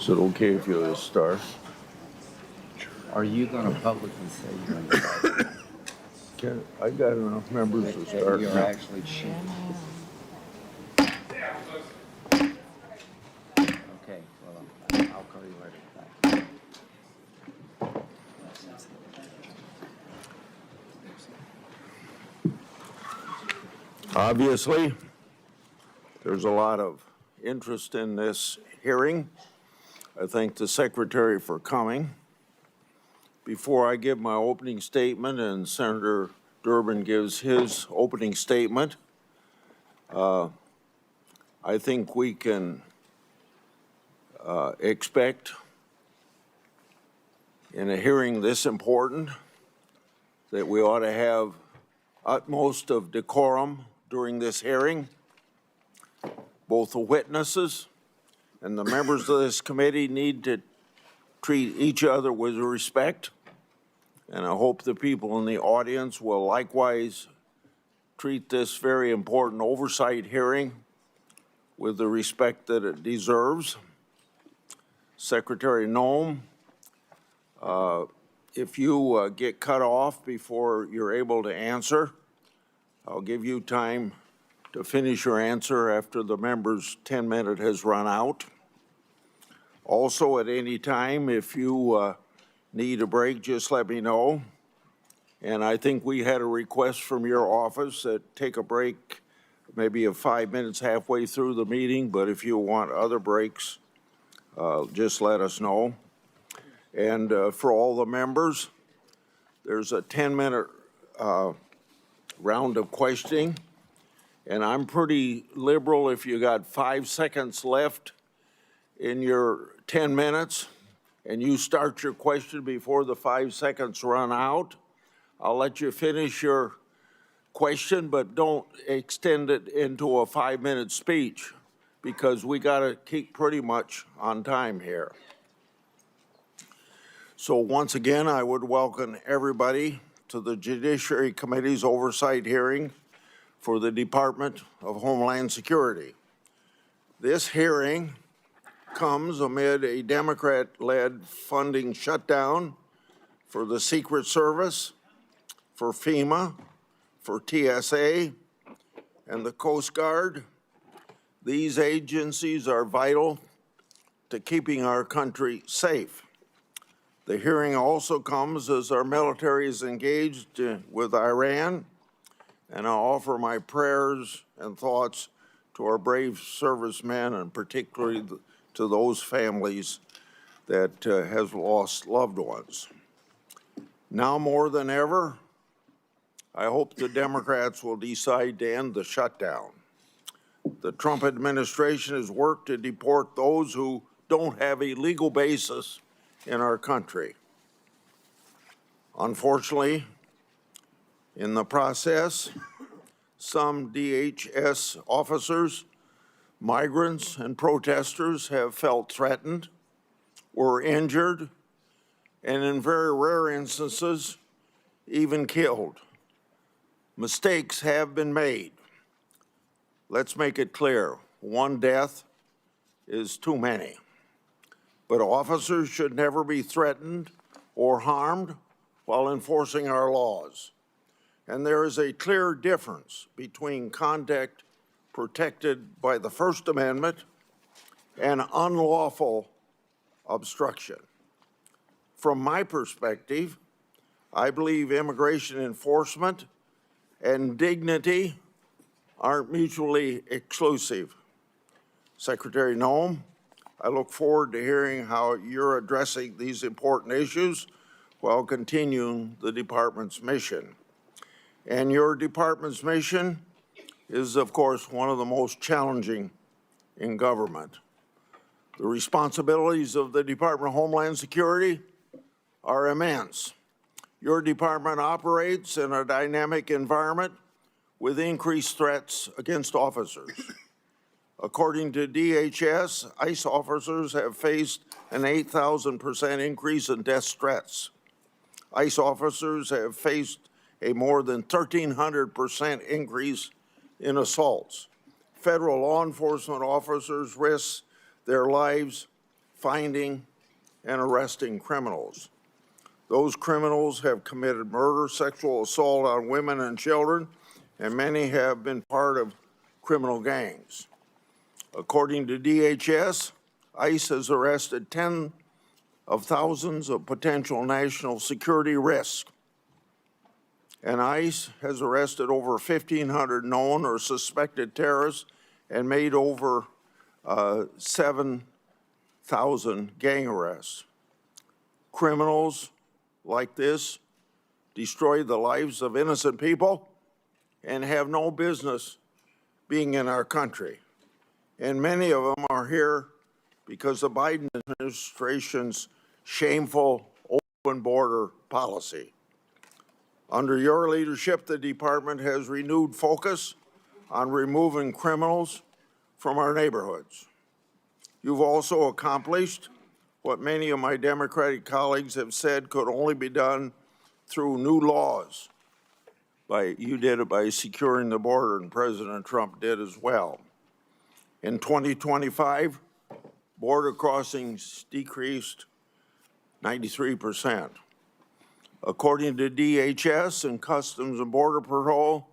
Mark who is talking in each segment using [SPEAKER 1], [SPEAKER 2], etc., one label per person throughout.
[SPEAKER 1] Is it okay if you start?
[SPEAKER 2] Are you going to publicly say you're going to start?
[SPEAKER 1] I got enough members to start
[SPEAKER 2] You're
[SPEAKER 1] now.
[SPEAKER 2] actually shooting. Okay, well, I'll call you later. Bye.
[SPEAKER 1] Obviously, there's a lot of interest in this hearing. I thank the Secretary for coming. Before I give my opening statement and Senator Durbin gives his opening statement, I think we can expect in a hearing this important that we ought to have utmost of decorum during this hearing. Both the witnesses and the members of this committee need to treat each other with respect, and I hope the people in the audience will likewise treat this very important oversight hearing with the respect that it deserves. Secretary Noem, if you get cut off before you're able to answer, I'll give you time to finish your answer after the member's 10-minute has run out. Also, at any time, if you need a break, just let me know. And I think we had a request from your office that take a break maybe of 5 minutes halfway through the meeting, but if you want other breaks, just let us know. And for all the members, there's a 10-minute round of questioning, and I'm pretty liberal. If you got 5 seconds left in your 10 minutes and you start your question before the 5 seconds run out, I'll let you finish your question, but don't extend it into a 5-minute speech because we got to keep pretty much on time here. So once again, I would welcome everybody to the Judiciary Committee's oversight hearing for the Department of Homeland Security. This hearing comes amid a Democrat-led funding shutdown for the Secret Service, for FEMA, for TSA, and the Coast Guard. These agencies are vital to keeping our country safe. The hearing also comes as our military is engaged with Iran, and I offer my prayers and thoughts to our brave servicemen and particularly to those families that have lost loved ones. Now more than ever, I hope the Democrats will decide to end the shutdown. The Trump administration has worked to deport those who don't have a legal basis in our country. Unfortunately, in the process, some DHS officers, migrants, and protesters have felt threatened, were injured, and in very rare instances, even killed. Mistakes have been made. Let's make it clear, one death is too many. But officers should never be threatened or harmed while enforcing our laws. And there is a clear difference between conduct protected by the First Amendment and unlawful obstruction. From my perspective, I believe immigration enforcement and dignity aren't mutually exclusive. Secretary Noem, I look forward to hearing how you're addressing these important issues while continuing the department's mission. And your department's mission is, of course, one of the most challenging in government. The responsibilities of the Department of Homeland Security are immense. Your department operates in a dynamic environment with increased threats against officers. According to DHS, ICE officers have faced an 8,000% increase in death threats. ICE officers have faced a more than 1,300% increase in assaults. Federal law enforcement officers risk their lives finding and arresting criminals. Those criminals have committed murder, sexual assault on women and children, and many have been part of criminal gangs. According to DHS, ICE has arrested tens of thousands of potential national security risks, and ICE has arrested over 1,500 known or suspected terrorists and made over 7,000 gang arrests. Criminals like this destroy the lives of innocent people and have no business being in our country. And many of them are here because of the Biden administration's shameful open border policy. Under your leadership, the department has renewed focus on removing criminals from our neighborhoods. You've also accomplished what many of my Democratic colleagues have said could only be done through new laws. You did it by securing the border, and President Trump did as well. In 2025, border crossings decreased 93%. According to DHS and Customs and Border Patrol,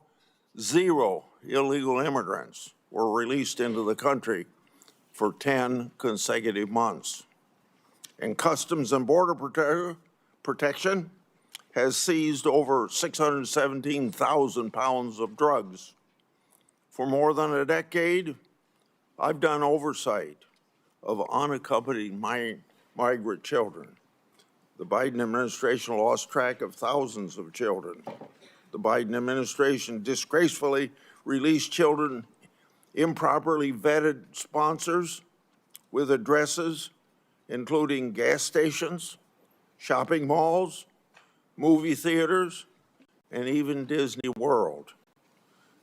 [SPEAKER 1] 0 illegal immigrants were released into the country for 10 consecutive months. And Customs and Border Protection has seized over 617,000 pounds of drugs. For more than a decade, I've done oversight of unaccompanied migrant children. The Biden administration lost track of thousands of children. The Biden administration disgracefully released children improperly vetted sponsors with addresses including gas stations, shopping malls, movie theaters, and even Disney World.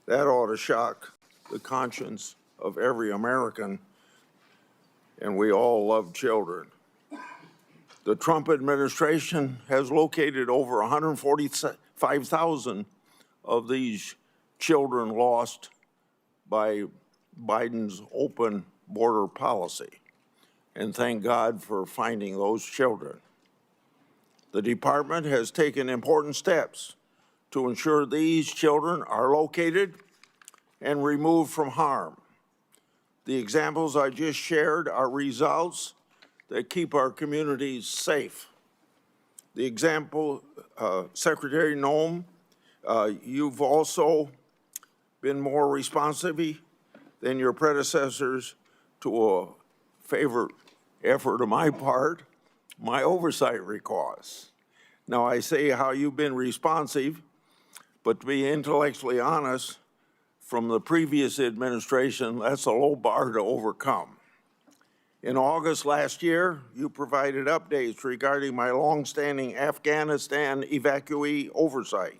[SPEAKER 1] That ought to shock the conscience of every American, and we all love children. The Trump administration has located over 145,000 of these children lost by Biden's open border policy, and thank God for finding those children. The department has taken important steps to ensure these children are located and removed from harm. The examples I just shared are results that keep our communities safe. The example, Secretary Noem, you've also been more responsive than your predecessors to a favorite effort of my part, my oversight requests. Now, I say how you've been responsive, but to be intellectually honest, from the previous administration, that's a low bar to overcome. In August last year, you provided updates regarding my longstanding Afghanistan evacuee oversight.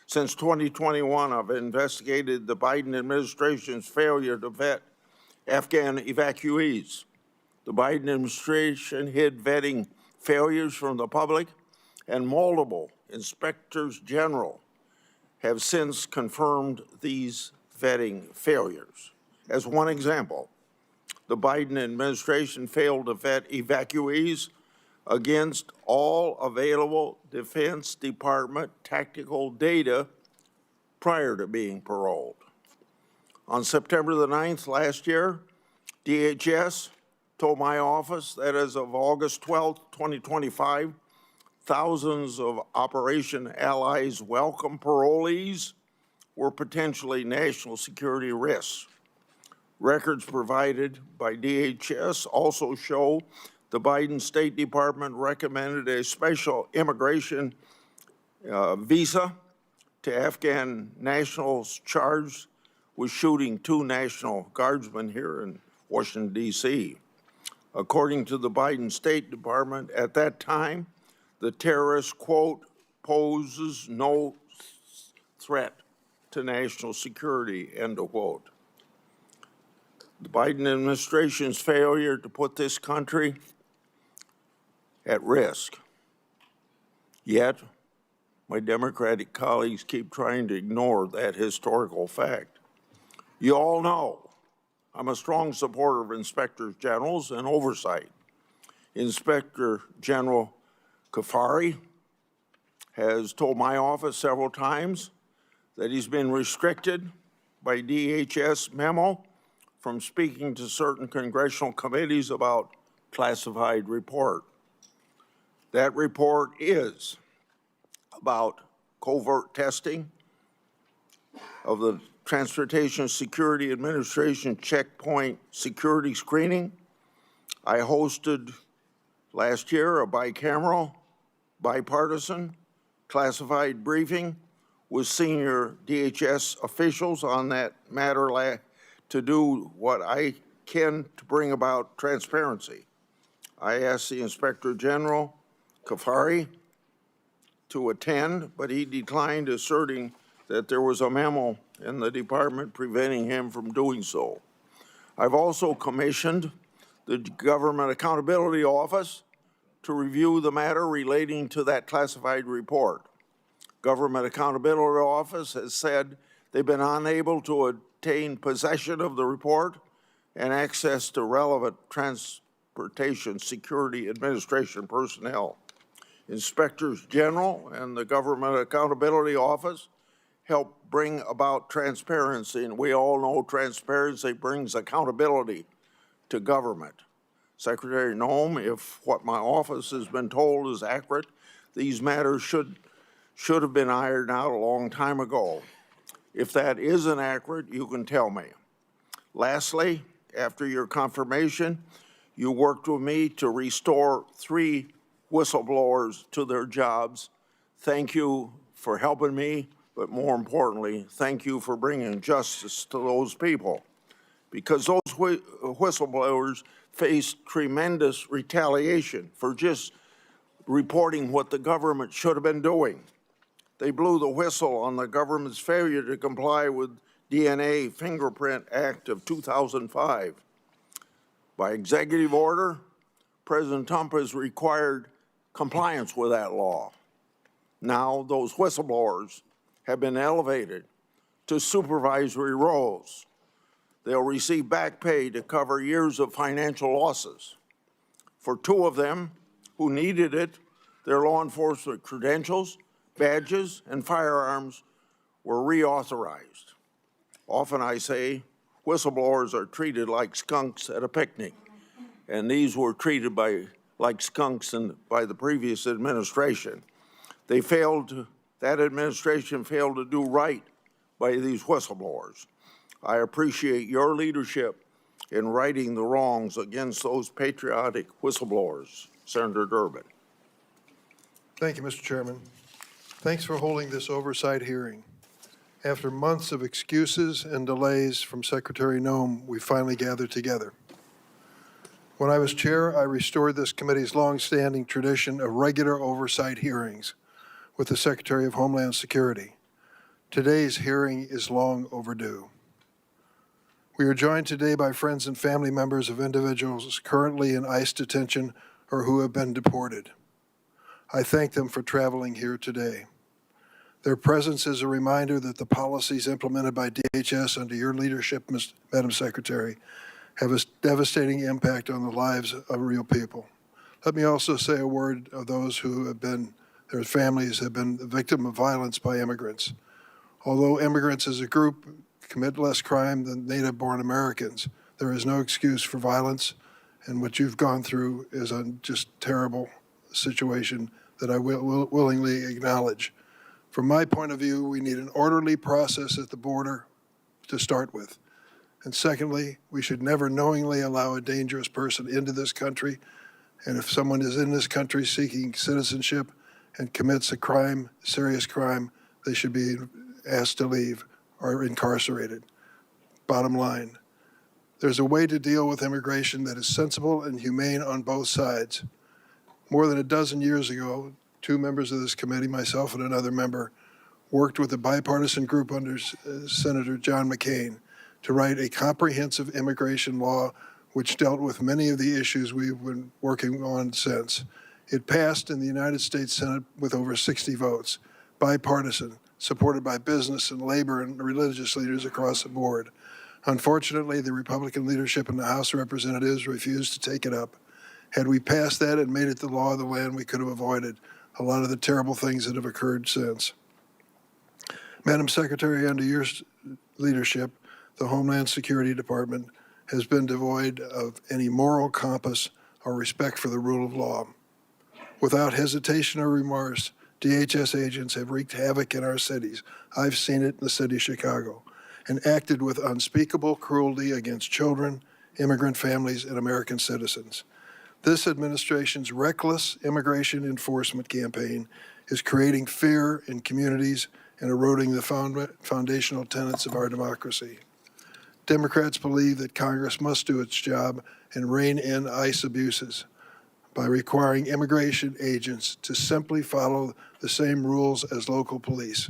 [SPEAKER 1] Since 2021, I've investigated the Biden administration's failure to vet Afghan evacuees. The Biden administration hid vetting failures from the public, and multiple inspectors general have since confirmed these vetting failures. As one example, the Biden administration failed to vet evacuees against all available Defense Department tactical data prior to being paroled. On September the 9th last year, DHS told my office that as of August 12, 2025, thousands of Operation Allies welcome parolees were potentially national security risks. Records provided by DHS also show the Biden State Department recommended a special immigration visa to Afghan nationals charged with shooting 2 National Guardsmen here in Washington, D.C. According to the Biden State Department, at that time, the terrorist, quote, poses no threat to national security, end of quote. The Biden administration's failure to put this country at risk. Yet, my Democratic colleagues keep trying to ignore that historical fact. You all know I'm a strong supporter of inspectors generals and oversight. Inspector General Kafari has told my office several times that he's been restricted by DHS memo from speaking to certain congressional committees about classified report. That report is about covert testing of the Transportation Security Administration checkpoint security screening. I hosted last year a bicameral, bipartisan, classified briefing with senior DHS officials on that matter to do what I can to bring about transparency. I asked the Inspector General, Kafari, to attend, but he declined, asserting that there was a memo in the department preventing him from doing so. I've also commissioned the Government Accountability Office to review the matter relating to that classified report. Government Accountability Office has said they've been unable to obtain possession of the report and access to relevant Transportation Security Administration personnel. Inspectors General and the Government Accountability Office help bring about transparency, and we all know transparency brings accountability to government. Secretary Noem, if what my office has been told is accurate, these matters should have been ironed out a long time ago. If that isn't accurate, you can tell me. Lastly, after your confirmation, you worked with me to restore 3 whistleblowers to their jobs. Thank you for helping me, but more importantly, thank you for bringing justice to those people, because those whistleblowers faced tremendous retaliation for just reporting what the government should have been doing. They blew the whistle on the government's failure to comply with DNA Fingerprint Act of 2005. By executive order, President Trump has required compliance with that law. Now those whistleblowers have been elevated to supervisory roles. They'll receive back pay to cover years of financial losses. For 2 of them who needed it, their law enforcement credentials, badges, and firearms were reauthorized. Often I say whistleblowers are treated like skunks at a picnic, and these were treated like skunks by the previous administration. That administration failed to do right by these whistleblowers. I appreciate your leadership in righting the wrongs against those patriotic whistleblowers. Senator Durbin.
[SPEAKER 3] Thank you, Mr. Chairman. Thanks for holding this oversight hearing. After months of excuses and delays from Secretary Noem, we finally gathered together. When I was chair, I restored this committee's longstanding tradition of regular oversight hearings with the Secretary of Homeland Security. Today's hearing is long overdue. We are joined today by friends and family members of individuals currently in ICE detention or who have been deported. I thank them for traveling here today. Their presence is a reminder that the policies implemented by DHS under your leadership, Madam Secretary, have a devastating impact on the lives of real people. Let me also say a word of those who have been, their families have been the victim of violence by immigrants. Although immigrants as a group commit less crime than native-born Americans, there is no excuse for violence, and what you've gone through is a just terrible situation that I will willingly acknowledge. From my point of view, we need an orderly process at the border to start with. And secondly, we should never knowingly allow a dangerous person into this country. And if someone is in this country seeking citizenship and commits a crime, serious crime, they should be asked to leave or incarcerated. Bottom line, there's a way to deal with immigration that is sensible and humane on both sides. More than a dozen years ago, 2 members of this committee, myself and another member, worked with a bipartisan group under Senator John McCain to write a comprehensive immigration law which dealt with many of the issues we've been working on since. It passed in the United States Senate with over 60 votes, bipartisan, supported by business and labor and religious leaders across the board. Unfortunately, the Republican leadership in the House of Representatives refused to take it up. Had we passed that and made it the law of the land, we could have avoided a lot of the terrible things that have occurred since. Madam Secretary, under your leadership, the Homeland Security Department has been devoid of any moral compass or respect for the rule of law. Without hesitation or remorse, DHS agents have wreaked havoc in our cities. I've seen it in the city of Chicago, and acted with unspeakable cruelty against children, immigrant families, and American citizens. This administration's reckless immigration enforcement campaign is creating fear in communities and eroding the foundational tenets of our democracy. Democrats believe that Congress must do its job and rein in ICE abuses by requiring immigration agents to simply follow the same rules as local police.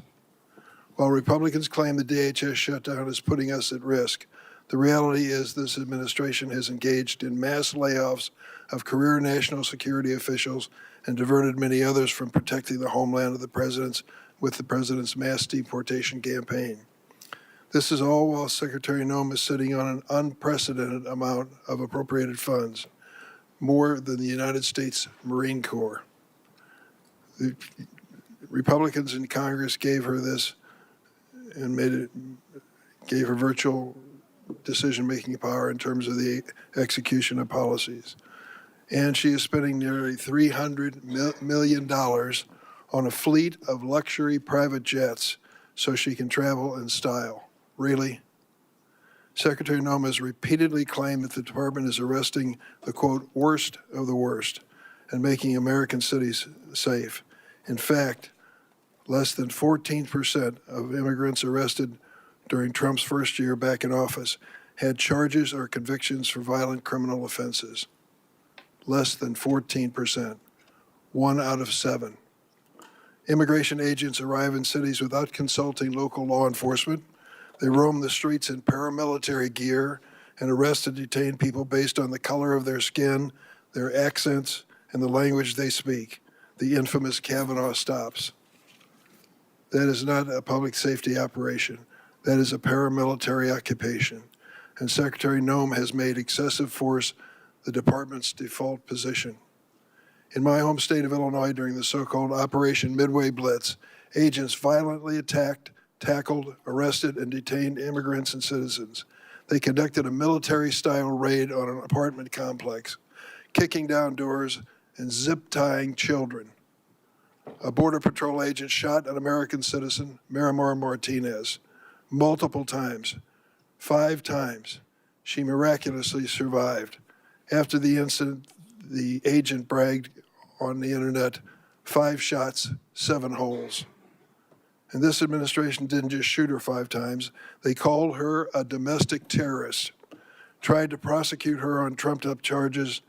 [SPEAKER 3] While Republicans claim the DHS shutdown is putting us at risk, the reality is this administration has engaged in mass layoffs of career national security officials and diverted many others from protecting the homeland of the president's with the president's mass deportation campaign. This is all while Secretary Noem is sitting on an unprecedented amount of appropriated funds, more than the United States Marine Corps. The Republicans in Congress gave her this and gave her virtual decision-making power in terms of the execution of policies. And she is spending nearly $300 million on a fleet of luxury private jets so she can travel in style. Really? Secretary Noem has repeatedly claimed that the department is arresting the, quote, worst of the worst and making American cities safe. In fact, less than 14% of immigrants arrested during Trump's first year back in office had charges or convictions for violent criminal offenses. Less than 14%, 1 out of 7. Immigration agents arrive in cities without consulting local law enforcement. They roam the streets in paramilitary gear and arrest and detain people based on the color of their skin, their accents, and the language they speak, the infamous Kavanaugh stops. That is not a public safety operation. That is a paramilitary occupation. And Secretary Noem has made excessive force the department's default position. In my home state of Illinois, during the so-called Operation Midway Blitz, agents violently attacked, tackled, arrested, and detained immigrants and citizens. They conducted a military-style raid on an apartment complex, kicking down doors and zip-tying children. A Border Patrol agent shot an American citizen, Miramar Martinez, multiple times, 5 times. She miraculously survived. After the incident, the agent bragged on the internet, 5 shots, 7 holes. And this administration didn't just shoot her 5 times. They called her a domestic terrorist, tried to prosecute her on trumped-up charges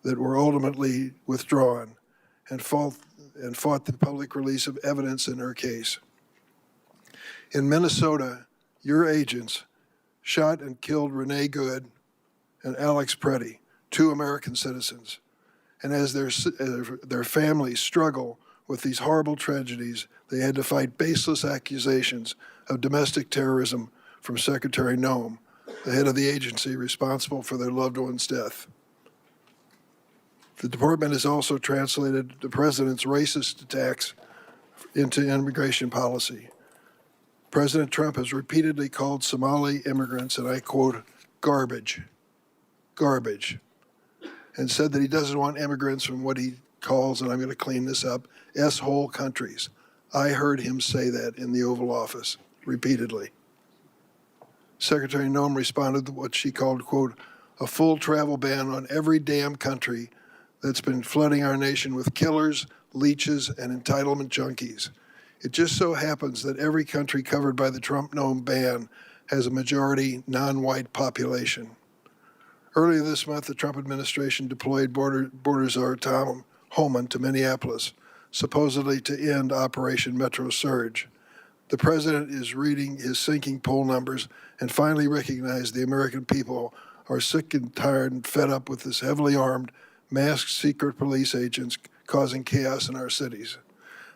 [SPEAKER 3] that were ultimately withdrawn, and fought the public release of evidence in her case. In Minnesota, your agents shot and killed Renee Good and Alex Preddy, 2 American citizens. And as their families struggle with these horrible tragedies, they had to fight baseless accusations of domestic terrorism from Secretary Noem, the head of the agency responsible for their loved one's death. The department has also translated the president's racist attacks into immigration policy. President Trump has repeatedly called Somali immigrants, and I quote, garbage, and said that he doesn't want immigrants from what he calls, and I'm going to clean this up, S-hole countries. I heard him say that in the Oval Office repeatedly. Secretary Noem responded to what she called, quote, a full travel ban on every damn country that's been flooding our nation with killers, leeches, and entitlement junkies. It just so happens that every country covered by the Trump-Noem ban has a majority non-white population. Earlier this month, the Trump administration deployed Border Czar Tom Homan to Minneapolis, supposedly to end Operation Metro Surge. The president is reading his sinking poll numbers and finally recognized the American people are sick and tired and fed up with this heavily armed, masked secret police agents causing chaos in our cities.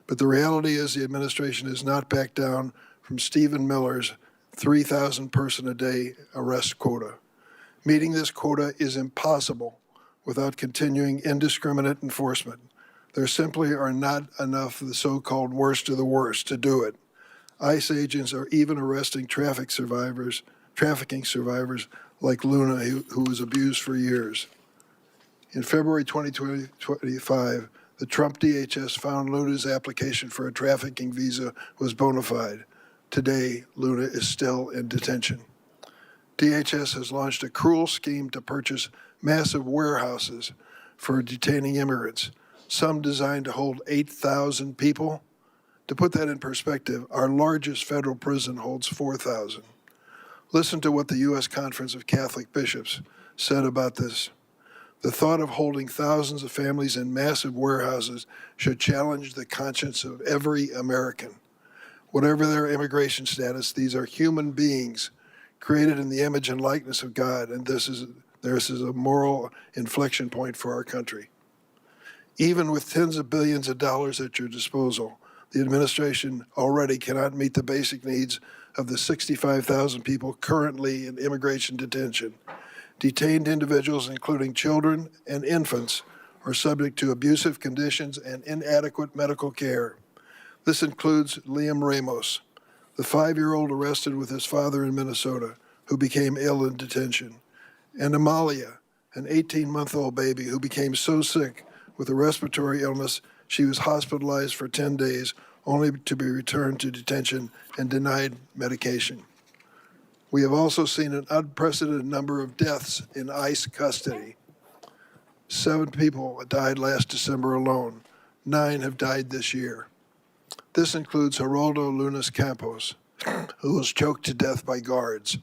[SPEAKER 3] But the reality is the administration has not backed down from Stephen Miller's 3,000 person a day arrest quota. Meeting this quota is impossible without continuing indiscriminate enforcement. There simply are not enough of the so-called worst of the worst to do it. ICE agents are even arresting trafficking survivors like Luna, who was abused for years. In February 2025, the Trump DHS found Luna's application for a trafficking visa was bona fide. Today, Luna is still in detention. DHS has launched a cruel scheme to purchase massive warehouses for detaining immigrants, some designed to hold 8,000 people. To put that in perspective, our largest federal prison holds 4,000. Listen to what the U.S. Conference of Catholic Bishops said about this. The thought of holding thousands of families in massive warehouses should challenge the conscience of every American. Whatever their immigration status, these are human beings created in the image and likeness of God, and this is a moral inflection point for our country. Even with tens of billions of dollars at your disposal, the administration already cannot meet the basic needs of the 65,000 people currently in immigration detention. Detained individuals, including children and infants, are subject to abusive conditions and inadequate medical care. This includes Liam Ramos, the 5-year-old arrested with his father in Minnesota, who became ill in detention, and Amalia, an 18-month-old baby who became so sick with a respiratory illness she was hospitalized for 10 days, only to be returned to detention and denied medication. We have also seen an unprecedented number of deaths in ICE custody. 7 people died last December alone. 9 have died this year. This includes Geraldo Lunas Campos, who was choked to death by guards.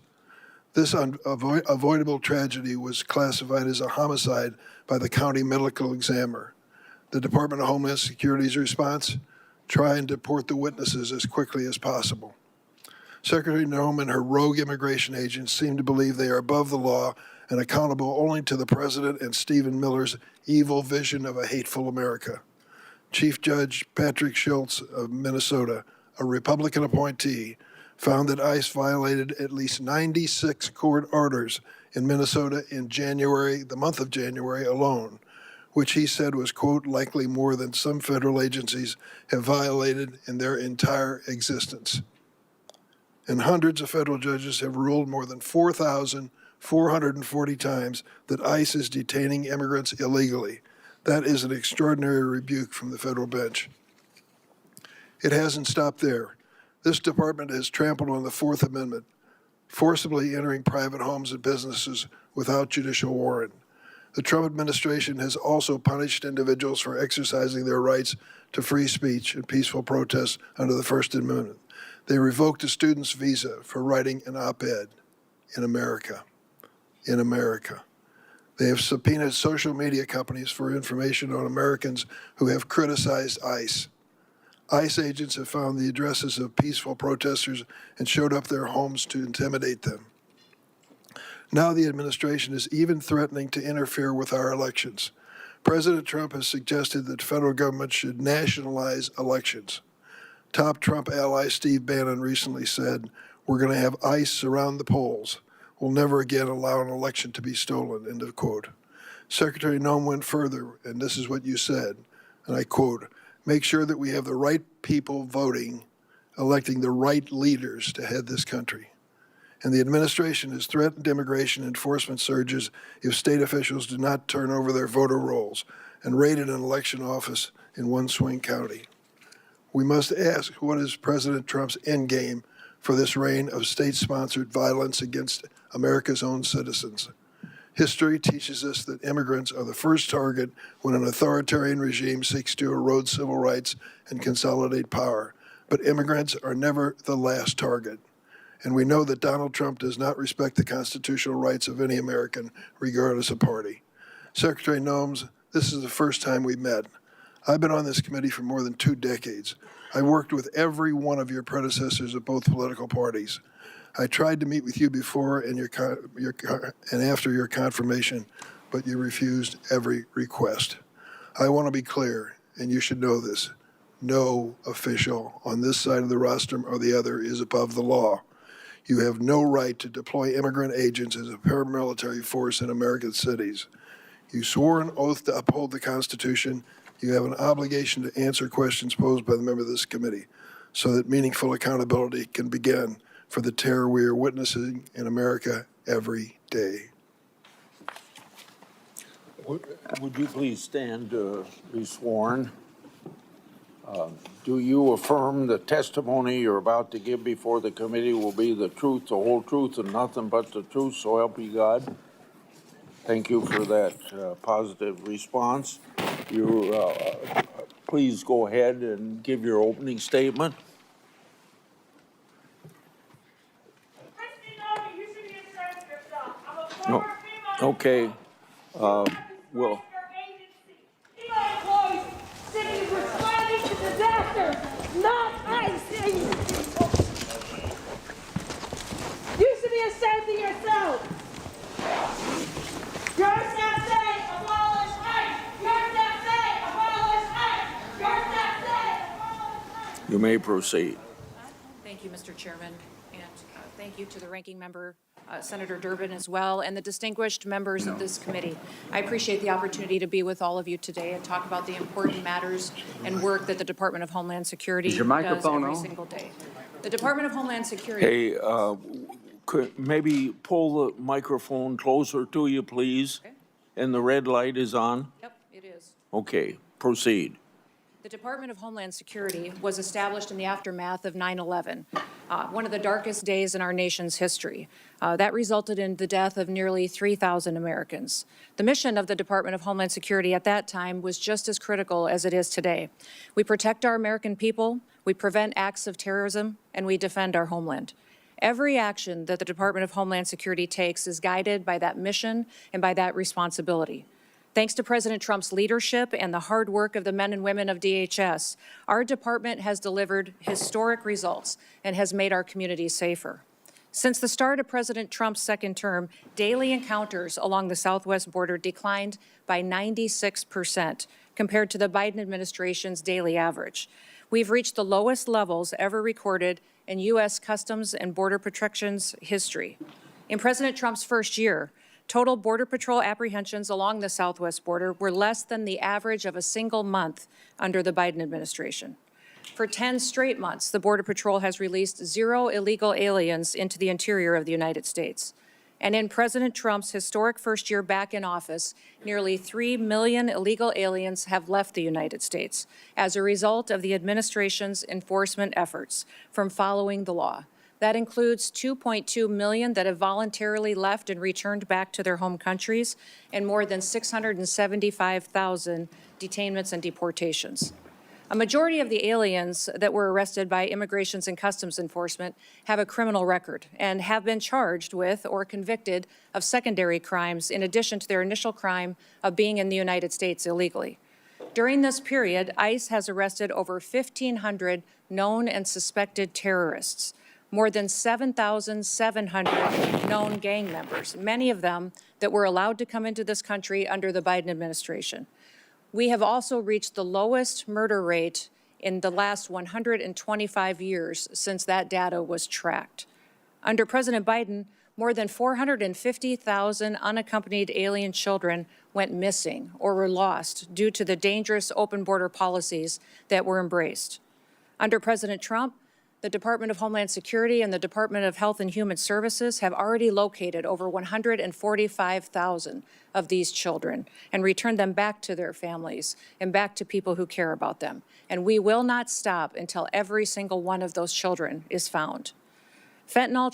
[SPEAKER 3] This avoidable tragedy was classified as a homicide by the county medical examiner. The Department of Homeland Security's response? Try and deport the witnesses as quickly as possible. Secretary Noem and her rogue immigration agents seem to believe they are above the law and accountable only to the president and Stephen Miller's evil vision of a hateful America. Chief Judge Patrick Schultz of Minnesota, a Republican appointee, found that ICE violated at least 96 court orders in Minnesota in January, the month of January alone, which he said was, quote, likely more than some federal agencies have violated in their entire existence. And hundreds of federal judges have ruled more than 4,440 times that ICE is detaining immigrants illegally. That is an extraordinary rebuke from the federal bench. It hasn't stopped there. This department has trampled on the Fourth Amendment, forcibly entering private homes and businesses without judicial warrant. The Trump administration has also punished individuals for exercising their rights to free speech and peaceful protest under the First Amendment. They revoked a student's visa for writing an op-ed in America. In America. They have subpoenaed social media companies for information on Americans who have criticized ICE. ICE agents have found the addresses of peaceful protesters and showed up their homes to intimidate them. Now the administration is even threatening to interfere with our elections. President Trump has suggested that the federal government should nationalize elections. Top Trump ally Steve Bannon recently said, "We're going to have ICE surround the polls. We'll never again allow an election to be stolen," end of quote. Secretary Noem went further, and this is what you said, and I quote, "Make sure that we have the right people voting, electing the right leaders to head this country." And the administration has threatened immigration enforcement surges if state officials do not turn over their voter rolls and raided an election office in one swing county. We must ask, what is President Trump's endgame for this reign of state-sponsored violence against America's own citizens? History teaches us that immigrants are the first target when an authoritarian regime seeks to erode civil rights and consolidate power. But immigrants are never the last target. And we know that Donald Trump does not respect the constitutional rights of any American, regardless of party. Secretary Noem, this is the first time we met. I've been on this committee for more than 2 decades. I worked with every one of your predecessors of both political parties. I tried to meet with you before and after your confirmation, but you refused every request. I want to be clear, and you should know this. No official on this side of the rostrum or the other is above the law. You have no right to deploy immigrant agents as a paramilitary force in American cities. You swore an oath to uphold the Constitution. You have an obligation to answer questions posed by the member of this committee so that meaningful accountability can begin for the terror we are witnessing in America every day.
[SPEAKER 1] Would you please stand to be sworn? Do you affirm the testimony you're about to give before the committee will be the truth, the whole truth, and nothing but the truth, so help you God? Thank you for that positive response. Please go ahead and give your opening statement.
[SPEAKER 4] Kristi, no, you should be ashamed of yourself. I'm a
[SPEAKER 1] No.
[SPEAKER 4] former FEMA
[SPEAKER 1] Okay.
[SPEAKER 4] well, FEMA employees should be responding to disasters, not ICE. You should be ashamed of yourself. Your staff say abolish ICE. Your staff say abolish ICE. Your staff say abolish ICE.
[SPEAKER 1] You may proceed.
[SPEAKER 5] Thank you, Mr. Chairman, and thank you to the ranking member, Senator Durbin, as well, and the distinguished members of this committee. I appreciate the opportunity to be with all of you today and talk about the important matters and work that the Department of Homeland Security does every single day. The Department of Homeland Security.
[SPEAKER 1] Hey, could maybe pull the microphone closer to you, please?
[SPEAKER 5] Okay.
[SPEAKER 1] And the red light is on?
[SPEAKER 5] Yep, it is.
[SPEAKER 1] Okay, proceed.
[SPEAKER 5] The Department of Homeland Security was established in the aftermath of 9/11, one of the darkest days in our nation's history. That resulted in the death of nearly 3,000 Americans. The mission of the Department of Homeland Security at that time was just as critical as it is today. We protect our American people, we prevent acts of terrorism, and we defend our homeland. Every action that the Department of Homeland Security takes is guided by that mission and by that responsibility. Thanks to President Trump's leadership and the hard work of the men and women of DHS, our department has delivered historic results and has made our communities safer. Since the start of President Trump's second term, daily encounters along the southwest border declined by 96% compared to the Biden administration's daily average. We've reached the lowest levels ever recorded in U.S. Customs and Border Protection's history. In President Trump's first year, total Border Patrol apprehensions along the southwest border were less than the average of a single month under the Biden administration. For 10 straight months, the Border Patrol has released 0 illegal aliens into the interior of the United States. And in President Trump's historic first year back in office, nearly 3 million illegal aliens have left the United States as a result of the administration's enforcement efforts from following the law. That includes 2.2 million that have voluntarily left and returned back to their home countries, and more than 675,000 detainments and deportations. A majority of the aliens that were arrested by Immigration and Customs Enforcement have a criminal record and have been charged with or convicted of secondary crimes in addition to their initial crime of being in the United States illegally. During this period, ICE has arrested over 1,500 known and suspected terrorists, more than 7,700 known gang members, many of them that were allowed to come into this country under the Biden administration. We have also reached the lowest murder rate in the last 125 years since that data was tracked. Under President Biden, more than 450,000 unaccompanied alien children went missing or were lost due to the dangerous open border policies that were embraced. Under President Trump, the Department of Homeland Security and the Department of Health and Human Services have already located over 145,000 of these children and returned them back to their families and back to people who care about them. And we will not stop until every single one of those children is found. Fentanyl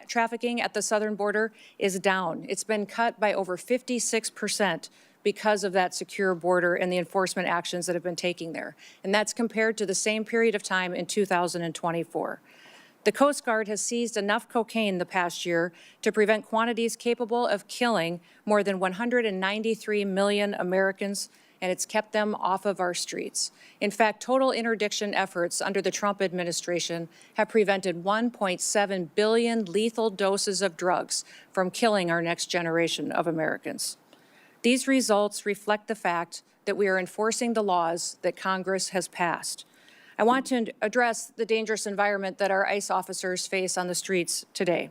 [SPEAKER 5] trafficking at the southern border is down. It's been cut by over 56% because of that secure border and the enforcement actions that have been taken there. And that's compared to the same period of time in 2024. The Coast Guard has seized enough cocaine the past year to prevent quantities capable of killing more than 193 million Americans, and it's kept them off of our streets. In fact, total interdiction efforts under the Trump administration have prevented 1.7 billion lethal doses of drugs from killing our next generation of Americans. These results reflect the fact that we are enforcing the laws that Congress has passed. I want to address the dangerous environment that our ICE officers face on the streets today.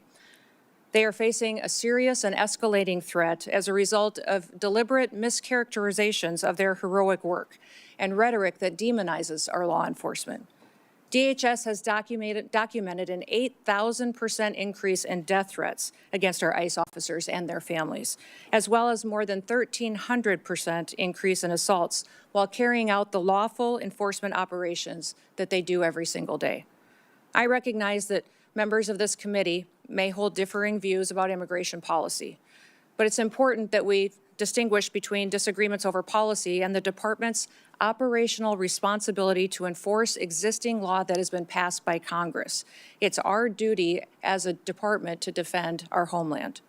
[SPEAKER 5] They are facing a serious and escalating threat as a result of deliberate mischaracterizations of their heroic work and rhetoric that demonizes our law enforcement. DHS has documented an 8,000% increase in death threats against our ICE officers and their families, as well as more than 1,300% increase in assaults while carrying out the lawful enforcement operations that they do every single day. I recognize that members of this committee may hold differing views about immigration policy, but it's important that we distinguish between disagreements over policy and the department's operational responsibility to enforce existing law that has been passed by Congress. It's our duty as a department to defend our homeland.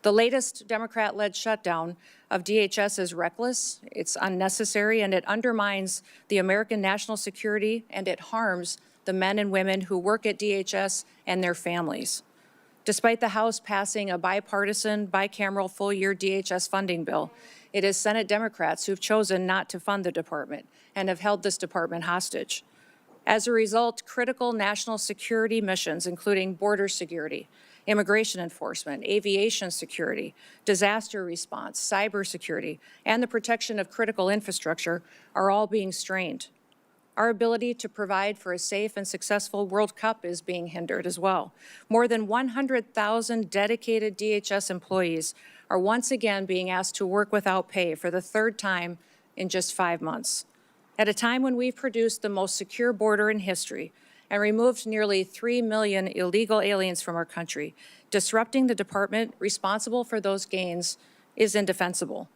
[SPEAKER 5] The latest Democrat-led shutdown of DHS is reckless, it's unnecessary, and it undermines the American national security, and it harms the men and women who work at DHS and their families. Despite the House passing a bipartisan, bicameral full-year DHS funding bill, it is Senate Democrats who've chosen not to fund the department and have held this department hostage. As a result, critical national security missions, including border security, immigration enforcement, aviation security, disaster response, cybersecurity, and the protection of critical infrastructure are all being strained. Our ability to provide for a safe and successful World Cup is being hindered as well. More than 100,000 dedicated DHS employees are once again being asked to work without pay for the third time in just 5 months. At a time when we've produced the most secure border in history and removed nearly 3 million illegal aliens from our country, disrupting the department responsible for those gains is indefensible.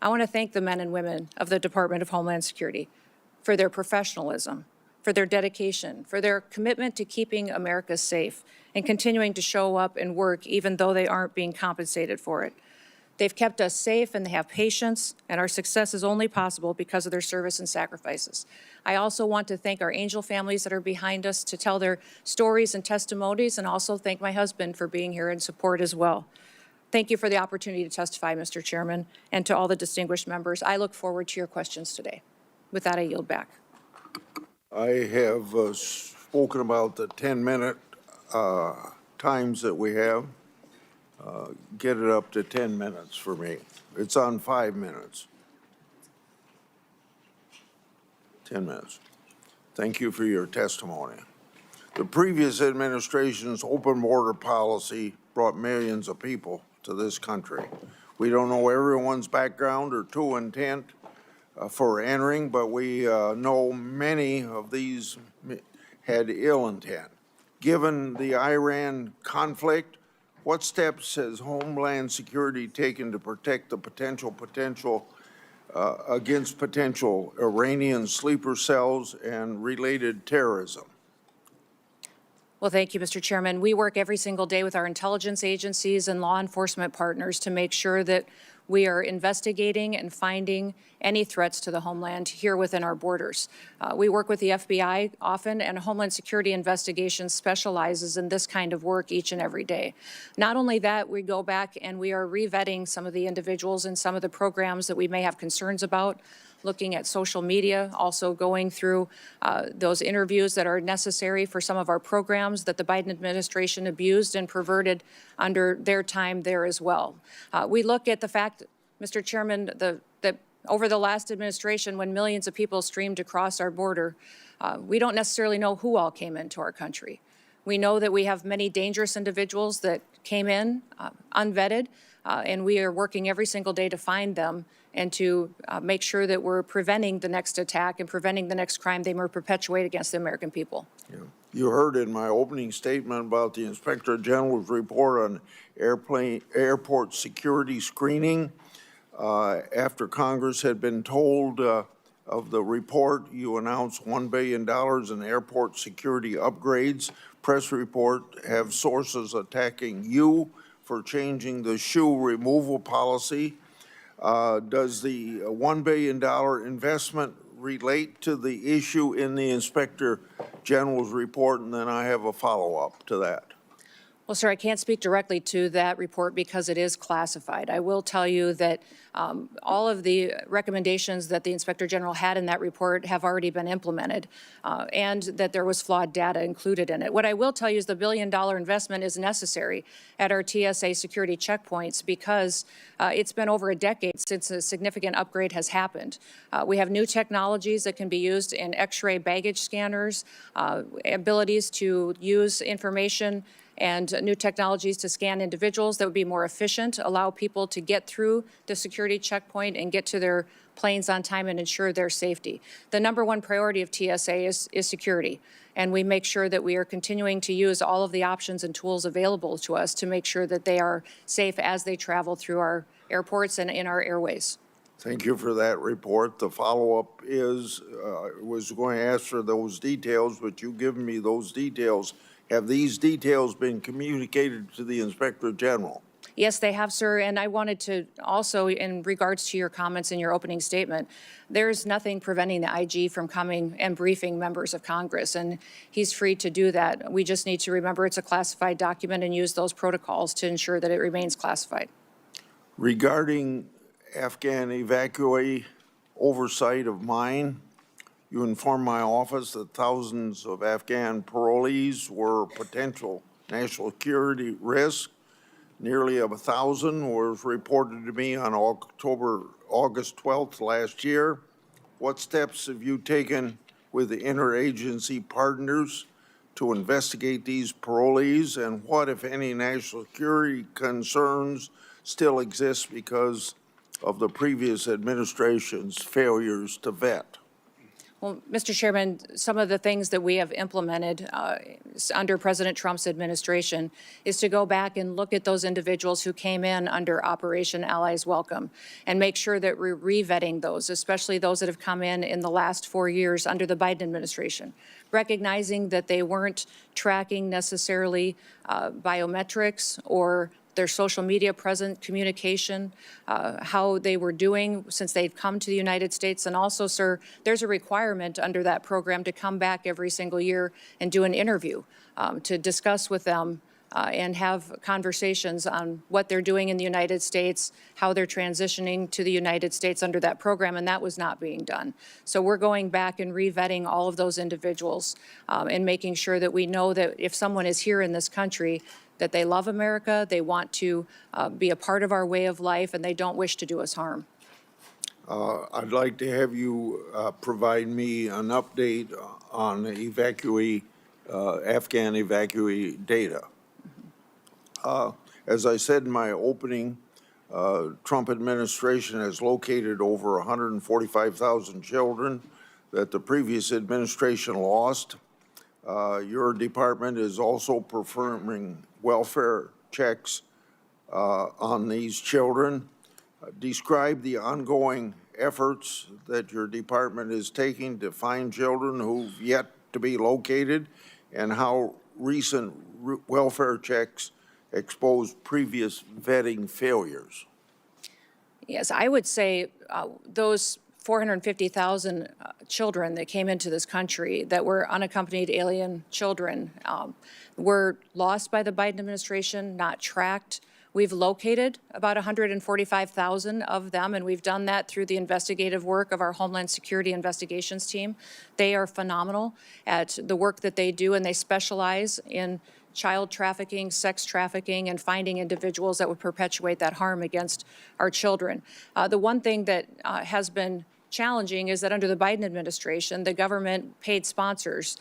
[SPEAKER 5] I want to thank the men and women of the Department of Homeland Security for their professionalism, for their dedication, for their commitment to keeping America safe and continuing to show up and work even though they aren't being compensated for it. They've kept us safe and they have patience, and our success is only possible because of their service and sacrifices. I also want to thank our angel families that are behind us to tell their stories and testimonies, and also thank my husband for being here in support as well. Thank you for the opportunity to testify, Mr. Chairman, and to all the distinguished members. I look forward to your questions today. With that, I yield back.
[SPEAKER 1] I have spoken about the 10-minute times that we have. Get it up to 10 minutes for me. It's on 5 minutes. 10 minutes. Thank you for your testimony. The previous administration's open border policy brought millions of people to this country. We don't know everyone's background or true intent for entering, but we know many of these had ill intent. Given the Iran conflict, what steps has Homeland Security taken to protect the potential against potential Iranian sleeper cells and related terrorism?
[SPEAKER 5] Well, thank you, Mr. Chairman. We work every single day with our intelligence agencies and law enforcement partners to make sure that we are investigating and finding any threats to the homeland here within our borders. We work with the FBI often, and Homeland Security Investigations specializes in this kind of work each and every day. Not only that, we go back and we are revetting some of the individuals and some of the programs that we may have concerns about, looking at social media, also going through those interviews that are necessary for some of our programs that the Biden administration abused and perverted under their time there as well. We look at the fact, Mr. Chairman, that over the last administration, when millions of people streamed across our border, we don't necessarily know who all came into our country. We know that we have many dangerous individuals that came in unvetted, and we are working every single day to find them and to make sure that we're preventing the next attack and preventing the next crime they may perpetuate against the American people.
[SPEAKER 1] Yeah. You heard in my opening statement about the Inspector General's report on airport security screening. After Congress had been told of the report, you announced $1 billion in airport security upgrades. Press report have sources attacking you for changing the shoe removal policy. Does the $1 billion investment relate to the issue in the Inspector General's report? And then I have a follow-up to that.
[SPEAKER 5] Well, sir, I can't speak directly to that report because it is classified. I will tell you that all of the recommendations that the Inspector General had in that report have already been implemented, and that there was flawed data included in it. What I will tell you is the $1 billion investment is necessary at our TSA security checkpoints because it's been over a decade since a significant upgrade has happened. We have new technologies that can be used in X-ray baggage scanners, abilities to use information and new technologies to scan individuals that would be more efficient, allow people to get through the security checkpoint and get to their planes on time and ensure their safety. The number one priority of TSA is security, and we make sure that we are continuing to use all of the options and tools available to us to make sure that they are safe as they travel through our airports and in our airways.
[SPEAKER 1] Thank you for that report. The follow-up is, I was going to ask for those details, but you've given me those details. Have these details been communicated to the Inspector General?
[SPEAKER 5] Yes, they have, sir. And I wanted to also, in regards to your comments in your opening statement, there's nothing preventing the IG from coming and briefing members of Congress, and he's free to do that. We just need to remember it's a classified document and use those protocols to ensure that it remains classified.
[SPEAKER 1] Regarding Afghan evacuee oversight of mine, you informed my office that thousands of Afghan parolees were potential national security risk. Nearly 1,000 was reported to me on August 12th last year. What steps have you taken with the interagency partners to investigate these parolees, and what, if any, national security concerns still exist because of the previous administration's failures to vet?
[SPEAKER 5] Well, Mr. Chairman, some of the things that we have implemented under President Trump's administration is to go back and look at those individuals who came in under Operation Allies Welcome and make sure that we're re-vetting those, especially those that have come in the last 4 years under the Biden administration, recognizing that they weren't tracking necessarily biometrics or their social media present communication, how they were doing since they'd come to the United States. And also, sir, there's a requirement under that program to come back every single year and do an interview to discuss with them and have conversations on what they're doing in the United States, how they're transitioning to the United States under that program, and that was not being done. So we're going back and re-vetting all of those individuals and making sure that we know that if someone is here in this country, that they love America, they want to be a part of our way of life, and they don't wish to do us harm.
[SPEAKER 1] I'd like to have you provide me an update on evacuee, Afghan evacuee data. As I said in my opening, Trump administration has located over 145,000 children that the previous administration lost. Your department is also performing welfare checks on these children. Describe the ongoing efforts that your department is taking to find children who've yet to be located, and how recent welfare checks expose previous vetting failures.
[SPEAKER 5] Yes, I would say those 450,000 children that came into this country that were unaccompanied alien children were lost by the Biden administration, not tracked. We've located about 145,000 of them, and we've done that through the investigative work of our Homeland Security Investigations team. They are phenomenal at the work that they do, and they specialize in child trafficking, sex trafficking, and finding individuals that would perpetuate that harm against our children. The one thing that has been challenging is that under the Biden administration, the government paid sponsors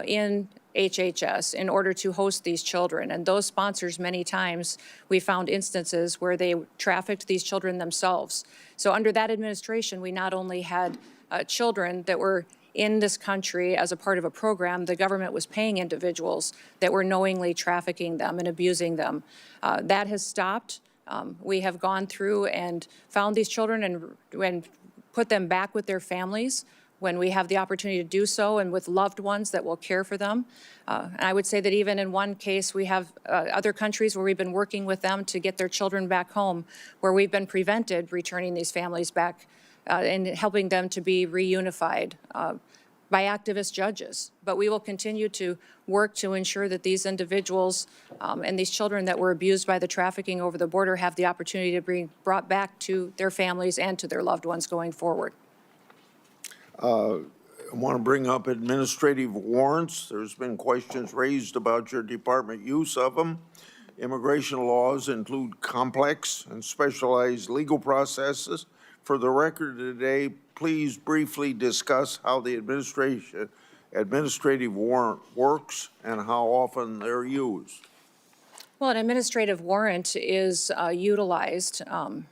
[SPEAKER 5] in HHS in order to host these children. And those sponsors, many times, we found instances where they trafficked these children themselves. So under that administration, we not only had children that were in this country as a part of a program, the government was paying individuals that were knowingly trafficking them and abusing them. That has stopped. We have gone through and found these children and put them back with their families when we have the opportunity to do so, and with loved ones that will care for them. And I would say that even in one case, we have other countries where we've been working with them to get their children back home, where we've been prevented returning these families back and helping them to be reunified by activist judges. But we will continue to work to ensure that these individuals and these children that were abused by the trafficking over the border have the opportunity to be brought back to their families and to their loved ones going forward.
[SPEAKER 1] I want to bring up administrative warrants. There's been questions raised about your department use of them. Immigration laws include complex and specialized legal processes. For the record today, please briefly discuss how the administrative warrant works and how often they're used.
[SPEAKER 5] Well, an administrative warrant is utilized on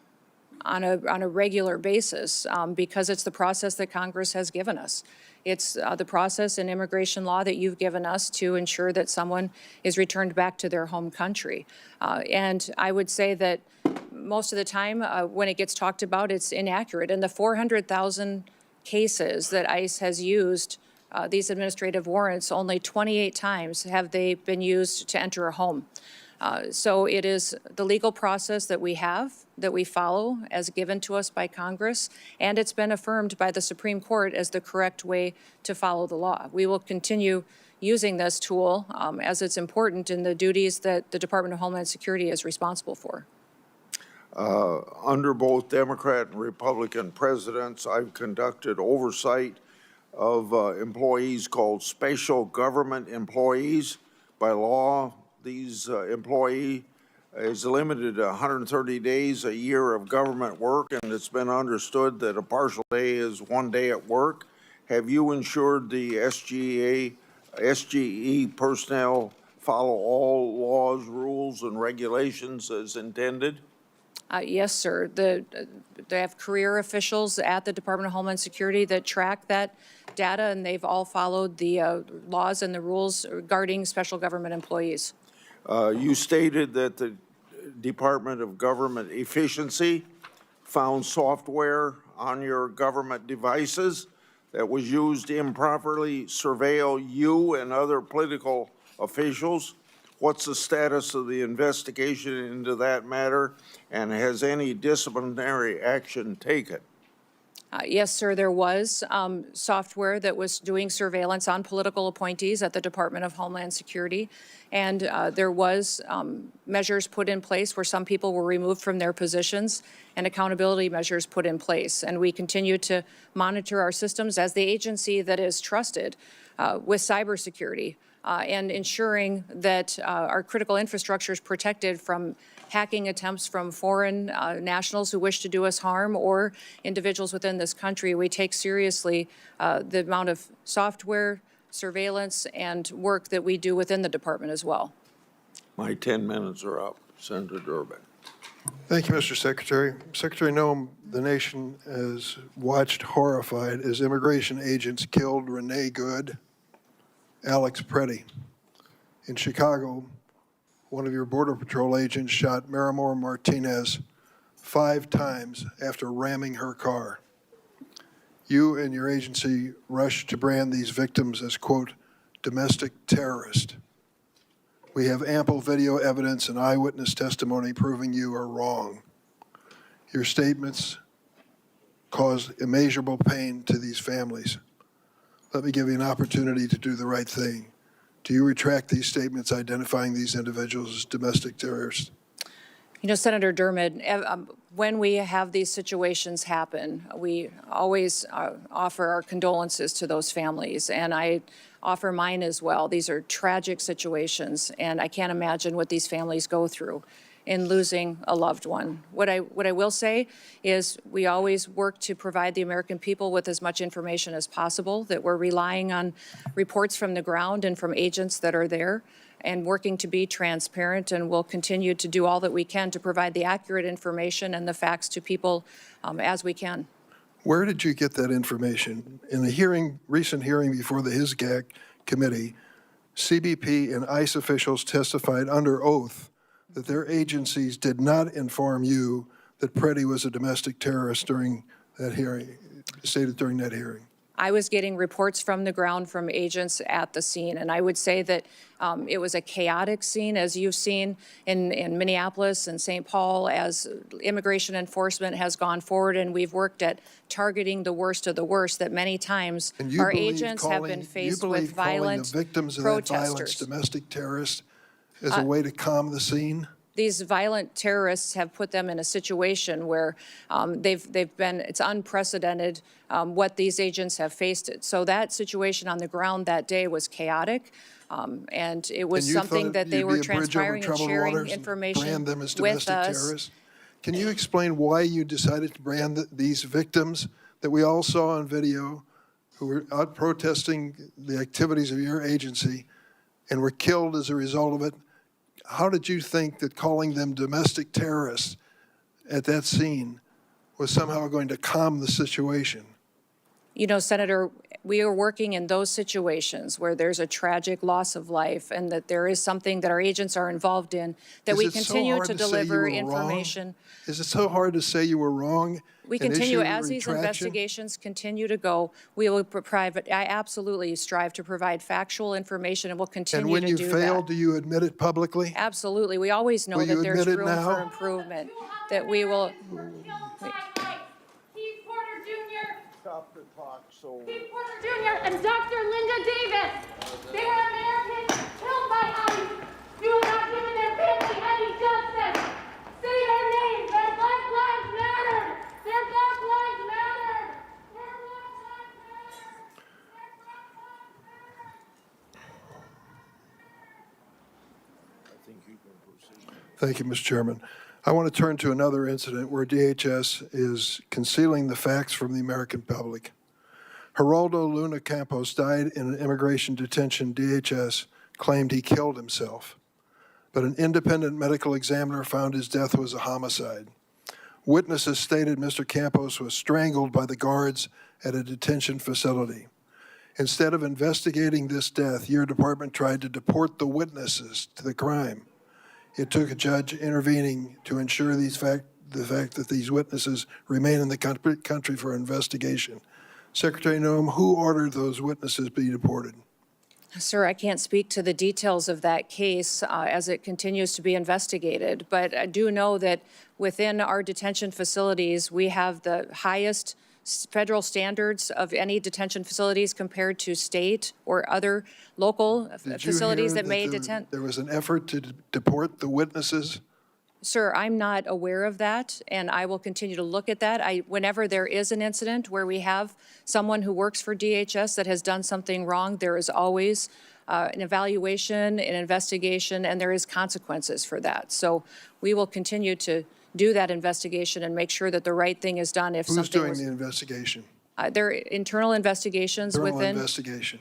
[SPEAKER 5] a regular basis because it's the process that Congress has given us. It's the process in immigration law that you've given us to ensure that someone is returned back to their home country. And I would say that most of the time when it gets talked about, it's inaccurate. In the 400,000 cases that ICE has used these administrative warrants, only 28 times have they been used to enter a home. So it is the legal process that we have, that we follow as given to us by Congress, and it's been affirmed by the Supreme Court as the correct way to follow the law. We will continue using this tool as it's important in the duties that the Department of Homeland Security is responsible for.
[SPEAKER 1] Under both Democrat and Republican presidents, I've conducted oversight of employees called special government employees. By law, these employee is limited to 130 days a year of government work, and it's been understood that a partial day is 1 day at work. Have you ensured the SGE personnel follow all laws, rules, and regulations as intended?
[SPEAKER 5] Yes, sir. They have career officials at the Department of Homeland Security that track that data, and they've all followed the laws and the rules regarding special government employees.
[SPEAKER 1] You stated that the Department of Government Efficiency found software on your government devices that was used to improperly surveil you and other political officials. What's the status of the investigation into that matter, and has any disciplinary action taken?
[SPEAKER 5] Yes, sir, there was software that was doing surveillance on political appointees at the Department of Homeland Security, and there was measures put in place where some people were removed from their positions and accountability measures put in place. And we continue to monitor our systems as the agency that is trusted with cybersecurity and ensuring that our critical infrastructure is protected from hacking attempts from foreign nationals who wish to do us harm or individuals within this country. We take seriously the amount of software, surveillance, and work that we do within the department as well.
[SPEAKER 1] My 10 minutes are up. Senator Durbin.
[SPEAKER 3] Thank you, Mr. Secretary. Secretary Noem, the nation has watched horrified as immigration agents killed Renee Good, Alex Preddy. In Chicago, one of your Border Patrol agents shot Marimor Martinez 5 times after ramming her car. You and your agency rushed to brand these victims as, quote, domestic terrorist. We have ample video evidence and eyewitness testimony proving you are wrong. Your statements caused immeasurable pain to these families. Let me give you an opportunity to do the right thing. Do you retract these statements identifying these individuals as domestic terrorists?
[SPEAKER 5] You know, Senator Dermott, when we have these situations happen, we always offer our condolences to those families, and I offer mine as well. These are tragic situations, and I can't imagine what these families go through in losing a loved one. What I will say is we always work to provide the American people with as much information as possible, that we're relying on reports from the ground and from agents that are there and working to be transparent, and we'll continue to do all that we can to provide the accurate information and the facts to people as we can.
[SPEAKER 3] Where did you get that information? In a recent hearing before the HISGAC committee, CBP and ICE officials testified under oath that their agencies did not inform you that Preddy was a domestic terrorist during that hearing, stated during that hearing.
[SPEAKER 5] I was getting reports from the ground from agents at the scene, and I would say that it was a chaotic scene, as you've seen in Minneapolis and St. Paul, as immigration enforcement has gone forward, and we've worked at targeting the worst of the worst, that many times
[SPEAKER 3] And you
[SPEAKER 5] our
[SPEAKER 3] believe
[SPEAKER 5] agents have been
[SPEAKER 3] calling-
[SPEAKER 5] faced with violent
[SPEAKER 3] You believe calling the victims of that violence
[SPEAKER 5] protesters.
[SPEAKER 3] domestic terrorists as a way to calm the scene?
[SPEAKER 5] These violent terrorists have put them in a situation where they've been, it's unprecedented what these agents have faced it. So that situation on the ground that day was chaotic, and it was
[SPEAKER 3] And you
[SPEAKER 5] something
[SPEAKER 3] thought
[SPEAKER 5] that they
[SPEAKER 3] you'd
[SPEAKER 5] were
[SPEAKER 3] be a bridge over
[SPEAKER 5] transpiring and
[SPEAKER 3] troubled
[SPEAKER 5] sharing
[SPEAKER 3] waters and
[SPEAKER 5] information
[SPEAKER 3] brand them as
[SPEAKER 5] with
[SPEAKER 3] domestic
[SPEAKER 5] us.
[SPEAKER 3] terrorists? Can you explain why you decided to brand these victims that we all saw on video who were out protesting the activities of your agency and were killed as a result of it? How did you think that calling them domestic terrorists at that scene was somehow going to calm the situation?
[SPEAKER 5] You know, Senator, we are working in those situations where there's a tragic loss of life and that there is something that our agents are involved in, that
[SPEAKER 3] Is
[SPEAKER 5] we
[SPEAKER 3] it so
[SPEAKER 5] continue
[SPEAKER 3] hard
[SPEAKER 5] to
[SPEAKER 3] to say you
[SPEAKER 5] deliver
[SPEAKER 3] were wrong?
[SPEAKER 5] information.
[SPEAKER 3] Is it so hard to say you were wrong?
[SPEAKER 5] We
[SPEAKER 3] and
[SPEAKER 5] continue,
[SPEAKER 3] issue
[SPEAKER 5] as these
[SPEAKER 3] retraction?
[SPEAKER 5] investigations continue to go, we will provide, I absolutely strive to provide factual information and will
[SPEAKER 3] And
[SPEAKER 5] continue
[SPEAKER 3] when
[SPEAKER 5] to
[SPEAKER 3] you
[SPEAKER 5] do
[SPEAKER 3] fail,
[SPEAKER 5] that.
[SPEAKER 3] do you admit it publicly?
[SPEAKER 5] Absolutely. We always know
[SPEAKER 3] Will you
[SPEAKER 5] that there's
[SPEAKER 3] admit it
[SPEAKER 5] room
[SPEAKER 3] now?
[SPEAKER 5] for improvement, that we will.
[SPEAKER 4] Keith Porter Jr.
[SPEAKER 1] Stop the clock, so.
[SPEAKER 4] Keith Porter Jr. and Dr. Linda Davis. They were Americans killed by ICE. You have not given their family any justice. Say their names. Their Black Lives Matter. Their Black Lives Matter. Their Black Lives Matter. Their Black Lives Matter.
[SPEAKER 1] I think you can proceed.
[SPEAKER 3] Thank you, Mr. Chairman. I want to turn to another incident where DHS is concealing the facts from the American public. Geraldo Luna Campos died in an immigration detention. DHS claimed he killed himself, but an independent medical examiner found his death was a homicide. Witnesses stated Mr. Campos was strangled by the guards at a detention facility. Instead of investigating this death, your department tried to deport the witnesses to the crime. It took a judge intervening to ensure the fact that these witnesses remain in the country for investigation. Secretary Noem, who ordered those witnesses be deported?
[SPEAKER 5] Sir, I can't speak to the details of that case as it continues to be investigated, but I do know that within our detention facilities, we have the highest federal standards of any detention facilities compared to state or other local facilities that may detain.
[SPEAKER 3] There was an effort to deport the witnesses?
[SPEAKER 5] Sir, I'm not aware of that, and I will continue to look at that. Whenever there is an incident where we have someone who works for DHS that has done something wrong, there is always an evaluation, an investigation, and there is consequences for that. So we will continue to do that investigation and make sure that the right thing is done if
[SPEAKER 3] Who's
[SPEAKER 5] something
[SPEAKER 3] doing
[SPEAKER 5] was.
[SPEAKER 3] the investigation?
[SPEAKER 5] There are internal investigations
[SPEAKER 3] Internal
[SPEAKER 5] within.
[SPEAKER 3] investigation.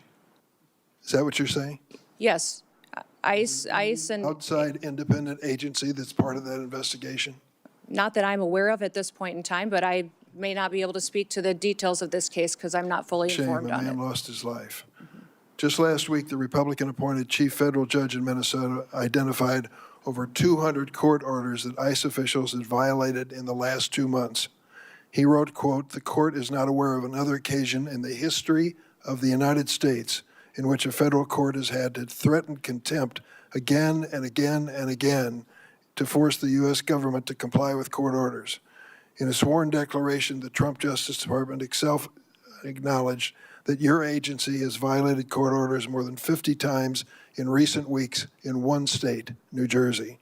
[SPEAKER 3] Is that what you're saying?
[SPEAKER 5] Yes. ICE and.
[SPEAKER 3] Outside independent agency that's part of that investigation?
[SPEAKER 5] Not that I'm aware of at this point in time, but I may not be able to speak to the details of this case because I'm not fully
[SPEAKER 3] Shame,
[SPEAKER 5] informed
[SPEAKER 3] a
[SPEAKER 5] on
[SPEAKER 3] man
[SPEAKER 5] it.
[SPEAKER 3] lost his life. Just last week, the Republican-appointed chief federal judge in Minnesota identified over 200 court orders that ICE officials had violated in the last 2 months. He wrote, quote, "The court is not aware of another occasion in the history of the United States in which a federal court has had to threaten contempt again and again and again to force the U.S. government to comply with court orders." In a sworn declaration, the Trump Justice Department itself acknowledged that your agency has violated court orders more than 50 times in recent weeks in one state, New Jersey.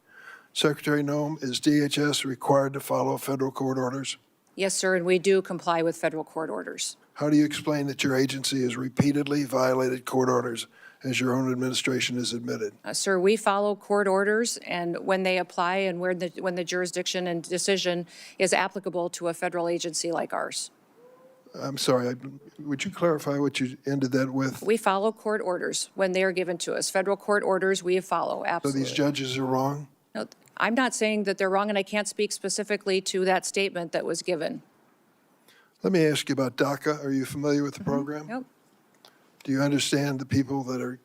[SPEAKER 3] Secretary Noem, is DHS required to follow federal court orders?
[SPEAKER 5] Yes, sir, and we do comply with federal court orders.
[SPEAKER 3] How do you explain that your agency has repeatedly violated court orders, as your own administration has admitted?
[SPEAKER 5] Sir, we follow court orders, and when they apply and when the jurisdiction and decision is applicable to a federal agency like ours.
[SPEAKER 3] I'm sorry, would you clarify what you ended that with?
[SPEAKER 5] We follow court orders when they are given to us. Federal court orders, we follow,
[SPEAKER 3] So
[SPEAKER 5] absolutely.
[SPEAKER 3] these judges are wrong?
[SPEAKER 5] No, I'm not saying that they're wrong, and I can't speak specifically to that statement that was given.
[SPEAKER 3] Let me ask you about DACA. Are you familiar with the program?
[SPEAKER 5] Nope.
[SPEAKER 3] Do you understand the people that are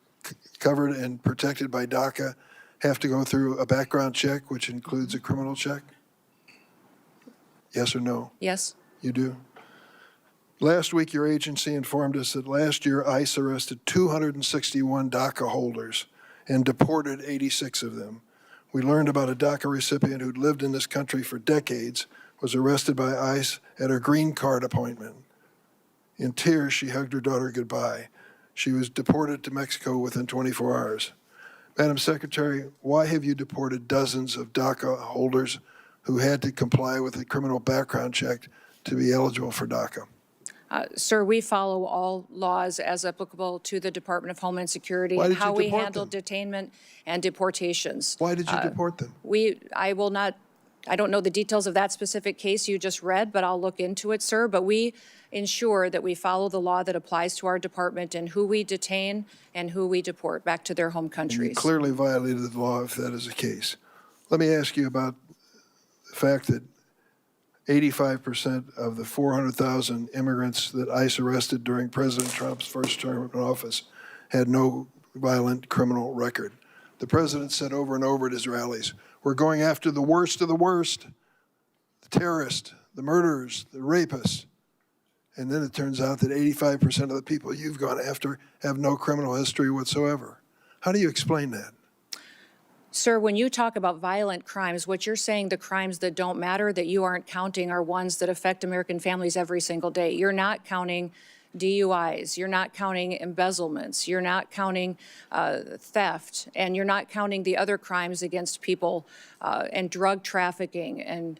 [SPEAKER 3] covered and protected by DACA have to go through a background check, which includes a criminal check? Yes or no?
[SPEAKER 5] Yes?
[SPEAKER 3] You do? Last week, your agency informed us that last year ICE arrested 261 DACA holders and deported 86 of them. We learned about a DACA recipient who'd lived in this country for decades, was arrested by ICE at her green card appointment. In tears, she hugged her daughter goodbye. She was deported to Mexico within 24 hours. Madam Secretary, why have you deported dozens of DACA holders who had to comply with a criminal background check to be eligible for DACA?
[SPEAKER 5] Sir, we follow all laws as applicable to the Department of Homeland Security
[SPEAKER 3] Why
[SPEAKER 5] and
[SPEAKER 3] did you
[SPEAKER 5] how we
[SPEAKER 3] deport
[SPEAKER 5] handle
[SPEAKER 3] them?
[SPEAKER 5] detainment and deportations.
[SPEAKER 3] Why did you deport them?
[SPEAKER 5] I don't know the details of that specific case you just read, but I'll look into it, sir. But we ensure that we follow the law that applies to our department and who we detain and who we deport back to their home
[SPEAKER 3] You
[SPEAKER 5] countries.
[SPEAKER 3] clearly violated the law if that is the case. Let me ask you about the fact that 85% of the 400,000 immigrants that ICE arrested during President Trump's first term in office had no violent criminal record. The president said over and over at his rallies, we're going after the worst of the worst, the terrorists, the murderers, the rapists. And then it turns out that 85% of the people you've gone after have no criminal history whatsoever. How do you explain that?
[SPEAKER 5] Sir, when you talk about violent crimes, what you're saying, the crimes that don't matter, that you aren't counting, are ones that affect American families every single day. You're not counting DUIs, you're not counting embezzlements, you're not counting theft, and you're not counting the other crimes against people and drug trafficking and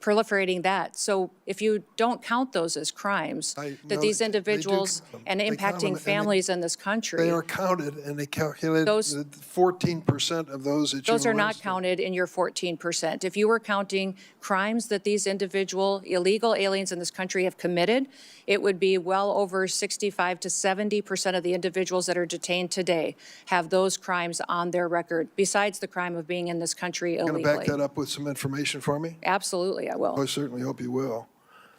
[SPEAKER 5] proliferating that. So if you don't count those as crimes, that these individuals and impacting families in this country.
[SPEAKER 3] They are counted, and they calculated 14% of those that you
[SPEAKER 5] Those are not
[SPEAKER 3] arrested.
[SPEAKER 5] counted in your 14%. If you were counting crimes that these individual illegal aliens in this country have committed, it would be well over 65 to 70% of the individuals that are detained today have those crimes on their record, besides the crime of being in this country illegally.
[SPEAKER 3] Going to back that up with some information for me?
[SPEAKER 5] Absolutely, I will.
[SPEAKER 3] I certainly hope you will.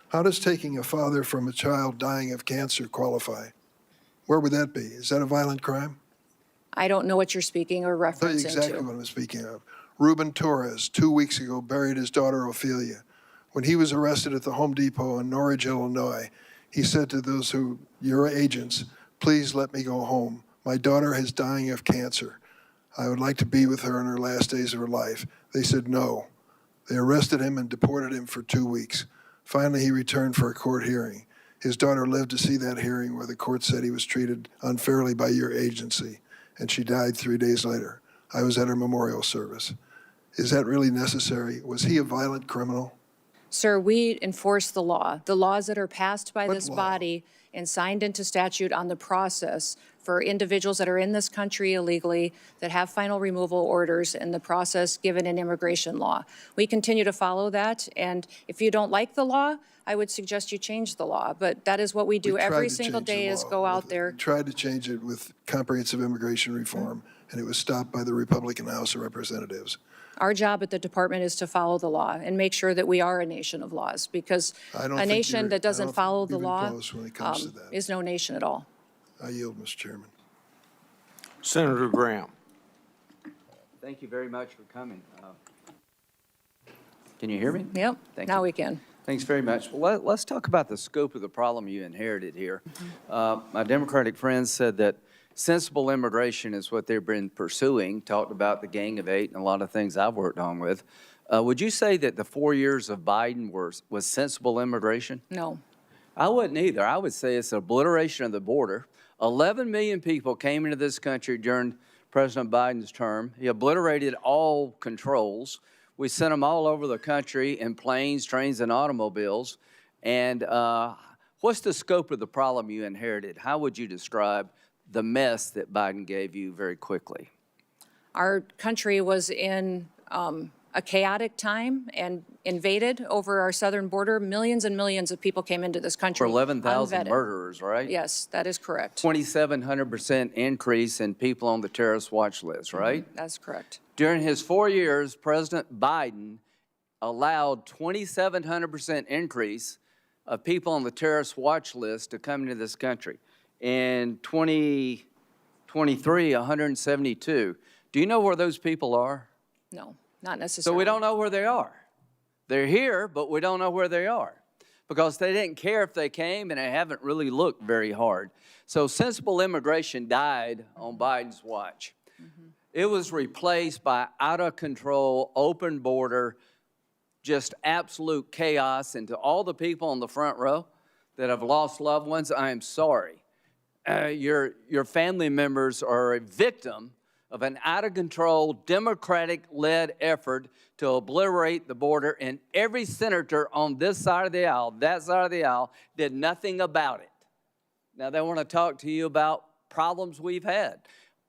[SPEAKER 3] How does taking a father from a child dying of cancer qualify? Where would that be? Is that a violent crime?
[SPEAKER 5] I don't know what you're speaking or
[SPEAKER 3] I'll tell you
[SPEAKER 5] referencing
[SPEAKER 3] exactly
[SPEAKER 5] to.
[SPEAKER 3] what I'm speaking of. Ruben Torres, 2 weeks ago, buried his daughter Ophelia. When he was arrested at the Home Depot in Norridge, Illinois, he said to those who, your agents, please let me go home. My daughter is dying of cancer. I would like to be with her in her last days of her life. They said no. They arrested him and deported him for 2 weeks. Finally, he returned for a court hearing. His daughter lived to see that hearing where the court said he was treated unfairly by your agency, and she died 3 days later. I was at her memorial service. Is that really necessary? Was he a violent criminal?
[SPEAKER 5] Sir, we enforce the law. The laws that are passed by
[SPEAKER 3] What
[SPEAKER 5] this
[SPEAKER 3] law?
[SPEAKER 5] body and signed into statute on the process for individuals that are in this country illegally, that have final removal orders, and the process given in immigration law. We continue to follow that, and if you don't like the law, I would suggest you change the law. But that is what we do
[SPEAKER 3] We tried
[SPEAKER 5] every
[SPEAKER 3] to
[SPEAKER 5] single
[SPEAKER 3] change the
[SPEAKER 5] day, is
[SPEAKER 3] law
[SPEAKER 5] go out
[SPEAKER 3] with-
[SPEAKER 5] there.
[SPEAKER 3] we tried to change it with comprehensive immigration reform, and it was stopped by the Republican House of Representatives.
[SPEAKER 5] Our job at the department is to follow the law and make sure that we are a nation of laws, because
[SPEAKER 3] I don't
[SPEAKER 5] a
[SPEAKER 3] think
[SPEAKER 5] nation
[SPEAKER 3] you're-
[SPEAKER 5] that
[SPEAKER 3] I don't
[SPEAKER 5] doesn't
[SPEAKER 3] think
[SPEAKER 5] follow the
[SPEAKER 3] you're even
[SPEAKER 5] law
[SPEAKER 3] close when it comes to that.
[SPEAKER 5] is no nation at all.
[SPEAKER 3] I yield, Mr. Chairman.
[SPEAKER 1] Senator Graham.
[SPEAKER 2] Thank you very much for coming. Can you hear me?
[SPEAKER 5] Yep,
[SPEAKER 2] Thank
[SPEAKER 5] now
[SPEAKER 2] you.
[SPEAKER 5] we can.
[SPEAKER 2] Thanks very much. Well, let's talk about the scope of the problem you inherited here. My Democratic friends said that sensible immigration is what they've been pursuing, talked about the Gang of Eight and a lot of things I've worked on with. Would you say that the 4 years of Biden was sensible immigration?
[SPEAKER 5] No.
[SPEAKER 2] I wouldn't either. I would say it's an obliteration of the border. 11 million people came into this country during President Biden's term. He obliterated all controls. We sent them all over the country in planes, trains, and automobiles. And what's the scope of the problem you inherited? How would you describe the mess that Biden gave you very quickly?
[SPEAKER 5] Our country was in a chaotic time and invaded over our southern border. Millions and millions of people came into this country.
[SPEAKER 2] For 11,000
[SPEAKER 5] unvetted.
[SPEAKER 2] murderers, right?
[SPEAKER 5] Yes, that is correct.
[SPEAKER 2] 2,700% increase in people on the terrorist watch list, right?
[SPEAKER 5] That's correct.
[SPEAKER 2] During his 4 years, President Biden allowed 2,700% increase of people on the terrorist watch list to come into this country. In 2023, 172. Do you know where those people are?
[SPEAKER 5] No, not
[SPEAKER 2] So
[SPEAKER 5] necessarily.
[SPEAKER 2] we don't know where they are. They're here, but we don't know where they are. because they didn't care if they came, and they haven't really looked very hard. So sensible immigration died on Biden's watch. It was replaced by out-of-control, open border, just absolute chaos. And to all the people on the front row that have lost loved ones, I am sorry. Your family members are a victim of an out-of-control, Democratic-led effort to obliterate the border, and every senator on this side of the aisle, that side of the aisle, did nothing about it. Now, they want to talk to you about problems we've had.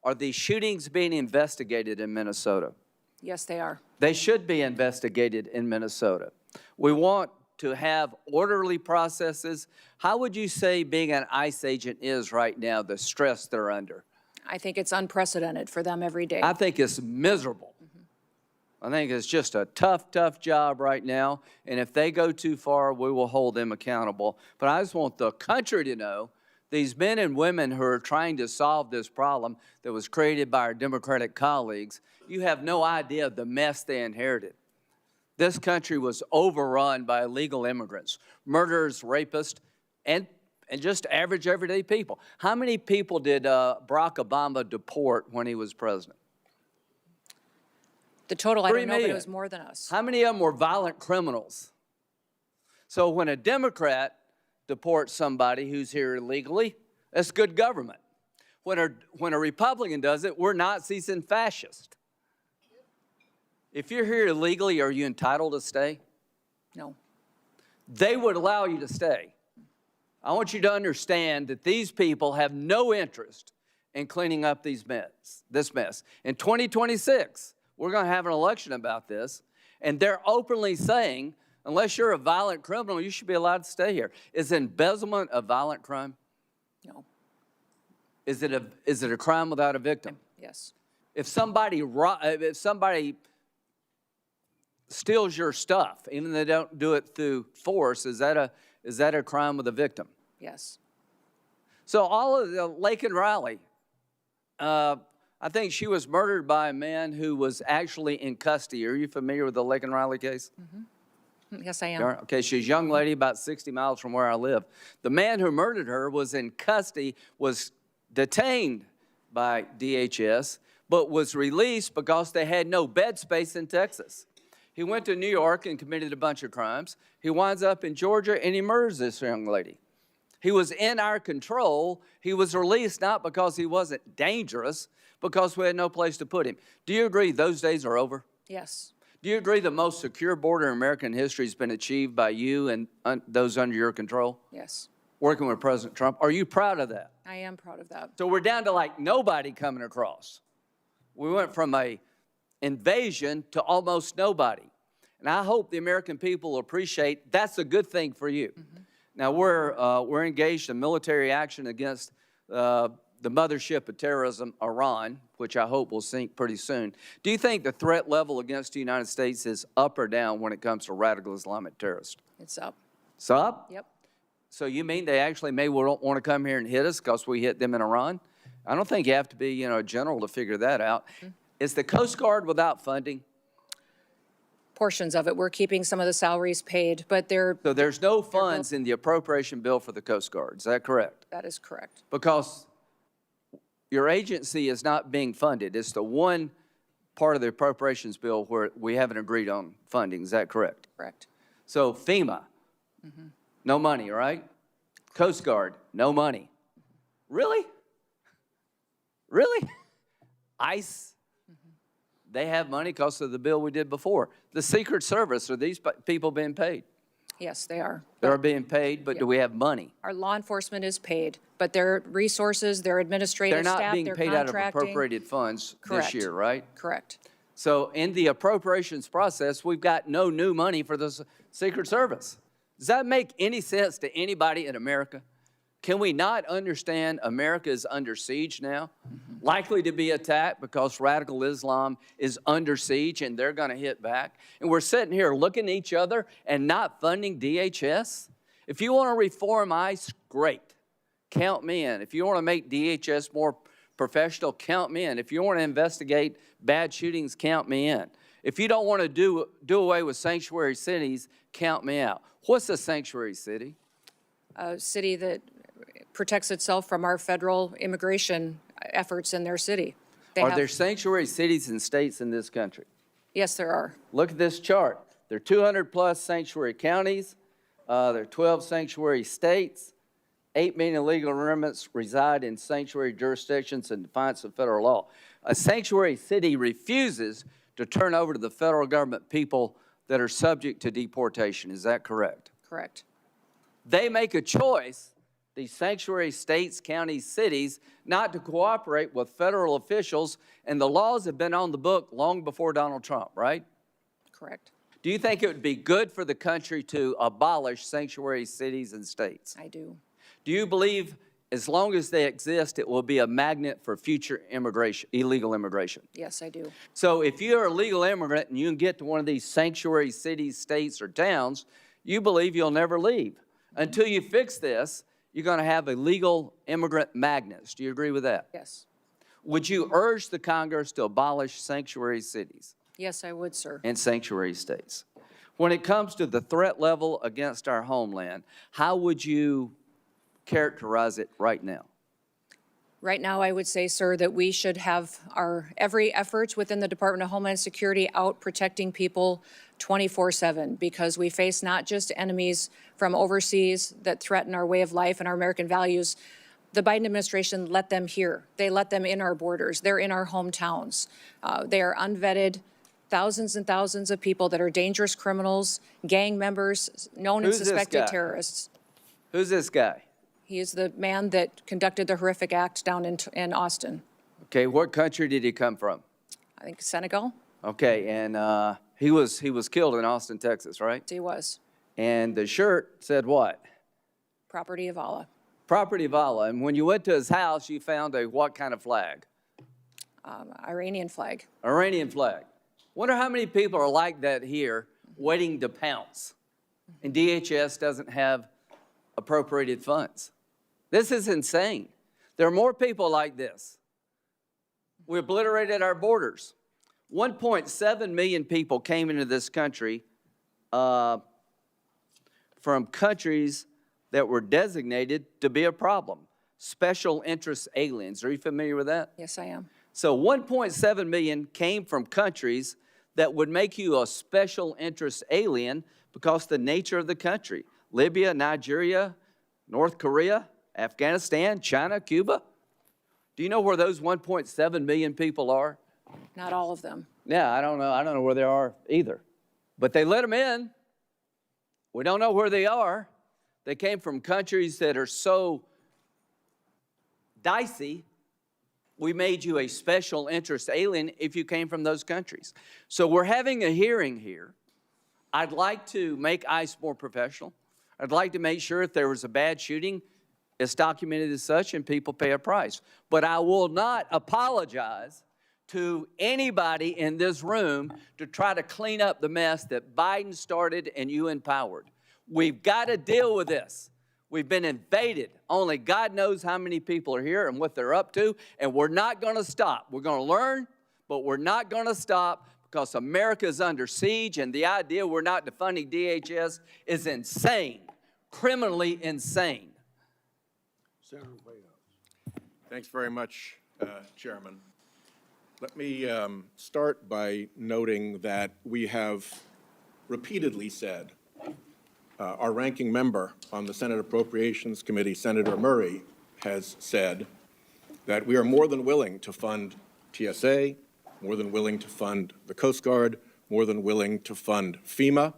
[SPEAKER 2] Are these shootings being investigated in Minnesota?
[SPEAKER 5] Yes, they are.
[SPEAKER 2] They should be investigated in Minnesota. We want to have orderly processes. How would you say being an ICE agent is right now, the stress they're under?
[SPEAKER 5] I think it's unprecedented for them every day.
[SPEAKER 2] I think it's miserable. I think it's just a tough, tough job right now. And if they go too far, we will hold them accountable. But I just want the country to know these men and women who are trying to solve this problem that was created by our Democratic colleagues, you have no idea of the mess they inherited. This country was overrun by illegal immigrants, murderers, rapists, and just average, everyday people. How many people did Barack Obama deport when he was president?
[SPEAKER 5] The total, I
[SPEAKER 2] 3
[SPEAKER 5] don't know, but it
[SPEAKER 2] million.
[SPEAKER 5] was more than us.
[SPEAKER 2] How many of them were violent criminals? So when a Democrat deports somebody who's here illegally, that's good government. When a Republican does it, we're Nazis and fascists. If you're here illegally, are you entitled to stay?
[SPEAKER 5] No.
[SPEAKER 2] They would allow you to stay. I want you to understand that these people have no interest in cleaning up this mess. In 2026, we're going to have an election about this, and they're openly saying, unless you're a violent criminal, you should be allowed to stay here. Is embezzlement a violent crime?
[SPEAKER 5] No.
[SPEAKER 2] Is it a crime without a victim?
[SPEAKER 5] Yes.
[SPEAKER 2] If somebody steals your stuff, even if they don't do it through force, is that a crime with a victim?
[SPEAKER 5] Yes.
[SPEAKER 2] So all of the Laken Riley, I think she was murdered by a man who was actually in custody. Are you familiar with the Laken Riley case?
[SPEAKER 5] Yes, I am.
[SPEAKER 2] Okay, she's a young lady about 60 miles from where I live. The man who murdered her was in custody, was detained by DHS, but was released because they had no bed space in Texas. He went to New York and committed a bunch of crimes. He winds up in Georgia and he murders this young lady. He was in our control. He was released not because he wasn't dangerous, because we had no place to put him. Do you agree those days are over?
[SPEAKER 5] Yes.
[SPEAKER 2] Do you agree the most secure border in American history has been achieved by you and those under your control?
[SPEAKER 5] Yes.
[SPEAKER 2] Working with President Trump. Are you proud of that?
[SPEAKER 5] I am proud of that.
[SPEAKER 2] So we're down to like nobody coming across. We went from a invasion to almost nobody. And I hope the American people appreciate that's a good thing for you. Now we're engaged in military action against the mothership of terrorism, Iran, which I hope will sink pretty soon. Do you think the threat level against the United States is up or down when it comes to radical Islamic terrorists?
[SPEAKER 5] It's up.
[SPEAKER 2] It's up?
[SPEAKER 5] Yep.
[SPEAKER 2] So you mean they actually maybe don't want to come here and hit us because we hit them in Iran? I don't think you have to be, a general to figure that out. Is the Coast Guard without funding?
[SPEAKER 5] Portions of it. We're keeping some of the salaries paid, but they're,
[SPEAKER 2] So there's no funds in the appropriation bill for the Coast Guard, is that correct?
[SPEAKER 5] that is correct.
[SPEAKER 2] Because your agency is not being funded. It's the one part of the appropriations bill where we haven't agreed on funding, is that correct?
[SPEAKER 5] Correct.
[SPEAKER 2] So FEMA, no money, right? Coast Guard, no money. Really? Really? ICE, they have money because of the bill we did before. The Secret Service, are these people being paid?
[SPEAKER 5] Yes, they are.
[SPEAKER 2] They're being paid, but do we have money?
[SPEAKER 5] Our law enforcement is paid, but their resources, their administrative
[SPEAKER 2] They're not
[SPEAKER 5] staff,
[SPEAKER 2] being
[SPEAKER 5] their
[SPEAKER 2] paid out of
[SPEAKER 5] contracting.
[SPEAKER 2] appropriated funds this
[SPEAKER 5] Correct.
[SPEAKER 2] year, right?
[SPEAKER 5] Correct.
[SPEAKER 2] So in the appropriations process, we've got no new money for the Secret Service. Does that make any sense to anybody in America? Can we not understand America is under siege now? Likely to be attacked because radical Islam is under siege and they're going to hit back. And we're sitting here looking at each other and not funding DHS? If you want to reform ICE, great. Count me in. If you want to make DHS more professional, count me in. If you want to investigate bad shootings, count me in. If you don't want to do away with sanctuary cities, count me out. What's a sanctuary city?
[SPEAKER 5] A city that protects itself from our federal immigration efforts in their city.
[SPEAKER 2] Are there sanctuary cities and states in this country?
[SPEAKER 5] Yes, there are.
[SPEAKER 2] Look at this chart. There are 200-plus sanctuary counties. There are 12 sanctuary states. 8 million illegal immigrants reside in sanctuary jurisdictions in defiance of federal law. A sanctuary city refuses to turn over to the federal government people that are subject to deportation. Is that correct?
[SPEAKER 5] Correct.
[SPEAKER 2] They make a choice, these sanctuary states, counties, cities, not to cooperate with federal officials, and the laws have been on the book long before Donald Trump, right?
[SPEAKER 5] Correct.
[SPEAKER 2] Do you think it would be good for the country to abolish sanctuary cities and states?
[SPEAKER 5] I do.
[SPEAKER 2] Do you believe as long as they exist, it will be a magnet for future immigration, illegal immigration?
[SPEAKER 5] Yes, I do.
[SPEAKER 2] So if you're a legal immigrant and you can get to one of these sanctuary cities, states, or towns, you believe you'll never leave. Until you fix this, you're going to have illegal immigrant magnets. Do you agree with that?
[SPEAKER 5] Yes.
[SPEAKER 2] Would you urge the Congress to abolish sanctuary cities
[SPEAKER 5] Yes, I would, sir.
[SPEAKER 2] and sanctuary states? When it comes to the threat level against our homeland, how would you characterize it right now?
[SPEAKER 5] Right now, I would say, sir, that we should have our every effort within the Department of Homeland Security out protecting people 24/7, because we face not just enemies from overseas that threaten our way of life and our American values. The Biden administration let them here. They let them in our borders. They're in our hometowns. They are unvetted, thousands and thousands of people that are dangerous criminals, gang members, known and
[SPEAKER 2] Who's this
[SPEAKER 5] suspected
[SPEAKER 2] guy?
[SPEAKER 5] terrorists.
[SPEAKER 2] Who's this guy?
[SPEAKER 5] He is the man that conducted the horrific act down in Austin.
[SPEAKER 2] Okay, what country did he come from?
[SPEAKER 5] I think Senegal.
[SPEAKER 2] Okay, and he was killed in Austin, Texas, right?
[SPEAKER 5] He was.
[SPEAKER 2] And the shirt said what?
[SPEAKER 5] Property of Allah.
[SPEAKER 2] Property of Allah. And when you went to his house, you found a what kind of flag?
[SPEAKER 5] Iranian flag.
[SPEAKER 2] Iranian flag. Wonder how many people are like that here, waiting to pounce. And DHS doesn't have appropriated funds. This is insane. There are more people like this. We obliterated our borders. 1.7 million people came into this country from countries that were designated to be a problem. Special interest aliens. Are you familiar with that?
[SPEAKER 5] Yes, I am.
[SPEAKER 2] So 1.7 million came from countries that would make you a special interest alien because of the nature of the country. Libya, Nigeria, North Korea, Afghanistan, China, Cuba. Do you know where those 1.7 million people are?
[SPEAKER 5] Not all of them.
[SPEAKER 2] Yeah, I don't know. I don't know where they are either. But they let them in. We don't know where they are. They came from countries that are so dicey, we made you a special interest alien if you came from those countries. So we're having a hearing here. I'd like to make ICE more professional. I'd like to make sure if there was a bad shooting, it's documented as such and people pay a price. But I will not apologize to anybody in this room to try to clean up the mess that Biden started and you empowered. We've got to deal with this. We've been invaded. Only God knows how many people are here and what they're up to, and we're not going to stop. We're going to learn, but we're not going to stop because America is under siege, and the idea we're not defunding DHS is insane, criminally insane.
[SPEAKER 1] Senator Bayhouse.
[SPEAKER 6] Thanks very much, Chairman. Let me start by noting that we have repeatedly said, our ranking member on the Senate Appropriations Committee, Senator Murray, has said that we are more than willing to fund TSA, more than willing to fund the Coast Guard, more than willing to fund FEMA,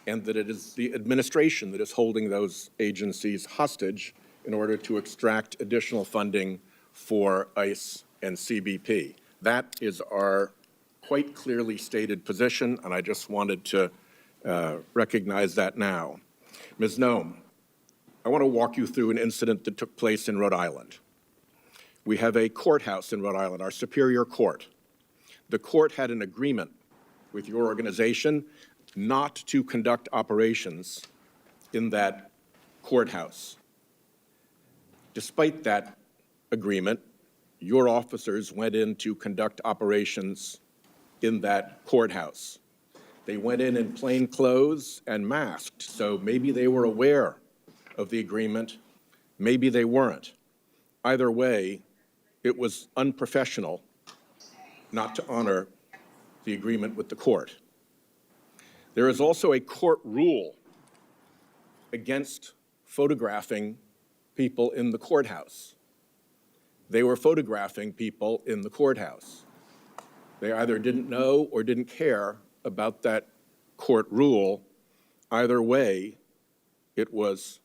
[SPEAKER 6] and that it is the administration that is holding those agencies hostage in order to extract additional funding for ICE and CBP. That is our quite clearly stated position, and I just wanted to recognize that now. Ms. Noem, I want to walk you through an incident that took place in Rhode Island. We have a courthouse in Rhode Island, our Superior Court. The court had an agreement with your organization not to conduct operations in that courthouse. Despite that agreement, your officers went in to conduct operations in that courthouse. They went in plain clothes and masked, so maybe they were aware of the agreement, maybe they weren't. Either way, it was unprofessional not to honor the agreement with the court. There is also a court rule against photographing people in the courthouse. They were photographing people in the courthouse. They either didn't know or didn't care about that court rule. Either way, it was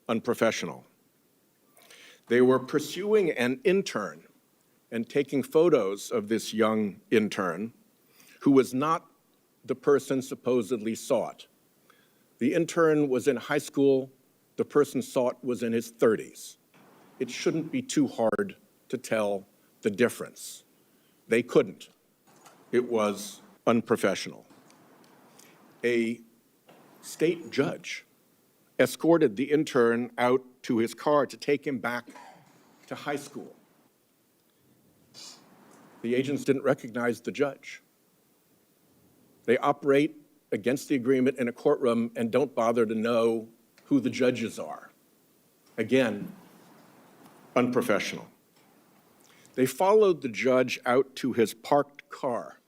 [SPEAKER 6] unprofessional. They were pursuing an intern and taking photos of this young intern who was not the person supposedly sought. The intern was in high school. The person sought was in his 30s. It shouldn't be too hard to tell the difference. They couldn't. It was unprofessional. A state judge escorted the intern out to his car to take him back to high school. The agents didn't recognize the judge. They operate against the agreement in a courtroom and don't bother to know who the judges are. Again, unprofessional. They followed the judge out to his parked car,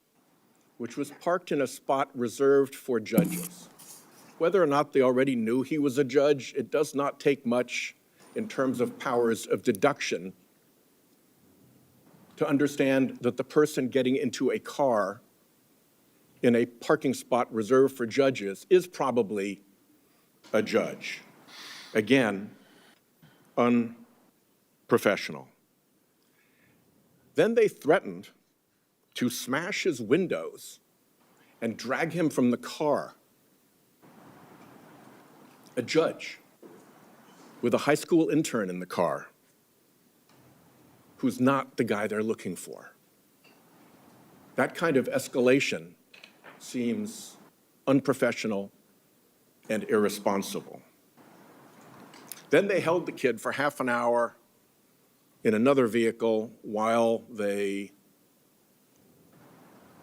[SPEAKER 6] which was parked in a spot reserved for judges. Whether or not they already knew he was a judge, it does not take much in terms of powers of deduction to understand that the person getting into a car in a parking spot reserved for judges is probably a judge. Again, unprofessional. Then they threatened to smash his windows and drag him from the car. A judge with a high school intern in the car who's not the guy they're looking for. That kind of escalation seems unprofessional and irresponsible. Then they held the kid for half an hour in another vehicle while they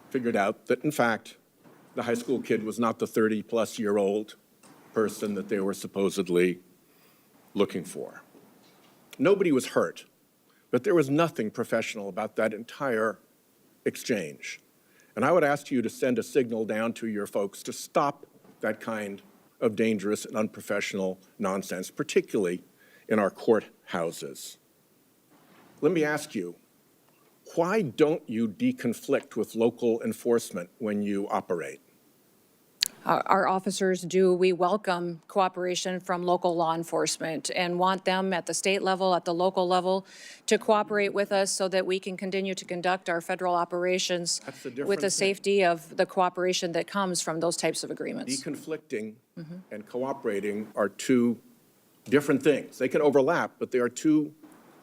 [SPEAKER 6] figured out that, in fact, the high school kid was not the 30-plus-year-old person that they were supposedly looking for. Nobody was hurt, but there was nothing professional about that entire exchange. And I would ask you to send a signal down to your folks to stop that kind of dangerous and unprofessional nonsense, particularly in our courthouses. Let me ask you, why don't you deconflict with local enforcement when you operate?
[SPEAKER 5] Our officers do. We welcome cooperation from local law enforcement and want them at the state level, at the local level, to cooperate with us so that we can continue to conduct our federal operations with the safety of the cooperation that comes from those types of agreements.
[SPEAKER 6] Deconflicting and cooperating are two different things. They can overlap, but they are two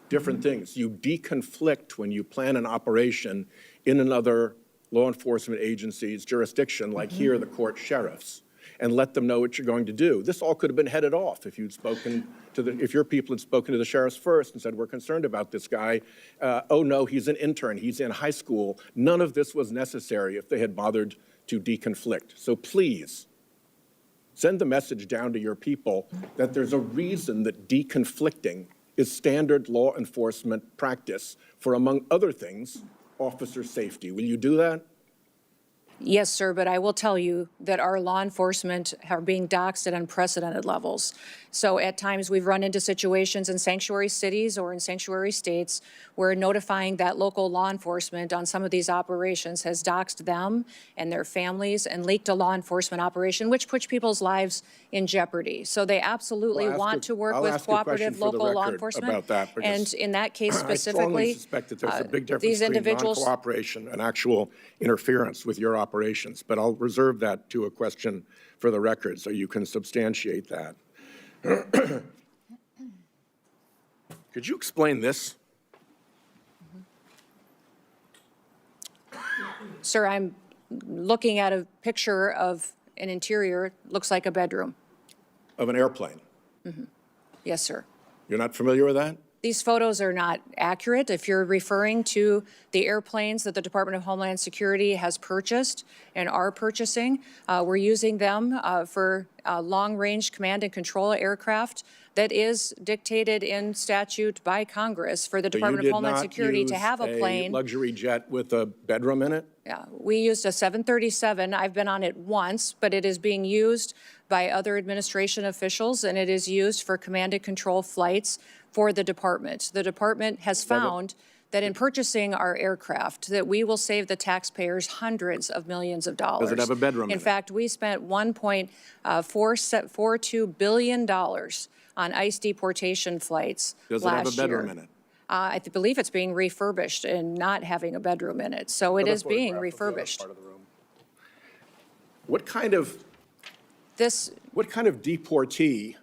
[SPEAKER 6] different things. You deconflict when you plan an operation in another law enforcement agency's jurisdiction, like here, the court sheriffs, and let them know what you're going to do. This all could have been headed off if you'd spoken to if your people had spoken to the sheriffs first and said, we're concerned about this guy. Oh no, he's an intern, he's in high school. None of this was necessary if they had bothered to deconflict. So please, send the message down to your people that there's a reason that deconflicting is standard law enforcement practice for, among other things, officer safety. Will you do that?
[SPEAKER 5] Yes, sir, but I will tell you that our law enforcement are being doxxed at unprecedented levels. So at times we've run into situations in sanctuary cities or in sanctuary states where notifying that local law enforcement on some of these operations has doxxed them and their families and leaked a law enforcement operation, which puts people's lives in jeopardy. So they absolutely want to work with cooperative local law enforcement.
[SPEAKER 6] About that,
[SPEAKER 5] and in that case
[SPEAKER 6] I strongly
[SPEAKER 5] specifically,
[SPEAKER 6] suspect that there's a big difference
[SPEAKER 5] these
[SPEAKER 6] between
[SPEAKER 5] individuals,
[SPEAKER 6] non-cooperation and actual interference with your operations. But I'll reserve that to a question for the record so you can substantiate that. Could you explain this?
[SPEAKER 5] sir, I'm looking at a picture of an interior, looks like a bedroom.
[SPEAKER 6] Of an airplane?
[SPEAKER 5] Yes, sir.
[SPEAKER 6] You're not familiar with that?
[SPEAKER 5] These photos are not accurate. If you're referring to the airplanes that the Department of Homeland Security has purchased and are purchasing, we're using them for long-range command and control aircraft that is dictated in statute by Congress for the Department of Homeland Security to have a plane.
[SPEAKER 6] Luxury jet with a bedroom in it?
[SPEAKER 5] Yeah, we used a 737. I've been on it once, but it is being used by other administration officials, and it is used for command and control flights for the department. The department has found that in purchasing our aircraft, that we will save the taxpayers hundreds of millions of dollars.
[SPEAKER 6] Does it have a bedroom in it?
[SPEAKER 5] In fact, we spent $1.42 billion on ICE deportation flights last year.
[SPEAKER 6] Does it have a bedroom in it?
[SPEAKER 5] I believe it's being refurbished and not having a bedroom in it. So it is being refurbished.
[SPEAKER 6] What kind of deportee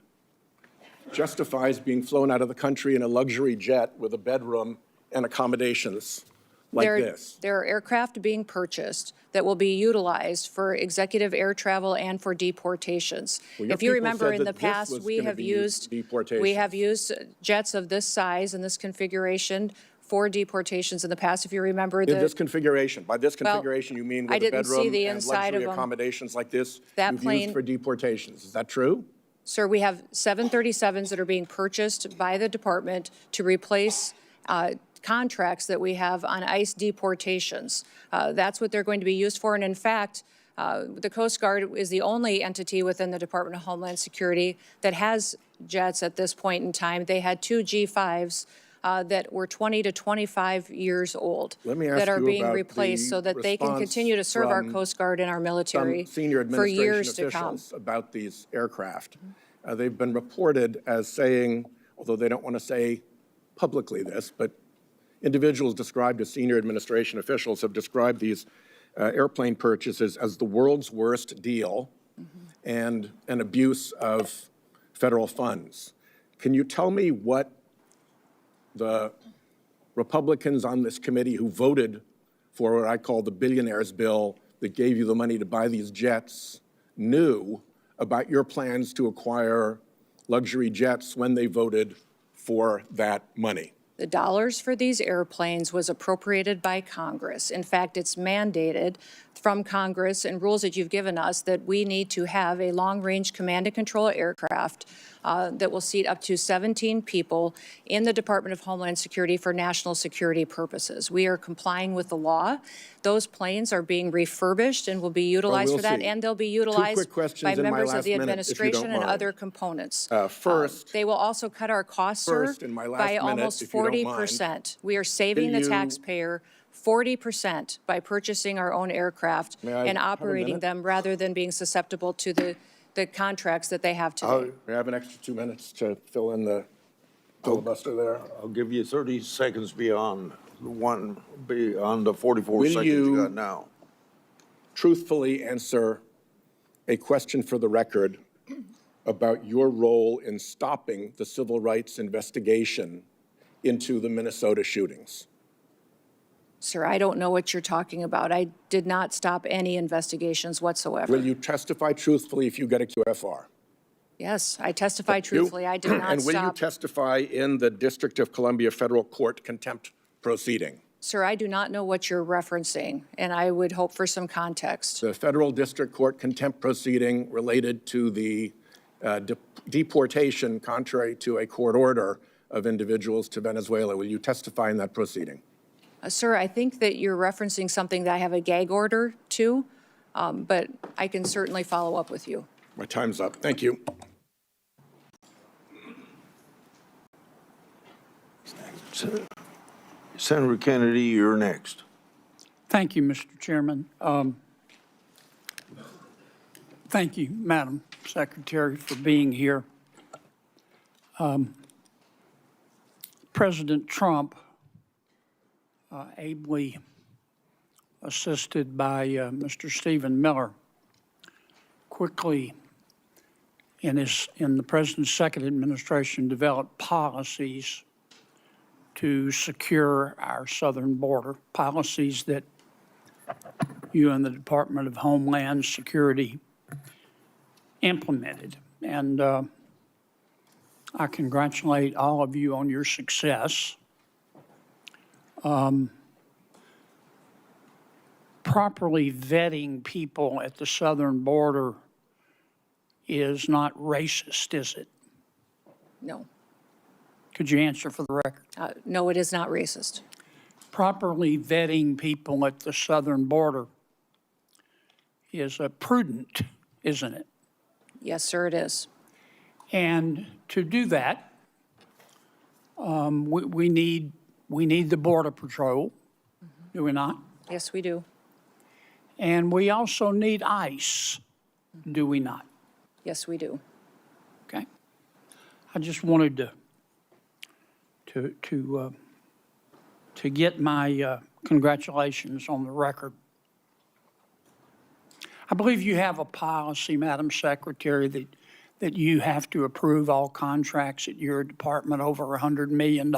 [SPEAKER 6] justifies being flown out of the country in a luxury jet with a bedroom and accommodations like this?
[SPEAKER 5] There are aircraft being purchased that will be utilized for executive air travel and for deportations.
[SPEAKER 6] Well, your
[SPEAKER 5] if you
[SPEAKER 6] people
[SPEAKER 5] remember
[SPEAKER 6] said
[SPEAKER 5] in the
[SPEAKER 6] that this
[SPEAKER 5] past,
[SPEAKER 6] was
[SPEAKER 5] we
[SPEAKER 6] gonna
[SPEAKER 5] have
[SPEAKER 6] be
[SPEAKER 5] used
[SPEAKER 6] deportations.
[SPEAKER 5] jets of this size and this configuration for deportations in the past. If you remember
[SPEAKER 6] In this configuration, by this configuration, you mean
[SPEAKER 5] I
[SPEAKER 6] with a
[SPEAKER 5] didn't see
[SPEAKER 6] bedroom
[SPEAKER 5] the
[SPEAKER 6] and
[SPEAKER 5] inside of
[SPEAKER 6] luxury
[SPEAKER 5] them.
[SPEAKER 6] accommodations like this
[SPEAKER 5] That
[SPEAKER 6] you've
[SPEAKER 5] plane-
[SPEAKER 6] used for deportations. Is that true?
[SPEAKER 5] Sir, we have 737s that are being purchased by the department to replace contracts that we have on ICE deportations. That's what they're going to be used for. And in fact, the Coast Guard is the only entity within the Department of Homeland Security that has jets at this point in time. They had two G5s that were 20 to 25 years old
[SPEAKER 6] Let me ask
[SPEAKER 5] that are
[SPEAKER 6] you
[SPEAKER 5] being
[SPEAKER 6] about
[SPEAKER 5] replaced
[SPEAKER 6] the
[SPEAKER 5] so that they can
[SPEAKER 6] response
[SPEAKER 5] continue to serve our
[SPEAKER 6] from
[SPEAKER 5] Coast Guard and our military
[SPEAKER 6] Some senior
[SPEAKER 5] for
[SPEAKER 6] administration
[SPEAKER 5] years to come.
[SPEAKER 6] officials about these aircraft. They've been reported as saying, although they don't want to say publicly this, but individuals described as senior administration officials have described these airplane purchases as the world's worst deal and an abuse of federal funds. Can you tell me what the Republicans on this committee who voted for what I call the billionaires bill that gave you the money to buy these jets knew about your plans to acquire luxury jets when they voted for that money?
[SPEAKER 5] The dollars for these airplanes was appropriated by Congress. In fact, it's mandated from Congress and rules that you've given us that we need to have a long-range command and control aircraft that will seat up to 17 people in the Department of Homeland Security for national security purposes. We are complying with the law. Those planes are being refurbished and will be utilized for that,
[SPEAKER 6] see.
[SPEAKER 5] and they'll be
[SPEAKER 6] Two quick
[SPEAKER 5] utilized
[SPEAKER 6] questions
[SPEAKER 5] by
[SPEAKER 6] in my
[SPEAKER 5] members of
[SPEAKER 6] last
[SPEAKER 5] the
[SPEAKER 6] minute, if you don't
[SPEAKER 5] administration and
[SPEAKER 6] mind.
[SPEAKER 5] other components.
[SPEAKER 6] First,
[SPEAKER 5] They will also cut our costs, sir,
[SPEAKER 6] First, in my last
[SPEAKER 5] by
[SPEAKER 6] minute,
[SPEAKER 5] almost
[SPEAKER 6] if you don't mind,
[SPEAKER 5] 40%. We are saving the
[SPEAKER 6] you-
[SPEAKER 5] taxpayer 40% by purchasing our own aircraft
[SPEAKER 6] May I
[SPEAKER 5] and
[SPEAKER 6] have a
[SPEAKER 5] operating
[SPEAKER 6] minute?
[SPEAKER 5] them rather than being susceptible to the contracts that they have today.
[SPEAKER 6] we have an extra 2 minutes to fill in the filibuster there.
[SPEAKER 1] I'll give you 30 seconds beyond the 44
[SPEAKER 6] Will
[SPEAKER 1] seconds you
[SPEAKER 6] you-
[SPEAKER 1] got now.
[SPEAKER 6] Truthfully answer a question for the record about your role in stopping the civil rights investigation into the Minnesota shootings.
[SPEAKER 5] Sir, I don't know what you're talking about. I did not stop any investigations whatsoever.
[SPEAKER 6] Will you testify truthfully if you get a QFR?
[SPEAKER 5] Yes, I testify truthfully. I did not
[SPEAKER 6] And will you
[SPEAKER 5] stop.
[SPEAKER 6] testify in the District of Columbia Federal Court contempt proceeding?
[SPEAKER 5] Sir, I do not know what you're referencing, and I would hope for some context.
[SPEAKER 6] The Federal District Court contempt proceeding related to the deportation contrary to a court order of individuals to Venezuela. Will you testify in that proceeding?
[SPEAKER 5] Sir, I think that you're referencing something that I have a gag order to, but I can certainly follow up with you.
[SPEAKER 6] My time's up. Thank you.
[SPEAKER 1] Senator Kennedy, you're next.
[SPEAKER 7] Thank you, Mr. Chairman. Thank you, Madam Secretary, for being here. President Trump, ably assisted by Mr. Stephen Miller, quickly in the President's second administration developed policies to secure our southern border, policies that you and the Department of Homeland Security implemented. And I congratulate all of you on your success. Properly vetting people at the southern border is not racist, is it?
[SPEAKER 5] No.
[SPEAKER 7] Could you answer for the record?
[SPEAKER 5] No, it is not racist.
[SPEAKER 7] Properly vetting people at the southern border is prudent, isn't it?
[SPEAKER 5] Yes, sir, it is.
[SPEAKER 7] And to do that, we need the Border Patrol, do we not?
[SPEAKER 5] Yes, we do.
[SPEAKER 7] And we also need ICE, do we not?
[SPEAKER 5] Yes, we do.
[SPEAKER 7] Okay. I just wanted to get my congratulations on the record. I believe you have a policy, Madam Secretary, that you have to approve all contracts at your department over $100 million.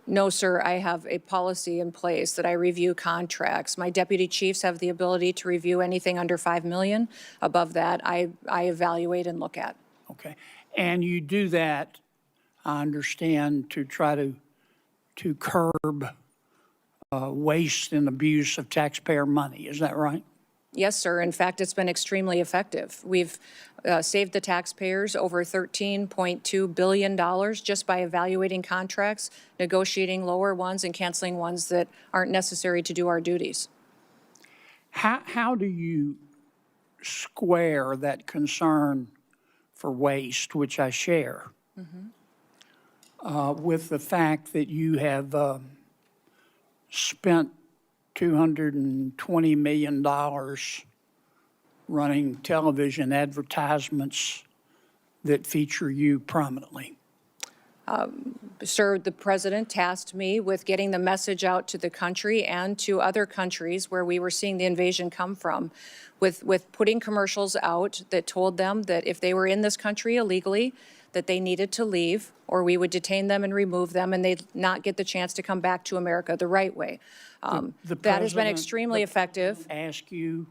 [SPEAKER 5] No, sir, I have a policy in place that I review contracts. My deputy chiefs have the ability to review anything under 5 million. Above that, I evaluate and look at.
[SPEAKER 7] Okay. And you do that, I understand, to try to curb waste and abuse of taxpayer money. Is that right?
[SPEAKER 5] Yes, sir. In fact, it's been extremely effective. We've saved the taxpayers over $13.2 billion just by evaluating contracts, negotiating lower ones, and canceling ones that aren't necessary to do our duties.
[SPEAKER 7] How do you square that concern for waste, which I share, with the fact that you have spent $220 million running television advertisements that feature you prominently?
[SPEAKER 5] Sir, the president tasked me with getting the message out to the country and to other countries where we were seeing the invasion come from, with putting commercials out that told them that if they were in this country illegally, that they needed to leave, or we would detain them and remove them, and they'd not get the chance to come back to America the right way. That has been extremely effective.
[SPEAKER 7] Ask you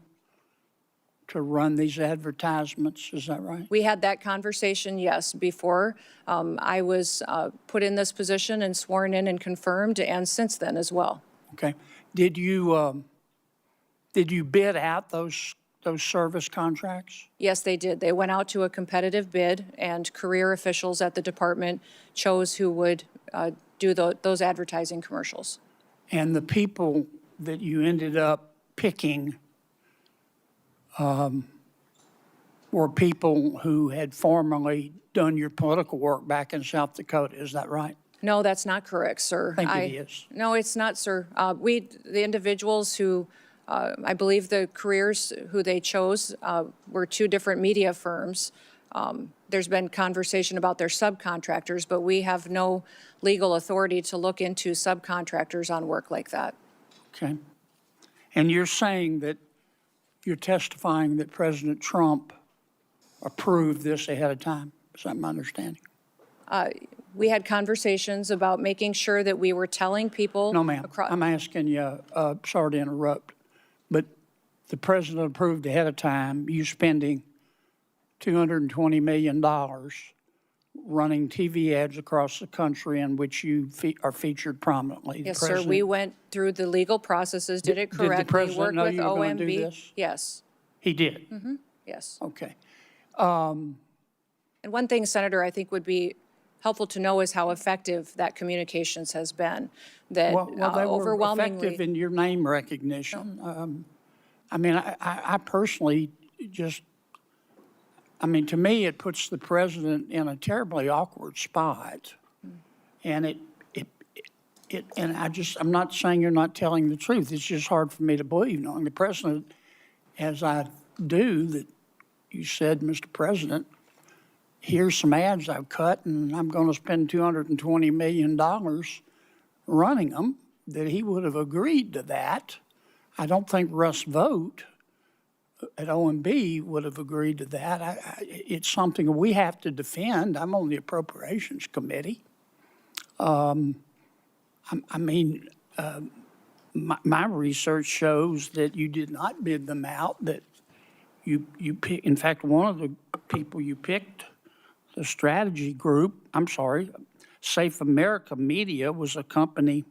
[SPEAKER 7] to run these advertisements, is that right?
[SPEAKER 5] We had that conversation, yes, before I was put in this position and sworn in and confirmed, and since then as well.
[SPEAKER 7] Okay. Did you bid out those service contracts?
[SPEAKER 5] Yes, they did. They went out to a competitive bid, and career officials at the department chose who would do those advertising commercials.
[SPEAKER 7] And the people that you ended up picking were people who had formerly done your political work back in South Dakota, is that right?
[SPEAKER 5] No, that's not correct, sir.
[SPEAKER 7] I think it is.
[SPEAKER 5] No, it's not, sir. The individuals who, I believe the careers who they chose were two different media firms. There's been conversation about their subcontractors, but we have no legal authority to look into subcontractors on work like that.
[SPEAKER 7] Okay. And you're saying that you're testifying that President Trump approved this ahead of time? Is that my understanding?
[SPEAKER 5] We had conversations about making sure that we were telling people.
[SPEAKER 7] No, ma'am. I'm asking you, sorry to interrupt, but the president approved ahead of time you spending $220 million running TV ads across the country in which you are featured prominently.
[SPEAKER 5] Yes, sir. We went through the legal processes, did it correctly.
[SPEAKER 7] Did the president know you were going to do this?
[SPEAKER 5] Yes.
[SPEAKER 7] He did?
[SPEAKER 5] Yes.
[SPEAKER 7] Okay.
[SPEAKER 5] And one thing, Senator, I think would be helpful to know is how effective that communications has been. That
[SPEAKER 7] Well, they were
[SPEAKER 5] overwhelmingly.
[SPEAKER 7] effective in your name recognition. I mean, I personally just, I mean, to me, it puts the president in a terribly awkward spot. And and I'm not saying you're not telling the truth. It's just hard for me to believe, knowing the president, as I do, that you said, Mr. President, here's some ads I've cut, and I'm going to spend $220 million running them, that he would have agreed to that. I don't think Russ Vogt at OMB would have agreed to that. It's something we have to defend. I'm on the Appropriations Committee. My research shows that you did not bid them out, that you pick, in fact, one of the people you picked the strategy group, Safe America Media was a company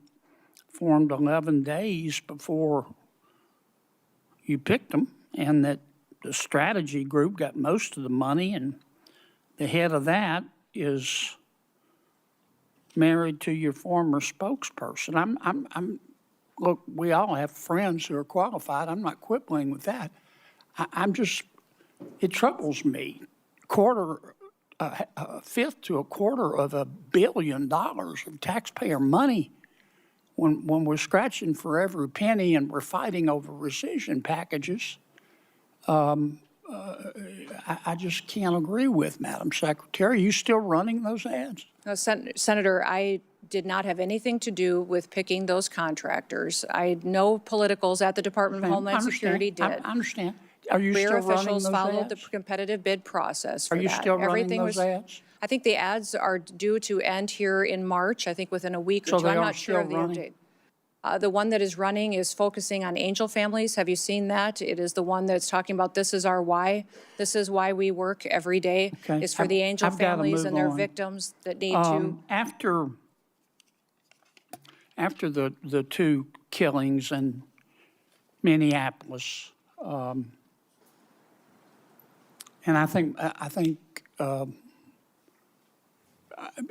[SPEAKER 7] formed 11 days before you picked them, and that the strategy group got most of the money, and the head of that is married to your former spokesperson. Look, we all have friends who are qualified. I'm not quibbling with that. It troubles me. A fifth to a quarter of $1 billion of taxpayer money when we're scratching for every penny and we're fighting over rescission packages. I just can't agree with, Madam Secretary. Are you still running those ads?
[SPEAKER 5] No, Senator, I did not have anything to do with picking those contractors. No politicals at the Department of Homeland Security did.
[SPEAKER 7] I understand. Are you
[SPEAKER 5] Mayor
[SPEAKER 7] still running
[SPEAKER 5] officials
[SPEAKER 7] those
[SPEAKER 5] followed the
[SPEAKER 7] ads?
[SPEAKER 5] competitive bid process for
[SPEAKER 7] Are
[SPEAKER 5] that.
[SPEAKER 7] you still running
[SPEAKER 5] Everything
[SPEAKER 7] those
[SPEAKER 5] was,
[SPEAKER 7] ads?
[SPEAKER 5] I think the ads are due to end here in March, I think within a week or
[SPEAKER 7] So
[SPEAKER 5] two.
[SPEAKER 7] they
[SPEAKER 5] I'm
[SPEAKER 7] are
[SPEAKER 5] not sure of the
[SPEAKER 7] still
[SPEAKER 5] end
[SPEAKER 7] running?
[SPEAKER 5] date. The one that is running is focusing on angel families. Have you seen that? It is the one that's talking about this is our why. This is why we work every day.
[SPEAKER 7] Okay.
[SPEAKER 5] Is for the angel
[SPEAKER 7] I've gotta
[SPEAKER 5] families
[SPEAKER 7] move
[SPEAKER 5] and their
[SPEAKER 7] on.
[SPEAKER 5] victims that need to.
[SPEAKER 7] After the two killings in Minneapolis, and I think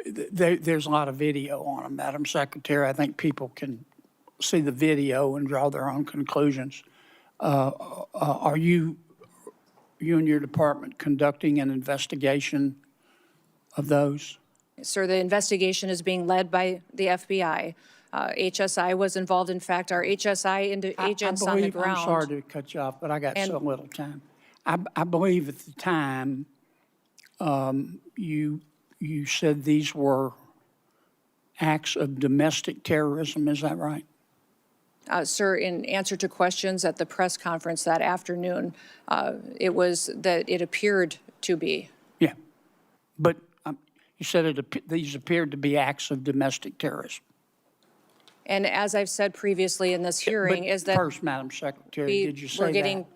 [SPEAKER 7] there's a lot of video on them, Madam Secretary. I think people can see the video and draw their own conclusions. Are you and your department conducting an investigation of those?
[SPEAKER 5] Sir, the investigation is being led by the FBI. HSI was involved. In fact, our HSI agents on the ground.
[SPEAKER 7] I'm sorry to cut you off, but I got
[SPEAKER 5] And-
[SPEAKER 7] so little time. I believe at the time, you said these were acts of domestic terrorism, is that right?
[SPEAKER 5] Sir, in answer to questions at the press conference that afternoon, it was that it appeared to be.
[SPEAKER 7] Yeah. But you said these appeared to be acts of domestic terrorism.
[SPEAKER 5] And as I've said previously in this hearing,
[SPEAKER 7] But
[SPEAKER 5] is that
[SPEAKER 7] first, Madam Secretary, did you say that?
[SPEAKER 5] we're getting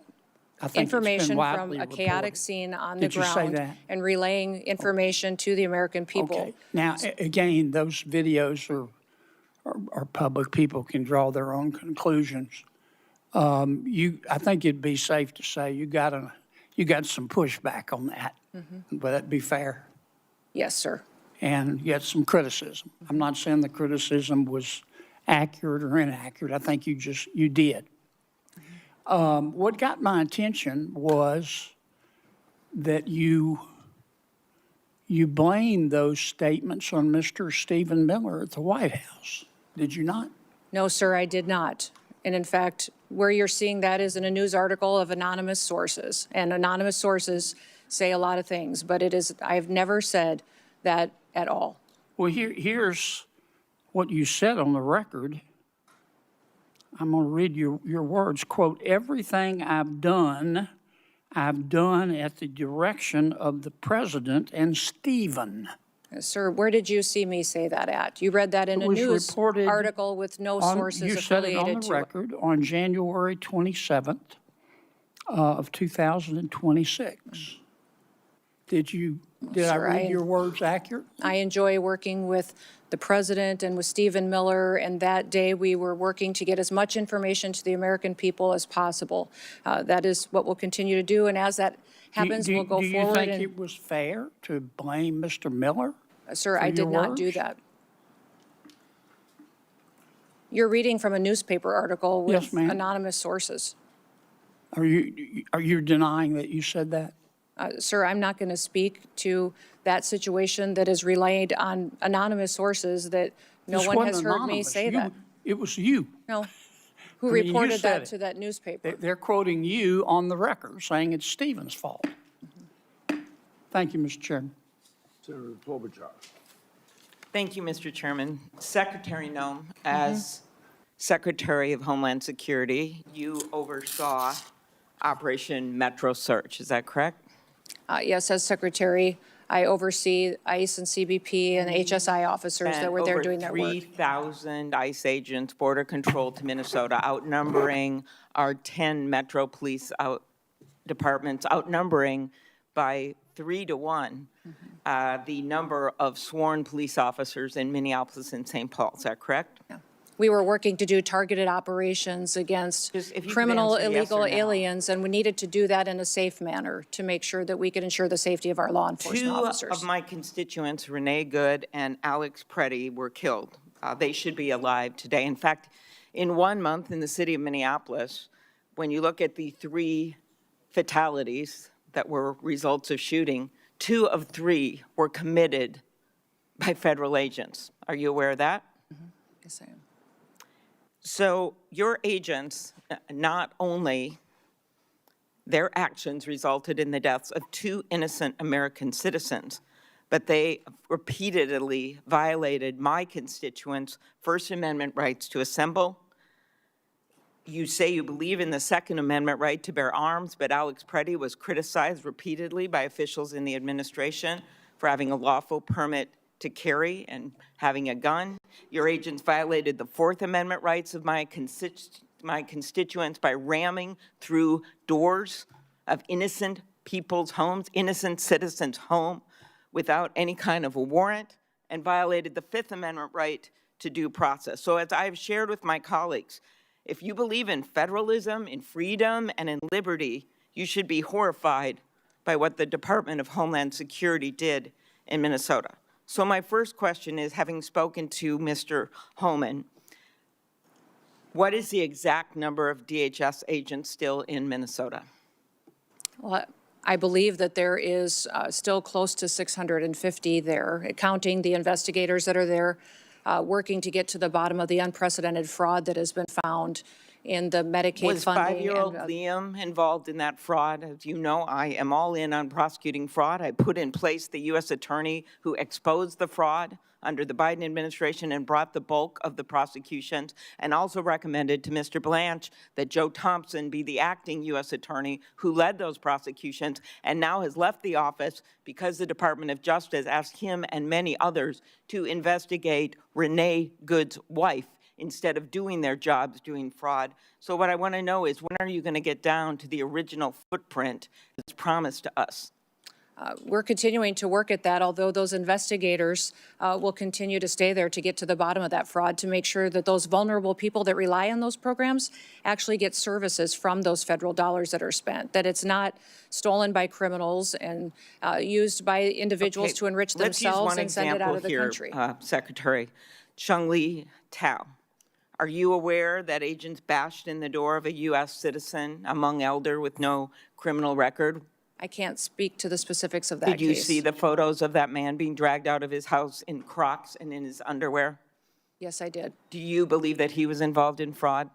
[SPEAKER 7] I think it's been
[SPEAKER 5] information from
[SPEAKER 7] widely
[SPEAKER 5] a chaotic
[SPEAKER 7] reported.
[SPEAKER 5] scene on the
[SPEAKER 7] Did you say
[SPEAKER 5] ground
[SPEAKER 7] that?
[SPEAKER 5] and relaying information to the American people.
[SPEAKER 7] Okay. Now, again, those videos are public. People can draw their own conclusions. I think it'd be safe to say you got some pushback on that.
[SPEAKER 5] Mm-hmm.
[SPEAKER 7] Would that be fair?
[SPEAKER 5] Yes, sir.
[SPEAKER 7] And you had some criticism. I'm not saying the criticism was accurate or inaccurate. I think you did. What got my attention was that you blamed those statements on Mr. Stephen Miller at the White House. Did you not?
[SPEAKER 5] No, sir, I did not. And in fact, where you're seeing that is in a news article of anonymous sources. And anonymous sources say a lot of things, but I've never said that at all.
[SPEAKER 7] Well, here's what you said on the record. I'm going to read your words. Quote, everything I've done at the direction of the president and Stephen.
[SPEAKER 5] Sir, where did you see me say that at? You read that in a
[SPEAKER 7] was
[SPEAKER 5] news
[SPEAKER 7] reported
[SPEAKER 5] article with no sources
[SPEAKER 7] You said it on
[SPEAKER 5] affiliated
[SPEAKER 7] the
[SPEAKER 5] to it.
[SPEAKER 7] record on January 27th of 2026. Did I
[SPEAKER 5] Sir,
[SPEAKER 7] read your words accurate?
[SPEAKER 5] I enjoy working with the president and with Stephen Miller, and that day we were working to get as much information to the American people as possible. That is what we'll continue to do, and as that happens, we'll go
[SPEAKER 7] Do you
[SPEAKER 5] forward.
[SPEAKER 7] think
[SPEAKER 5] And,
[SPEAKER 7] it was fair to blame Mr. Miller?
[SPEAKER 5] sir,
[SPEAKER 7] for
[SPEAKER 5] I did
[SPEAKER 7] your
[SPEAKER 5] not do
[SPEAKER 7] words?
[SPEAKER 5] that. You're reading from a newspaper article
[SPEAKER 7] Yes,
[SPEAKER 5] with
[SPEAKER 7] ma'am.
[SPEAKER 5] anonymous sources.
[SPEAKER 7] Are you denying that you said that?
[SPEAKER 5] Sir, I'm not going to speak to that situation that is relayed on anonymous sources that no
[SPEAKER 7] This
[SPEAKER 5] one has
[SPEAKER 7] wasn't
[SPEAKER 5] heard me
[SPEAKER 7] anonymous.
[SPEAKER 5] say that.
[SPEAKER 7] It was you.
[SPEAKER 5] No. Who
[SPEAKER 7] I mean, you
[SPEAKER 5] reported
[SPEAKER 7] said
[SPEAKER 5] that
[SPEAKER 7] it.
[SPEAKER 5] to that newspaper?
[SPEAKER 7] They're quoting you on the record, saying it's Stephen's fault. Thank you, Mr. Chairman.
[SPEAKER 1] Senator Klobuchar.
[SPEAKER 8] Thank you, Mr. Chairman. Secretary Noem, as Secretary of Homeland Security, you oversaw Operation Metro Search, is that correct?
[SPEAKER 5] Yes, as secretary, I oversee ICE and CBP and HSI officers that were there doing their work.
[SPEAKER 8] Over 3,000 ICE agents, Border Control to Minnesota, outnumbering our 10 Metro Police departments, outnumbering by 3-1 the number of sworn police officers in Minneapolis and St. Paul. Is that correct?
[SPEAKER 5] We were working to do targeted operations against
[SPEAKER 8] Just if you could
[SPEAKER 5] criminal
[SPEAKER 8] answer yes or
[SPEAKER 5] illegal
[SPEAKER 8] no.
[SPEAKER 5] aliens, and we needed to do that in a safe manner to make sure that we could ensure the safety of our law enforcement
[SPEAKER 8] Two
[SPEAKER 5] officers.
[SPEAKER 8] of my constituents, Renee Good and Alex Preddy, were killed. They should be alive today. In fact, in 1 month in the city of Minneapolis, when you look at the 3 fatalities that were results of shooting, 2 of 3 were committed by federal agents. Are you aware of that?
[SPEAKER 5] Yes, I am.
[SPEAKER 8] So your agents, not only their actions resulted in the deaths of 2 innocent American citizens, but they repeatedly violated my constituents' First Amendment rights to assemble. You say you believe in the Second Amendment right to bear arms, but Alex Preddy was criticized repeatedly by officials in the administration for having a lawful permit to carry and having a gun. Your agents violated the Fourth Amendment rights of my constituents by ramming through doors of innocent people's homes, innocent citizens' home, without any kind of a warrant, and violated the Fifth Amendment right to due process. So as I've shared with my colleagues, if you believe in federalism, in freedom, and in liberty, you should be horrified by what the Department of Homeland Security did in Minnesota. So my first question is, having spoken to Mr. Homan, what is the exact number of DHS agents still in Minnesota?
[SPEAKER 5] Well, I believe that there is still close to 650 there, counting the investigators that are there, working to get to the bottom of the unprecedented fraud that has been found in the Medicaid
[SPEAKER 8] Was
[SPEAKER 5] funding.
[SPEAKER 8] 5-year-old Liam involved in that fraud? As you know, I am all in on prosecuting fraud. I put in place the U.S. attorney who exposed the fraud under the Biden administration and brought the bulk of the prosecutions, and also recommended to Mr. Blanche that Joe Thompson be the acting U.S. attorney who led those prosecutions and now has left the office because the Department of Justice asked him and many others to investigate Renee Good's wife instead of doing their jobs doing fraud. So what I want to know is, when are you going to get down to the original footprint that's promised to us?
[SPEAKER 5] We're continuing to work at that, although those investigators will continue to stay there to get to the bottom of that fraud, to make sure that those vulnerable people that rely on those programs actually get services from those federal dollars that are spent, that it's not stolen by criminals and used by individuals to enrich themselves and send it out of the country.
[SPEAKER 8] Let's use one example here, Secretary. Chung-Li Tao. Are you aware that agents bashed in the door of a U.S. citizen, a Hmong elder with no criminal record?
[SPEAKER 5] I can't speak to the specifics of that case.
[SPEAKER 8] Did you see the photos of that man being dragged out of his house in Crocs and in his underwear?
[SPEAKER 5] Yes, I did.
[SPEAKER 8] Do you believe that he was involved in fraud?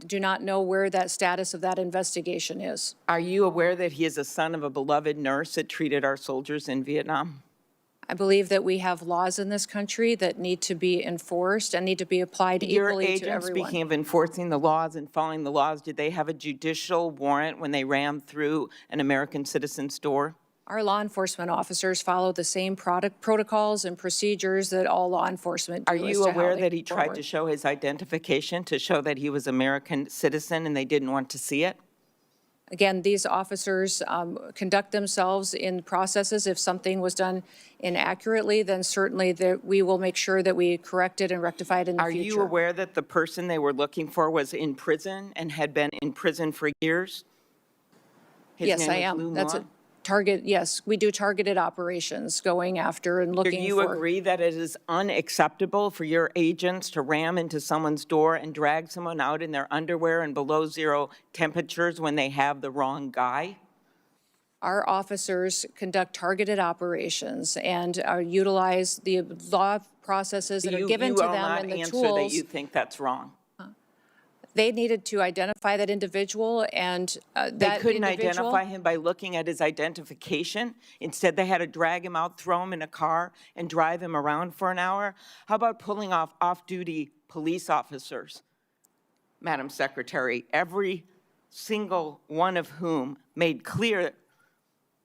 [SPEAKER 5] Do not know where that status of that investigation is.
[SPEAKER 8] Are you aware that he is a son of a beloved nurse that treated our soldiers in Vietnam?
[SPEAKER 5] I believe that we have laws in this country that need to be enforced and need to be applied equally to
[SPEAKER 8] Your agents,
[SPEAKER 5] everyone.
[SPEAKER 8] speaking of enforcing the laws and following the laws, did they have a judicial warrant when they rammed through an American citizen's door?
[SPEAKER 5] Our law enforcement officers follow the same protocols and procedures that all law enforcement do.
[SPEAKER 8] Are
[SPEAKER 5] as
[SPEAKER 8] you
[SPEAKER 5] to how
[SPEAKER 8] aware
[SPEAKER 5] they
[SPEAKER 8] that he
[SPEAKER 5] move
[SPEAKER 8] tried
[SPEAKER 5] forward.
[SPEAKER 8] to show his identification to show that he was American citizen and they didn't want to see it?
[SPEAKER 5] Again, these officers conduct themselves in processes. If something was done inaccurately, then certainly we will make sure that we correct it and rectify it in the future.
[SPEAKER 8] Are you aware that the person they were looking for was in prison and had been in prison for years? His
[SPEAKER 5] Yes,
[SPEAKER 8] name
[SPEAKER 5] I
[SPEAKER 8] was
[SPEAKER 5] am.
[SPEAKER 8] Lou
[SPEAKER 5] That's a
[SPEAKER 8] Muan?
[SPEAKER 5] target. Yes, we do targeted operations going after and
[SPEAKER 8] Do
[SPEAKER 5] looking
[SPEAKER 8] you
[SPEAKER 5] for.
[SPEAKER 8] agree that it is unacceptable for your agents to ram into someone's door and drag someone out in their underwear and below zero temperatures when they have the wrong guy?
[SPEAKER 5] Our officers conduct targeted operations and utilize the law processes that are given to them and the
[SPEAKER 8] You will not answer that
[SPEAKER 5] tools.
[SPEAKER 8] you think that's wrong.
[SPEAKER 5] They needed to identify that individual, and
[SPEAKER 8] They
[SPEAKER 5] that
[SPEAKER 8] couldn't
[SPEAKER 5] individual.
[SPEAKER 8] identify him by looking at his identification. Instead, they had to drag him out, throw him in a car, and drive him around for an hour. How about pulling off off-duty police officers, Madam Secretary, every single one of whom made clear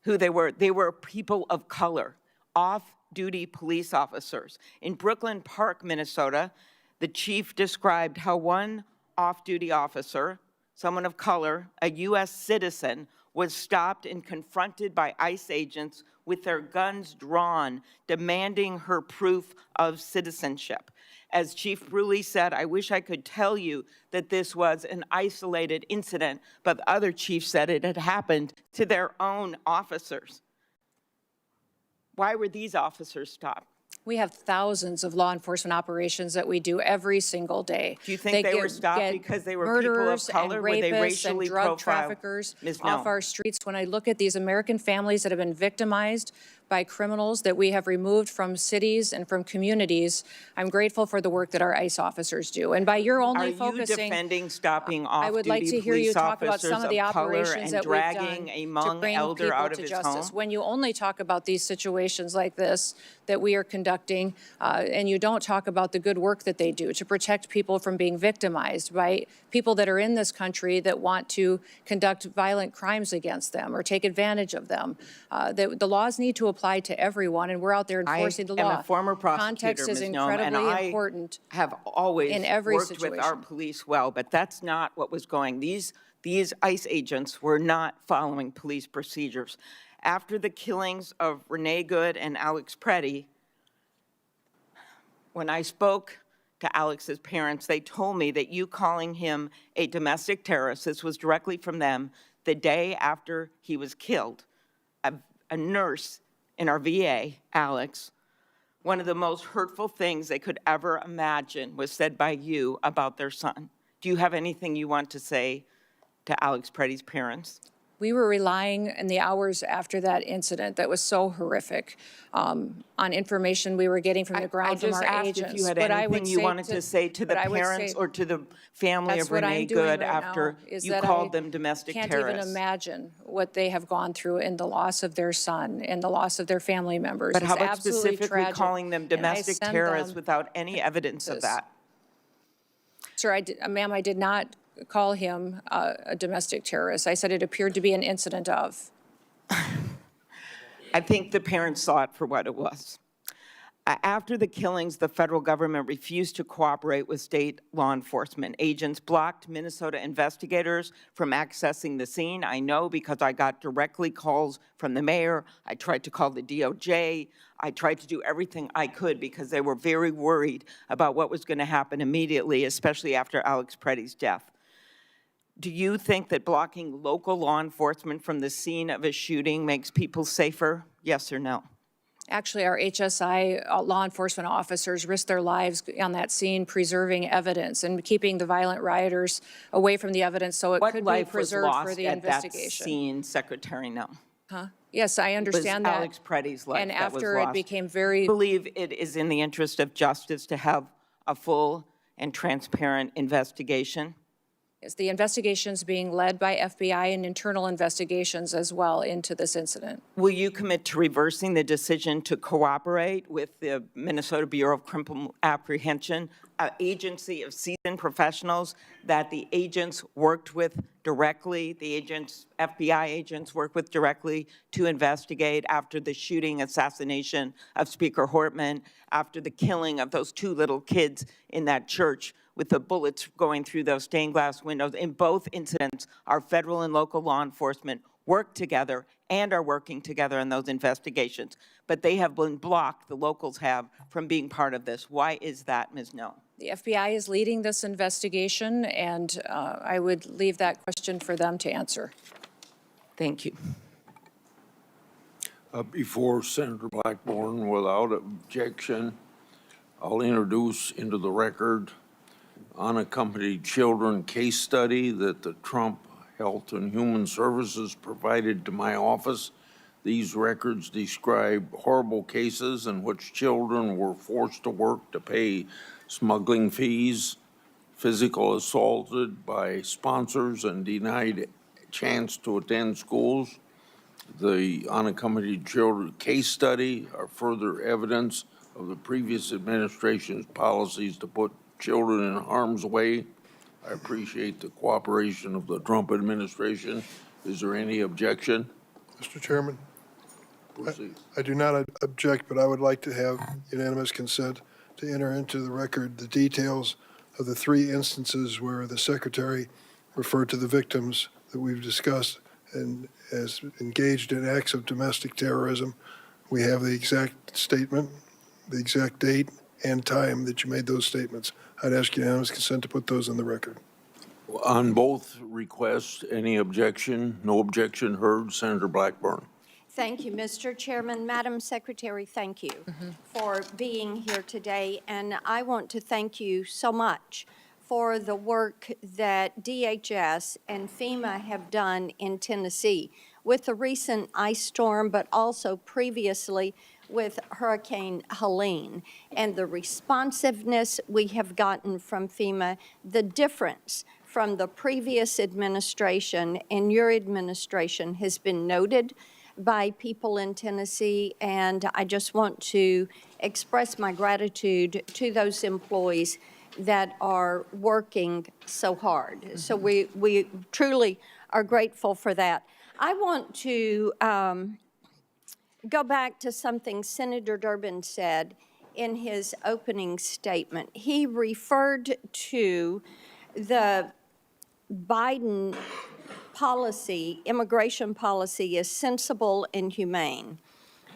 [SPEAKER 8] who they were? They were people of color, off-duty police officers. In Brooklyn Park, Minnesota, the chief described how one off-duty officer, someone of color, a U.S. citizen, was stopped and confronted by ICE agents with their guns drawn, demanding her proof of citizenship. As Chief Bruley said, I wish I could tell you that this was an isolated incident, but the other chief said it had happened to their own officers. Why were these officers stopped?
[SPEAKER 5] We have thousands of law enforcement operations that we do every single day.
[SPEAKER 8] Do you think they were stopped because they were people of color? Were they racially
[SPEAKER 5] and drug
[SPEAKER 8] profiled?
[SPEAKER 5] traffickers
[SPEAKER 8] Ms.
[SPEAKER 5] off
[SPEAKER 8] Noem.
[SPEAKER 5] our streets. When I look at these American families that have been victimized by criminals that we have removed from cities and from communities, I'm grateful for the work that our ICE officers do. And by your only
[SPEAKER 8] Are you
[SPEAKER 5] focusing,
[SPEAKER 8] defending stopping
[SPEAKER 5] I would like to
[SPEAKER 8] off-duty
[SPEAKER 5] hear you
[SPEAKER 8] police
[SPEAKER 5] talk about some
[SPEAKER 8] officers
[SPEAKER 5] of the
[SPEAKER 8] of color
[SPEAKER 5] operations
[SPEAKER 8] and
[SPEAKER 5] that we've done
[SPEAKER 8] dragging a
[SPEAKER 5] to
[SPEAKER 8] Hmong
[SPEAKER 5] bring
[SPEAKER 8] elder
[SPEAKER 5] people
[SPEAKER 8] out of
[SPEAKER 5] to
[SPEAKER 8] his
[SPEAKER 5] justice.
[SPEAKER 8] home?
[SPEAKER 5] When you only talk about these situations like this that we are conducting, and you don't talk about the good work that they do to protect people from being victimized by people that are in this country that want to conduct violent crimes against them or take advantage of them. The laws need to apply to everyone, and we're out there enforcing the law.
[SPEAKER 8] I am a former prosecutor,
[SPEAKER 5] Context is
[SPEAKER 8] Ms. Noem, and
[SPEAKER 5] incredibly important.
[SPEAKER 8] I have always
[SPEAKER 5] in every
[SPEAKER 8] worked with our
[SPEAKER 5] situation.
[SPEAKER 8] police well, but that's not what was going. These ICE agents were not following police procedures. After the killings of Renee Good and Alex Preddy, when I spoke to Alex's parents, they told me that you calling him a domestic terrorist, this was directly from them, the day after he was killed. A nurse in our VA, Alex, one of the most hurtful things they could ever imagine was said by you about their son. Do you have anything you want to say to Alex Preddy's parents?
[SPEAKER 5] We were relying in the hours after that incident that was so horrific on information we were getting from the ground from our agents.
[SPEAKER 8] I just asked if you had
[SPEAKER 5] But I
[SPEAKER 8] anything
[SPEAKER 5] would
[SPEAKER 8] you wanted to say to the
[SPEAKER 5] but I would
[SPEAKER 8] parents
[SPEAKER 5] say
[SPEAKER 8] or to the family
[SPEAKER 5] that's
[SPEAKER 8] of
[SPEAKER 5] what
[SPEAKER 8] Renee
[SPEAKER 5] I'm doing
[SPEAKER 8] Good
[SPEAKER 5] right
[SPEAKER 8] after
[SPEAKER 5] now, is
[SPEAKER 8] you
[SPEAKER 5] that
[SPEAKER 8] called
[SPEAKER 5] I
[SPEAKER 8] them domestic
[SPEAKER 5] can't
[SPEAKER 8] terrorists.
[SPEAKER 5] even imagine what they have gone through in the loss of their son and the loss of their family members.
[SPEAKER 8] But how
[SPEAKER 5] It's
[SPEAKER 8] about
[SPEAKER 5] absolutely
[SPEAKER 8] specifically
[SPEAKER 5] tragic,
[SPEAKER 8] calling them
[SPEAKER 5] and I
[SPEAKER 8] domestic
[SPEAKER 5] send
[SPEAKER 8] terrorists
[SPEAKER 5] them-
[SPEAKER 8] without any evidence of that?
[SPEAKER 5] Sir, ma'am, I did not call him a domestic terrorist. I said it appeared to be an incident of.
[SPEAKER 8] I think the parents saw it for what it was. After the killings, the federal government refused to cooperate with state law enforcement. Agents blocked Minnesota investigators from accessing the scene. I know because I got directly calls from the mayor. I tried to call the DOJ. I tried to do everything I could because they were very worried about what was going to happen immediately, especially after Alex Preddy's death. Do you think that blocking local law enforcement from the scene of a shooting makes people safer? Yes or no?
[SPEAKER 5] Actually, our HSI law enforcement officers risked their lives on that scene, preserving evidence and keeping the violent rioters away from the evidence so it
[SPEAKER 8] What
[SPEAKER 5] could be
[SPEAKER 8] life was
[SPEAKER 5] preserved for
[SPEAKER 8] lost
[SPEAKER 5] the
[SPEAKER 8] at that
[SPEAKER 5] investigation.
[SPEAKER 8] scene, Secretary Noem?
[SPEAKER 5] Yes, I
[SPEAKER 8] Was
[SPEAKER 5] understand that.
[SPEAKER 8] Alex Preddy's life
[SPEAKER 5] And
[SPEAKER 8] that was
[SPEAKER 5] after it
[SPEAKER 8] lost.
[SPEAKER 5] became very,
[SPEAKER 8] I believe it is in the interest of justice to have a full and transparent investigation.
[SPEAKER 5] yes, the investigation's being led by FBI and internal investigations as well into this incident.
[SPEAKER 8] Will you commit to reversing the decision to cooperate with the Minnesota Bureau of Criminal Apprehension, an agency of seasoned professionals that the agents worked with directly, FBI agents worked with directly to investigate after the shooting assassination of Speaker Hortman, after the killing of those two little kids in that church with the bullets going through those stained glass windows? In both incidents, our federal and local law enforcement worked together and are working together in those investigations. But they have been blocked, the locals have, from being part of this. Why is that, Ms. Noem?
[SPEAKER 5] The FBI is leading this investigation, and I would leave that question for them to answer.
[SPEAKER 8] Thank you.
[SPEAKER 1] Before Senator Blackburn, without objection, I'll introduce into the record unaccompanied children case study that the Trump Health and Human Services provided to my office. These records describe horrible cases in which children were forced to work to pay smuggling fees, physical assaulted by sponsors, and denied chance to attend schools. The unaccompanied children case study are further evidence of the previous administration's policies to put children in harm's way. I appreciate the cooperation of the Trump administration. Is there any objection?
[SPEAKER 3] Mr. Chairman,
[SPEAKER 1] Proceed.
[SPEAKER 3] I do not object, but I would like to have unanimous consent to enter into the record the details of the 3 instances where the Secretary referred to the victims that we've discussed and as engaged in acts of domestic terrorism. We have the exact statement, the exact date and time that you made those statements. I'd ask unanimous consent to put those in the record.
[SPEAKER 1] On both requests, any objection? No objection heard. Senator Blackburn.
[SPEAKER 9] Thank you, Mr. Chairman. Madam Secretary, thank you for being here today. And I want to thank you so much for the work that DHS and FEMA have done in Tennessee with the recent ice storm, but also previously with Hurricane Helene, and the responsiveness we have gotten from FEMA, the difference from the previous administration and your administration has been noted by people in Tennessee, and I just want to express my gratitude to those employees that are working so hard. So we truly are grateful for that. I want to go back to something Senator Durbin said in his opening statement. He referred to the Biden policy, immigration policy, as sensible and humane.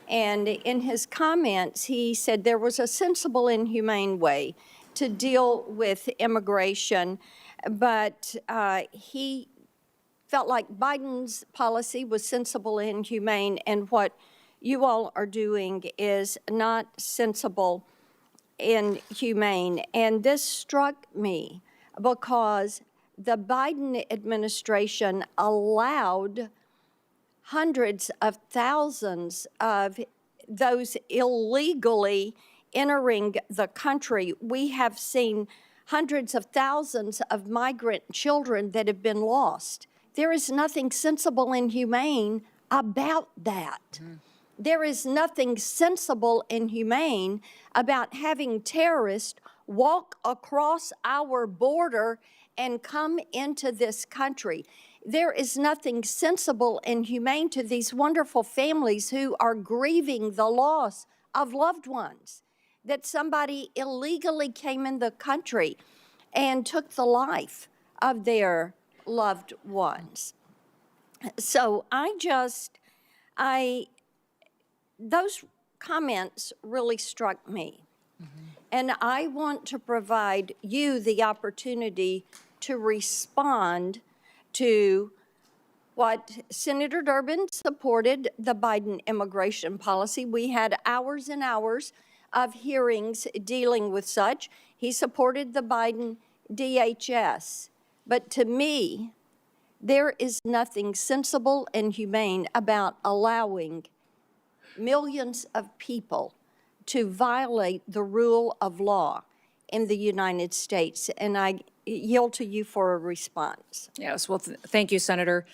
[SPEAKER 9] And in his comments, he said there was a sensible and humane way to deal with immigration, but he felt like Biden's policy was sensible and humane, and what you all are doing is not sensible and humane. And this struck me because the Biden administration allowed hundreds of thousands of those illegally entering the country. We have seen hundreds of thousands of migrant children that have been lost. There is nothing sensible and humane about that. There is nothing sensible and humane about having terrorists walk across our border and come into this country. There is nothing sensible and humane to these wonderful families who are grieving the loss of loved ones, that somebody illegally came in the country and took the life of their loved ones. So those comments really struck me. And I want to provide you the opportunity to respond to what Senator Durbin supported, the Biden immigration policy. We had hours and hours of hearings dealing with such. He supported the Biden DHS. But to me, there is nothing sensible and humane about allowing millions of people to violate the rule of law in the United States. And I yield to you for a response.
[SPEAKER 5] Yes, well, thank you, Senator.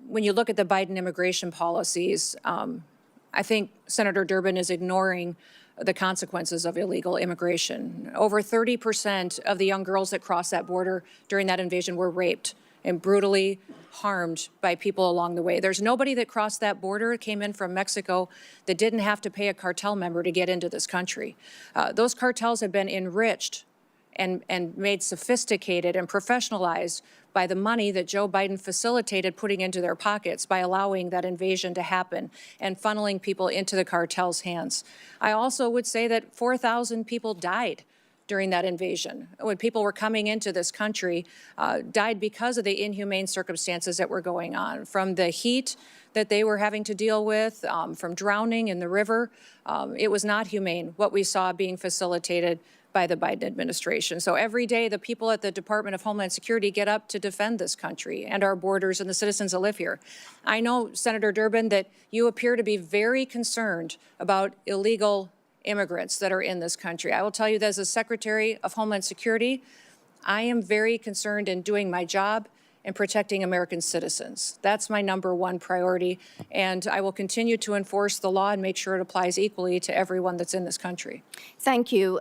[SPEAKER 5] When you look at the Biden immigration policies, I think Senator Durbin is ignoring the consequences of illegal immigration. Over 30% of the young girls that crossed that border during that invasion were raped and brutally harmed by people along the way. There's nobody that crossed that border, came in from Mexico, that didn't have to pay a cartel member to get into this country. Those cartels have been enriched and made sophisticated and professionalized by the money that Joe Biden facilitated putting into their pockets by allowing that invasion to happen and funneling people into the cartel's hands. I also would say that 4,000 people died during that invasion. When people were coming into this country, died because of the inhumane circumstances that were going on, from the heat that they were having to deal with, from drowning in the river. It was not humane what we saw being facilitated by the Biden administration. So every day, the people at the Department of Homeland Security get up to defend this country and our borders and the citizens that live here. I know, Senator Durbin, that you appear to be very concerned about illegal immigrants that are in this country. I will tell you that as a Secretary of Homeland Security, I am very concerned in doing my job and protecting American citizens. That's my number one priority, and I will continue to enforce the law and make sure it applies equally to everyone that's in this country.
[SPEAKER 9] Thank you.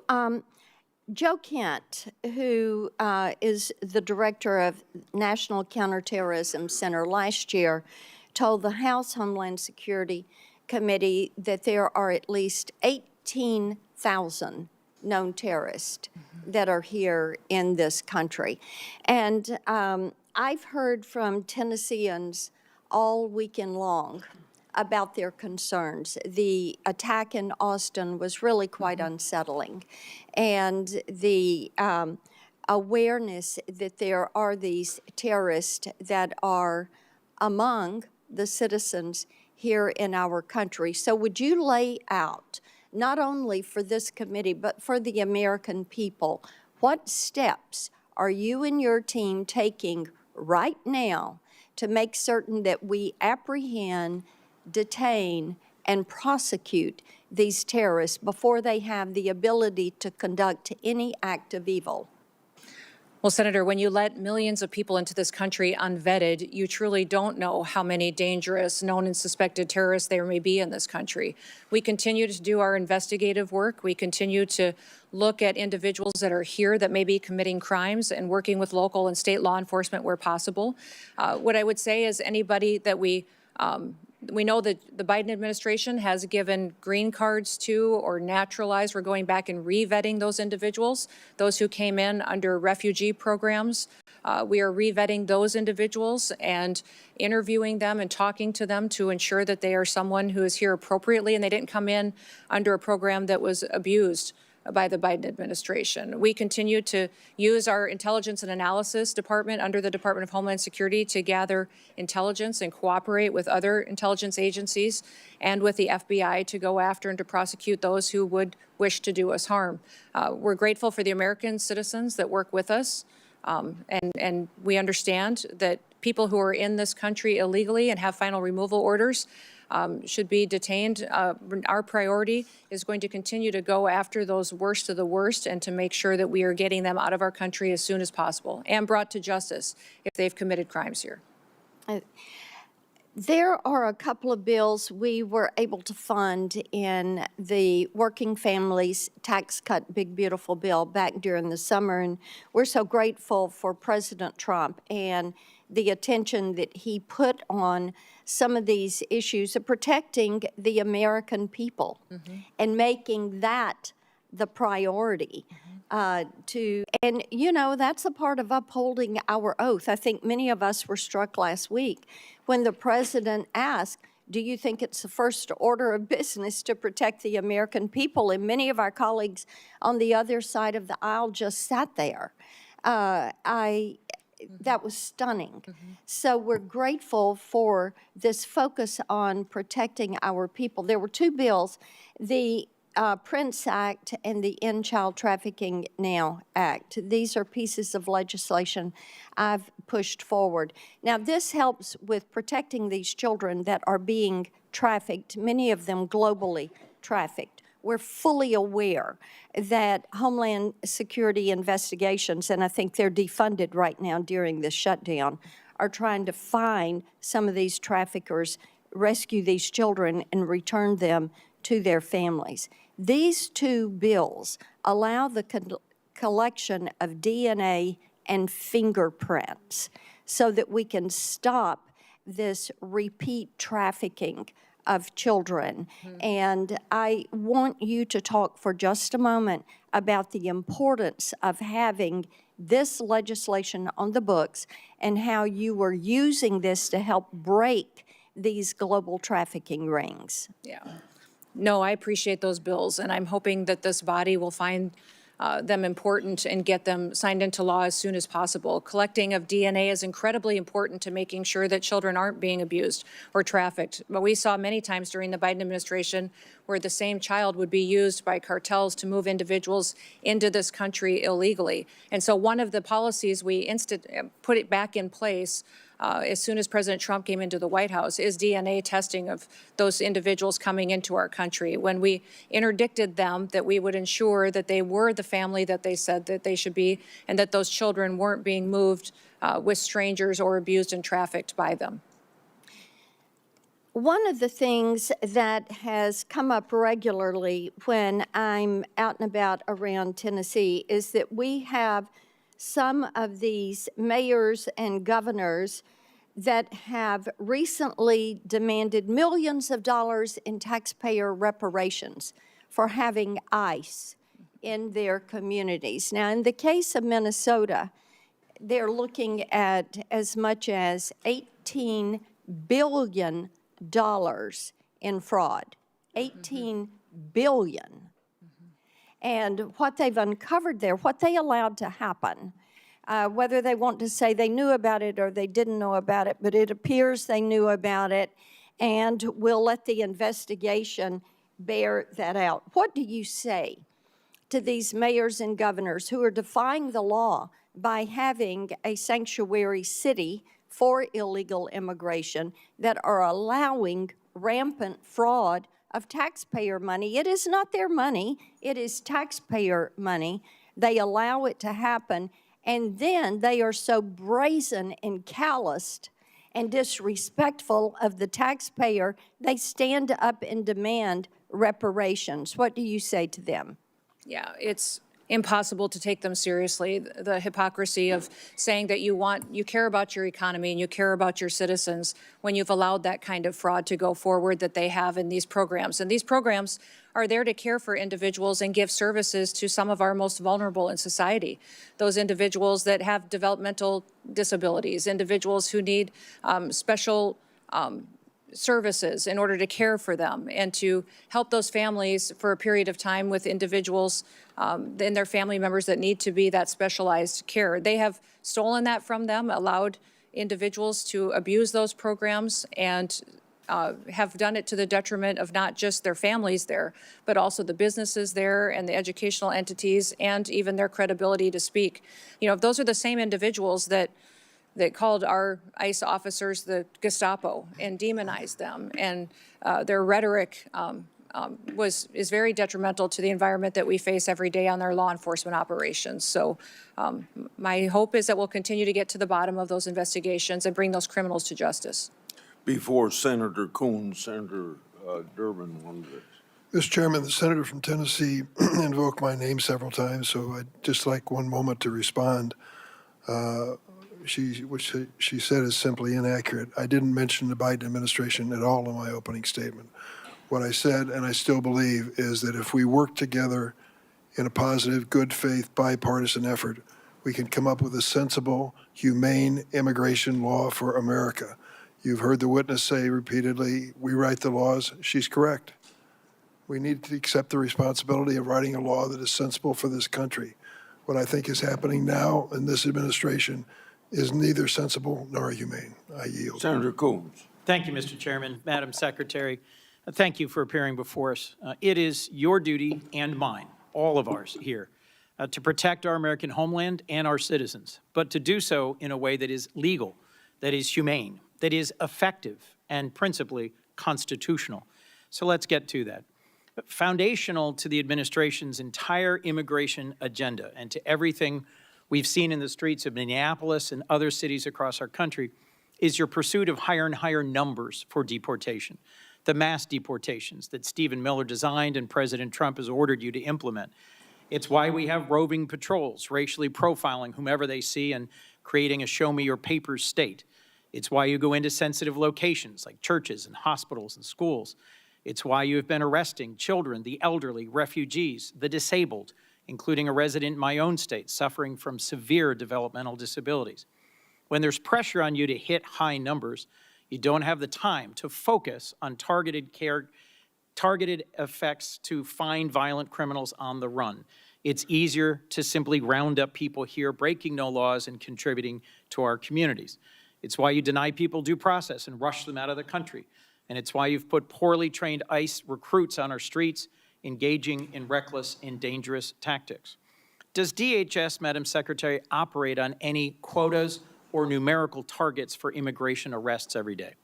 [SPEAKER 9] Joe Kent, who is the director of National Counterterrorism Center, last year told the House Homeland Security Committee that there are at least 18,000 known terrorists that are here in this country. And I've heard from Tennesseans all weekend long about their concerns. The attack in Austin was really quite unsettling. And the awareness that there are these terrorists that are among the citizens here in our country. So would you lay out, not only for this committee, but for the American people, what steps are you and your team taking right now to make certain that we apprehend, detain, and prosecute these terrorists before they have the ability to conduct any act of evil?
[SPEAKER 5] Well, Senator, when you let millions of people into this country unvetted, you truly don't know how many dangerous, known and suspected terrorists there may be in this country. We continue to do our investigative work. We continue to look at individuals that are here that may be committing crimes and working with local and state law enforcement where possible. What I would say is anybody that we know that the Biden administration has given green cards to or naturalized. We're going back and re-vetting those individuals, those who came in under refugee programs. We are re-vetting those individuals and interviewing them and talking to them to ensure that they are someone who is here appropriately and they didn't come in under a program that was abused by the Biden administration. We continue to use our intelligence and analysis department under the Department of Homeland Security to gather intelligence and cooperate with other intelligence agencies and with the FBI to go after and to prosecute those who would wish to do us harm. We're grateful for the American citizens that work with us, and we understand that people who are in this country illegally and have final removal orders should be detained. Our priority is going to continue to go after those worst of the worst and to make sure that we are getting them out of our country as soon as possible and brought to justice if they've committed crimes here.
[SPEAKER 9] There are a couple of bills we were able to fund in the Working Families Tax Cut Big Beautiful Bill back during the summer, and we're so grateful for President Trump and the attention that he put on some of these issues of protecting the American people and making that the priority. And you know, that's a part of upholding our oath. I think many of us were struck last week when the president asked, do you think it's the first order of business to protect the American people? And many of our colleagues on the other side of the aisle just sat there. That was stunning. So we're grateful for this focus on protecting our people. There were two bills, the Prince Act and the End Child Trafficking Now Act. These are pieces of legislation I've pushed forward. Now, this helps with protecting these children that are being trafficked, many of them globally trafficked. We're fully aware that Homeland Security investigations, and I think they're defunded right now during this shutdown, are trying to find some of these traffickers, rescue these children, and return them to their families. These two bills allow the collection of DNA and fingerprints so that we can stop this repeat trafficking of children. And I want you to talk for just a moment about the importance of having this legislation on the books and how you were using this to help break these global trafficking rings.
[SPEAKER 5] Yeah. No, I appreciate those bills, and I'm hoping that this body will find them important and get them signed into law as soon as possible. Collecting of DNA is incredibly important to making sure that children aren't being abused or trafficked. But we saw many times during the Biden administration where the same child would be used by cartels to move individuals into this country illegally. And so one of the policies we put it back in place as soon as President Trump came into the White House is DNA testing of those individuals coming into our country. When we interdicted them, that we would ensure that they were the family that they said that they should be, and that those children weren't being moved with strangers or abused and trafficked by them.
[SPEAKER 9] One of the things that has come up regularly when I'm out and about around Tennessee is that we have some of these mayors and governors that have recently demanded millions of dollars in taxpayer reparations for having ICE in their communities. Now, in the case of Minnesota, they're looking at as much as $18 billion in fraud. 18 billion. And what they've uncovered there, what they allowed to happen, whether they want to say they knew about it or they didn't know about it, but it appears they knew about it, and we'll let the investigation bear that out. What do you say to these mayors and governors who are defying the law by having a sanctuary city for illegal immigration that are allowing rampant fraud of taxpayer money? It is not their money, it is taxpayer money. They allow it to happen, and then they are so brazen and calloused and disrespectful of the taxpayer, they stand up and demand reparations. What do you say to them?
[SPEAKER 5] Yeah, it's impossible to take them seriously. The hypocrisy of saying that you care about your economy and you care about your citizens when you've allowed that kind of fraud to go forward that they have in these programs. And these programs are there to care for individuals and give services to some of our most vulnerable in society. Those individuals that have developmental disabilities, individuals who need special services in order to care for them and to help those families for a period of time with individuals and their family members that need to be that specialized care. They have stolen that from them, allowed individuals to abuse those programs, and have done it to the detriment of not just their families there, but also the businesses there and the educational entities and even their credibility to speak. You know, those are the same individuals that called our ICE officers the Gestapo and demonized them, and their rhetoric is very detrimental to the environment that we face every day on our law enforcement operations. So my hope is that we'll continue to get to the bottom of those investigations and bring those criminals to justice.
[SPEAKER 1] Before Senator Coons, Senator Durbin wanted to.
[SPEAKER 3] Mr. Chairman, the senator from Tennessee invoked my name several times, so I'd just like one moment to respond. What she said is simply inaccurate. I didn't mention the Biden administration at all in my opening statement. What I said, and I still believe, is that if we work together in a positive, good faith, bipartisan effort, we can come up with a sensible, humane immigration law for America. You've heard the witness say repeatedly, we write the laws. She's correct. We need to accept the responsibility of writing a law that is sensible for this country. What I think is happening now in this administration is neither sensible nor humane. I yield.
[SPEAKER 1] Senator Coons.
[SPEAKER 10] Thank you, Mr. Chairman. Madam Secretary, thank you for appearing before us. It is your duty and mine, all of ours here, to protect our American homeland and our citizens, but to do so in a way that is legal, that is humane, that is effective, and principally constitutional. So let's get to that. Foundational to the administration's entire immigration agenda and to everything we've seen in the streets of Minneapolis and other cities across our country is your pursuit of higher and higher numbers for deportation, the mass deportations that Stephen Miller designed and President Trump has ordered you to implement. It's why we have roving patrols, racially profiling whomever they see and creating a show-me-your-papers state. It's why you go into sensitive locations like churches and hospitals and schools. It's why you have been arresting children, the elderly, refugees, the disabled, including a resident in my own state suffering from severe developmental disabilities. When there's pressure on you to hit high numbers, you don't have the time to focus on targeted effects to find violent criminals on the run. It's easier to simply round up people here breaking no laws and contributing to our communities. It's why you deny people due process and rush them out of the country. And it's why you've put poorly trained ICE recruits on our streets engaging in reckless and dangerous tactics. Does DHS, Madam Secretary, operate on any quotas or numerical targets for immigration arrests every day?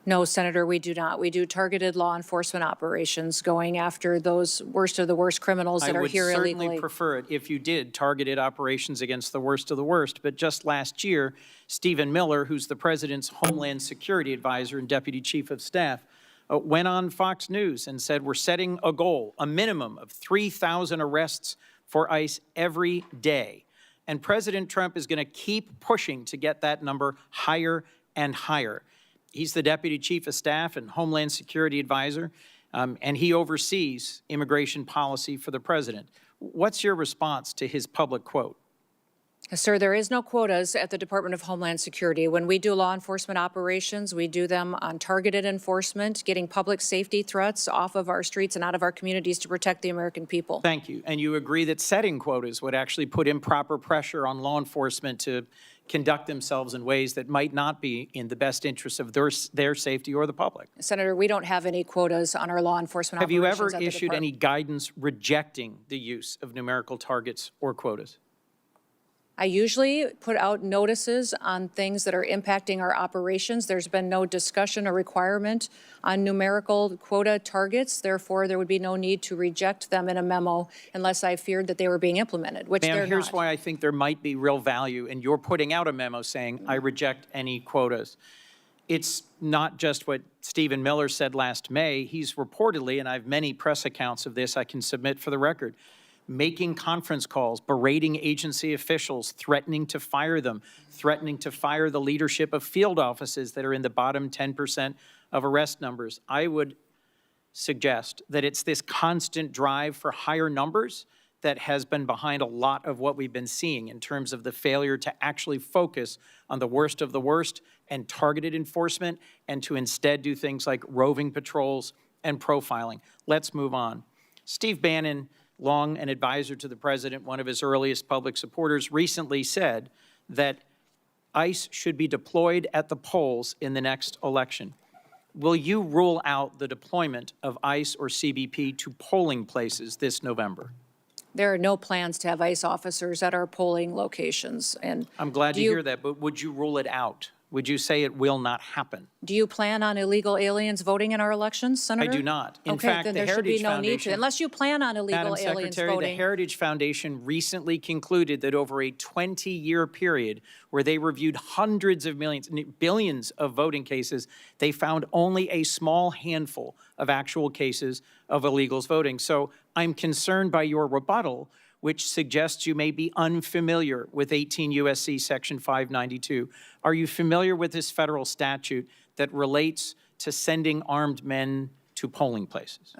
[SPEAKER 5] No, Senator, we do not. We do targeted law enforcement operations going after those worst of the worst criminals that are here illegally.
[SPEAKER 10] I would certainly prefer it if you did targeted operations against the worst of the worst. But just last year, Stephen Miller, who's the President's Homeland Security Advisor and Deputy Chief of Staff, went on Fox News and said, we're setting a goal, a minimum of 3,000 arrests for ICE every day. And President Trump is going to keep pushing to get that number higher and higher. He's the Deputy Chief of Staff and Homeland Security Advisor, and he oversees immigration policy for the President. What's your response to his public quote?
[SPEAKER 5] Sir, there is no quotas at the Department of Homeland Security. When we do law enforcement operations, we do them on targeted enforcement, getting public safety threats off of our streets and out of our communities to protect the American people.
[SPEAKER 10] Thank you. And you agree that setting quotas would actually put improper pressure on law enforcement to conduct themselves in ways that might not be in the best interest of their safety or the public.
[SPEAKER 5] Senator, we don't have any quotas on our law enforcement
[SPEAKER 10] Have you
[SPEAKER 5] operations
[SPEAKER 10] ever
[SPEAKER 5] at the
[SPEAKER 10] issued any
[SPEAKER 5] department.
[SPEAKER 10] guidance rejecting the use of numerical targets or quotas?
[SPEAKER 5] I usually put out notices on things that are impacting our operations. There's been no discussion or requirement on numerical quota targets. Therefore, there would be no need to reject them in a memo unless I feared that they were being implemented, which they're
[SPEAKER 10] Ma'am, here's
[SPEAKER 5] not.
[SPEAKER 10] why I think there might be real value in your putting out a memo saying, I reject any quotas. It's not just what Stephen Miller said last May. He's reportedly, and I have many press accounts of this I can submit for the record, making conference calls, berating agency officials, threatening to fire them, threatening to fire the leadership of field offices that are in the bottom 10% of arrest numbers. I would suggest that it's this constant drive for higher numbers that has been behind a lot of what we've been seeing in terms of the failure to actually focus on the worst of the worst and targeted enforcement, and to instead do things like roving patrols and profiling. Let's move on. Steve Bannon, long an advisor to the president, one of his earliest public supporters, recently said that ICE should be deployed at the polls in the next election. Will you rule out the deployment of ICE or CBP to polling places this November?
[SPEAKER 5] There are no plans to have ICE officers at our polling locations. And
[SPEAKER 10] I'm glad to
[SPEAKER 5] do you-
[SPEAKER 10] hear that, but would you rule it out? Would you say it will not happen?
[SPEAKER 5] Do you plan on illegal aliens voting in our elections, Senator?
[SPEAKER 10] I do not. In
[SPEAKER 5] Okay,
[SPEAKER 10] fact,
[SPEAKER 5] then
[SPEAKER 10] the
[SPEAKER 5] there should be
[SPEAKER 10] Heritage
[SPEAKER 5] no need to,
[SPEAKER 10] Foundation,
[SPEAKER 5] unless you plan on illegal
[SPEAKER 10] Madam
[SPEAKER 5] aliens
[SPEAKER 10] Secretary, the
[SPEAKER 5] voting.
[SPEAKER 10] Heritage Foundation recently concluded that over a 20-year period where they reviewed hundreds of millions, billions of voting cases, they found only a small handful of actual cases of illegals voting. So I'm concerned by your rebuttal, which suggests you may be unfamiliar with 18 U.S.C. Section 592. Are you familiar with this federal statute that relates to sending armed men to polling places?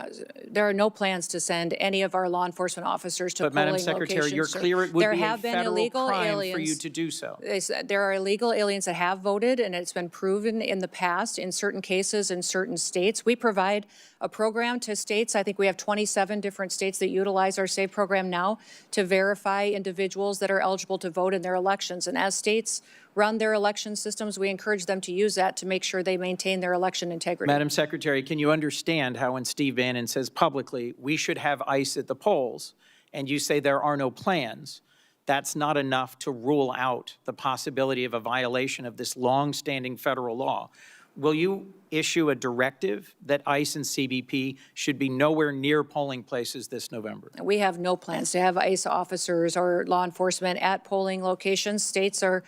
[SPEAKER 5] There are no plans to send any of our law enforcement officers to
[SPEAKER 10] But
[SPEAKER 5] polling
[SPEAKER 10] Madam Secretary,
[SPEAKER 5] locations,
[SPEAKER 10] you're
[SPEAKER 5] sir.
[SPEAKER 10] clear it would
[SPEAKER 5] There
[SPEAKER 10] be a
[SPEAKER 5] have been
[SPEAKER 10] federal
[SPEAKER 5] illegal
[SPEAKER 10] crime
[SPEAKER 5] aliens.
[SPEAKER 10] for you to do so.
[SPEAKER 5] There are illegal aliens that have voted, and it's been proven in the past in certain cases in certain states. We provide a program to states. I think we have 27 different states that utilize our SAVE program now to verify individuals that are eligible to vote in their elections. And as states run their election systems, we encourage them to use that to make sure they maintain their election integrity.
[SPEAKER 10] Madam Secretary, can you understand how when Steve Bannon says publicly, we should have ICE at the polls, and you say there are no plans, that's not enough to rule out the possibility of a violation of this long-standing federal law? Will you issue a directive that ICE and CBP should be nowhere near polling places this November?
[SPEAKER 5] We have no plans to have ICE officers or law enforcement at polling locations. States are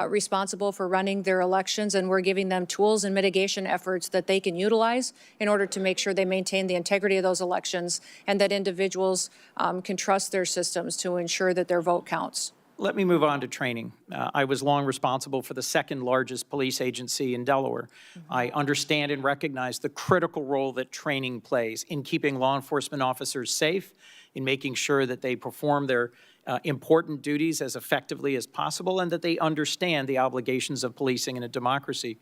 [SPEAKER 5] responsible for running their elections, and we're giving them tools and mitigation efforts that they can utilize in order to make sure they maintain the integrity of those elections and that individuals can trust their systems to ensure that their vote counts.
[SPEAKER 10] Let me move on to training. I was long responsible for the second largest police agency in Delaware. I understand and recognize the critical role that training plays in keeping law enforcement officers safe, in making sure that they perform their important duties as effectively as possible, and that they understand the obligations of policing in a democracy.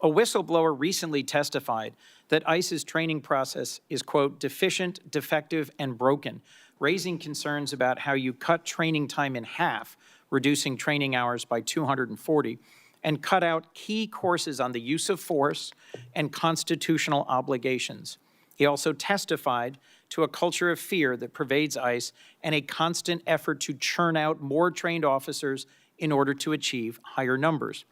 [SPEAKER 10] A whistleblower recently testified that ICE's training process is, quote, deficient, defective, and broken, raising concerns about how you cut training time in half, reducing training hours by 240, and cut out key courses on the use of force and constitutional obligations. He also testified to a culture of fear that pervades ICE and a constant effort to churn out more trained officers in order to achieve higher numbers.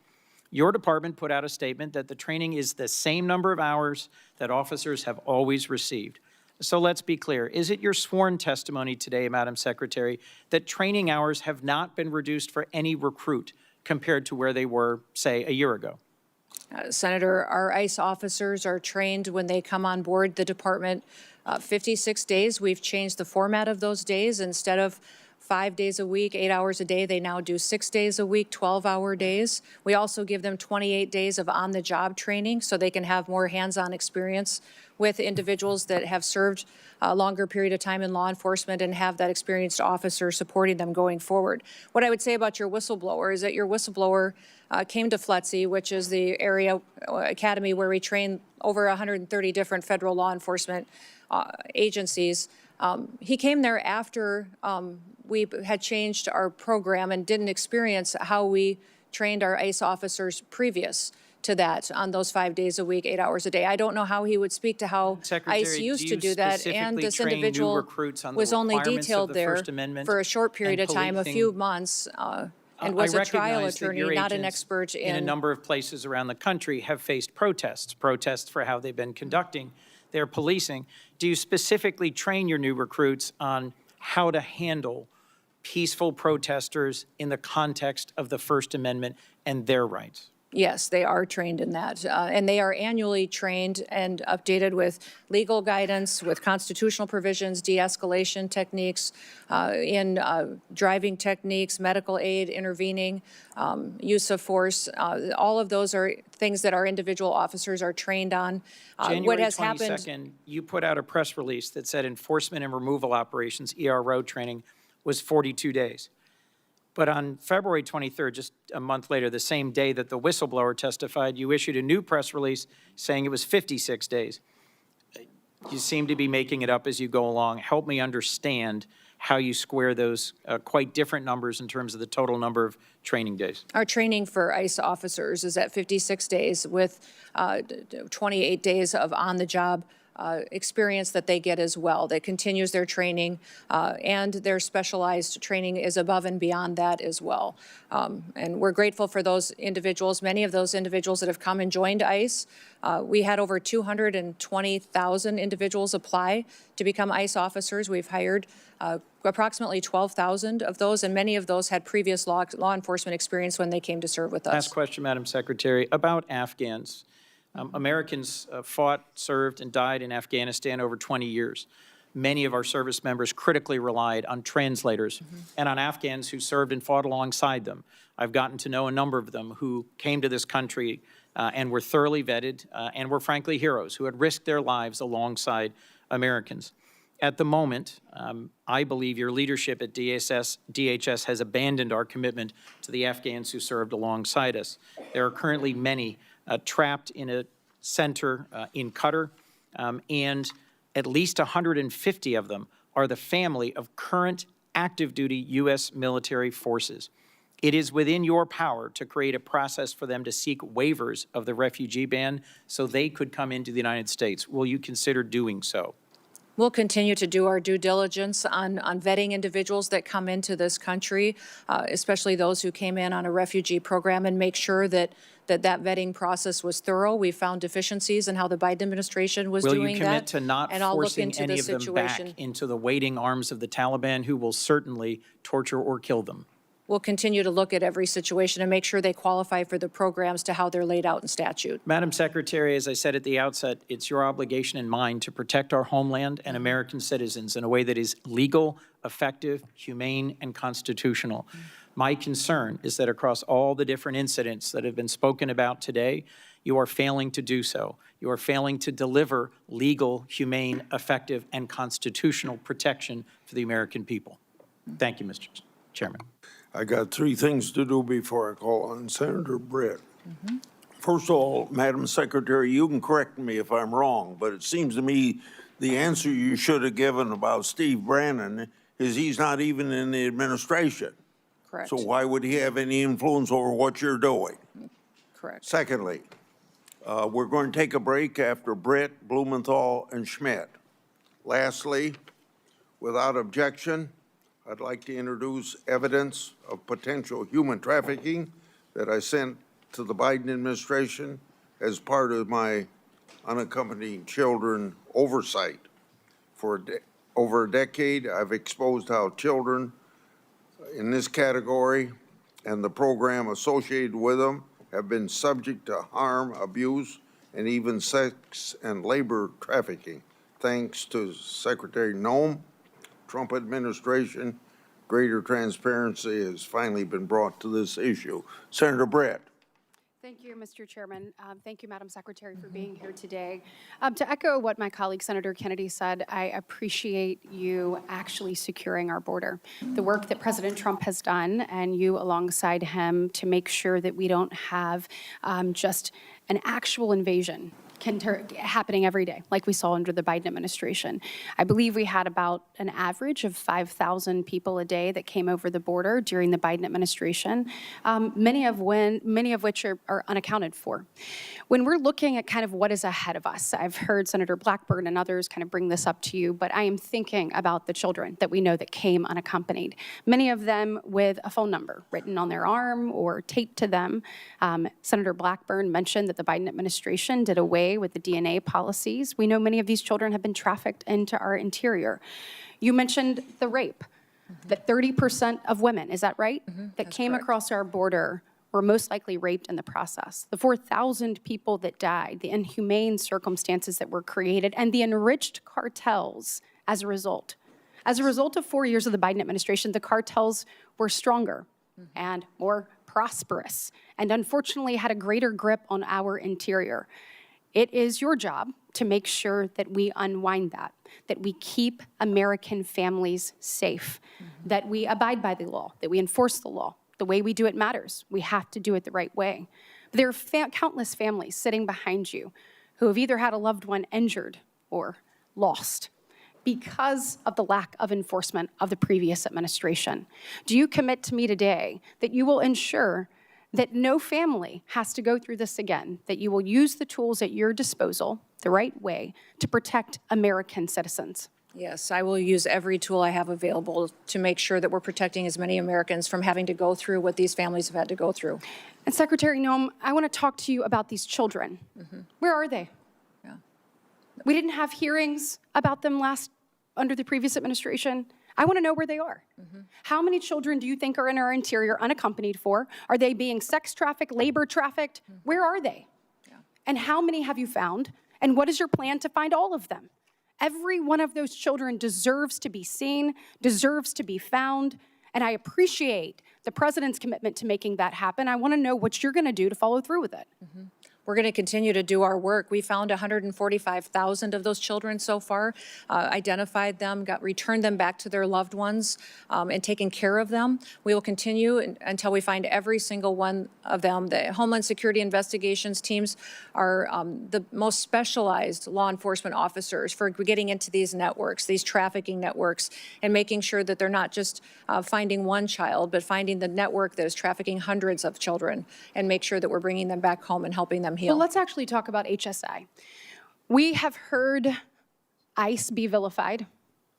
[SPEAKER 10] Your department put out a statement that the training is the same number of hours that officers have always received. So let's be clear. Is it your sworn testimony today, Madam Secretary, that training hours have not been reduced for any recruit compared to where they were, say, a year ago?
[SPEAKER 5] Senator, our ICE officers are trained when they come on board the department 56 days. We've changed the format of those days. Instead of 5 days a week, 8 hours a day. They now do 6 days a week, 12-hour days. We also give them 28 days of on-the-job training so they can have more hands-on experience with individuals that have served a longer period of time in law enforcement and have that experienced officer supporting them going forward. What I would say about your whistleblower is that your whistleblower came to FLETC, which is the area academy where we train over 130 different federal law enforcement agencies. He came there after we had changed our program and didn't experience how we trained our ICE officers previous to that on those 5 days a week, 8 hours a day. I don't know how he would speak to how ICE used to do that, and this individual was only detailed there for a short period of time, a few months, and was a trial attorney, not an expert
[SPEAKER 10] in a number of places around the country have faced protests for how they've been conducting their policing. Do you specifically train your new recruits on how to handle peaceful protesters in the context of the First Amendment and their rights?
[SPEAKER 5] Yes, they are trained in that, and they are annually trained and updated with legal guidance, with constitutional provisions, de-escalation techniques, in driving techniques, medical aid, intervening, use of force. All of those are things that our individual officers are trained on. What has happened?
[SPEAKER 10] January 22nd, you put out a press release that said enforcement and removal operations, ERO training, was 42 days. But on February 23rd, just a month later, the same day that the whistleblower testified, you issued a new press release saying it was 56 days. You seem to be making it up as you go along. Help me understand how you square those quite different numbers in terms of the total number of training days.
[SPEAKER 5] Our training for ICE officers is at 56 days with 28 days of on-the-job experience that they get as well. That continues their training, and their specialized training is above and beyond that as well. And we're grateful for those individuals, many of those individuals that have come and joined ICE. We had over 220,000 individuals apply to become ICE officers. We've hired approximately 12,000 of those, and many of those had previous law enforcement experience when they came to serve with us.
[SPEAKER 10] Last question, Madam Secretary, about Afghans. Americans fought, served, and died in Afghanistan over 20 years. Many of our service members critically relied on translators and on Afghans who served and fought alongside them. I've gotten to know a number of them who came to this country and were thoroughly vetted and were frankly heroes who had risked their lives alongside Americans. At the moment, I believe your leadership at DHS has abandoned our commitment to the Afghans who served alongside us. There are currently many trapped in a center in Qatar, and at least 150 of them are the family of current active-duty U.S. military forces. It is within your power to create a process for them to seek waivers of the refugee ban so they could come into the United States. Will you consider doing so?
[SPEAKER 5] We'll continue to do our due diligence on vetting individuals that come into this country, especially those who came in on a refugee program, and make sure that vetting process was thorough. We found deficiencies in how the Biden administration was doing that.
[SPEAKER 10] Will you commit to not forcing any of them back
[SPEAKER 5] situation.
[SPEAKER 10] into the waiting arms of the Taliban, who will certainly torture or kill them?
[SPEAKER 5] We'll continue to look at every situation and make sure they qualify for the programs to how they're laid out in statute.
[SPEAKER 10] Madam Secretary, as I said at the outset, it's your obligation and mine to protect our homeland and American citizens in a way that is legal, effective, humane, and constitutional. My concern is that across all the different incidents that have been spoken about today, you are failing to do so. You are failing to deliver legal, humane, effective, and constitutional protection for the American people. Thank you, Mr. Chairman.
[SPEAKER 1] I got three things to do before I call on Senator Britt. First of all, Madam Secretary, you can correct me if I'm wrong, but it seems to me the answer you should have given about Steve Brannon is he's not even in the administration.
[SPEAKER 5] Correct.
[SPEAKER 1] So why would he have any influence over what you're doing?
[SPEAKER 5] Correct.
[SPEAKER 1] Secondly, we're going to take a break after Britt, Blumenthal, and Schmidt. Lastly, without objection, I'd like to introduce evidence of potential human trafficking that I sent to the Biden administration as part of my unaccompanied children oversight. For over a decade, I've exposed how children in this category and the program associated with them have been subject to harm, abuse, and even sex and labor trafficking, thanks to Secretary Noem, Trump administration, greater transparency has finally been brought to this issue. Senator Brett.
[SPEAKER 11] Thank you, Mr. Chairman. Thank you, Madam Secretary, for being here today. To echo what my colleague Senator Kennedy said, I appreciate you actually securing our border. The work that President Trump has done and you alongside him to make sure that we don't have just an actual invasion happening every day, like we saw under the Biden administration. I believe we had about an average of 5,000 people a day that came over the border during the Biden administration, many of which are unaccounted for. When we're looking at kind of what is ahead of us, I've heard Senator Blackburn and others kind of bring this up to you, but I am thinking about the children that we know that came unaccompanied, many of them with a phone number written on their arm or taped to them. Senator Blackburn mentioned that the Biden administration did away with the DNA policies. We know many of these children have been trafficked into our interior. You mentioned the rape, that 30% of women, is that right? That came across our border were most likely raped in the process. The 4,000 people that died, the inhumane circumstances that were created, and the enriched cartels as a result. As a result of 4 years of the Biden administration, the cartels were stronger and more prosperous, and unfortunately had a greater grip on our interior. It is your job to make sure that we unwind that we keep American families safe, that we abide by the law, that we enforce the law. The way we do it matters. We have to do it the right way. But there are countless families sitting behind you who have either had a loved one injured or lost because of the lack of enforcement of the previous administration. Do you commit to me today that you will ensure that no family has to go through this again, that you will use the tools at your disposal the right way to protect American citizens?
[SPEAKER 5] Yes, I will use every tool I have available to make sure that we're protecting as many Americans from having to go through what these families have had to go through.
[SPEAKER 11] And Secretary Noem, I want to talk to you about these children. Where are they?
[SPEAKER 5] Yeah.
[SPEAKER 11] We didn't have hearings about them under the previous administration. I want to know where they are. How many children do you think are in our interior unaccompanied for? Are they being sex trafficked, labor trafficked? Where are they?
[SPEAKER 5] Yeah.
[SPEAKER 11] And how many have you found? And what is your plan to find all of them? Every one of those children deserves to be seen, deserves to be found, and I appreciate the president's commitment to making that happen. I want to know what you're going to do to follow through with it.
[SPEAKER 5] We're going to continue to do our work. We found 145,000 of those children so far, identified them, returned them back to their loved ones, and taken care of them. We will continue until we find every single one of them. The Homeland Security investigations teams are the most specialized law enforcement officers for getting into these networks, these trafficking networks, and making sure that they're not just finding one child, but finding the network that is trafficking hundreds of children, and make sure that we're bringing them back home and helping them heal.
[SPEAKER 11] Well, let's actually talk about HSI. We have heard ICE be vilified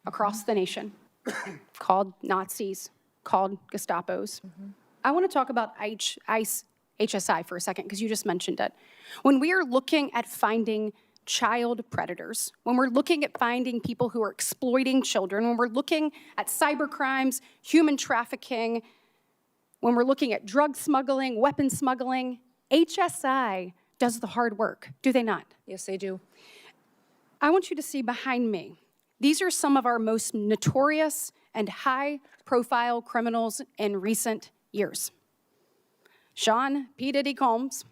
[SPEAKER 11] across the nation, called Nazis, called Gestapos. I want to talk about ICE, HSI for a second, because you just mentioned it. When we are looking at finding child predators, when we're looking at finding people who are exploiting children, when we're looking at cyber crimes, human trafficking, when we're looking at drug smuggling, weapon smuggling, HSI does the hard work, do they not?
[SPEAKER 5] Yes, they do.
[SPEAKER 11] I want you to see behind me. These are some of our most notorious and high-profile criminals in recent years. Sean P. Diddy Combs,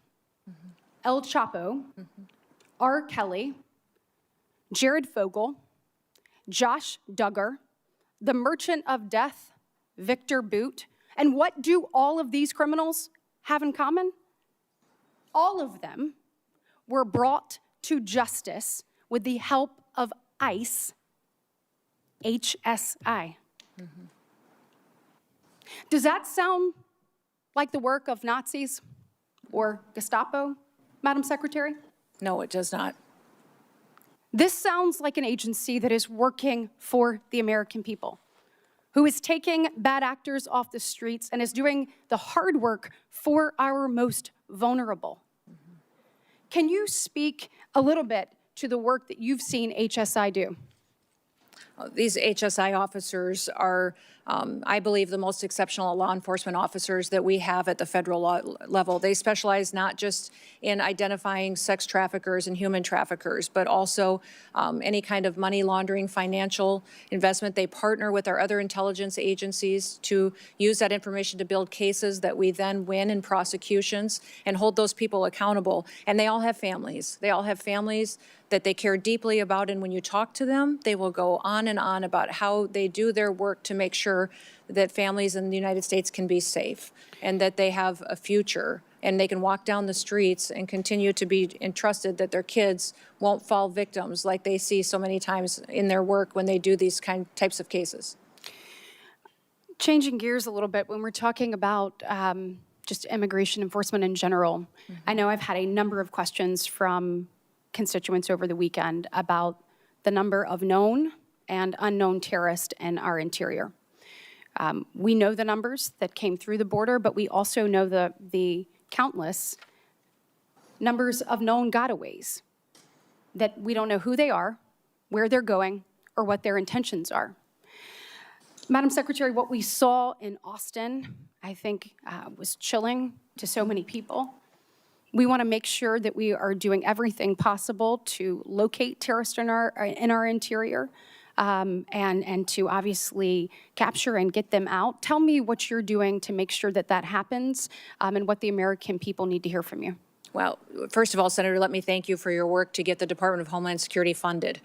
[SPEAKER 11] El Chapo, R. Kelly, Jared Fogle, Josh Duggar, the Merchant of Death, Victor Boot. And what do all of these criminals have in common? All of them were brought to justice with the help of ICE, HSI. Does that sound like the work of Nazis or Gestapo, Madam Secretary?
[SPEAKER 5] No, it does not.
[SPEAKER 11] This sounds like an agency that is working for the American people, who is taking bad actors off the streets and is doing the hard work for our most vulnerable. Can you speak a little bit to the work that you've seen HSI do?
[SPEAKER 5] These HSI officers are I believe, the most exceptional law enforcement officers that we have at the federal level. They specialize not just in identifying sex traffickers and human traffickers, but also any kind of money laundering, financial investment. They partner with our other intelligence agencies to use that information to build cases that we then win in prosecutions and hold those people accountable. And they all have families. They all have families that they care deeply about, and when you talk to them, they will go on and on about how they do their work to make sure that families in the United States can be safe and that they have a future and they can walk down the streets and continue to be entrusted that their kids won't fall victims like they see so many times in their work when they do these types of cases.
[SPEAKER 11] Changing gears a little bit, when we're talking about just immigration enforcement in general, I know I've had a number of questions from constituents over the weekend about the number of known and unknown terrorists in our interior. We know the numbers that came through the border, but we also know the countless numbers of known gotaways that we don't know who they are, where they're going, or what their intentions are. Madam Secretary, what we saw in Austin, I think, was chilling to so many people. We want to make sure that we are doing everything possible to locate terrorists in our interior and to obviously capture and get them out. Tell me what you're doing to make sure that that happens and what the American people need to hear from you.
[SPEAKER 5] Well, first of all, Senator, let me thank you for your work to get the Department of Homeland Security funded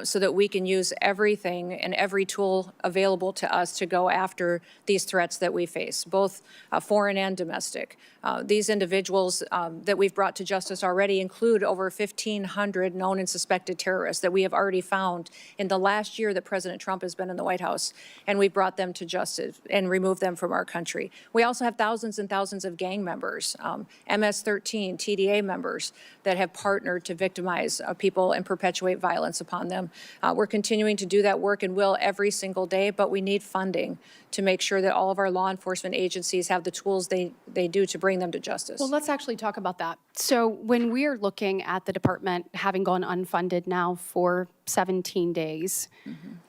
[SPEAKER 5] so that we can use everything and every tool available to us to go after these threats that we face, both foreign and domestic. These individuals that we've brought to justice already include over 1,500 known and suspected terrorists that we have already found in the last year that President Trump has been in the White House, and we've brought them to justice and removed them from our country. We also have thousands and thousands of gang members, MS-13, TDA members that have partnered to victimize people and perpetuate violence upon them. We're continuing to do that work and will every single day, but we need funding to make sure that all of our law enforcement agencies have the tools they do to bring them to justice.
[SPEAKER 11] Well, let's actually talk about that. So when we are looking at the department having gone unfunded now for 17 days,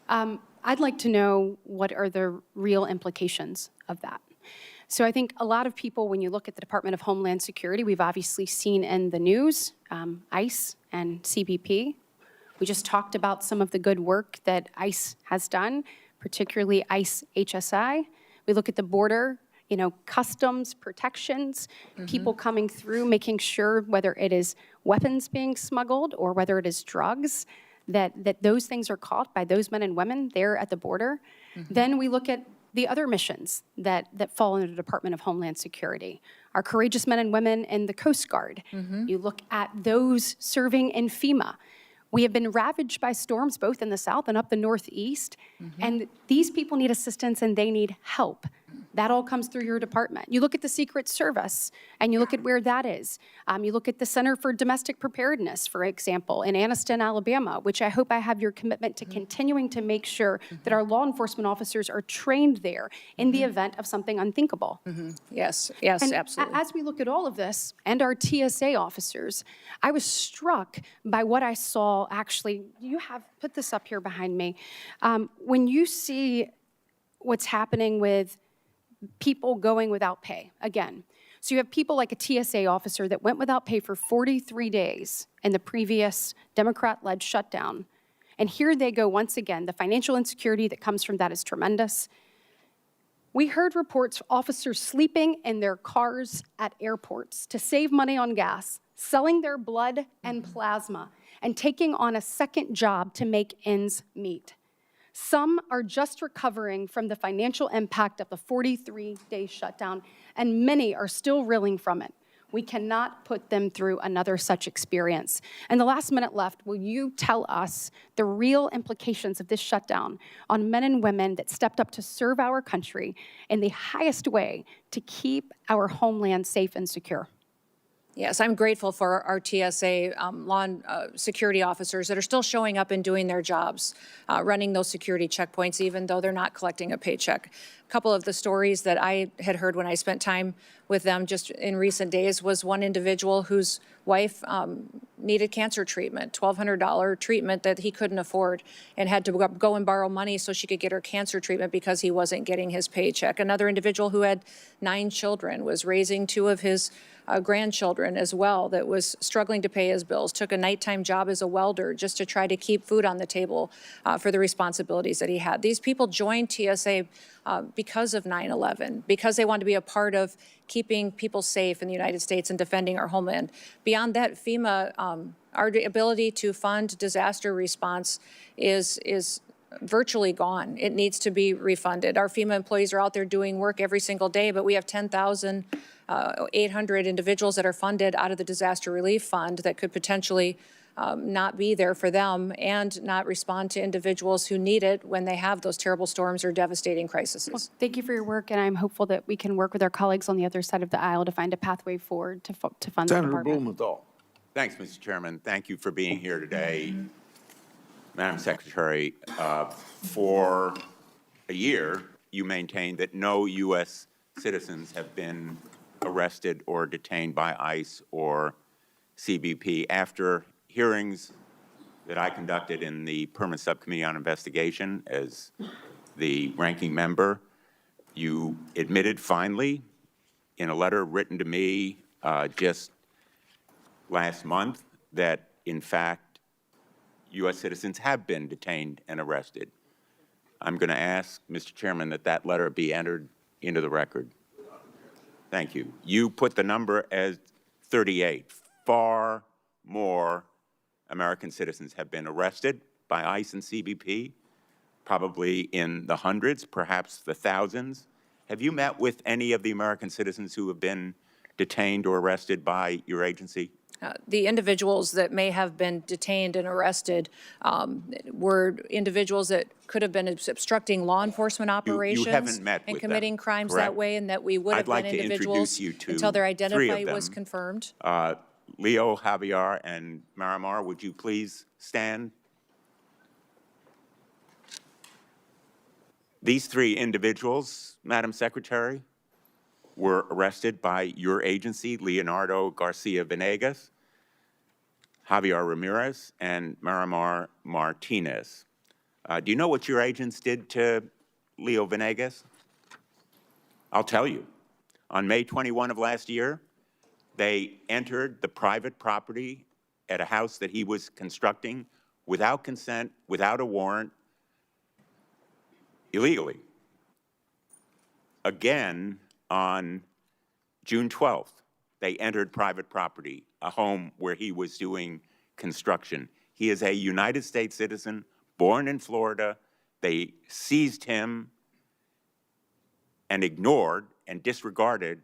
[SPEAKER 11] I'd like to know what are the real implications of that. So I think a lot of people, when you look at the Department of Homeland Security, we've obviously seen in the news, ICE and CBP. We just talked about some of the good work that ICE has done, particularly ICE HSI. We look at the border, customs protections, people coming through, making sure whether it is weapons being smuggled or whether it is drugs, that those things are caught by those men and women there at the border. Then we look at the other missions that fall under the Department of Homeland Security, our courageous men and women in the Coast Guard. You look at those serving in FEMA. We have been ravaged by storms both in the south and up the northeast, and these people need assistance and they need help. That all comes through your department. You look at the Secret Service, and you look at where that is. You look at the Center for Domestic Preparedness, for example, in Anniston, Alabama, which I hope I have your commitment to continuing to make sure that our law enforcement officers are trained there in the event of something unthinkable.
[SPEAKER 5] Yes,
[SPEAKER 11] And
[SPEAKER 5] absolutely.
[SPEAKER 11] as we look at all of this, and our TSA officers, I was struck by what I saw, actually, put this up here behind me. When you see what's happening with people going without pay, again, so you have people like a TSA officer that went without pay for 43 days in the previous Democrat-led shutdown, and here they go once again. The financial insecurity that comes from that is tremendous. We heard reports of officers sleeping in their cars at airports to save money on gas, selling their blood and plasma, and taking on a second job to make ends meet. Some are just recovering from the financial impact of the 43-day shutdown, and many are still reeling from it. We cannot put them through another such experience. In the last minute left, will you tell us the real implications of this shutdown on men and women that stepped up to serve our country in the highest way to keep our homeland safe and secure?
[SPEAKER 5] Yes, I'm grateful for our TSA law security officers that are still showing up and doing their jobs, running those security checkpoints, even though they're not collecting a paycheck. A couple of the stories that I had heard when I spent time with them just in recent days was one individual whose wife needed cancer treatment, $1,200 treatment that he couldn't afford, and had to go and borrow money so she could get her cancer treatment because he wasn't getting his paycheck. Another individual who had 9 children, was raising 2 of his grandchildren as well, that was struggling to pay his bills, took a nighttime job as a welder just to try to keep food on the table for the responsibilities that he had. These people joined TSA because of 9/11, because they wanted to be a part of keeping people safe in the United States and defending our homeland. Beyond that, FEMA, our ability to fund disaster response is virtually gone. It needs to be refunded. Our FEMA employees are out there doing work every single day, but we have 10,800 individuals that are funded out of the Disaster Relief Fund that could potentially not be there for them and not respond to individuals who need it when they have those terrible storms or devastating crises.
[SPEAKER 11] Thank you for your work, and I'm hopeful that we can work with our colleagues on the other side of the aisle to find a pathway forward to fund the
[SPEAKER 1] Senator
[SPEAKER 11] department.
[SPEAKER 1] Blumenthal.
[SPEAKER 12] Thanks, Mr. Chairman. Thank you for being here today. Madam Secretary, for a year, you maintained that no U.S. citizens have been arrested or detained by ICE or CBP. After hearings that I conducted in the Permanent Subcommittee on Investigation as the ranking member, you admitted finally in a letter written to me just last month that, in fact, U.S. citizens have been detained and arrested. I'm going to ask, Mr. Chairman, that that letter be entered into the record. Thank you. You put the number as 38. Far more American citizens have been arrested by ICE and CBP, probably in the hundreds, perhaps the thousands. Have you met with any of the American citizens who have been detained or arrested by your agency?
[SPEAKER 5] The individuals that may have been detained and arrested were individuals that could have been obstructing law enforcement operations
[SPEAKER 12] haven't met
[SPEAKER 5] and
[SPEAKER 12] with
[SPEAKER 5] committing
[SPEAKER 12] them,
[SPEAKER 5] crimes
[SPEAKER 12] correct?
[SPEAKER 5] that way, and that we would have
[SPEAKER 12] I'd like
[SPEAKER 5] been
[SPEAKER 12] to
[SPEAKER 5] individuals
[SPEAKER 12] introduce you to
[SPEAKER 5] until their
[SPEAKER 12] 3 of
[SPEAKER 5] identity was
[SPEAKER 12] them.
[SPEAKER 5] confirmed.
[SPEAKER 12] Leo, Javier, and Marimar, would you please stand? These 3 individuals, Madam Secretary, were arrested by your agency, Leonardo Garcia Venegas, Javier Ramirez, and Marimar Martinez. Do you know what your agents did to Leo Venegas? I'll tell you. On May 21 of last year, they entered the private property at a house that he was constructing without consent, without a warrant, illegally. Again, on June 12th, they entered private property, a home where he was doing construction. He is a United States citizen, born in Florida. They seized him and ignored and disregarded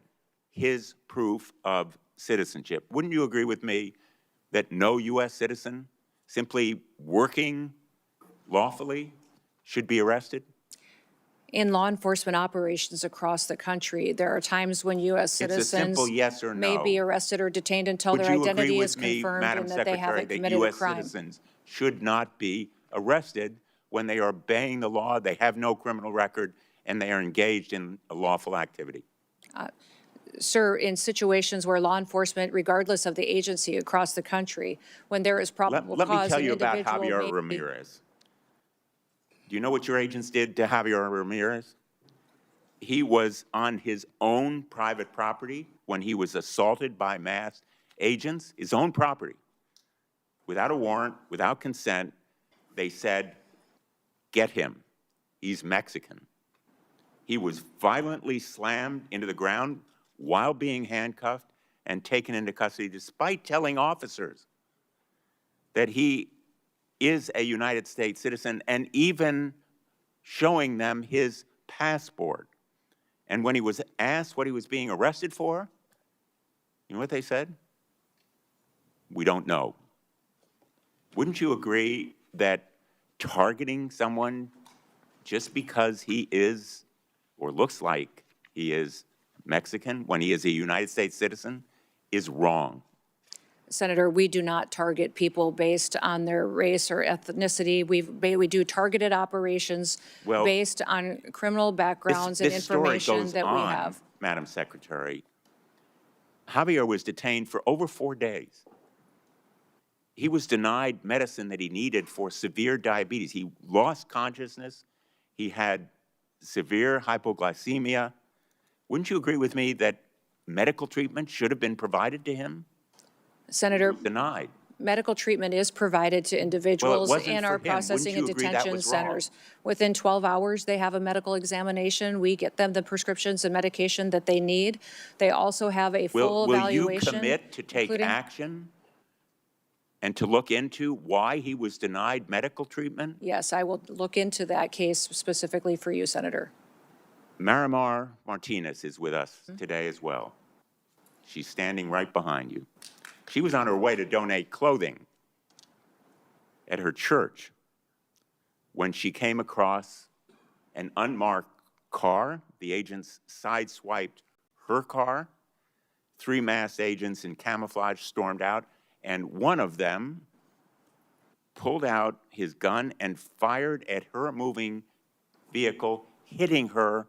[SPEAKER 12] his proof of citizenship. Wouldn't you agree with me that no U.S. citizen simply working lawfully should be arrested?
[SPEAKER 5] In law enforcement operations across the country, there are times when U.S.
[SPEAKER 12] It's a
[SPEAKER 5] citizens
[SPEAKER 12] simple yes or
[SPEAKER 5] may
[SPEAKER 12] no.
[SPEAKER 5] be arrested or detained until
[SPEAKER 12] Would
[SPEAKER 5] their
[SPEAKER 12] you
[SPEAKER 5] identity
[SPEAKER 12] agree
[SPEAKER 5] is
[SPEAKER 12] with me,
[SPEAKER 5] confirmed
[SPEAKER 12] Madam
[SPEAKER 5] and that they
[SPEAKER 12] Secretary,
[SPEAKER 5] haven't
[SPEAKER 12] that
[SPEAKER 5] committed a
[SPEAKER 12] U.S.
[SPEAKER 5] crime.
[SPEAKER 12] citizens should not be arrested when they are obeying the law, they have no criminal record, and they are engaged in a lawful activity?
[SPEAKER 5] Sir, in situations where law enforcement, regardless of the agency across the country, when there is probable
[SPEAKER 12] Let me
[SPEAKER 5] cause,
[SPEAKER 12] tell
[SPEAKER 5] an
[SPEAKER 12] you about
[SPEAKER 5] individual
[SPEAKER 12] Javier
[SPEAKER 5] may be-
[SPEAKER 12] Ramirez. Do you know what your agents did to Javier Ramirez? He was on his own private property when he was assaulted by masked agents, his own property. Without a warrant, without consent, they said, get him. He's Mexican. He was violently slammed into the ground while being handcuffed and taken into custody, despite telling officers that he is a United States citizen and even showing them his passport. And when he was asked what he was being arrested for, you know what they said? We don't know. Wouldn't you agree that targeting someone just because he is or looks like he is Mexican when he is a United States citizen is wrong?
[SPEAKER 5] Senator, we do not target people based on their race or ethnicity. We do targeted operations based on criminal backgrounds and information that we have.
[SPEAKER 12] Madam Secretary, Javier was detained for over 4 days. he was denied medicine that he needed for severe diabetes. He lost consciousness. He had severe hypoglycemia. Wouldn't you agree with me that medical treatment should have been provided to him?
[SPEAKER 5] Senator,
[SPEAKER 12] Denied.
[SPEAKER 5] medical treatment is provided to individuals
[SPEAKER 12] wasn't
[SPEAKER 5] in
[SPEAKER 12] for
[SPEAKER 5] our
[SPEAKER 12] him.
[SPEAKER 5] processing and
[SPEAKER 12] Wouldn't you agree that
[SPEAKER 5] detention
[SPEAKER 12] was wrong?
[SPEAKER 5] centers. Within 12 hours, they have a medical examination. We get them the prescriptions and medication that they need. They also have a full
[SPEAKER 12] Will you
[SPEAKER 5] evaluation.
[SPEAKER 12] commit to take
[SPEAKER 5] including-
[SPEAKER 12] action and to look into why he was denied medical treatment?
[SPEAKER 5] Yes, I will look into that case specifically for you, Senator.
[SPEAKER 12] Miramar Martinez is with us today as well. She's standing right behind you. She was on her way to donate clothing at her church when she came across an unmarked car. The agents sideswiped her car. 3 masked agents in camouflage stormed out, and one of them pulled out his gun and fired at her moving vehicle, hitting her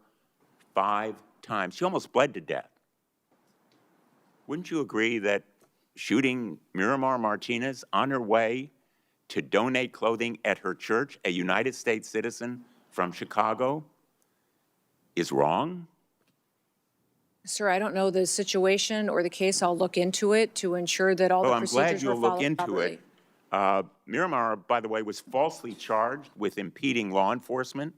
[SPEAKER 12] 5 times. She almost bled to death. Wouldn't you agree that shooting Miramar Martinez on her way to donate clothing at her church, a United States citizen from Chicago, is wrong?
[SPEAKER 5] Sir, I don't know the situation or the case. I'll look into it to ensure that all the
[SPEAKER 12] I'm glad
[SPEAKER 5] procedures were
[SPEAKER 12] you'll look
[SPEAKER 5] followed
[SPEAKER 12] into
[SPEAKER 5] properly.
[SPEAKER 12] it. Miramar, by the way, was falsely charged with impeding law enforcement,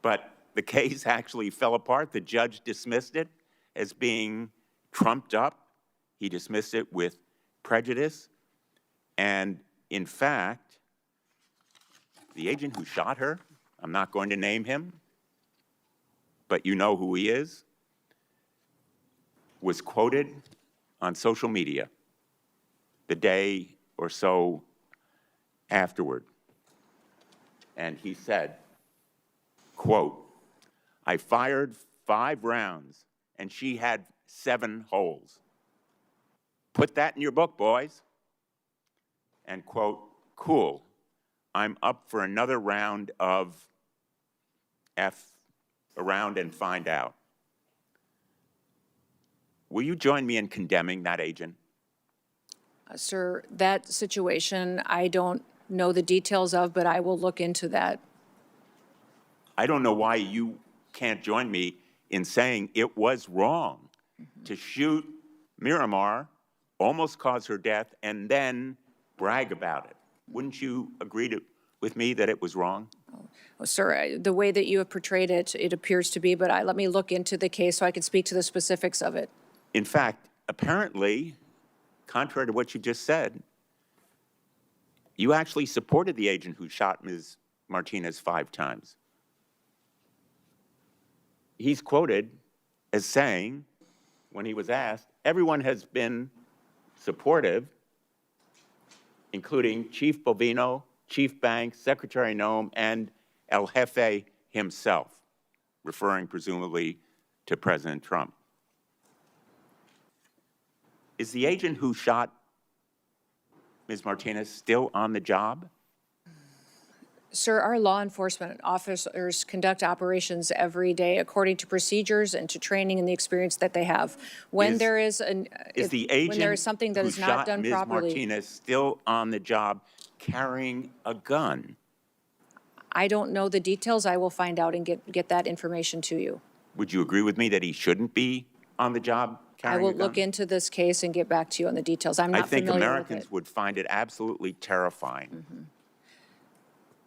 [SPEAKER 12] but the case actually fell apart. The judge dismissed it as being trumped up. He dismissed it with prejudice. And in fact, the agent who shot her, I'm not going to name him, but you know who he is, was quoted on social media the day or so afterward. And he said, quote, "I fired 5 rounds and she had 7 holes. Put that in your book, boys." And quote, "Cool, I'm up for another round of around and find out." Will you join me in condemning that agent?
[SPEAKER 5] Sir, that situation, I don't know the details of, but I will look into that.
[SPEAKER 12] I don't know why you can't join me in saying it was wrong to shoot Miramar, almost cause her death, and then brag about it. Wouldn't you agree with me that it was wrong?
[SPEAKER 5] Well, sir, the way that you have portrayed it, it appears to be, but let me look into the case so I can speak to the specifics of it.
[SPEAKER 12] In fact, apparently, contrary to what you just said, you actually supported the agent who shot Ms. Martinez 5 times. He's quoted as saying, when he was asked, everyone has been supportive, including Chief Bovino, Chief Banks, Secretary Noem, and El Jefe himself, referring presumably to President Trump. Is the agent who shot Ms. Martinez still on the job?
[SPEAKER 5] Sir, our law enforcement officers conduct operations every day according to procedures and to training and the experience that they have. When there is
[SPEAKER 12] the agent
[SPEAKER 5] when there is something that
[SPEAKER 12] who
[SPEAKER 5] is not
[SPEAKER 12] shot
[SPEAKER 5] done
[SPEAKER 12] Ms.
[SPEAKER 5] properly,
[SPEAKER 12] Martinez still on the job carrying a gun?
[SPEAKER 5] I don't know the details. I will find out and get that information to you.
[SPEAKER 12] Would you agree with me that he shouldn't be on the job
[SPEAKER 5] I
[SPEAKER 12] carrying
[SPEAKER 5] will
[SPEAKER 12] a gun?
[SPEAKER 5] look into this case and get back to you on the details. I'm
[SPEAKER 12] I
[SPEAKER 5] not
[SPEAKER 12] think
[SPEAKER 5] familiar with
[SPEAKER 12] Americans
[SPEAKER 5] it.
[SPEAKER 12] would find it absolutely terrifying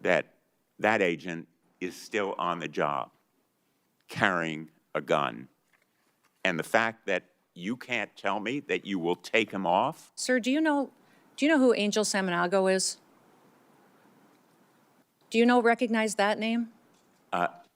[SPEAKER 12] that that agent is still on the job carrying a gun. And the fact that you can't tell me that you will take him off?
[SPEAKER 5] Sir, do you know who Angel Samanago is? Do you recognize that name?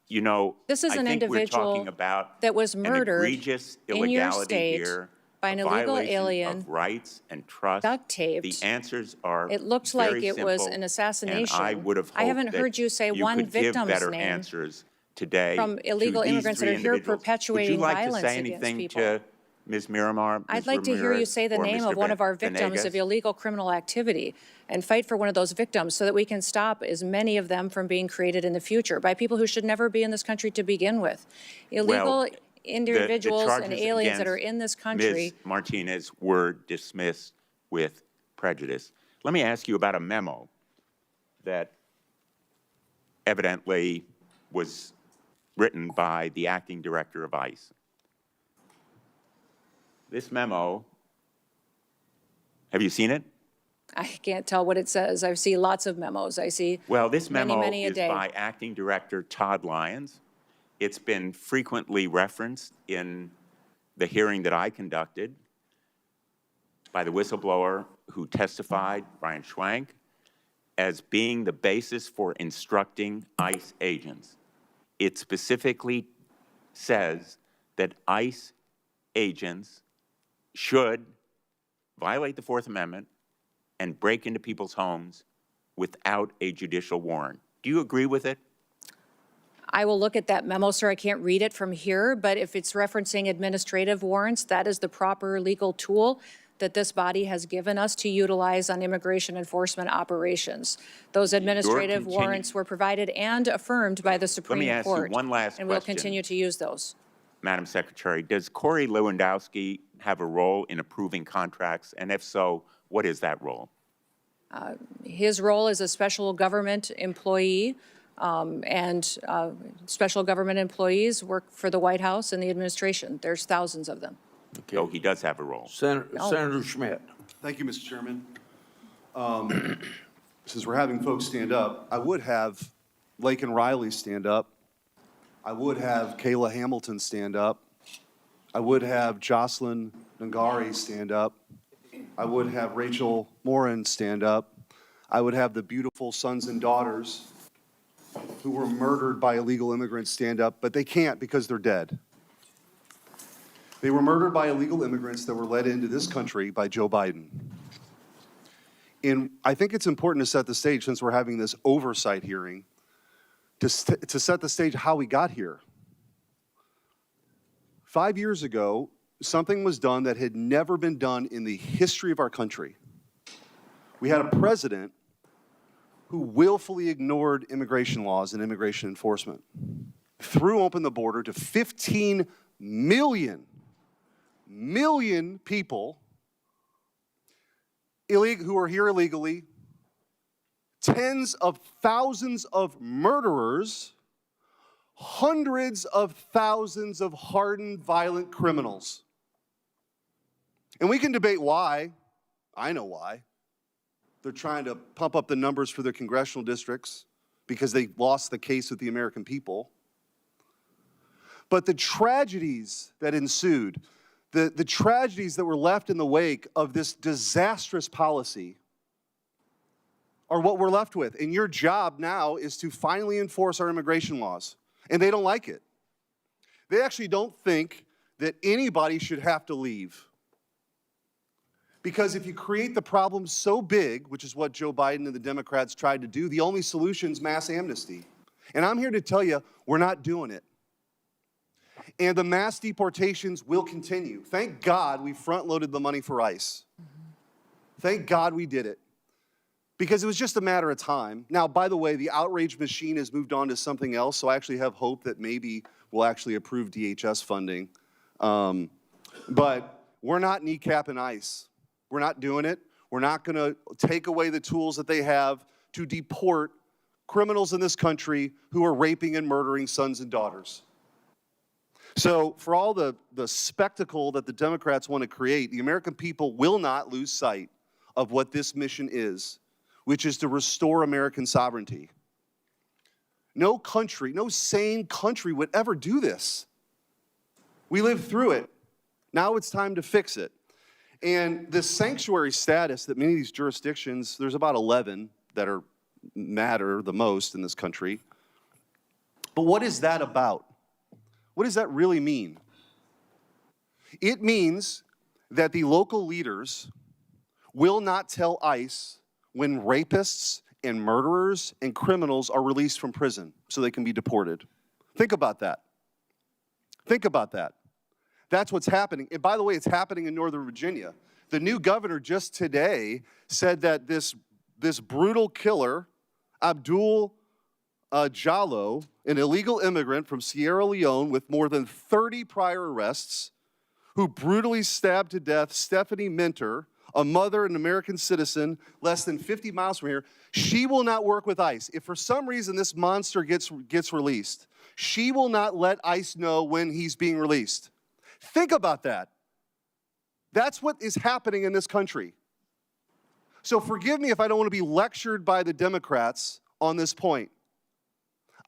[SPEAKER 12] You know,
[SPEAKER 5] This is
[SPEAKER 12] I
[SPEAKER 5] an
[SPEAKER 12] think we're
[SPEAKER 5] individual
[SPEAKER 12] talking about
[SPEAKER 5] that was murdered
[SPEAKER 12] an egregious
[SPEAKER 5] in your
[SPEAKER 12] illegality
[SPEAKER 5] state
[SPEAKER 12] here,
[SPEAKER 5] by an
[SPEAKER 12] a
[SPEAKER 5] illegal
[SPEAKER 12] violation
[SPEAKER 5] alien,
[SPEAKER 12] of rights and trust.
[SPEAKER 5] duct taped.
[SPEAKER 12] The answers are
[SPEAKER 5] It looked
[SPEAKER 12] very
[SPEAKER 5] like it was
[SPEAKER 12] simple,
[SPEAKER 5] an assassination.
[SPEAKER 12] And I would have hoped
[SPEAKER 5] I haven't
[SPEAKER 12] that
[SPEAKER 5] heard you say one
[SPEAKER 12] could give
[SPEAKER 5] victim's
[SPEAKER 12] better
[SPEAKER 5] name
[SPEAKER 12] answers today
[SPEAKER 5] from
[SPEAKER 12] to
[SPEAKER 5] illegal
[SPEAKER 12] these
[SPEAKER 5] immigrants that
[SPEAKER 12] 3
[SPEAKER 5] are here
[SPEAKER 12] individuals.
[SPEAKER 5] perpetuating
[SPEAKER 12] Would you like
[SPEAKER 5] violence
[SPEAKER 12] to say
[SPEAKER 5] against
[SPEAKER 12] anything
[SPEAKER 5] people.
[SPEAKER 12] to Ms. Miramar,
[SPEAKER 5] I'd
[SPEAKER 12] Ms.
[SPEAKER 5] like to hear you
[SPEAKER 12] Ramirez,
[SPEAKER 5] say the
[SPEAKER 12] or
[SPEAKER 5] name
[SPEAKER 12] Mr.
[SPEAKER 5] of one of our victims
[SPEAKER 12] Venegas?
[SPEAKER 5] of illegal criminal activity and fight for one of those victims so that we can stop as many of them from being created in the future by people who should never be in this country to begin with. Illegal individuals and
[SPEAKER 12] charges
[SPEAKER 5] aliens that are
[SPEAKER 12] against
[SPEAKER 5] in this country.
[SPEAKER 12] Ms. Martinez were dismissed with prejudice. Let me ask you about a memo that evidently was written by the acting director of ICE. This memo, have you seen it?
[SPEAKER 5] I can't tell what it says. I see lots of memos. I see
[SPEAKER 12] Well, this memo
[SPEAKER 5] many a
[SPEAKER 12] is
[SPEAKER 5] day.
[SPEAKER 12] by Acting Director Todd Lyons. It's been frequently referenced in the hearing that I conducted by the whistleblower who testified, Brian Schwank, as being the basis for instructing ICE agents. It specifically says that ICE agents should violate the Fourth Amendment and break into people's homes without a judicial warrant. Do you agree with it?
[SPEAKER 5] I will look at that memo, sir. I can't read it from here, but if it's referencing administrative warrants, that is the proper legal tool that this body has given us to utilize on immigration enforcement operations. Those administrative warrants were provided and affirmed by the Supreme Court.
[SPEAKER 12] Let me ask you one last
[SPEAKER 5] and we'll
[SPEAKER 12] question.
[SPEAKER 5] continue to use those.
[SPEAKER 12] Madam Secretary, does Corey Lewandowski have a role in approving contracts? And if so, what is that role?
[SPEAKER 5] His role as a special government employee, special government employees work for the White House and the administration. There's thousands of them.
[SPEAKER 12] So he does have a role.
[SPEAKER 1] Senator Schmidt.
[SPEAKER 13] Thank you, Mr. Chairman. Since we're having folks stand up, I would have Laken Riley stand up. I would have Kayla Hamilton stand up. I would have Jocelyn Ngari stand up. I would have Rachel Morin stand up. I would have the beautiful sons and daughters who were murdered by illegal immigrants stand up, but they can't because they're dead. They were murdered by illegal immigrants that were led into this country by Joe Biden. And I think it's important to set the stage, since we're having this oversight hearing, to set the stage how we got here. 5 years ago, something was done that had never been done in the history of our country. We had a president who willfully ignored immigration laws and immigration enforcement, threw open the border to 15 million people who are here illegally, tens of thousands of murderers, hundreds of thousands of hardened, violent criminals. And we can debate why. I know why. They're trying to pump up the numbers for their congressional districts because they lost the case with the American people. But the tragedies that ensued, the tragedies that were left in the wake of this disastrous policy are what we're left with. And your job now is to finally enforce our immigration laws. And they don't like it. They actually don't think that anybody should have to leave. Because if you create the problem so big, which is what Joe Biden and the Democrats tried to do, the only solution is mass amnesty. And I'm here to tell you, we're not doing it. And the mass deportations will continue. Thank God we front-loaded the money for ICE. Thank God we did it. Because it was just a matter of time. Now, by the way, the outrage machine has moved on to something else, so I actually have hope that maybe we'll actually approve DHS funding. But we're not kneecapping ICE. We're not doing it. We're not going to take away the tools that they have to deport criminals in this country who are raping and murdering sons and daughters. So for all the spectacle that the Democrats want to create, the American people will not lose sight of what this mission is, which is to restore American sovereignty. No country, no sane country would ever do this. We lived through it. Now it's time to fix it. And this sanctuary status that many of these jurisdictions, there's about 11 that matter the most in this country. But what is that about? What does that really mean? It means that the local leaders will not tell ICE when rapists and murderers and criminals are released from prison so they can be deported. Think about that. Think about that. That's what's happening. And by the way, it's happening in Northern Virginia. The new governor just today said that this brutal killer, Abdul Jallo, an illegal immigrant from Sierra Leone with more than 30 prior arrests, who brutally stabbed to death Stephanie Minter, a mother, an American citizen, less than 50 miles from here. She will not work with ICE. If for some reason this monster gets released, she will not let ICE know when he's being released. Think about that. That's what is happening in this country. So forgive me if I don't want to be lectured by the Democrats on this point.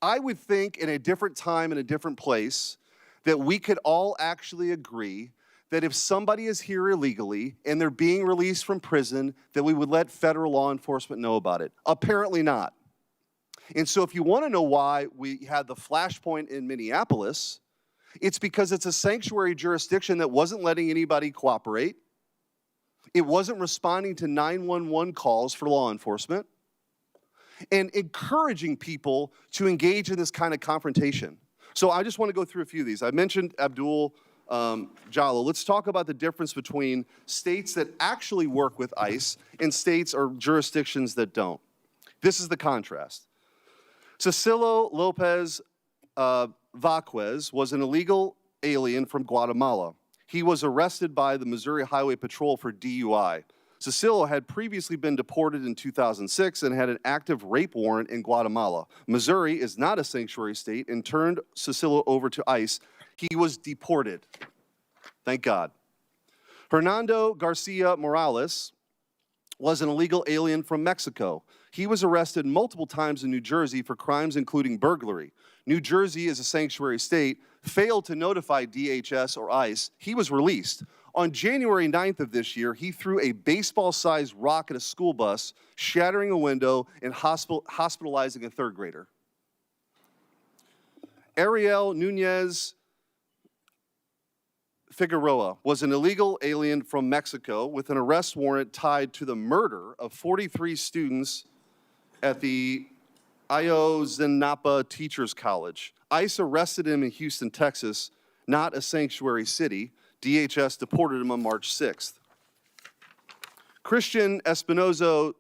[SPEAKER 13] I would think in a different time, in a different place, that we could all actually agree that if somebody is here illegally and they're being released from prison, that we would let federal law enforcement know about it. Apparently not. And so if you want to know why we had the flashpoint in Minneapolis, it's because it's a sanctuary jurisdiction that wasn't letting anybody cooperate. It wasn't responding to 911 calls for law enforcement and encouraging people to engage in this kind of confrontation. So I just want to go through a few of these. I mentioned Abdul Jallo. Let's talk about the difference between states that actually work with ICE and states or jurisdictions that don't. This is the contrast. Cecilio Lopez Vaquez was an illegal alien from Guatemala. He was arrested by the Missouri Highway Patrol for DUI. Cecilio had previously been deported in 2006 and had an active rape warrant in Guatemala. Missouri is not a sanctuary state and turned Cecilio over to ICE. He was deported. Thank God. Hernando Garcia Morales was an illegal alien from Mexico. He was arrested multiple times in New Jersey for crimes including burglary. New Jersey is a sanctuary state, failed to notify DHS or ICE. He was released. On January 9th of this year, he threw a baseball-sized rock at a school bus, shattering a window and hospitalizing a third grader. Ariel Nunez Figueroa was an illegal alien from Mexico with an arrest warrant tied to the murder of 43 students at the Ayotzinapa Teachers College. ICE arrested him in Houston, Texas, not a sanctuary city. DHS deported him on March 6th. Christian Espinozo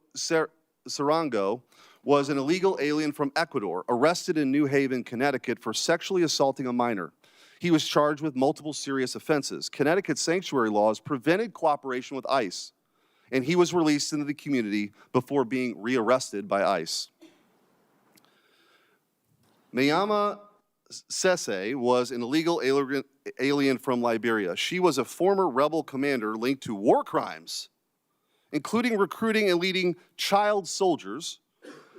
[SPEAKER 13] Sarango was an illegal alien from Ecuador, arrested in New Haven, Connecticut for sexually assaulting a minor. He was charged with multiple serious offenses. Connecticut's sanctuary laws prevented cooperation with ICE, and he was released into the community before being rearrested by ICE. Mayama Sese was an illegal alien from Liberia. She was a former rebel commander linked to war crimes, including recruiting and leading child soldiers.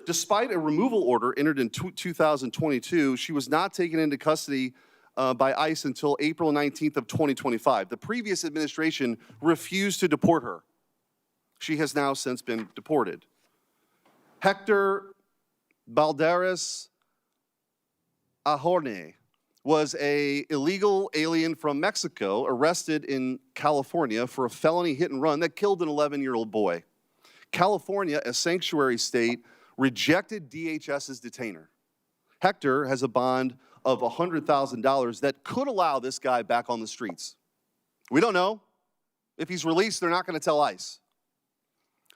[SPEAKER 13] Despite a removal order entered in 2022, she was not taken into custody by ICE until April 19th of 2025. The previous administration refused to deport her. She has now since been deported. Hector Balderas Ahorne was an illegal alien from Mexico arrested in California for a felony hit and run that killed an 11-year-old boy. California, a sanctuary state, rejected DHS's detainer. Hector has a bond of $100,000 that could allow this guy back on the streets. We don't know. If he's released, they're not going to tell ICE.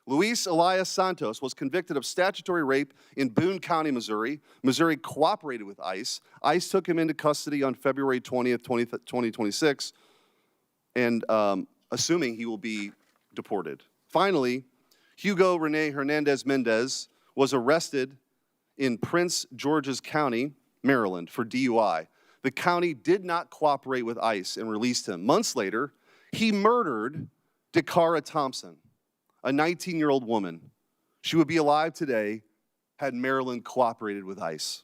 [SPEAKER 13] Luis Elias Santos was convicted of statutory rape in Boone County, Missouri. Missouri cooperated with ICE. ICE took him into custody on February 20th, 2026, and assuming he will be deported. Finally, Hugo Rene Hernandez Mendez was arrested in Prince George's County, Maryland, for DUI. The county did not cooperate with ICE and released him. Months later, he murdered Dakara Thompson, a 19-year-old woman. She would be alive today had Maryland cooperated with ICE.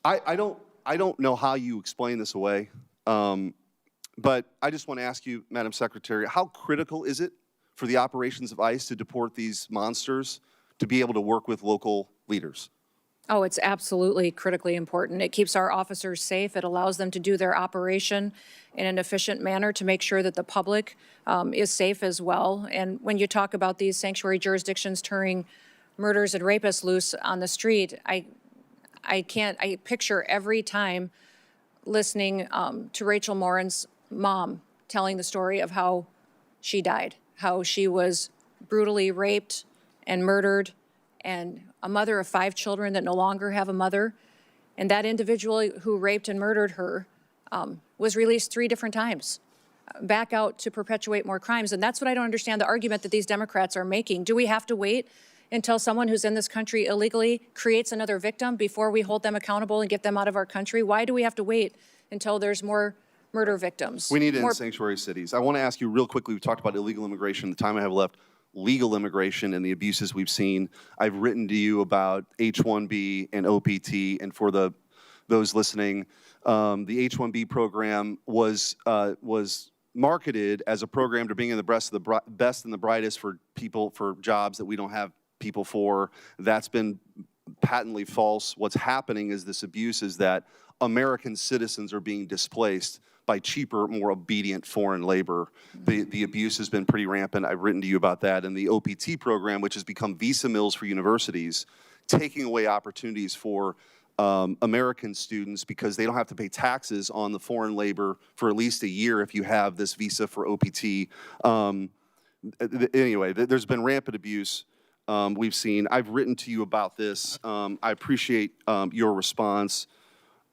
[SPEAKER 13] I don't know how you explain this away, but I just want to ask you, Madam Secretary, how critical is it for the operations of ICE to deport these monsters to be able to work with local leaders?
[SPEAKER 5] Oh, it's absolutely critically important. It keeps our officers safe. It allows them to do their operation in an efficient manner to make sure that the public is safe as well. And when you talk about these sanctuary jurisdictions turning murders and rapists loose on the street, I picture every time listening to Rachel Morin's mom telling the story of how she died, how she was brutally raped and murdered, and a mother of 5 children that no longer have a mother. And that individual who raped and murdered her was released 3 different times back out to perpetuate more crimes. And that's what I don't understand, the argument that these Democrats are making. Do we have to wait until someone who's in this country illegally creates another victim before we hold them accountable and get them out of our country? Why do we have to wait until there's more murder victims?
[SPEAKER 13] We need to
[SPEAKER 5] more
[SPEAKER 13] end sanctuary cities. I want to ask you real quickly, we talked about illegal immigration, the time I have left, legal immigration and the abuses we've seen. I've written to you about H-1B and OPT, and for those listening, the H-1B program was marketed as a program to bring in the best and the brightest for people, for jobs that we don't have people for. That's been patently false. What's happening is this abuse is that American citizens are being displaced by cheaper, more obedient foreign labor. The abuse has been pretty rampant. I've written to you about that. And the OPT program, which has become visa mills for universities, taking away opportunities for American students because they don't have to pay taxes on the foreign labor for at least a year if you have this visa for OPT. Anyway, there's been rampant abuse we've seen. I've written to you about this. I appreciate your response.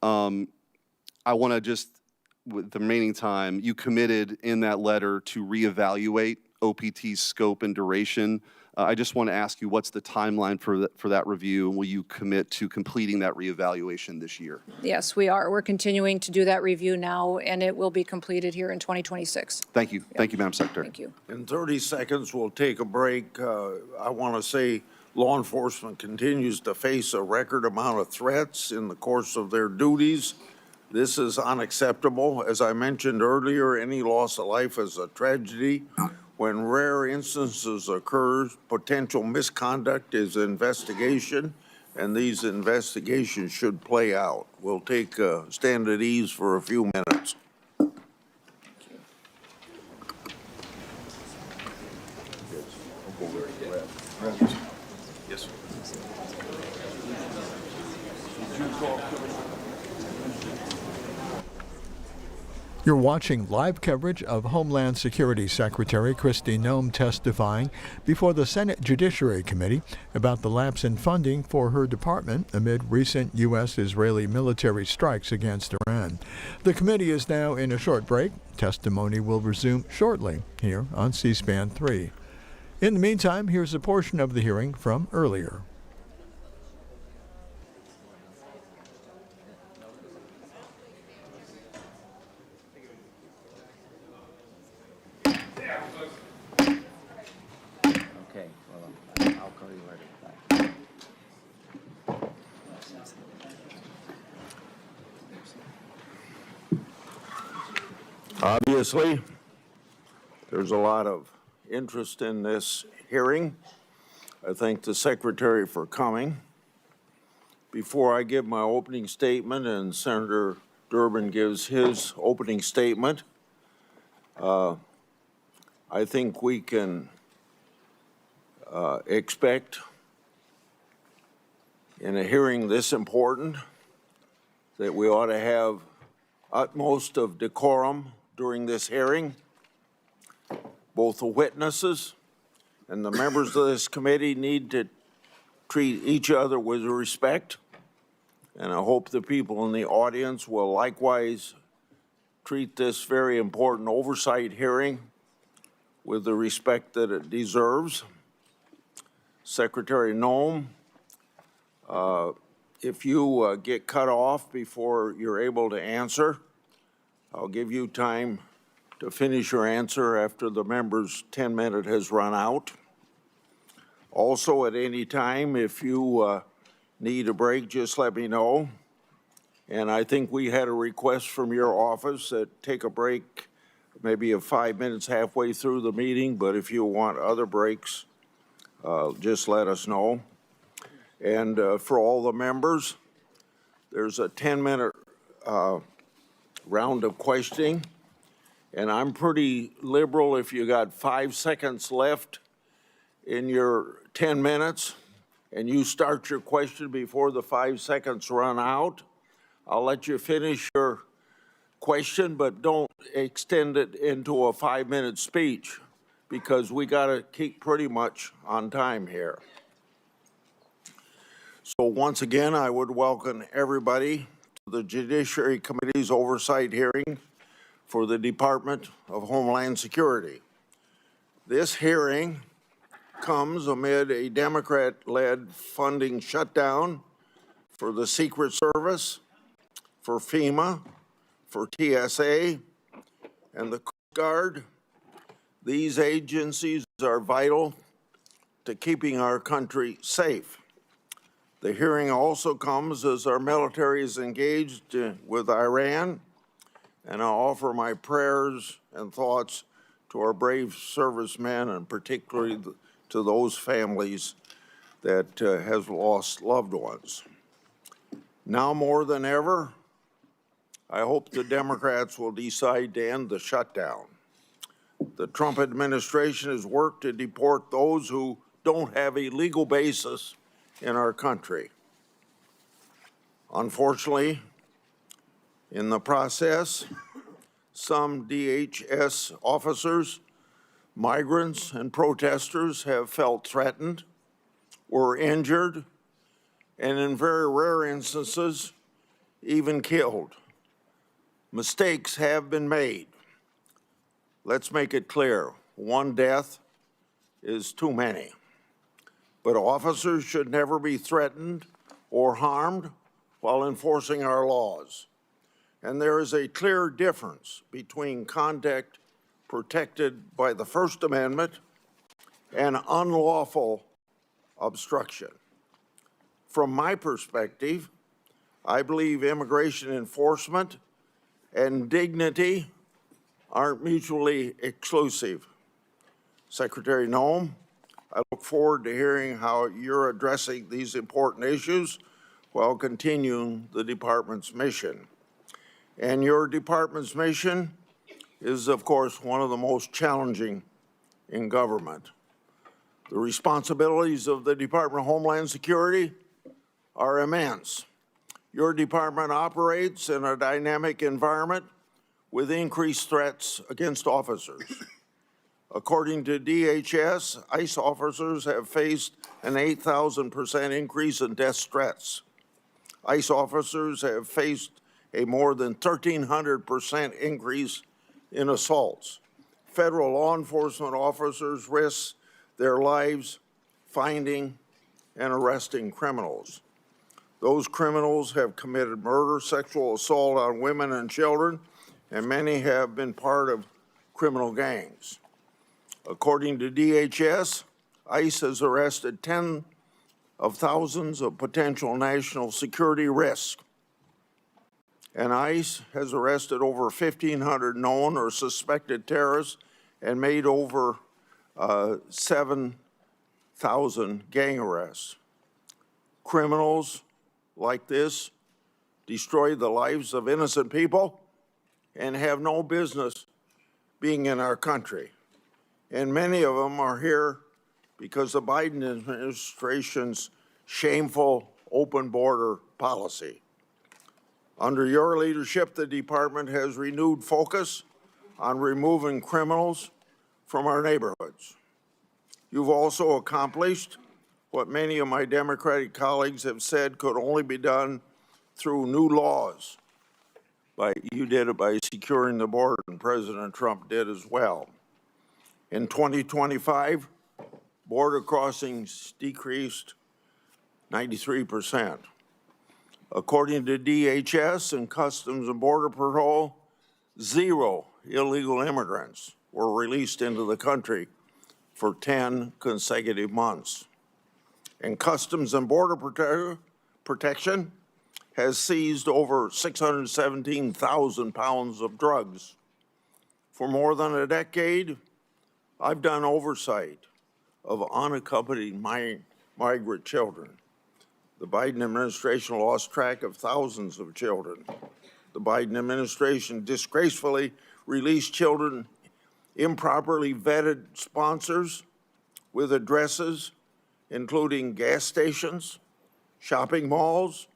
[SPEAKER 13] I want to just, with the remaining time, you committed in that letter to reevaluate OPT's scope and duration. I just want to ask you, what's the timeline for that review, and will you commit to completing that reevaluation this year?
[SPEAKER 5] Yes, we are. We're continuing to do that review now, and it will be completed here in 2026.
[SPEAKER 13] Thank you. Thank you, Madam Secretary.
[SPEAKER 5] Thank you.
[SPEAKER 1] In 30 seconds, we'll take a break. I want to say law enforcement continues to face a record amount of threats in the course of their duties. This is unacceptable. As I mentioned earlier, any loss of life is a tragedy. When rare instances occur, potential misconduct is investigation, and these investigations should play out. We'll take stand at ease for a few minutes. Yes.
[SPEAKER 14] You're watching live coverage of Homeland Security Secretary Kristi Noem testifying before the Senate Judiciary Committee about the lapse in funding for her department amid recent U.S.-Israeli military strikes against Iran. The committee is now in a short break. Testimony will resume shortly here on C-SPAN 3. In the meantime, here's a portion of the hearing from earlier.
[SPEAKER 2] Okay, well, I'll call you later. Bye.
[SPEAKER 1] Obviously, there's a lot of interest in this hearing. I thank the Secretary for coming. Before I give my opening statement and Senator Durbin gives his opening statement, I think we can expect in a hearing this important that we ought to have utmost of decorum during this hearing. Both the witnesses and the members of this committee need to treat each other with respect, and I hope the people in the audience will likewise treat this very important oversight hearing with the respect that it deserves. Secretary Noem, if you get cut off before you're able to answer, I'll give you time to finish your answer after the member's 10-minute has run out. Also, at any time, if you need a break, just let me know. And I think we had a request from your office that take a break maybe of 5 minutes halfway through the meeting, but if you want other breaks, just let us know. And for all the members, there's a 10-minute round of questioning, and I'm pretty liberal. If you got 5 seconds left in your 10 minutes and you start your question before the 5 seconds run out, I'll let you finish your question, but don't extend it into a 5-minute speech because we got to keep pretty much on time here. So once again, I would welcome everybody to the Judiciary Committee's oversight hearing for the Department of Homeland Security. This hearing comes amid a Democrat-led funding shutdown for the Secret Service, for FEMA, for TSA, and the Coast Guard. These agencies are vital to keeping our country safe. The hearing also comes as our military is engaged with Iran, and I offer my prayers and thoughts to our brave servicemen, and particularly to those families that have lost loved ones. Now more than ever, I hope the Democrats will decide to end the shutdown. The Trump administration has worked to deport those who don't have a legal basis in our country. Unfortunately, in the process, some DHS officers, migrants, and protesters have felt threatened, were injured, and in very rare instances, even killed. Mistakes have been made. Let's make it clear, one death is too many. But officers should never be threatened or harmed while enforcing our laws. And there is a clear difference between conduct protected by the First Amendment and unlawful obstruction. From my perspective, I believe immigration enforcement and dignity aren't mutually exclusive. Secretary Noem, I look forward to hearing how you're addressing these important issues while continuing the department's mission. And your department's mission is, of course, one of the most challenging in government. The responsibilities of the Department of Homeland Security are immense. Your department operates in a dynamic environment with increased threats against officers. According to DHS, ICE officers have faced an 8,000% increase in death threats. ICE officers have faced a more than 1,300% increase in assaults. Federal law enforcement officers risk their lives finding and arresting criminals. Those criminals have committed murder, sexual assault on women and children, and many have been part of criminal gangs. According to DHS, ICE has arrested tens of thousands of potential national security risks. And ICE has arrested over 1,500 known or suspected terrorists and made over 7,000 gang arrests. Criminals like this destroy the lives of innocent people and have no business being in our country. And many of them are here because the Biden administration's shameful open border policy. Under your leadership, the department has renewed focus on removing criminals from our neighborhoods. You've also accomplished what many of my Democratic colleagues have said could only be done through new laws. You did it by securing the border, and President Trump did as well. In 2025, border crossings decreased 93%. According to DHS and Customs and Border Patrol, 0 illegal immigrants were released into the country for 10 consecutive months. And Customs and Border Protection has seized over 617,000 pounds of drugs. For more than a decade, I've done oversight of unaccompanied migrant children. The Biden administration lost track of thousands of children. The Biden administration disgracefully released children improperly vetted sponsors with addresses including gas stations, shopping malls,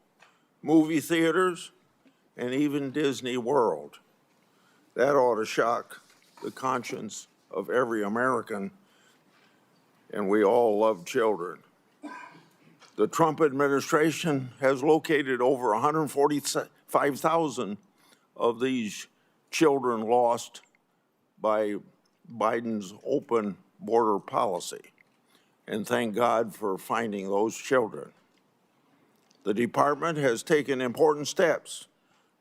[SPEAKER 1] movie theaters, and even Disney World. That ought to shock the conscience of every American, and we all love children. The Trump administration has located over 145 5,000 of these children lost by Biden's open border policy. And thank God for finding those children. The department has taken important steps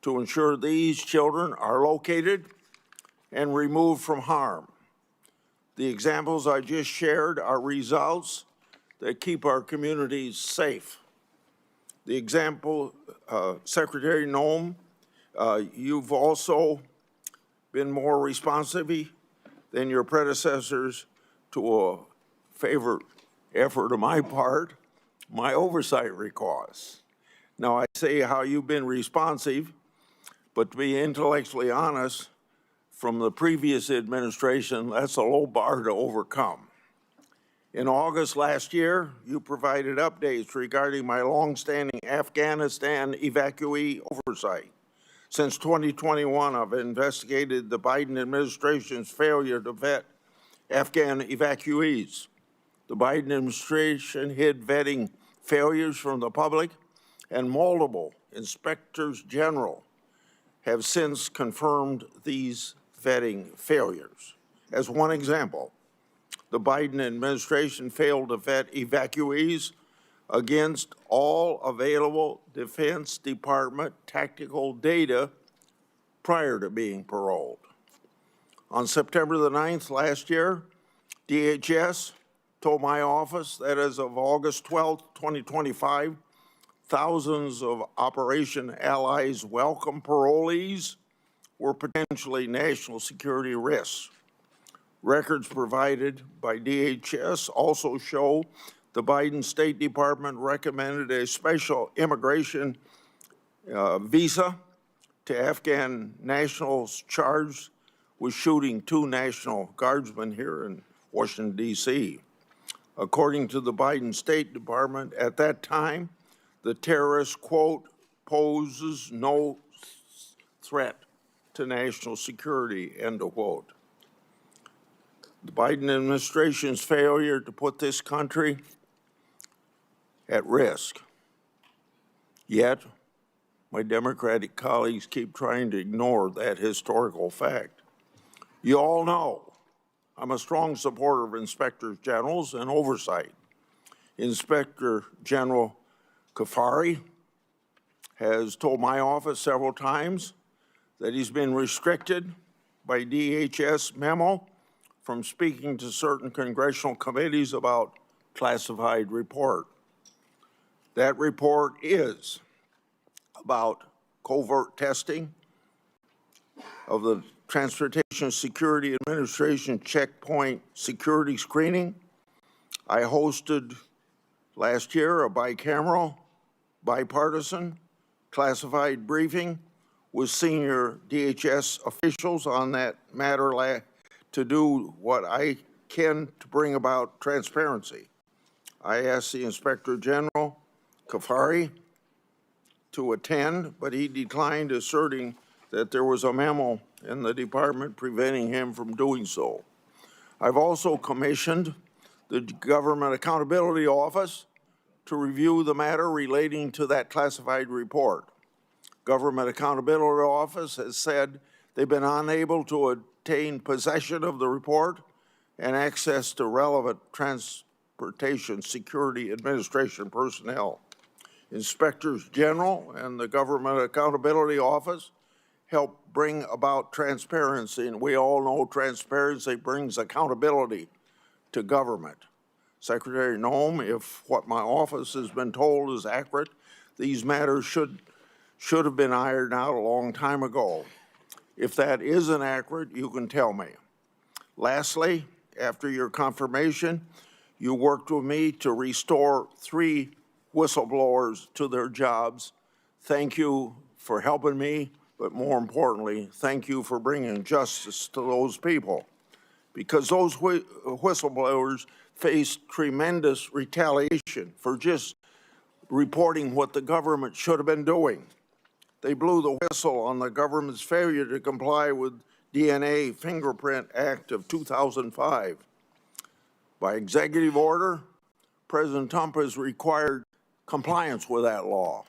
[SPEAKER 1] to ensure these children are located and removed from harm. The examples I just shared are results that keep our communities safe. The example, Secretary Noem, you've also been more responsive than your predecessors to a favorite effort of my part, my oversight requests. Now, I say how you've been responsive, but to be intellectually honest, from the previous administration, that's a low bar to overcome. In August last year, you provided updates regarding my longstanding Afghanistan evacuee oversight. Since 2021, I've investigated the Biden administration's failure to vet Afghan evacuees. The Biden administration hid vetting failures from the public, and multiple inspectors general have since confirmed these vetting failures. As one example, the Biden administration failed to vet evacuees against all available Defense Department tactical data prior to being paroled. On September the 9th last year, DHS told my office that as of August 12, 2025, thousands of Operation Allies welcome parolees were potentially national security risks. Records provided by DHS also show the Biden State Department recommended a special immigration visa to Afghan nationals charged with shooting 2 National Guardsmen here in Washington, D.C. According to the Biden State Department, at that time, the terrorist, quote, poses no threat to national security, end of quote. The Biden administration's failure to put this country at risk. Yet, my Democratic colleagues keep trying to ignore that historical fact. You all know I'm a strong supporter of inspectors generals and oversight. Inspector General Kafari has told my office several times that he's been restricted by DHS memo from speaking to certain congressional committees about classified report. That report is about covert testing of the Transportation Security Administration checkpoint security screening. I hosted last year a bicameral, bipartisan, classified briefing with senior DHS officials on that matter to do what I can to bring about transparency. I asked the Inspector General, Kafari, to attend, but he declined, asserting that there was a memo in the department preventing him from doing so. I've also commissioned the Government Accountability Office to review the matter relating to that classified report. Government Accountability Office has said they've been unable to obtain possession of the report and access to relevant Transportation Security Administration personnel. Inspectors General and the Government Accountability Office help bring about transparency, and we all know transparency brings accountability to government. Secretary Noem, if what my office has been told is accurate, these matters should have been ironed out a long time ago. If that isn't accurate, you can tell me. Lastly, after your confirmation, you worked with me to restore 3 whistleblowers to their jobs. Thank you for helping me, but more importantly, thank you for bringing justice to those people, because those whistleblowers faced tremendous retaliation for just reporting what the government should have been doing. They blew the whistle on the government's failure to comply with DNA Fingerprint Act of 2005. By executive order, President Trump has required compliance with that law.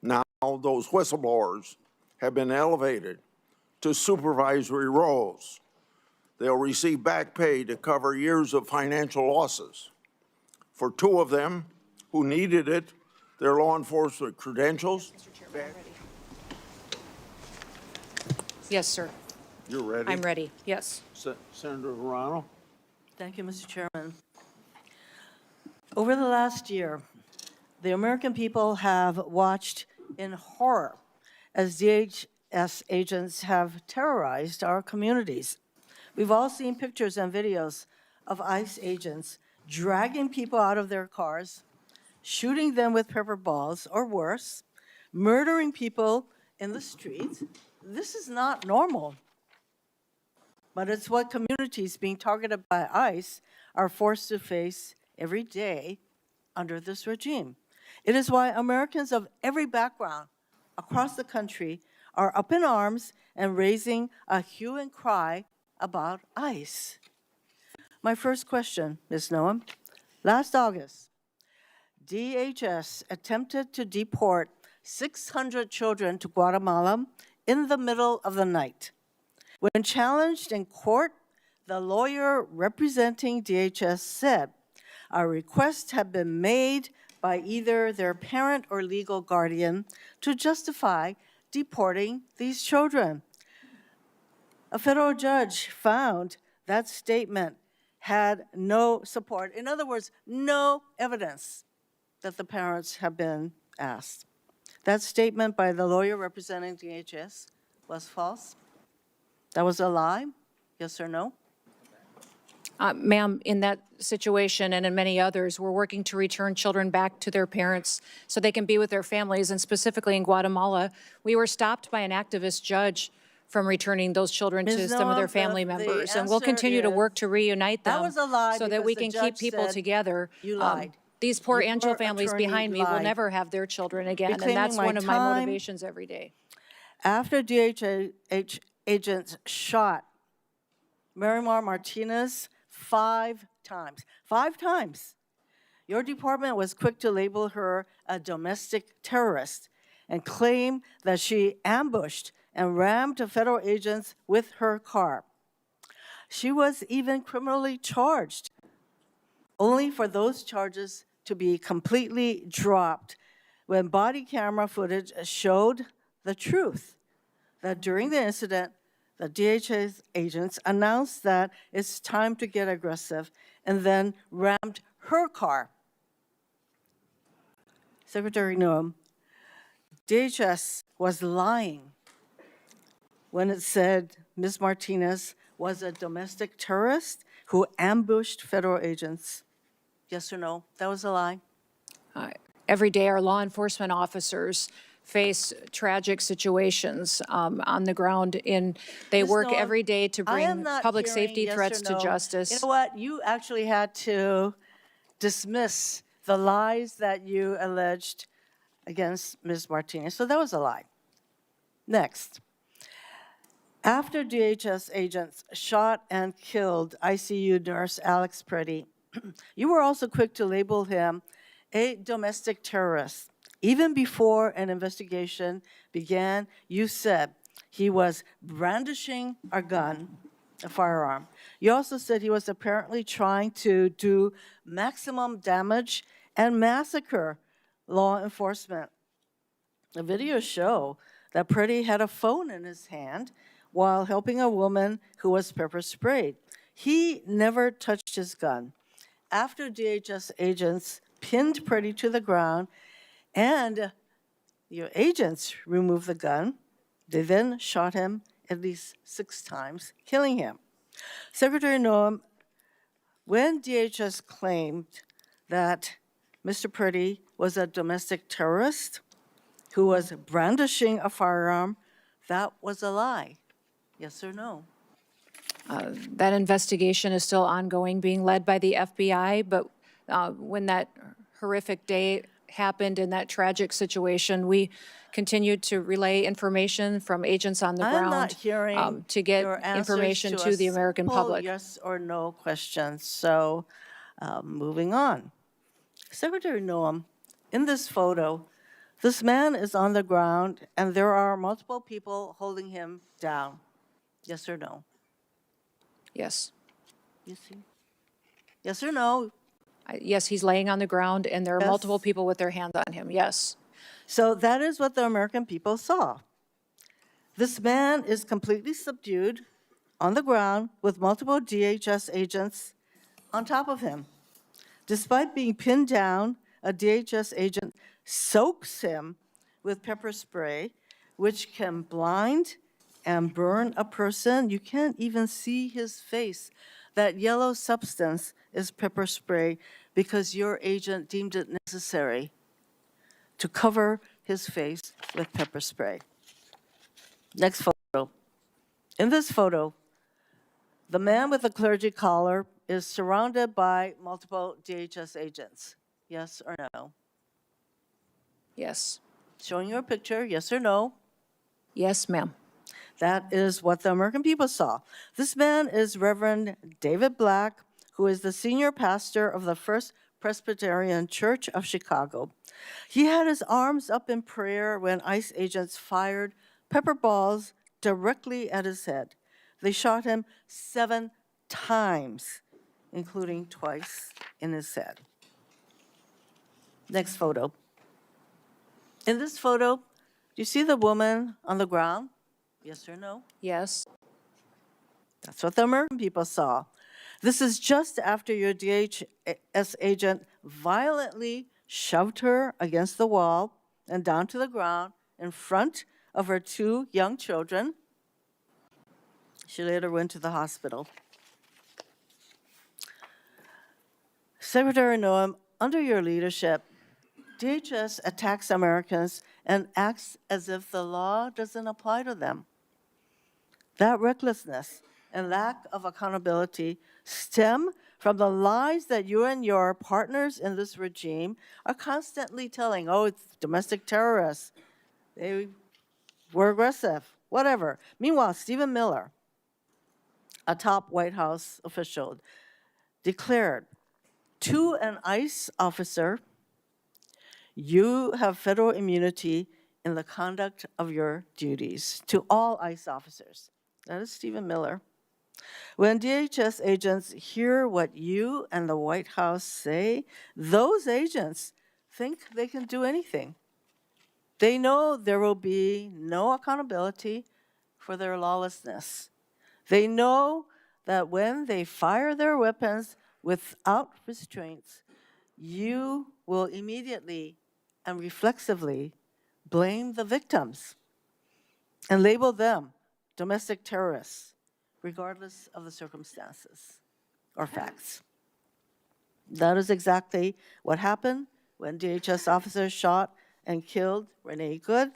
[SPEAKER 1] Now, All those whistleblowers have been elevated to supervisory roles. They'll receive back pay to cover years of financial losses. For 2 of them who needed it, their law enforcement credentials.
[SPEAKER 5] Yes, sir.
[SPEAKER 1] You're ready?
[SPEAKER 5] I'm ready. Yes.
[SPEAKER 1] Senator Verano?
[SPEAKER 15] Thank you, Mr. Chairman. Over the last year, the American people have watched in horror as DHS agents have terrorized our communities. We've all seen pictures and videos of ICE agents dragging people out of their cars, shooting them with pepper balls or worse, murdering people in the streets. This is not normal. But it's what communities being targeted by ICE are forced to face every day under this regime. It is why Americans of every background across the country are up in arms and raising a hue and cry about ICE. My first question, Ms. Noem. Last August, DHS attempted to deport 600 children to Guatemala in the middle of the night. When challenged in court, the lawyer representing DHS said a request had been made by either their parent or legal guardian to justify deporting these children. A federal judge found that statement had no support. In other words, no evidence that the parents have been asked. That statement by the lawyer representing DHS was false. That was a lie, yes or no?
[SPEAKER 5] Ma'am, in that situation and in many others, we're working to return children back to their parents so they can be with their families. And specifically in Guatemala, we were stopped by an activist judge from returning those children to
[SPEAKER 15] Ms.
[SPEAKER 5] some of their
[SPEAKER 15] Noem,
[SPEAKER 5] family
[SPEAKER 15] the
[SPEAKER 5] members. And we'll
[SPEAKER 15] answer
[SPEAKER 5] continue to
[SPEAKER 15] is
[SPEAKER 5] work to reunite them.
[SPEAKER 15] that was a lie
[SPEAKER 5] so that
[SPEAKER 15] because
[SPEAKER 5] we
[SPEAKER 15] the
[SPEAKER 5] can keep
[SPEAKER 15] judge
[SPEAKER 5] people
[SPEAKER 15] said
[SPEAKER 5] together.
[SPEAKER 15] you lied.
[SPEAKER 5] These poor
[SPEAKER 15] Your
[SPEAKER 5] angel families
[SPEAKER 15] attorney
[SPEAKER 5] behind me will
[SPEAKER 15] lied.
[SPEAKER 5] never have their children again. And
[SPEAKER 15] Reclaiming
[SPEAKER 5] that's
[SPEAKER 15] my
[SPEAKER 5] one of my
[SPEAKER 15] time.
[SPEAKER 5] motivations every day.
[SPEAKER 15] After DHS agents shot Marimar Martinez 5 times, 5 times, your department was quick to label her a domestic terrorist and claim that she ambushed and rammed federal agents with her car. She was even criminally charged, only for those charges to be completely dropped when body camera footage showed the truth, that during the incident, the DHS agents announced that it's time to get aggressive and then rammed her car. Secretary Noem, DHS was lying when it said Ms. Martinez was a domestic terrorist who ambushed federal agents. Yes or no? That was a lie?
[SPEAKER 5] Every day, our law enforcement officers face tragic situations on the ground. They
[SPEAKER 15] Ms.
[SPEAKER 5] work
[SPEAKER 15] Noem,
[SPEAKER 5] every day to
[SPEAKER 15] I am
[SPEAKER 5] bring
[SPEAKER 15] not
[SPEAKER 5] public
[SPEAKER 15] hearing
[SPEAKER 5] safety
[SPEAKER 15] yes
[SPEAKER 5] threats
[SPEAKER 15] or
[SPEAKER 5] to
[SPEAKER 15] no.
[SPEAKER 5] justice.
[SPEAKER 15] You know what? You actually had to dismiss the lies that you alleged against Ms. Martinez. So that was a lie. Next. After DHS agents shot and killed ICU nurse Alex Pretty, you were also quick to label him a domestic terrorist. Even before an investigation began, you said he was brandishing a gun, a firearm. You also said he was apparently trying to do maximum damage and massacre law enforcement. The videos show that Pretty had a phone in his hand while helping a woman who was pepper sprayed. He never touched his gun. After DHS agents pinned Pretty to the ground and your agents removed the gun, they then shot him at least 6 times, killing him. Secretary Noem, when DHS claimed that Mr. Pretty was a domestic terrorist who was brandishing a firearm, that was a lie. Yes or no?
[SPEAKER 5] That investigation is still ongoing, being led by the FBI, but when that horrific day happened in that tragic situation, we continued to relay information from agents on the
[SPEAKER 15] I'm
[SPEAKER 5] ground
[SPEAKER 15] not hearing
[SPEAKER 5] to get
[SPEAKER 15] your answers
[SPEAKER 5] information to
[SPEAKER 15] a
[SPEAKER 5] the American
[SPEAKER 15] simple
[SPEAKER 5] public.
[SPEAKER 15] yes or no question. So, moving on. Secretary Noem, in this photo, This man is on the ground, and there are multiple people holding him down. Yes or no?
[SPEAKER 5] Yes.
[SPEAKER 15] You see? Yes or no?
[SPEAKER 5] Yes, he's laying on the ground, and there are
[SPEAKER 15] Yes.
[SPEAKER 5] multiple people with their hands on him. Yes.
[SPEAKER 15] So that is what the American people saw. This man is completely subdued on the ground with multiple DHS agents on top of him. Despite being pinned down, a DHS agent soaks him with pepper spray, which can blind and burn a person. You can't even see his face. That yellow substance is pepper spray because your agent deemed it necessary to cover his face with pepper spray. Next photo. In this photo, the man with the clergy collar is surrounded by multiple DHS agents. Yes or no?
[SPEAKER 5] Yes.
[SPEAKER 15] Showing you a picture, yes or no?
[SPEAKER 5] Yes, ma'am.
[SPEAKER 15] That is what the American people saw. This man is Reverend David Black, who is the senior pastor of the First Presbyterian Church of Chicago. He had his arms up in prayer when ICE agents fired pepper balls directly at his head. They shot him 7 times, including twice in his head. Next photo. In this photo, do you see the woman on the ground? Yes or no?
[SPEAKER 5] Yes.
[SPEAKER 15] That's what the American people saw. This is just after your DHS agent violently shoved her against the wall and down to the ground in front of her 2 young children. She later went to the hospital. Secretary Noem, under your leadership, DHS attacks Americans and acts as if the law doesn't apply to them. That recklessness and lack of accountability stem from the lies that you and your partners in this regime are constantly telling. Oh, it's domestic terrorists. They were aggressive, whatever. Meanwhile, Stephen Miller, a top White House official, declared to an ICE officer, you have federal immunity in the conduct of your duties, to all ICE officers. That is Stephen Miller. When DHS agents hear what you and the White House say, those agents think they can do anything. They know there will be no accountability for their lawlessness. They know that when they fire their weapons without restraints, you will immediately and reflexively blame the victims and label them domestic terrorists, regardless of the circumstances or facts. That is exactly what happened when DHS officers shot and killed Renee Good.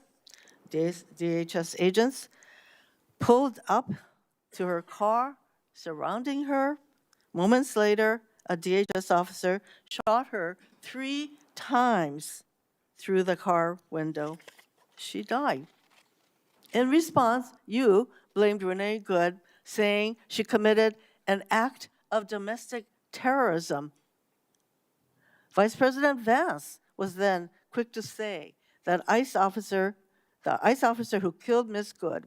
[SPEAKER 15] DHS agents pulled up to her car, surrounding her. Moments later, a DHS officer shot her 3 times through the car window. She died. In response, you blamed Renee Good, saying she committed an act of domestic terrorism. Vice President Vance was then quick to say that the ICE officer who killed Ms. Good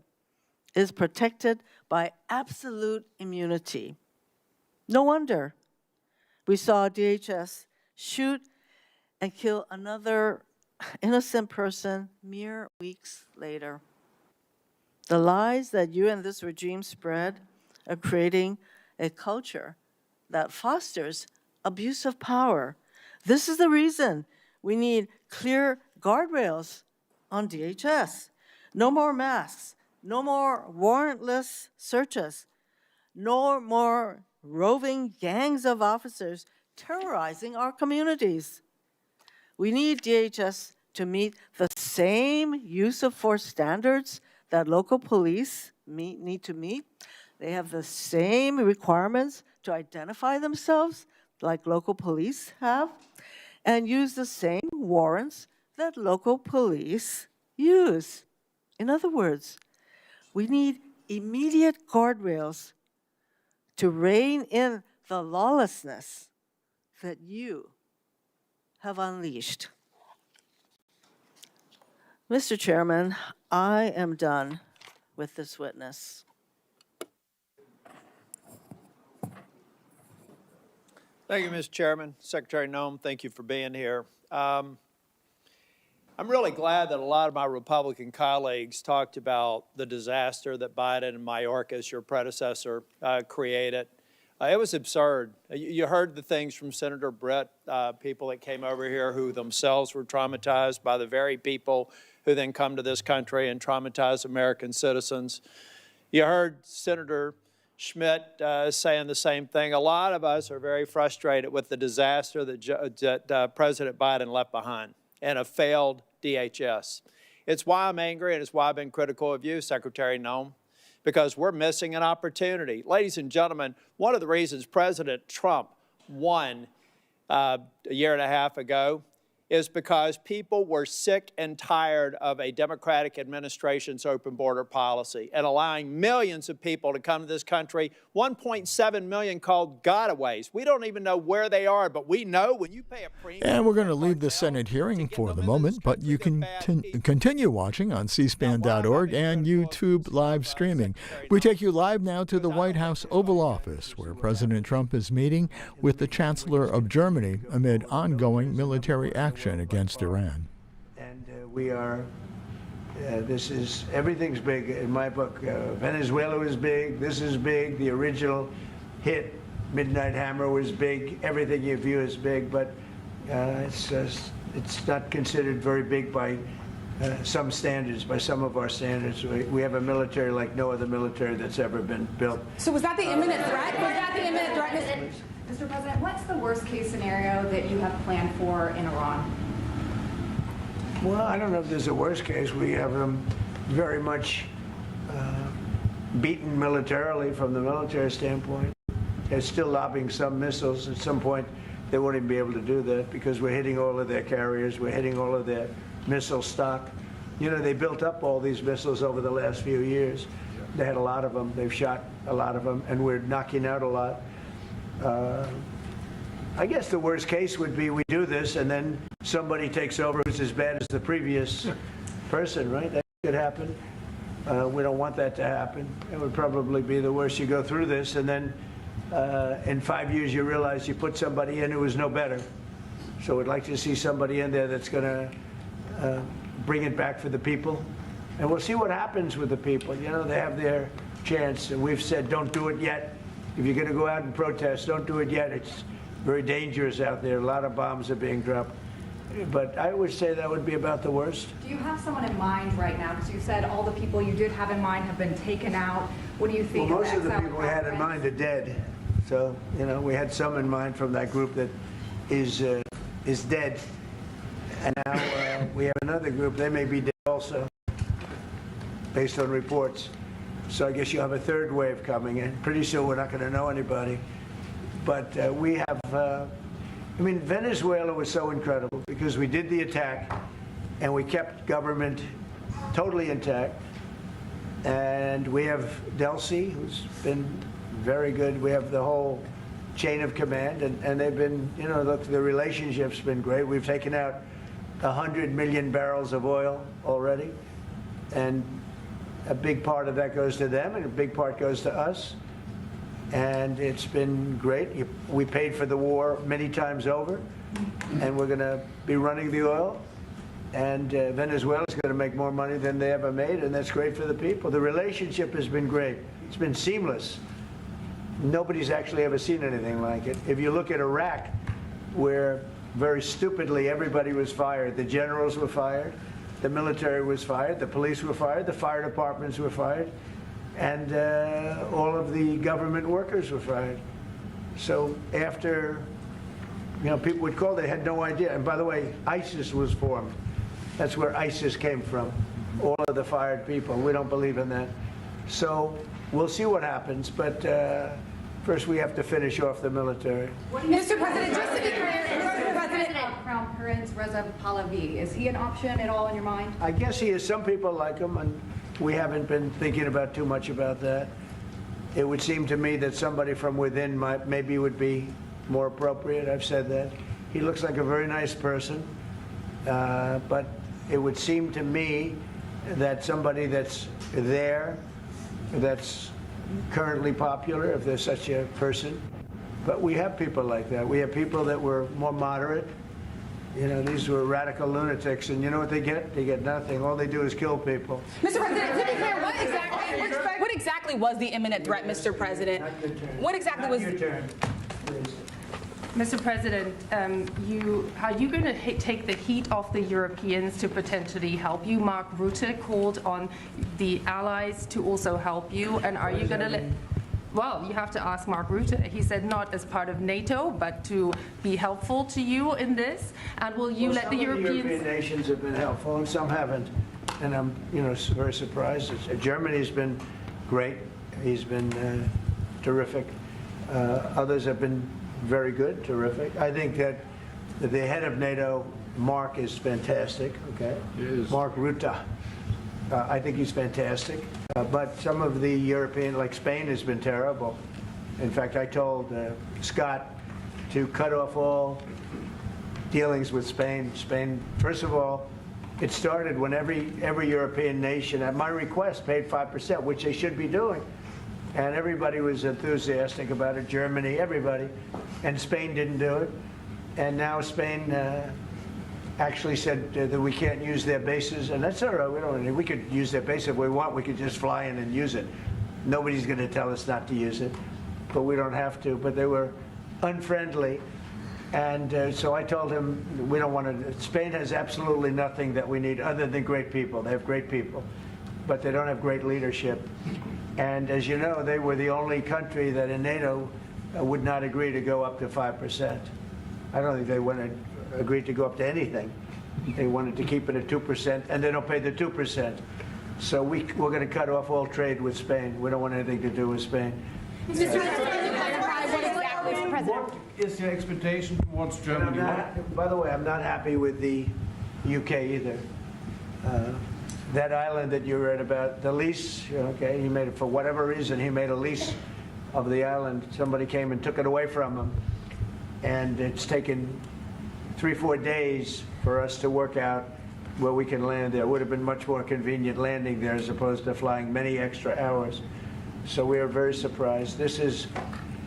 [SPEAKER 15] is protected by absolute immunity. No wonder we saw DHS shoot and kill another innocent person mere weeks later. The lies that you and this regime spread are creating a culture that fosters abuse of power. This is the reason we need clear guardrails on DHS. No more masks, no more warrantless searches, no more roving gangs of officers terrorizing our communities. We need DHS to meet the same use of force standards that local police need to meet. They have the same requirements to identify themselves like local police have, and use the same warrants that local police use. In other words, we need immediate guardrails to rein in the lawlessness that you have unleashed. Mr. Chairman, I am done with this witness.
[SPEAKER 16] Thank you, Mr. Chairman. Secretary Noem, thank you for being here. I'm really glad that a lot of my Republican colleagues talked about the disaster that Biden and Mayorkas, your predecessor, created. It was absurd. You heard the things from Senator Brett, people that came over here who themselves were traumatized by the very people who then come to this country and traumatize American citizens. You heard Senator Schmidt saying the same thing. A lot of us are very frustrated with the disaster that President Biden left behind and a failed DHS. It's why I'm angry, and it's why I've been critical of you, Secretary Noem, because we're missing an opportunity. Ladies and gentlemen, one of the reasons President Trump won a year and a half ago is because people were sick and tired of a Democratic administration's open border policy and allowing millions of people to come to this country, 1.7 million called gotaways. We don't even know where they are, but we know when you pay a premium.
[SPEAKER 14] And we're going to leave the Senate hearing for the moment, but you can continue watching on cspan.org and YouTube live streaming. We take you live now to the White House Oval Office, where President Trump is meeting with the Chancellor of Germany amid ongoing military action against Iran.
[SPEAKER 17] And we are, everything's big in my book. Venezuela was big, this is big, the original hit, Midnight Hammer, was big, everything you view is big, but it's not considered very big by some standards, by some of our standards. We have a military like no other military that's ever been built.
[SPEAKER 18] So was that the imminent threat? Was that the imminent threat? Mr. President, what's the worst case scenario that you have planned for in Iran?
[SPEAKER 17] Well, I don't know if there's a worst case. We have them very much beaten militarily from the military standpoint. They're still lobbing some missiles. At some point, they won't even be able to do that because we're hitting all of their carriers. We're hitting all of their missile stock. You know, they built up all these missiles over the last few years. They had a lot of them. They've shot a lot of them, and we're knocking out a lot. I guess the worst case would be we do this and then somebody takes over who's as bad as the previous person, right? That could happen. We don't want that to happen. It would probably be the worst. You go through this and then in 5 years you realize you put somebody in who was no better. So we'd like to see somebody in there that's going to bring it back for the people. And we'll see what happens with the people. You know, they have their chance. And we've said don't do it yet. If you're going to go out and protest, don't do it yet. It's very dangerous out there. A lot of bombs are being dropped. But I would say that would be about the worst.
[SPEAKER 18] Do you have someone in mind right now? Because you said all the people you did have in mind have been taken out. What do you think?
[SPEAKER 17] Well, most of the people we had in mind are dead. So, you know, we had some in mind from that group that is dead. And now we have another group. They may be dead also, based on reports. So I guess you have a third wave coming in. Pretty soon we're not going to know anybody. But we have, I mean, Venezuela was so incredible because we did the attack and we kept government totally intact. And we have Delcy, who's been very good. We have the whole chain of command, and they've been, you know, look, the relationship's been great. We've taken out 100 million barrels of oil already. And a big part of that goes to them, and a big part goes to us. And it's been great. We paid for the war many times over, and we're going to be running the oil. And Venezuela is going to make more money than they ever made, and that's great for the people. The relationship has been great. It's been seamless. Nobody's actually ever seen anything like it. If you look at Iraq, where very stupidly everybody was fired, the generals were fired, the military was fired, the police were fired, the fire departments were fired, and all of the government workers were fired. So after, you know, people would call, they had no idea. And by the way, ISIS was formed. That's where ISIS came from, all of the fired people. We don't believe in that. So we'll see what happens, but first we have to finish off the military.
[SPEAKER 18] Mr. President, just to be clear, Mr. President, Crown Prince Reza Pahlavi, is he an option at all in your mind?
[SPEAKER 17] I guess he is. Some people like him, and we haven't been thinking about too much about that. It would seem to me that somebody from within maybe would be more appropriate. I've said that. He looks like a very nice person, but it would seem to me that somebody that's there, that's currently popular, if there's such a person, but we have people like that. We have people that were more moderate. You know, these were radical lunatics, and you know what they get? They get nothing. All they do is kill people.
[SPEAKER 18] Mr. President, to be clear, what exactly was the imminent threat, Mr. President? What exactly was?
[SPEAKER 17] Your turn, please.
[SPEAKER 19] Mr. President, are you going to take the heat off the Europeans to potentially help you? Mark Rutte called on the allies to also help you, and are you going to let? Well, you have to ask Mark Rutte. He said not as part of NATO, but to be helpful to you in this. And will you let the Europeans?
[SPEAKER 17] Some of the European nations have been helpful, and some haven't. And I'm, very surprised. Germany's been great. He's been terrific. Others have been very good, terrific. I think that the head of NATO, Mark, is fantastic. Okay, Mark Rutte. I think he's fantastic. But some of the European, like Spain, has been terrible. In fact, I told Scott to cut off all dealings with Spain. Spain, first of all, it started when every European nation, at my request, paid 5%, which they should be doing. And everybody was enthusiastic about it, Germany, everybody. And Spain didn't do it. And now Spain actually said that we can't use their bases, and that's all right. We could use their base if we want. We could just fly in and use it. Nobody's going to tell us not to use it, but we don't have to. But they were unfriendly, and so I told him we don't want to. Spain has absolutely nothing that we need other than great people. They have great people, but they don't have great leadership. And as you know, they were the only country that in NATO would not agree to go up to 5%. I don't think they agreed to go up to anything. They wanted to keep it at 2%, and they don't pay the 2%. So we're going to cut off all trade with Spain. We don't want anything to do with Spain.
[SPEAKER 18] Mr. President,
[SPEAKER 17] What is your expectation towards Germany? By the way, I'm not happy with the UK either. That island that you read about, the lease, okay, he made it for whatever reason, he made a lease of the island. Somebody came and took it away from him. And it's taken 3-4 days for us to work out where we can land there. It would have been much more convenient landing there as opposed to flying many extra hours. So we are very surprised. This is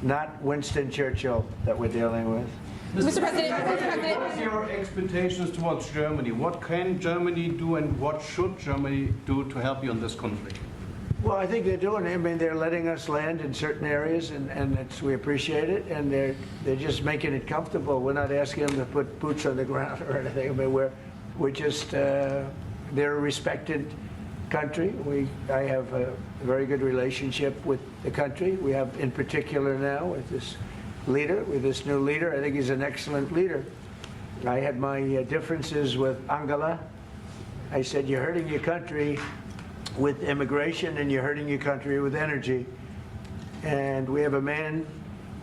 [SPEAKER 17] not Winston Churchill that we're dealing with.
[SPEAKER 18] Mr. President,
[SPEAKER 20] what are your expectations towards Germany? What can Germany do and what should Germany do to help you in this conflict?
[SPEAKER 17] Well, I think they're doing it. I mean, they're letting us land in certain areas, and we appreciate it. And they're just making it comfortable. We're not asking them to put boots on the ground or anything. I mean, we're just they're a respected country. I have a very good relationship with the country. We have, in particular, now with this leader, with this new leader. I think he's an excellent leader. I had my differences with Angela. I said, "You're hurting your country with immigration, and you're hurting your country with energy." And we have a man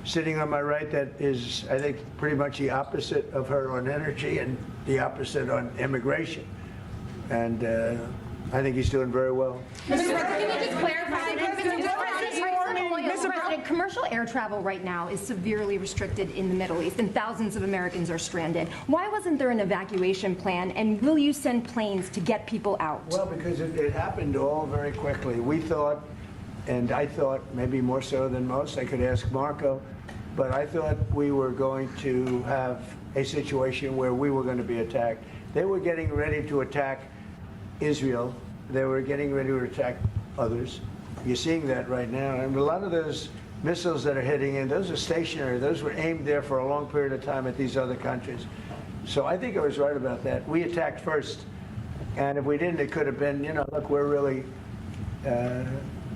[SPEAKER 17] sitting on my right that is, I think, pretty much the opposite of her on energy and the opposite on immigration. And I think he's doing very well.
[SPEAKER 18] Mr. President, can you just clarify?
[SPEAKER 21] Mr. President, commercial air travel right now is severely restricted in the Middle East, and thousands of Americans are stranded. Why wasn't there an evacuation plan, and will you send planes to get people out?
[SPEAKER 17] Well, because it happened all very quickly. We thought, and I thought maybe more so than most, I could ask Marco, but I thought we were going to have a situation where we were going to be attacked. They were getting ready to attack Israel. They were getting ready to attack others. You're seeing that right now. And a lot of those missiles that are hitting in, those are stationary. Those were aimed there for a long period of time at these other countries. So I think I was right about that. We attacked first. And if we didn't, it could have been, look, we're really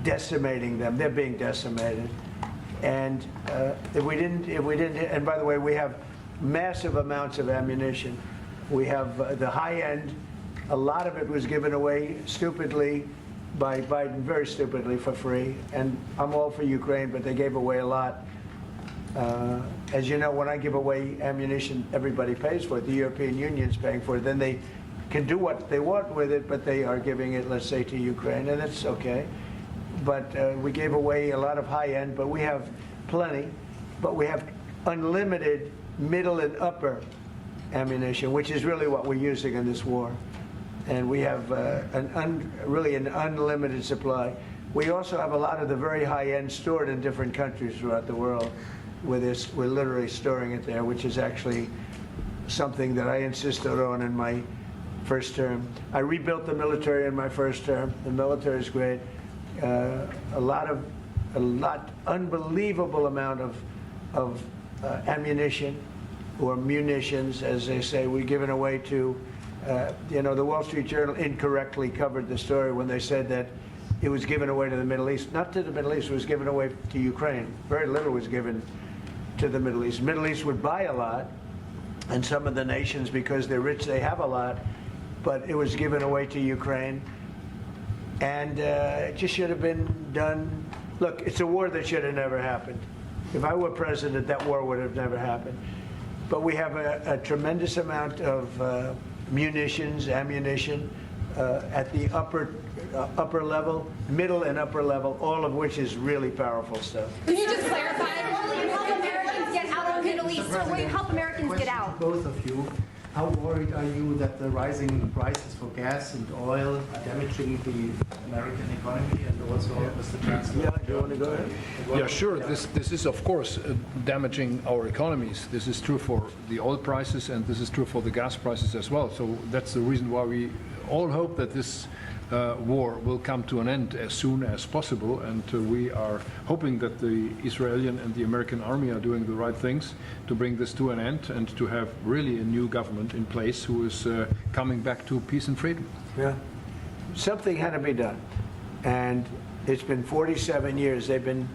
[SPEAKER 17] decimating them. They're being decimated. And if we didn't, and by the way, we have massive amounts of ammunition. We have the high end. A lot of it was given away stupidly by Biden, very stupidly, for free. And I'm all for Ukraine, but they gave away a lot. As you know, when I give away ammunition, everybody pays for it. The European Union's paying for it. Then they can do what they want with it, but they are giving it, let's say, to Ukraine, and that's okay. But we gave away a lot of high-end, but we have plenty. But we have unlimited middle and upper ammunition, which is really what we're using in this war. and we have really an unlimited supply. We also have a lot of the very high-end stored in different countries throughout the world, where we're literally storing it there, which is actually something that I insisted on in my first term. I rebuilt the military in my first term. The military is great. Unbelievable amount of ammunition, or munitions, as they say, we're giving away to, the Wall Street Journal incorrectly covered the story when they said that it was given away to the Middle East. Not to the Middle East, it was given away to Ukraine. Very little was given to the Middle East. Middle East would buy a lot, and some of the nations, because they're rich, they have a lot, but it was given away to Ukraine. And it just should have been done. Look, it's a war that should have never happened. If I were president, that war would have never happened. But we have a tremendous amount of munitions, ammunition at the upper level, middle and upper level, all of which is really powerful stuff.
[SPEAKER 21] Can you just clarify? Will you help Americans get out of the Middle East? So will you help Americans get out?
[SPEAKER 4] Both of you, how worried are you that the rising prices for gas and oil are damaging the American economy, and also Mr. Chancellor?
[SPEAKER 17] Yeah, do you want to go ahead?
[SPEAKER 22] Yeah, sure. This is, of course, damaging our economies. This is true for the oil prices, and this is true for the gas prices as well. So that's the reason why we all hope that this war will come to an end as soon as possible, and we are hoping that the Israeli and the American army are doing the right things to bring this to an end and to have really a new government in place who is coming back to peace and freedom.
[SPEAKER 17] Yeah. Something had to be done. And it's been 47 years. They've been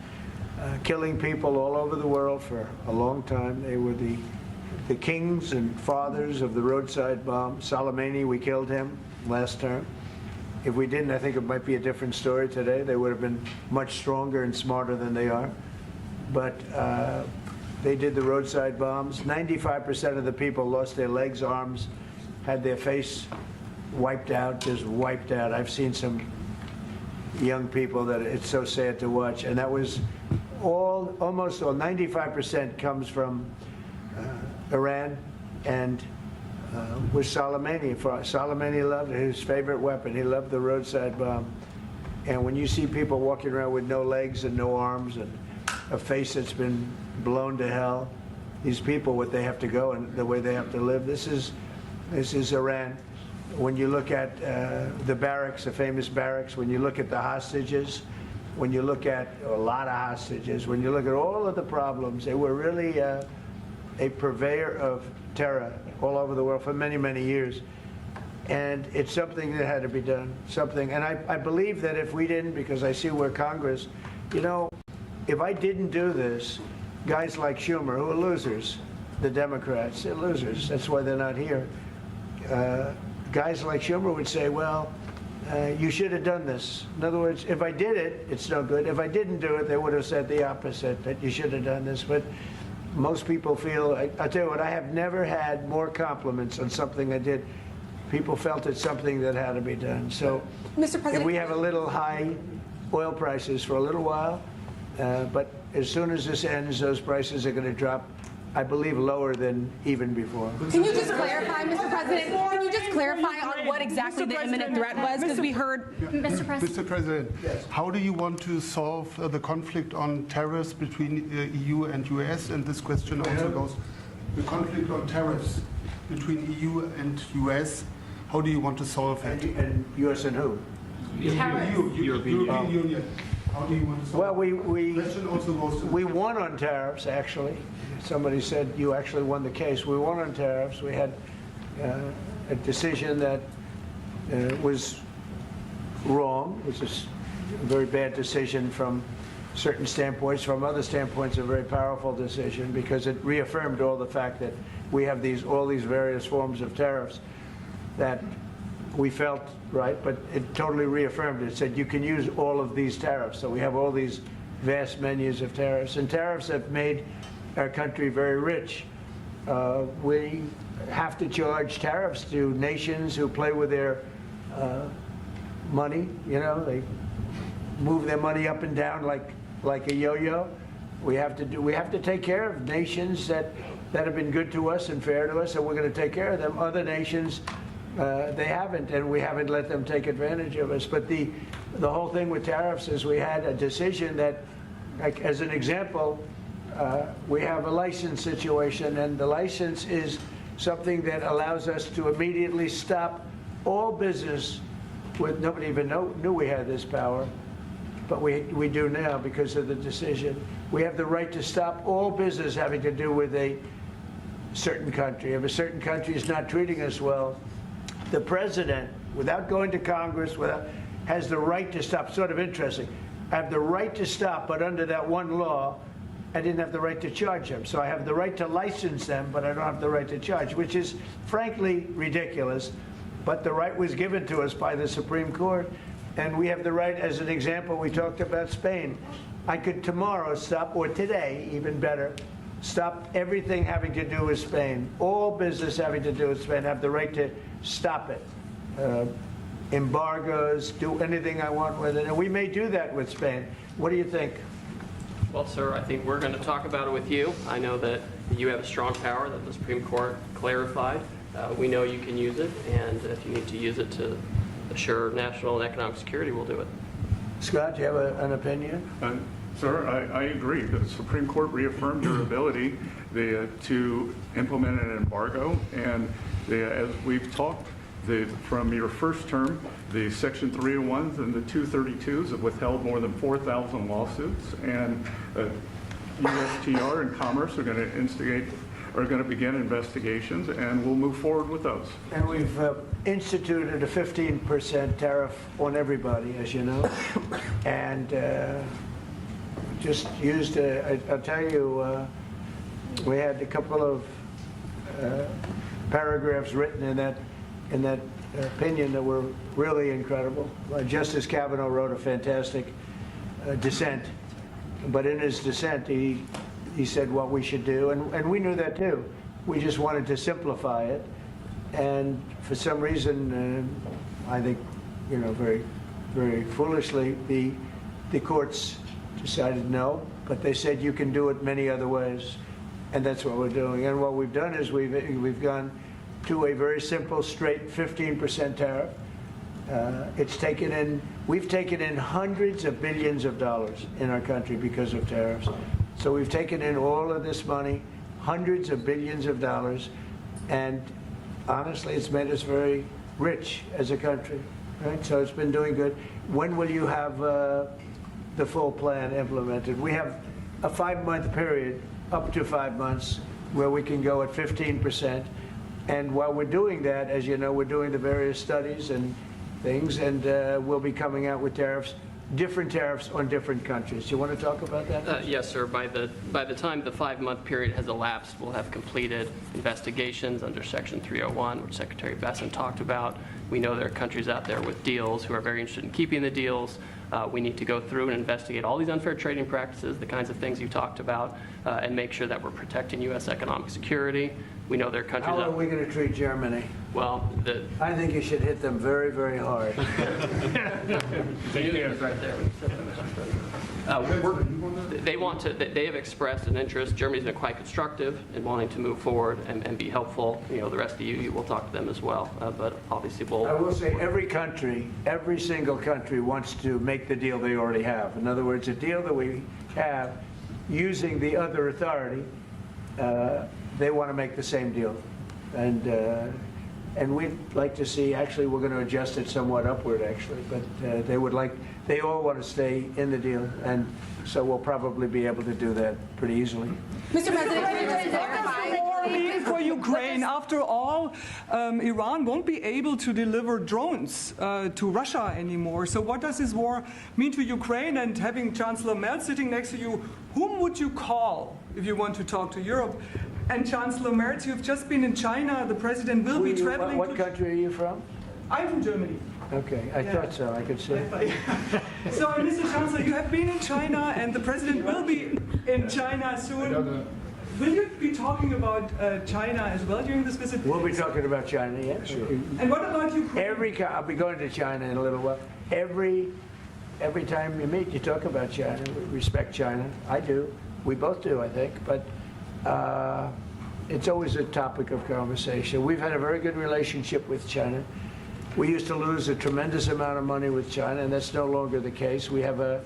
[SPEAKER 17] killing people all over the world for a long time. They were the kings and fathers of the roadside bomb. Soleimani, we killed him last term. If we didn't, I think it might be a different story today. They would have been much stronger and smarter than they are. But they did the roadside bombs. 95% of the people lost their legs, arms, had their face wiped out, just wiped out. I've seen some young people that it's so sad to watch. And that was almost all, 95% comes from Iran and was Soleimani. Soleimani loved his favorite weapon. He loved the roadside bomb. And when you see people walking around with no legs and no arms and a face that's been blown to hell, these people, what they have to go and the way they have to live, this is Iran. When you look at the barracks, the famous barracks, when you look at the hostages, when you look at a lot of hostages, when you look at all of the problems, they were really a purveyor of terror all over the world for many, many years. And it's something that had to be done, something. And I believe that if we didn't, because I see where Congress, if I didn't do this, guys like Schumer, who are losers, the Democrats, they're losers. That's why they're not here. Guys like Schumer would say, well, you should have done this. In other words, if I did it, it's no good. If I didn't do it, they would have said the opposite, that you should have done this. But most people feel, I'll tell you what, I have never had more compliments on something I did. People felt it's something that had to be done. So
[SPEAKER 21] Mr. President,
[SPEAKER 17] if we have a little high oil prices for a little while, but as soon as this ends, those prices are going to drop, I believe, lower than even before.
[SPEAKER 19] Can you just clarify, Mr. President? Can you just clarify on what exactly the imminent threat was? Because we heard, Mr. President.
[SPEAKER 20] Mr. President, how do you want to solve the conflict on tariffs between EU and US? And this question also goes, the conflict on tariffs between EU and US, how do you want to solve it?
[SPEAKER 17] And US and who?
[SPEAKER 20] European Union. How do you want to solve it?
[SPEAKER 17] Well, we won on tariffs, actually. Somebody said you actually won the case. We won on tariffs. We had a decision that was wrong. It was a very bad decision from certain standpoints. From other standpoints, a very powerful decision because it reaffirmed all the fact that we have all these various forms of tariffs that we felt right, but it totally reaffirmed it. It said you can use all of these tariffs. So we have all these vast menus of tariffs. And tariffs have made our country very rich. We have to charge tariffs to nations who play with their money. They move their money up and down like a yo-yo. We have to take care of nations that have been good to us and fair to us, and we're going to take care of them. Other nations They haven't, and we haven't let them take advantage of us. But the whole thing with tariffs is we had a decision that, like, as an example, we have a license situation, and the license is something that allows us to immediately stop all business with, nobody even knew we had this power, but we do now because of the decision. We have the right to stop all business having to do with a certain country. If a certain country is not treating us well, the president, without going to Congress, has the right to stop. Sort of interesting. I have the right to stop, but under that one law, I didn't have the right to charge them. So I have the right to license them, but I don't have the right to charge, which is frankly ridiculous. But the right was given to us by the Supreme Court, and we have the right, as an example, we talked about Spain. I could tomorrow stop, or today, even better, stop everything having to do with Spain. All business having to do with Spain, I have the right to stop it. Embargoes, do anything I want with it. And we may do that with Spain. What do you think?
[SPEAKER 6] Well, sir, I think we're going to talk about it with you. I know that you have a strong power that the Supreme Court clarified. We know you can use it, and if you need to use it to assure national and economic security, we'll do it.
[SPEAKER 17] Scott, do you have an opinion?
[SPEAKER 7] Sir, I agree. The Supreme Court reaffirmed your ability to implement an embargo, and as we've talked, from your first term, the Section 301s and the 232s have withheld more than 4,000 lawsuits, and USTR and Commerce are going to begin investigations, and we'll move forward with those.
[SPEAKER 17] And we've instituted a 15% tariff on everybody, as you know, and just used, I'll tell you, we had a couple of paragraphs written in that opinion that were really incredible. Justice Kavanaugh wrote a fantastic dissent, but in his dissent, he said what we should do, and we knew that too. We just wanted to simplify it, and for some reason, I think, very, very foolishly, the courts decided no, but they said you can do it many other ways, and that's what we're doing. And what we've done is we've gone to a very simple, straight 15% tariff. We've taken in hundreds of billions of dollars in our country because of tariffs. So we've taken in all of this money, hundreds of billions of dollars, and honestly, it's made us very rich as a country, right? So it's been doing good. When will you have the full plan implemented? We have a 5-month period, up to 5 months, where we can go at 15%. And while we're doing that, as you know, we're doing the various studies and things, and we'll be coming out with tariffs, different tariffs on different countries. Do you want to talk about that?
[SPEAKER 6] Yes, sir. By the time the 5-month period has elapsed, we'll have completed investigations under Section 301, which Secretary Besson talked about. We know there are countries out there with deals who are very interested in keeping the deals. We need to go through and investigate all these unfair trading practices, the kinds of things you talked about, and make sure that we're protecting U.S. economic security. We know there are countries
[SPEAKER 17] How are we going to treat Germany?
[SPEAKER 6] Well,
[SPEAKER 17] I think you should hit them very, very hard.
[SPEAKER 6] Right there. They have expressed an interest. Germany's been quite constructive in wanting to move forward and be helpful. The rest of you will talk to them as well. But obviously,
[SPEAKER 17] I will say every single country wants to make the deal they already have. In other words, a deal that we have using the other authority, they want to make the same deal. And we'd like to see, actually, we're going to adjust it somewhat upward, actually, but they all want to stay in the deal, and so we'll probably be able to do that pretty easily.
[SPEAKER 23] Mr. President, for Ukraine, after all, Iran won't be able to deliver drones to Russia anymore. So what does this war mean to Ukraine? And having Chancellor Merz sitting next to you, whom would you call if you want to talk to Europe? And Chancellor Merz, you've just been in China. The president will be traveling.
[SPEAKER 17] What country are you from?
[SPEAKER 23] I'm from Germany.
[SPEAKER 17] Okay, I thought so. I could see.
[SPEAKER 23] So, Mr. Chancellor, you have been in China, and the president will be in China soon. Will you be talking about China as well during this visit?
[SPEAKER 17] We'll be talking about China, yes. Sure.
[SPEAKER 23] And what about Ukraine?
[SPEAKER 17] I'll be going to China in a little while. Every time you meet, you talk about China. We respect China. I do. We both do, I think. But it's always a topic of conversation. We've had a very good relationship with China. We used to lose a tremendous amount of money with China, and that's no longer the case. We have a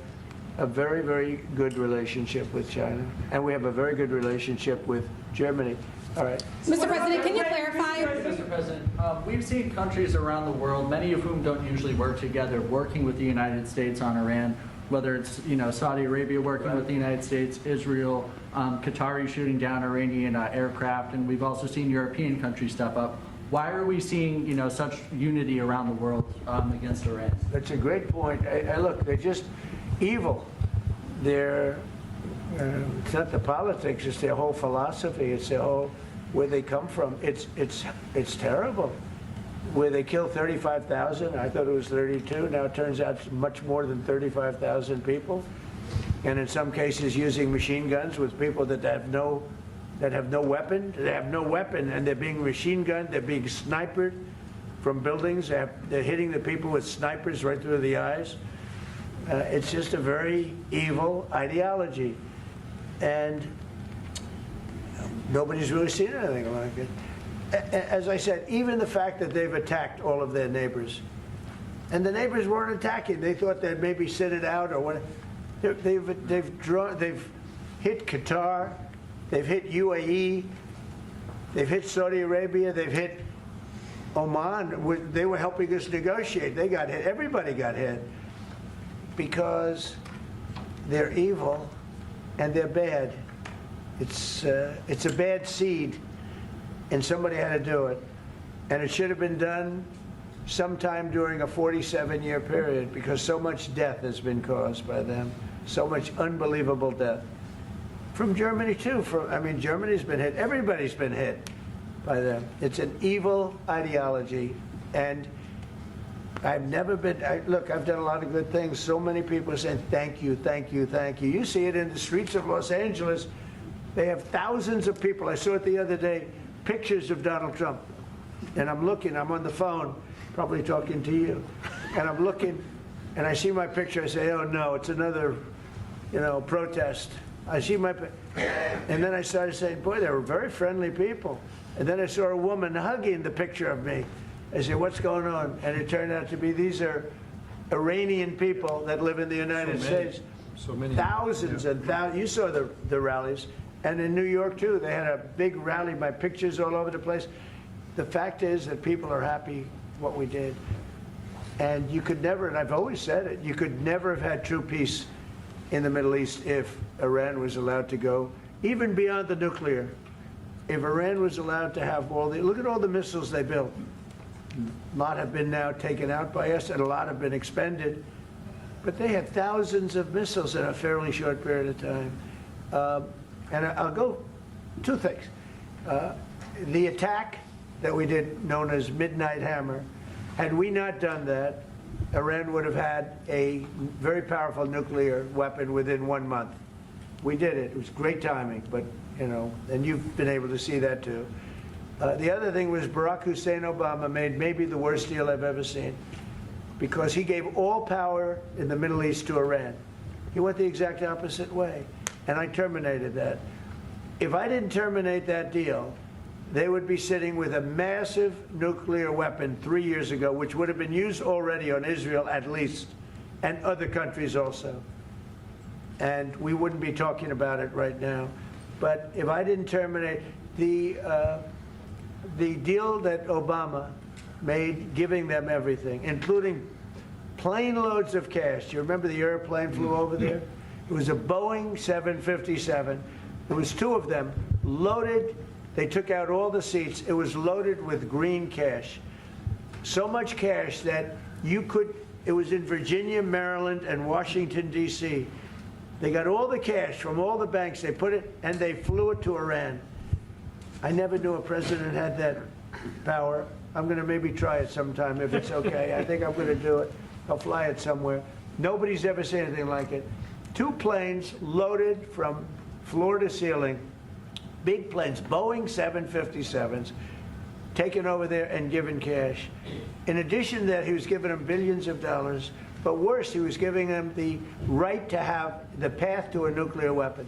[SPEAKER 17] very, very good relationship with China, and we have a very good relationship with Germany. All right.
[SPEAKER 18] Mr. President, can you clarify?
[SPEAKER 3] Mr. President, we've seen countries around the world, many of whom don't usually work together, working with the United States on Iran, whether it's Saudi Arabia working with the United States, Israel, Qatari shooting down Iranian aircraft, and we've also seen European countries step up. Why are we seeing such unity around the world against Iran?
[SPEAKER 17] That's a great point. Look, they're just evil. They're it's not the politics; it's their whole philosophy. It's their whole where they come from. It's terrible. Where they killed 35,000, I thought it was 32. Now it turns out it's much more than 35,000 people, and in some cases using machine guns with people that have no weapon. They have no weapon, and they're being machine gunned. They're being sniped from buildings. They're hitting the people with snipers right through the eyes. It's just a very evil ideology, and nobody's really seen anything like it. As I said, even the fact that they've attacked all of their neighbors, and the neighbors weren't attacking. They thought they'd maybe sit it out or what. They've hit Qatar, they've hit UAE, they've hit Saudi Arabia, they've hit Oman. They were helping us negotiate. They got hit. Everybody got hit because they're evil and they're bad. It's a bad seed, and somebody had to do it. And it should have been done sometime during a 47-year period because so much death has been caused by them, so much unbelievable death. From Germany, too. Germany's been hit. Everybody's been hit by them. It's an evil ideology, and I've never been, look, I've done a lot of good things. So many people are saying, thank you, thank you, thank you. You see it in the streets of Los Angeles. They have thousands of people. I saw it the other day, pictures of Donald Trump. And I'm looking, I'm on the phone, probably talking to you. And I'm looking, and I see my picture. I say, oh, no, it's another, protest. I see my, and then I started saying, boy, they were very friendly people. And then I saw a woman hugging the picture of me. I said, what's going on? And it turned out to be these are Iranian people that live in the United States.
[SPEAKER 22] So many.
[SPEAKER 17] Thousands and thousands. You saw the rallies. And in New York, too, they had a big rally. My pictures all over the place. The fact is that people are happy what we did. And you could never, and I've always said it, you could never have had true peace in the Middle East if Iran was allowed to go, even beyond the nuclear. If Iran was allowed to have look at all the missiles they built. A lot have been now taken out by us, and a lot have been expended. But they had thousands of missiles in a fairly short period of time. And I'll go two things. The attack that we did, known as Midnight Hammer, had we not done that, Iran would have had a very powerful nuclear weapon within 1 month. We did it. It was great timing, but, and you've been able to see that too. The other thing was Barack Hussein Obama made maybe the worst deal I've ever seen because he gave all power in the Middle East to Iran. He went the exact opposite way, and I terminated that. If I didn't terminate that deal, they would be sitting with a massive nuclear weapon 3 years ago, which would have been used already on Israel at least, and other countries also. And we wouldn't be talking about it right now. But if I didn't terminate the deal that Obama made, giving them everything, including plane loads of cash. Do you remember the airplane flew over there? It was a Boeing 757. There was 2 of them, loaded. They took out all the seats. It was loaded with green cash. So much cash that it was in Virginia, Maryland, and Washington, D.C. They got all the cash from all the banks. They put it, and they flew it to Iran. I never knew a president had that power. I'm going to maybe try it sometime if it's okay. I think I'm going to do it. I'll fly it somewhere. Nobody's ever seen anything like it. 2 planes loaded from floor to ceiling, big planes, Boeing 757s, taken over there and given cash. In addition to that, he was giving them billions of dollars. But worse, he was giving them the right to have the path to a nuclear weapon.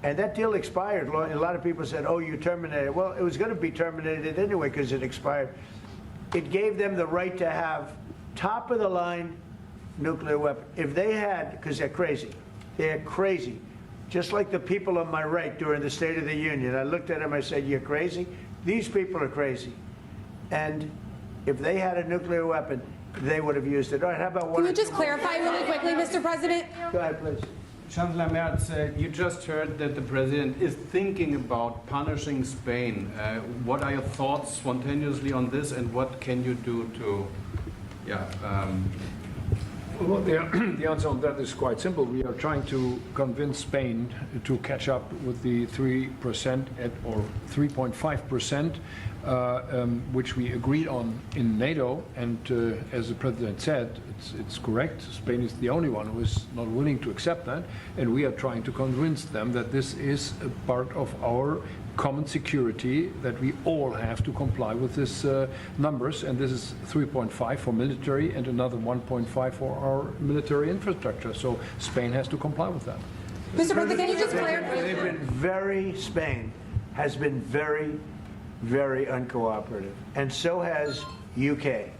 [SPEAKER 17] And that deal expired. A lot of people said, oh, you terminated it. Well, it was going to be terminated anyway because it expired. It gave them the right to have top-of-the-line nuclear weapon. If they had, because they're crazy. They're crazy. Just like the people on my right during the State of the Union. I looked at them, I said, you're crazy? These people are crazy. And if they had a nuclear weapon, they would have used it. All right, how about one?
[SPEAKER 18] Can you just clarify really quickly, Mr. President?
[SPEAKER 17] Go ahead, please.
[SPEAKER 8] Chancellor Merz, you just heard that the President is thinking about punishing Spain. What are your thoughts spontaneously on this, and what can you do to,
[SPEAKER 22] Well, the answer on that is quite simple. We are trying to convince Spain to catch up with the 3% or 3.5%, which we agreed on in NATO. And as the President said, it's correct. Spain is the only one who is not willing to accept that. And we are trying to convince them that this is a part of our common security, that we all have to comply with these numbers, and this is 3.5 for military and another 1.5 for our military infrastructure. So Spain has to comply with that.
[SPEAKER 18] Mr. President, can you just clarify?
[SPEAKER 17] Spain has been very, very uncooperative, and so has UK.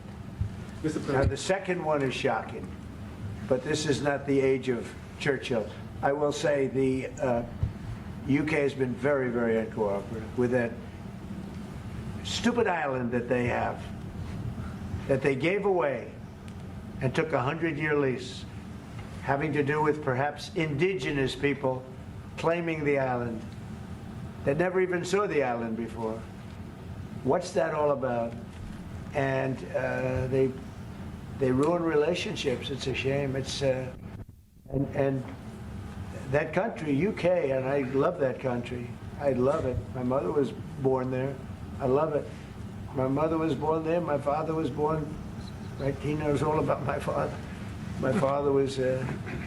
[SPEAKER 17] Now, the second one is shocking, but this is not the age of Churchill. I will say the UK has been very, very uncooperative with that stupid island that they have, that they gave away and took a 100-year lease, having to do with perhaps indigenous people claiming the island that never even saw the island before. What's that all about? And they ruin relationships. It's a shame. It's and that country, UK, and I love that country. I love it. My mother was born there. I love it. My mother was born there. My father was born, right? He knows all about my father. My father was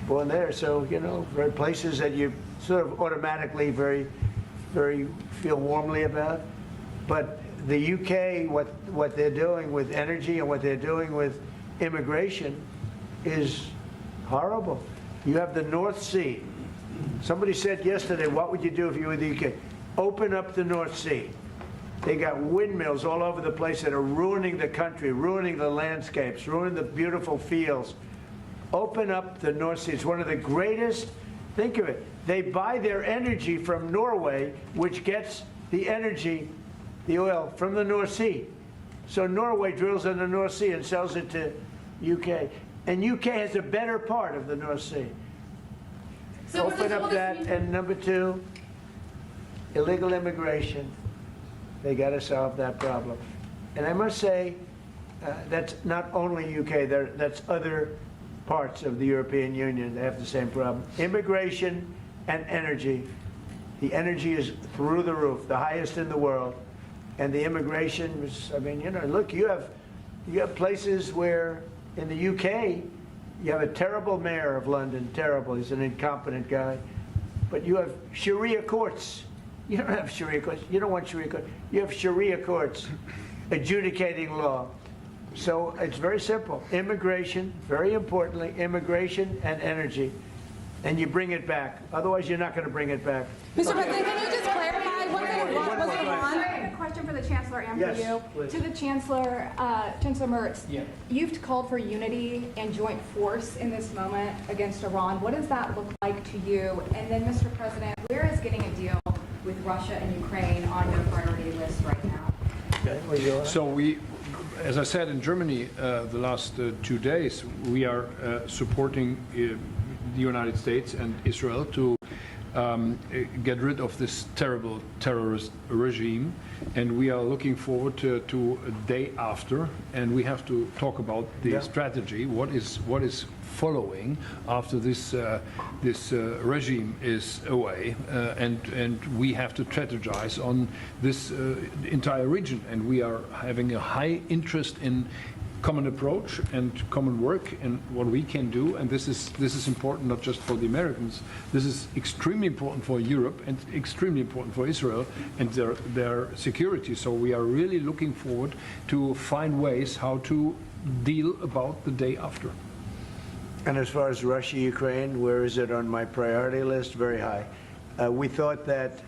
[SPEAKER 17] born there. So, you know, very places that you sort of automatically very feel warmly about. But the UK, what they're doing with energy and what they're doing with immigration is horrible. You have the North Sea. Somebody said yesterday, what would you do if you were the UK? Open up the North Sea. They got windmills all over the place that are ruining the country, ruining the landscapes, ruining the beautiful fields. Open up the North Sea. It's one of the greatest, think of it, they buy their energy from Norway, which gets the energy, the oil, from the North Sea. So Norway drills in the North Sea and sells it to UK. And UK has a better part of the North Sea. So open up that, and number two, illegal immigration. They got to solve that problem. And I must say, that's not only UK, that's other parts of the European Union. They have the same problem. Immigration and energy. The energy is through the roof, the highest in the world. And the immigration was, I mean, you know, look, you have places where in the UK, you have a terrible mayor of London, terrible. He's an incompetent guy. But you have Sharia courts. You don't have Sharia courts. You don't want Sharia courts. You have Sharia courts adjudicating law. So it's very simple. Immigration, very importantly, immigration and energy. And you bring it back. Otherwise, you're not going to bring it back.
[SPEAKER 18] Mr. President, can you just clarify? Was it Iran? I have a question for the Chancellor and for you.
[SPEAKER 17] Please.
[SPEAKER 18] To the Chancellor, Chancellor Merz,
[SPEAKER 8] Yeah.
[SPEAKER 18] you've called for unity and joint force in this moment against Iran. What does that look like to you? And then, Mr. President, where is getting a deal with Russia and Ukraine on your priority list right now?
[SPEAKER 17] Okay,
[SPEAKER 22] So we, as I said in Germany the last 2 days, we are supporting the United States and Israel to get rid of this terrible terrorist regime, and we are looking forward to a day after, and we have to talk about the strategy, what is following after this regime is away, and we have to strategize on this entire region, and we are having a high interest in common approach and common work and what we can do, and this is important not just for the Americans. This is extremely important for Europe and extremely important for Israel and their security. So we are really looking forward to find ways how to deal about the day after.
[SPEAKER 17] And as far as Russia, Ukraine, where is it on my priority list? Very high. We thought that,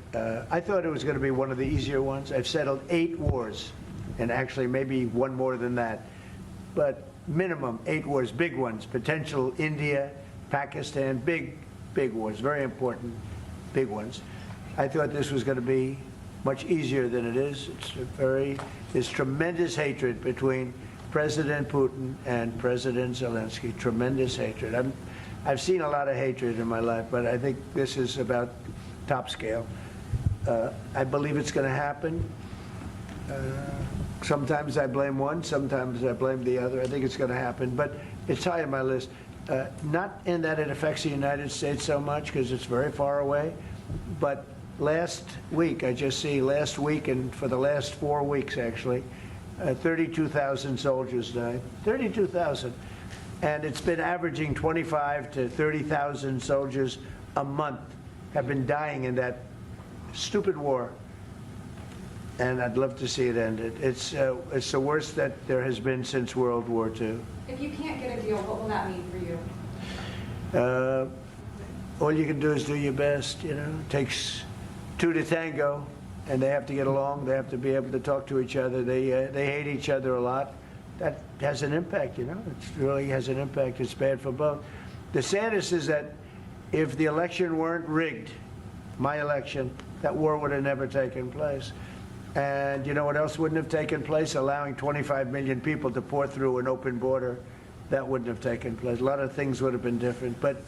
[SPEAKER 17] I thought it was going to be one of the easier ones. I've settled 8 wars, and actually maybe one more than that. But minimum 8 wars, big ones, potential India, Pakistan, big wars, very important, big ones. I thought this was going to be much easier than it is. There's tremendous hatred between President Putin and President Zelensky, tremendous hatred. I've seen a lot of hatred in my life, but I think this is about top scale. I believe it's going to happen. Sometimes I blame one, sometimes I blame the other. I think it's going to happen, but it's high on my list. Not in that it affects the United States so much, because it's very far away, but last week, I just see last week and for the last 4 weeks, actually, 32,000 soldiers died. 32,000. And it's been averaging 25 to 30,000 soldiers a month have been dying in that stupid war. And I'd love to see it ended. It's the worst that there has been since World War II.
[SPEAKER 18] If you can't get a deal, what will that mean for you?
[SPEAKER 17] All you can do is do your best, you know. It takes 2 to tango, and they have to get along. They have to be able to talk to each other. They hate each other a lot. That has an impact, you know. It really has an impact. It's bad for both. The saddest is that if the election weren't rigged, my election, that war would have never taken place. And you know what else wouldn't have taken place? Allowing 25 million people to pour through an open border, that wouldn't have taken place. A lot of things would have been different. But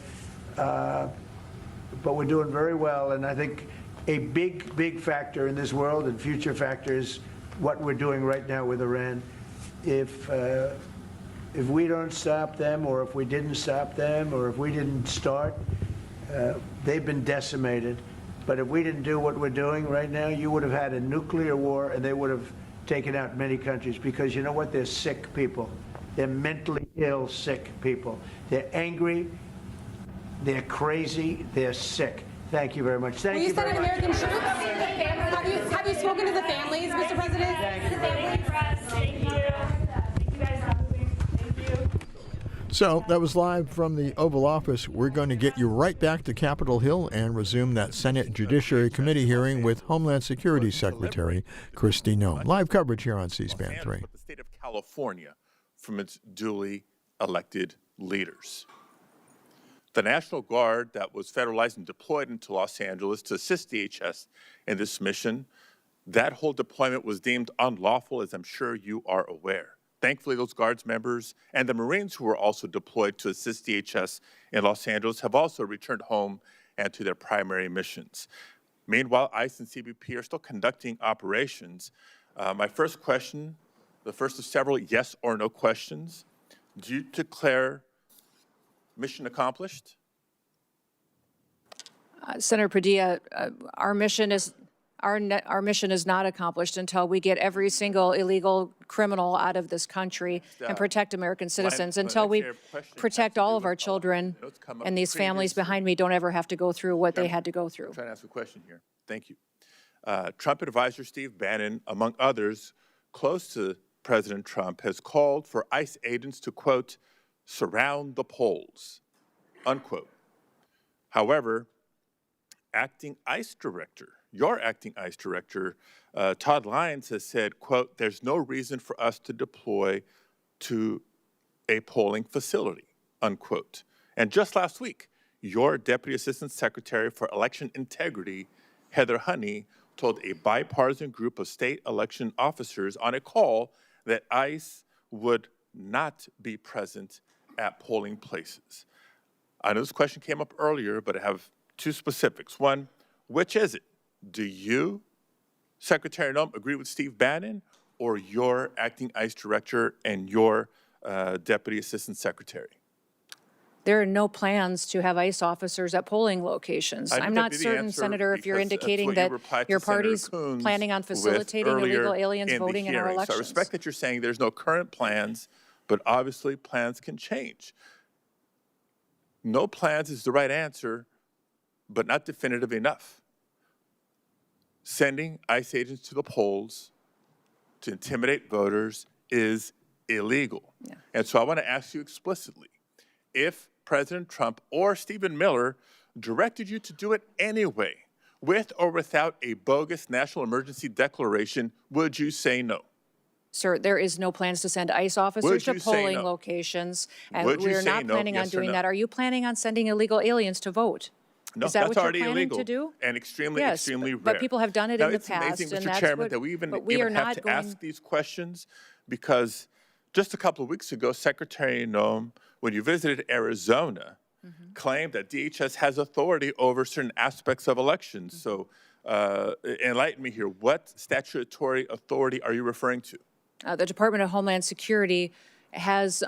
[SPEAKER 17] we're doing very well, and I think a big factor in this world and future factor is what we're doing right now with Iran. If we don't stop them, or if we didn't stop them, or if we didn't start, they've been decimated. But if we didn't do what we're doing right now, you would have had a nuclear war, and they would have taken out many countries, because you know what? They're sick people. They're mentally ill, sick people. They're angry. They're crazy. They're sick. Thank you very much. Thank you very much.
[SPEAKER 9] American troops? Have you spoken to the families, Mr. President?
[SPEAKER 18] Thank you.
[SPEAKER 14] So that was live from the Oval Office. We're going to get you right back to Capitol Hill and resume that Senate Judiciary Committee hearing with Homeland Security Secretary Kristi Noem. Live coverage here on C-SPAN 3.
[SPEAKER 10] The state of California from its duly elected leaders. The National Guard that was federalized and deployed into Los Angeles to assist DHS in this mission, that whole deployment was deemed unlawful, as I'm sure you are aware. Thankfully, those Guards members and the Marines who were also deployed to assist DHS in Los Angeles have also returned home and to their primary missions. Meanwhile, ICE and CBP are still conducting operations. My first question, the first of several yes or no questions, do you declare mission accomplished?
[SPEAKER 5] Senator Padilla, our mission is not accomplished until we get every single illegal criminal out of this country and protect American citizens, until we protect all of our children and these families behind me don't ever have to go through what they had to go through.
[SPEAKER 10] I'm trying to ask a question here. Thank you. Trump advisor Steve Bannon, among others close to President Trump, has called for ICE agents to, quote, surround the polls, unquote. However, your acting ICE director, Todd Lyons, has said, quote, there's no reason for us to deploy to a polling facility, unquote. And just last week, your Deputy Assistant Secretary for Election Integrity, Heather Honey, told a bipartisan group of state election officers on a call that ICE would not be present at polling places. I know this question came up earlier, but I have 2 specifics. One, which is it? Do you, Secretary Noem, agree with Steve Bannon, or your acting ICE director and your Deputy Assistant Secretary?
[SPEAKER 5] There are no plans to have ICE officers at polling locations. I'm not certain, Senator, if you're indicating that your party's planning on facilitating illegal aliens voting in our elections.
[SPEAKER 10] So I respect that you're saying there's no current plans, but obviously plans can change. No plans is the right answer, but not definitive enough. Sending ICE agents to the polls to intimidate voters is illegal.
[SPEAKER 5] Yeah.
[SPEAKER 10] And so I want to ask you explicitly, if President Trump or Stephen Miller directed you to do it anyway, with or without a bogus national emergency declaration, would you say no?
[SPEAKER 5] Sir, there is no plans to send ICE officers
[SPEAKER 10] Would
[SPEAKER 5] to
[SPEAKER 10] you say
[SPEAKER 5] polling
[SPEAKER 10] no?
[SPEAKER 5] locations, and
[SPEAKER 10] Would you
[SPEAKER 5] we're
[SPEAKER 10] say
[SPEAKER 5] not
[SPEAKER 10] no,
[SPEAKER 5] planning on
[SPEAKER 10] yes or
[SPEAKER 5] doing
[SPEAKER 10] no?
[SPEAKER 5] that. Are you planning on sending illegal aliens to vote?
[SPEAKER 10] No,
[SPEAKER 5] Is that
[SPEAKER 10] that's
[SPEAKER 5] what you're
[SPEAKER 10] already
[SPEAKER 5] planning
[SPEAKER 10] illegal
[SPEAKER 5] to do?
[SPEAKER 10] and extremely,
[SPEAKER 5] Yes,
[SPEAKER 10] extremely rare.
[SPEAKER 5] but people have done it
[SPEAKER 10] now,
[SPEAKER 5] in the
[SPEAKER 10] it's amazing,
[SPEAKER 5] past, and
[SPEAKER 10] Mr.
[SPEAKER 5] that's
[SPEAKER 10] Chairman,
[SPEAKER 5] what-
[SPEAKER 10] that we even
[SPEAKER 5] but we are
[SPEAKER 10] have
[SPEAKER 5] not
[SPEAKER 10] to
[SPEAKER 5] going-
[SPEAKER 10] ask these questions because just a couple of weeks ago, Secretary Noem, when you visited Arizona, claimed that DHS has authority over certain aspects of elections. So enlighten me here. What statutory authority are you referring to?
[SPEAKER 5] The Department of Homeland Security has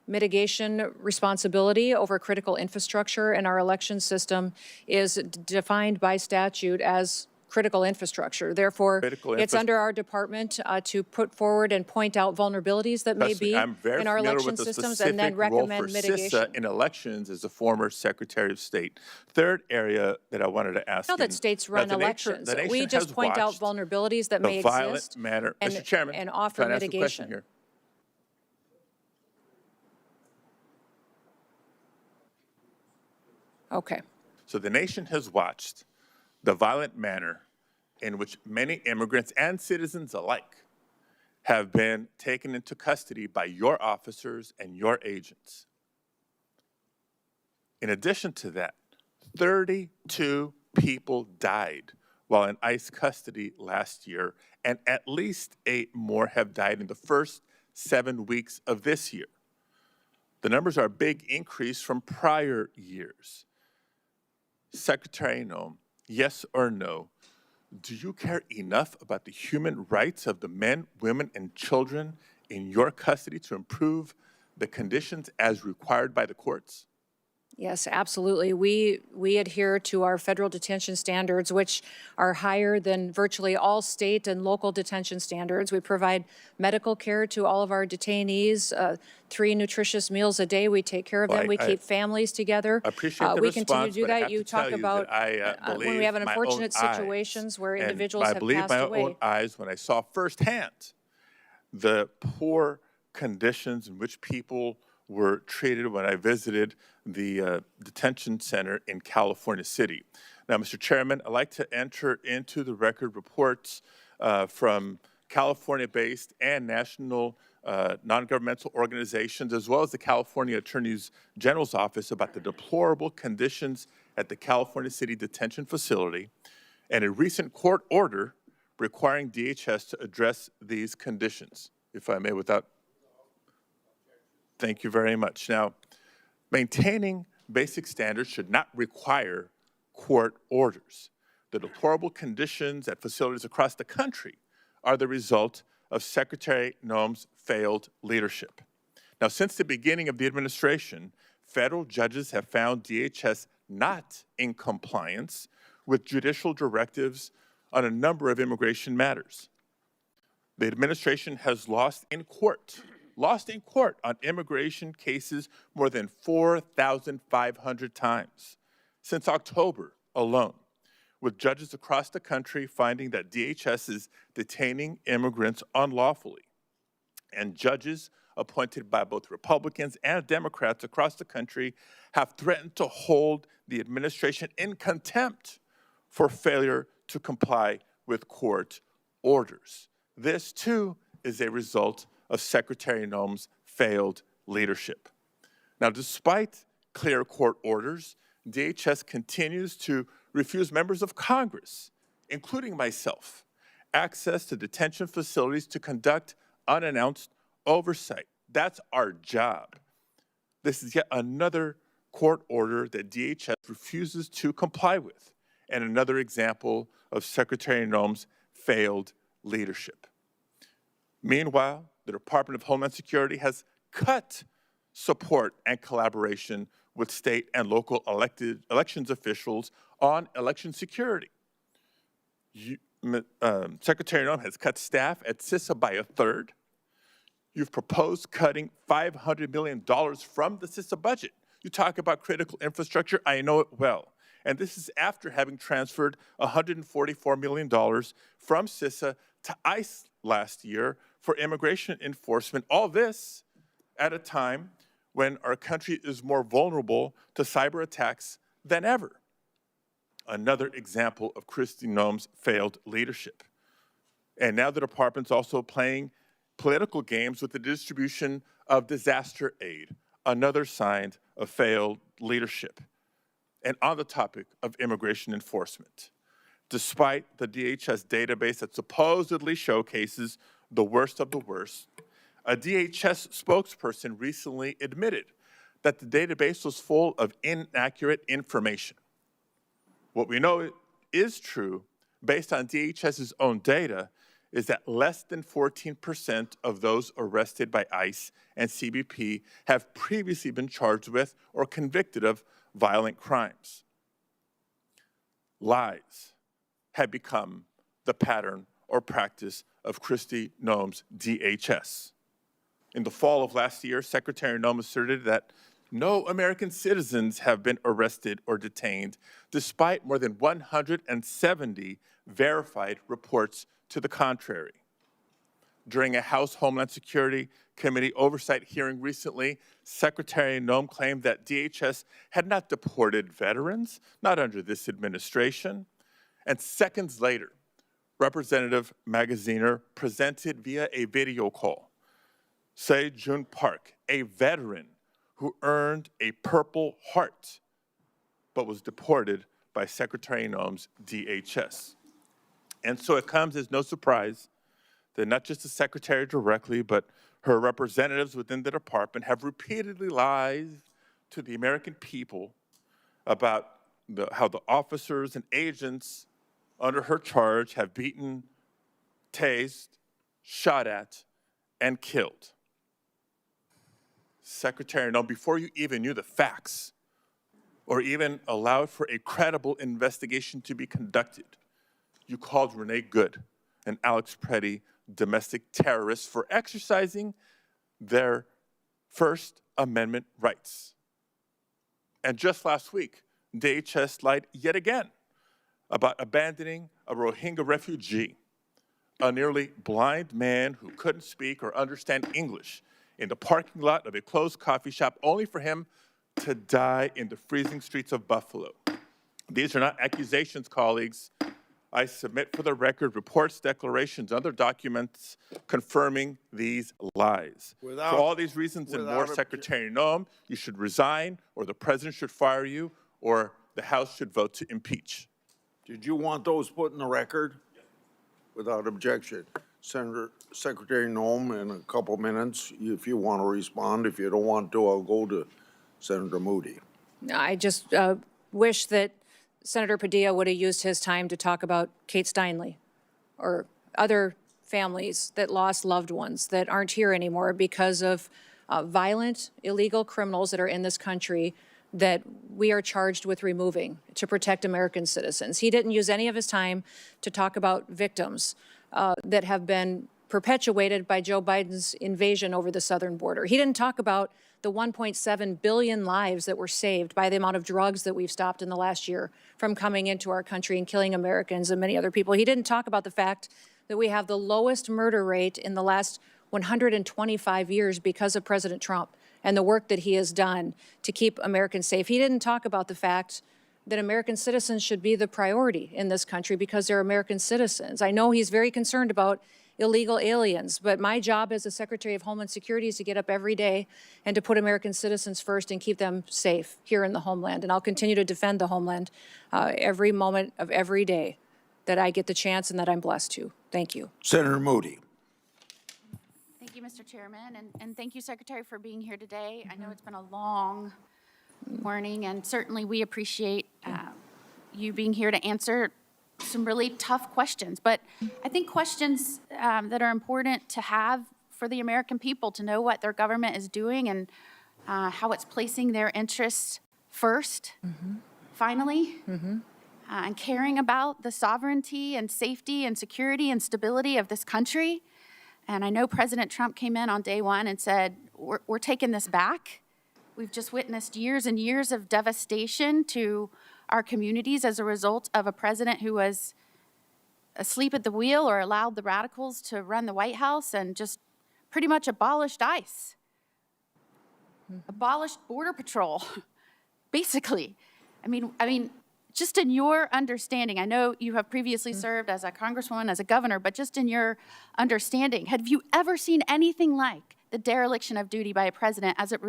[SPEAKER 5] mitigation responsibility over critical infrastructure, and our election system is defined by statute as critical infrastructure. Therefore, it's under our department to put forward and point out vulnerabilities that may
[SPEAKER 10] Trust me,
[SPEAKER 5] be
[SPEAKER 10] I'm very
[SPEAKER 5] in our
[SPEAKER 10] familiar
[SPEAKER 5] election
[SPEAKER 10] with the
[SPEAKER 5] systems,
[SPEAKER 10] specific
[SPEAKER 5] and then
[SPEAKER 10] role
[SPEAKER 5] recommend
[SPEAKER 10] for
[SPEAKER 5] mitigation.
[SPEAKER 10] CISA in elections as a former Secretary of State. Third area that I wanted to ask
[SPEAKER 5] Know
[SPEAKER 10] you.
[SPEAKER 5] that states run elections.
[SPEAKER 10] The nation
[SPEAKER 5] We just
[SPEAKER 10] has
[SPEAKER 5] point out
[SPEAKER 10] watched
[SPEAKER 5] vulnerabilities that
[SPEAKER 10] the
[SPEAKER 5] may
[SPEAKER 10] violent
[SPEAKER 5] exist
[SPEAKER 10] manner.
[SPEAKER 5] and,
[SPEAKER 10] Mr. Chairman,
[SPEAKER 5] and offer
[SPEAKER 10] trying to ask a question
[SPEAKER 5] mitigation.
[SPEAKER 10] here.
[SPEAKER 5] Okay.
[SPEAKER 10] So the nation has watched the violent manner in which many immigrants and citizens alike have been taken into custody by your officers and your agents. In addition to that, 32 people died while in ICE custody last year, and at least 8 more have died in the first 7 weeks of this year. The numbers are a big increase from prior years. Secretary Noem, yes or no, do you care enough about the human rights of the men, women, and children in your custody to improve the conditions as required by the courts?
[SPEAKER 5] Yes, absolutely. We adhere to our federal detention standards, which are higher than virtually all state and local detention standards. We provide medical care to all of our detainees, 3 nutritious meals a day. We take care of them. We keep families together.
[SPEAKER 10] I appreciate the
[SPEAKER 5] we
[SPEAKER 10] response,
[SPEAKER 5] continue to do
[SPEAKER 10] but I
[SPEAKER 5] that.
[SPEAKER 10] have
[SPEAKER 5] You
[SPEAKER 10] to tell
[SPEAKER 5] talk
[SPEAKER 10] you
[SPEAKER 5] about
[SPEAKER 10] that I
[SPEAKER 5] when we have
[SPEAKER 10] believe my
[SPEAKER 5] unfortunate
[SPEAKER 10] own
[SPEAKER 5] situations
[SPEAKER 10] eyes.
[SPEAKER 5] where
[SPEAKER 10] And
[SPEAKER 5] individuals
[SPEAKER 10] I
[SPEAKER 5] have
[SPEAKER 10] believe
[SPEAKER 5] passed
[SPEAKER 10] my
[SPEAKER 5] away.
[SPEAKER 10] own eyes when I saw firsthand the poor conditions in which people were treated when I visited the detention center in California City. Now, Mr. Chairman, I'd like to enter into the record reports from California-based and national non-governmental organizations, as well as the California Attorney General's Office, about the deplorable conditions at the California City Detention Facility and a recent court order requiring DHS to address these conditions. If I may, without... Thank you very much. Now, maintaining basic standards should not require court orders. The deplorable conditions at facilities across the country are the result of Secretary Noem's failed leadership. Now, since the beginning of the administration, federal judges have found DHS not in compliance with judicial directives on a number of immigration matters. The administration has lost in court on immigration cases more than 4,500 times since October alone, with judges across the country finding that DHS is detaining immigrants unlawfully. And judges appointed by both Republicans and Democrats across the country have threatened to hold the administration in contempt for failure to comply with court orders. This, too, is a result of Secretary Noem's failed leadership. Now, despite clear court orders, DHS continues to refuse members of Congress, including myself, access to detention facilities to conduct unannounced oversight. That's our job. This is yet another court order that DHS refuses to comply with, and another example of Secretary Noem's failed leadership. Meanwhile, the Department of Homeland Security has cut support and collaboration with state and local elections officials on election security. Secretary Noem has cut staff at CISA by 1/3. You've proposed cutting $500 million from the CISA budget. You talk about critical infrastructure, I know it well. And this is after having transferred $144 million from CISA to ICE last year for immigration enforcement. All this at a time when our country is more vulnerable to cyber attacks than ever. another example of Kristi Noem's failed leadership. And now the department's also playing political games with the distribution of disaster aid, another sign of failed leadership. And on the topic of immigration enforcement, despite the DHS database that supposedly showcases the worst of the worst, a DHS spokesperson recently admitted that the database was full of inaccurate information. What we know is true, based on DHS's own data, is that less than 14% of those arrested by ICE and CBP have previously been charged with or convicted of violent crimes. Lies have become the pattern or practice of Kristi Noem's DHS. In the fall of last year, Secretary Noem asserted that no American citizens have been arrested or detained, despite more than 170 verified reports to the contrary. During a House Homeland Security Committee oversight hearing recently, Secretary Noem claimed that DHS had not deported veterans, not under this administration. And seconds later, Representative Magaziner presented via a video call Se-Jun Park, a veteran who earned a Purple Heart, but was deported by Secretary Noem's DHS. And so it comes as no surprise that not just the Secretary directly, but her representatives within the department have repeatedly lied to the American people about how the officers and agents under her charge have beaten, tased, shot at, and killed. Secretary Noem, before you even knew the facts or even allowed for a credible investigation to be conducted, you called Renee Good and Alex Preddy domestic terrorists for exercising their First Amendment rights. And just last week, DHS lied yet again about abandoning a Rohingya refugee, a nearly blind man who couldn't speak or understand English, in the parking lot of a closed coffee shop, only for him to die in the freezing streets of Buffalo. These are not accusations, colleagues. I submit for the record reports, declarations, other documents confirming these lies. For all these reasons and more, Secretary Noem, you should resign, or the president should fire you, or the House should vote to impeach.
[SPEAKER 1] Did you want those put in the record? Without objection. Secretary Noem, in a couple minutes, if you want to respond. If you don't want to, I'll go to Senator Moody.
[SPEAKER 5] I just wish that Senator Padilla would have used his time to talk about Kate Steinle or other families that lost loved ones that aren't here anymore because of violent, illegal criminals that are in this country that we are charged with removing to protect American citizens. He didn't use any of his time to talk about victims that have been perpetuated by Joe Biden's invasion over the southern border. He didn't talk about the 1.7 billion lives that were saved by the amount of drugs that we've stopped in the last year from coming into our country and killing Americans and many other people. He didn't talk about the fact that we have the lowest murder rate in the last 125 years because of President Trump and the work that he has done to keep Americans safe. He didn't talk about the fact that American citizens should be the priority in this country because they're American citizens. I know he's very concerned about illegal aliens, but my job as the Secretary of Homeland Security is to get up every day and to put American citizens first and keep them safe here in the homeland. And I'll continue to defend the homeland every moment of every day that I get the chance and that I'm blessed to. Thank you.
[SPEAKER 1] Senator Moody.
[SPEAKER 11] Thank you, Mr. Chairman, and thank you, Secretary, for being here today. I know it's been a long morning, and certainly we appreciate you being here to answer some really tough questions. But I think questions that are important to have for the American people to know what their government is doing and how it's placing their interests first, finally, and caring about the sovereignty and safety and security and stability of this country. And I know President Trump came in on day one and said, we're taking this back. We've just witnessed years and years of devastation to our communities as a result of a president who was asleep at the wheel or allowed the radicals to run the White House and just pretty much abolished ICE, abolished Border Patrol, basically. I mean, just in your understanding, I know you have previously served as a congresswoman, as a governor, but just in your understanding, have you ever seen anything like the dereliction of duty by a president as it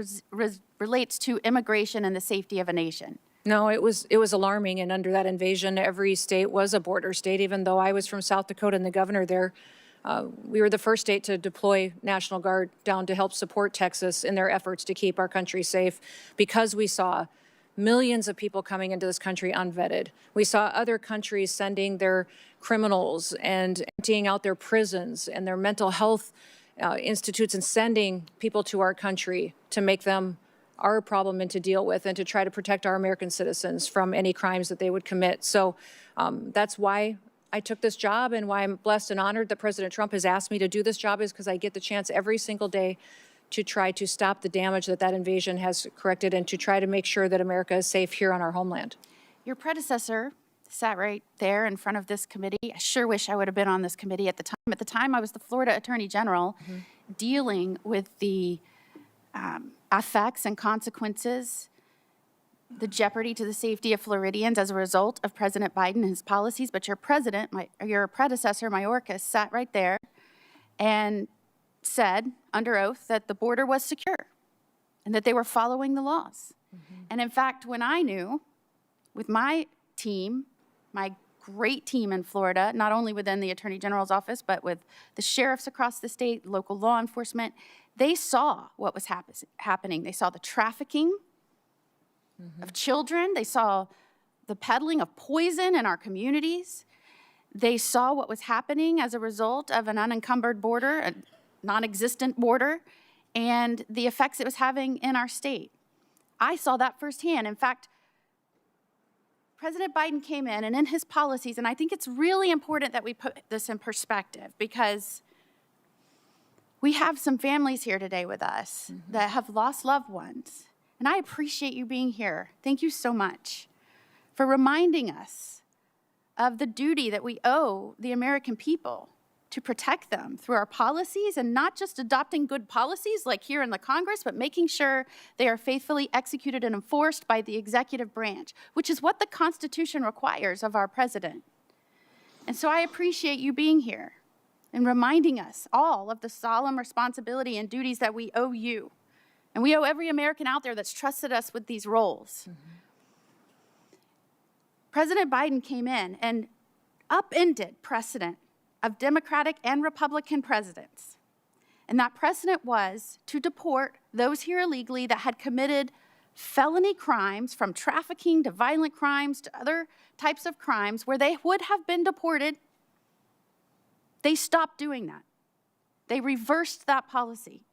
[SPEAKER 11] relates to immigration and the safety of a nation?
[SPEAKER 5] No, it was alarming, and under that invasion, every state was a border state. Even though I was from South Dakota and the governor there, we were the first state to deploy National Guard down to help support Texas in their efforts to keep our country safe, because we saw millions of people coming into this country unvetted. We saw other countries sending their criminals and emptying out their prisons and their mental health institutes and sending people to our country to make them our problem and to deal with and to try to protect our American citizens from any crimes that they would commit. So that's why I took this job, and why I'm blessed and honored that President Trump has asked me to do this job, is because I get the chance every single day to try to stop the damage that invasion has corrected and to try to make sure that America is safe here on our homeland.
[SPEAKER 11] Your predecessor sat right there in front of this committee. I sure wish I would have been on this committee at the time. At the time, I was the Florida Attorney General dealing with the effects and consequences, the jeopardy to the safety of Floridians as a result of President Biden and his policies. But your predecessor, Mayorkas, sat right there and said under oath that the border was secure and that they were following the laws. And in fact, when I knew with my team, my great team in Florida, not only within the Attorney General's office, but with the sheriffs across the state, local law enforcement, they saw what was happening. They saw the trafficking of children. They saw the peddling of poison in our communities. They saw what was happening as a result of an unencumbered border, a non-existent border, and the effects it was having in our state. I saw that firsthand. In fact, President Biden came in, and in his policies, and I think it's really important that we put this in perspective, because we have some families here today with us that have lost loved ones. And I appreciate you being here. Thank you so much for reminding us of the duty that we owe the American people to protect them through our policies, and not just adopting good policies like here in the Congress, but making sure they are faithfully executed and enforced by the executive branch, which is what the Constitution requires of our president. And so I appreciate you being here and reminding us all of the solemn responsibility and duties that we owe you. And we owe every American out there that's trusted us with these roles. President Biden came in and upended precedent of Democratic and Republican presidents. And that precedent was to deport those here illegally that had committed felony crimes, from trafficking to violent crimes to other types of crimes, where they would have been deported. They stopped doing that. They reversed that policy.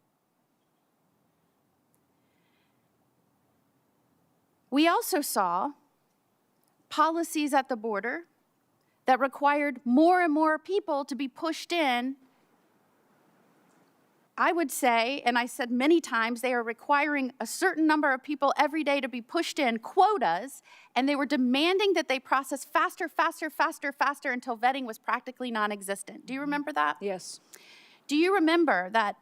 [SPEAKER 11] We also saw policies at the border that required more and more people to be pushed in. I would say, and I said many times, they are requiring a certain number of people every day to be pushed in, quotas, and they were demanding that they process faster, faster, faster, faster until vetting was practically non-existent. Do you remember that?
[SPEAKER 5] Yes.
[SPEAKER 11] Do you remember that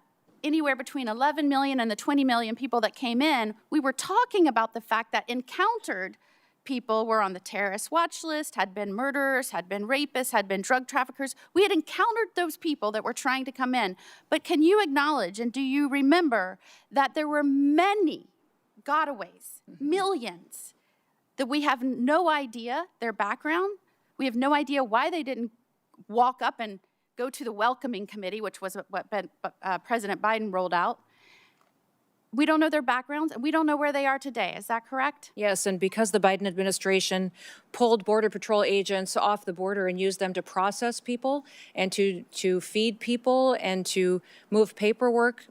[SPEAKER 11] anywhere between 11 million and the 20 million people that came in, we were talking about the fact that encountered people were on the terrorist watch list, had been murderers, had been rapists, had been drug traffickers. We had encountered those people that were trying to come in. But can you acknowledge, and do you remember, that there were many gotaways, millions, that we have no idea their background? We have no idea why they didn't walk up and go to the welcoming committee, which was what President Biden rolled out. We don't know their backgrounds, and we don't know where they are today. Is that correct?
[SPEAKER 5] Yes, and because the Biden administration pulled Border Patrol agents off the border and used them to process people and to feed people and to move paperwork,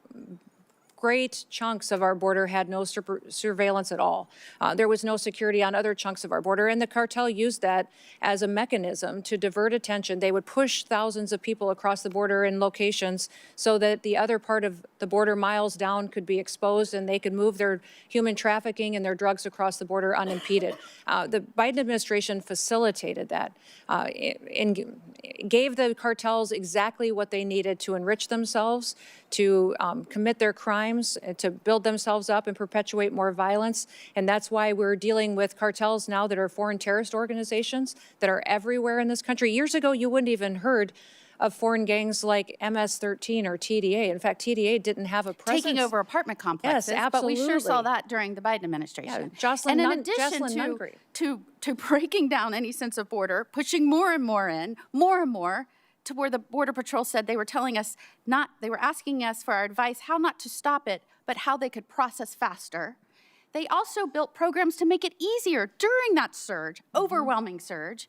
[SPEAKER 5] great chunks of our border had no surveillance at all. There was no security on other chunks of our border, and the cartel used that as a mechanism to divert attention. They would push thousands of people across the border in locations so that the other part of the border miles down could be exposed, and they could move their human trafficking and their drugs across the border unimpeded. The Biden administration facilitated that and gave the cartels exactly what they needed to enrich themselves, to commit their crimes, crimes, to build themselves up and perpetuate more violence. And that's why we're dealing with cartels now that are foreign terrorist organizations that are everywhere in this country. Years ago, you wouldn't even heard of foreign gangs like MS-13 or TDA. In fact, TDA didn't have a presence.
[SPEAKER 11] Taking over apartment complexes.
[SPEAKER 5] Yes, absolutely.
[SPEAKER 11] But we sure saw that during the Biden administration.
[SPEAKER 5] Yeah,
[SPEAKER 11] and in addition to breaking down any sense of border, pushing more and more in, more and more, to where the Border Patrol said they were telling us they were asking us for our advice how not to stop it, but how they could process faster. They also built programs to make it easier during that surge, overwhelming surge,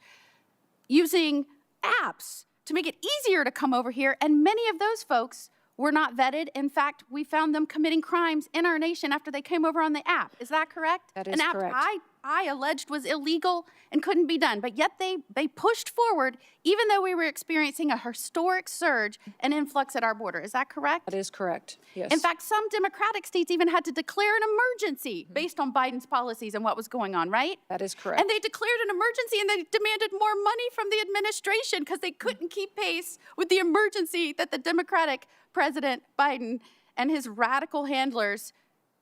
[SPEAKER 11] using apps to make it easier to come over here, and many of those folks were not vetted. In fact, we found them committing crimes in our nation after they came over on the app. Is that correct?
[SPEAKER 5] That is
[SPEAKER 11] An app
[SPEAKER 5] correct.
[SPEAKER 11] I alleged was illegal and couldn't be done, but yet they pushed forward even though we were experiencing a historic surge and influx at our border. Is that correct?
[SPEAKER 5] That is correct, yes.
[SPEAKER 11] In fact, some Democratic states even had to declare an emergency based on Biden's policies and what was going on, right?
[SPEAKER 5] That is correct.
[SPEAKER 11] And they declared an emergency and they demanded more money from the administration because they couldn't keep pace with the emergency that the Democratic President Biden and his radical handlers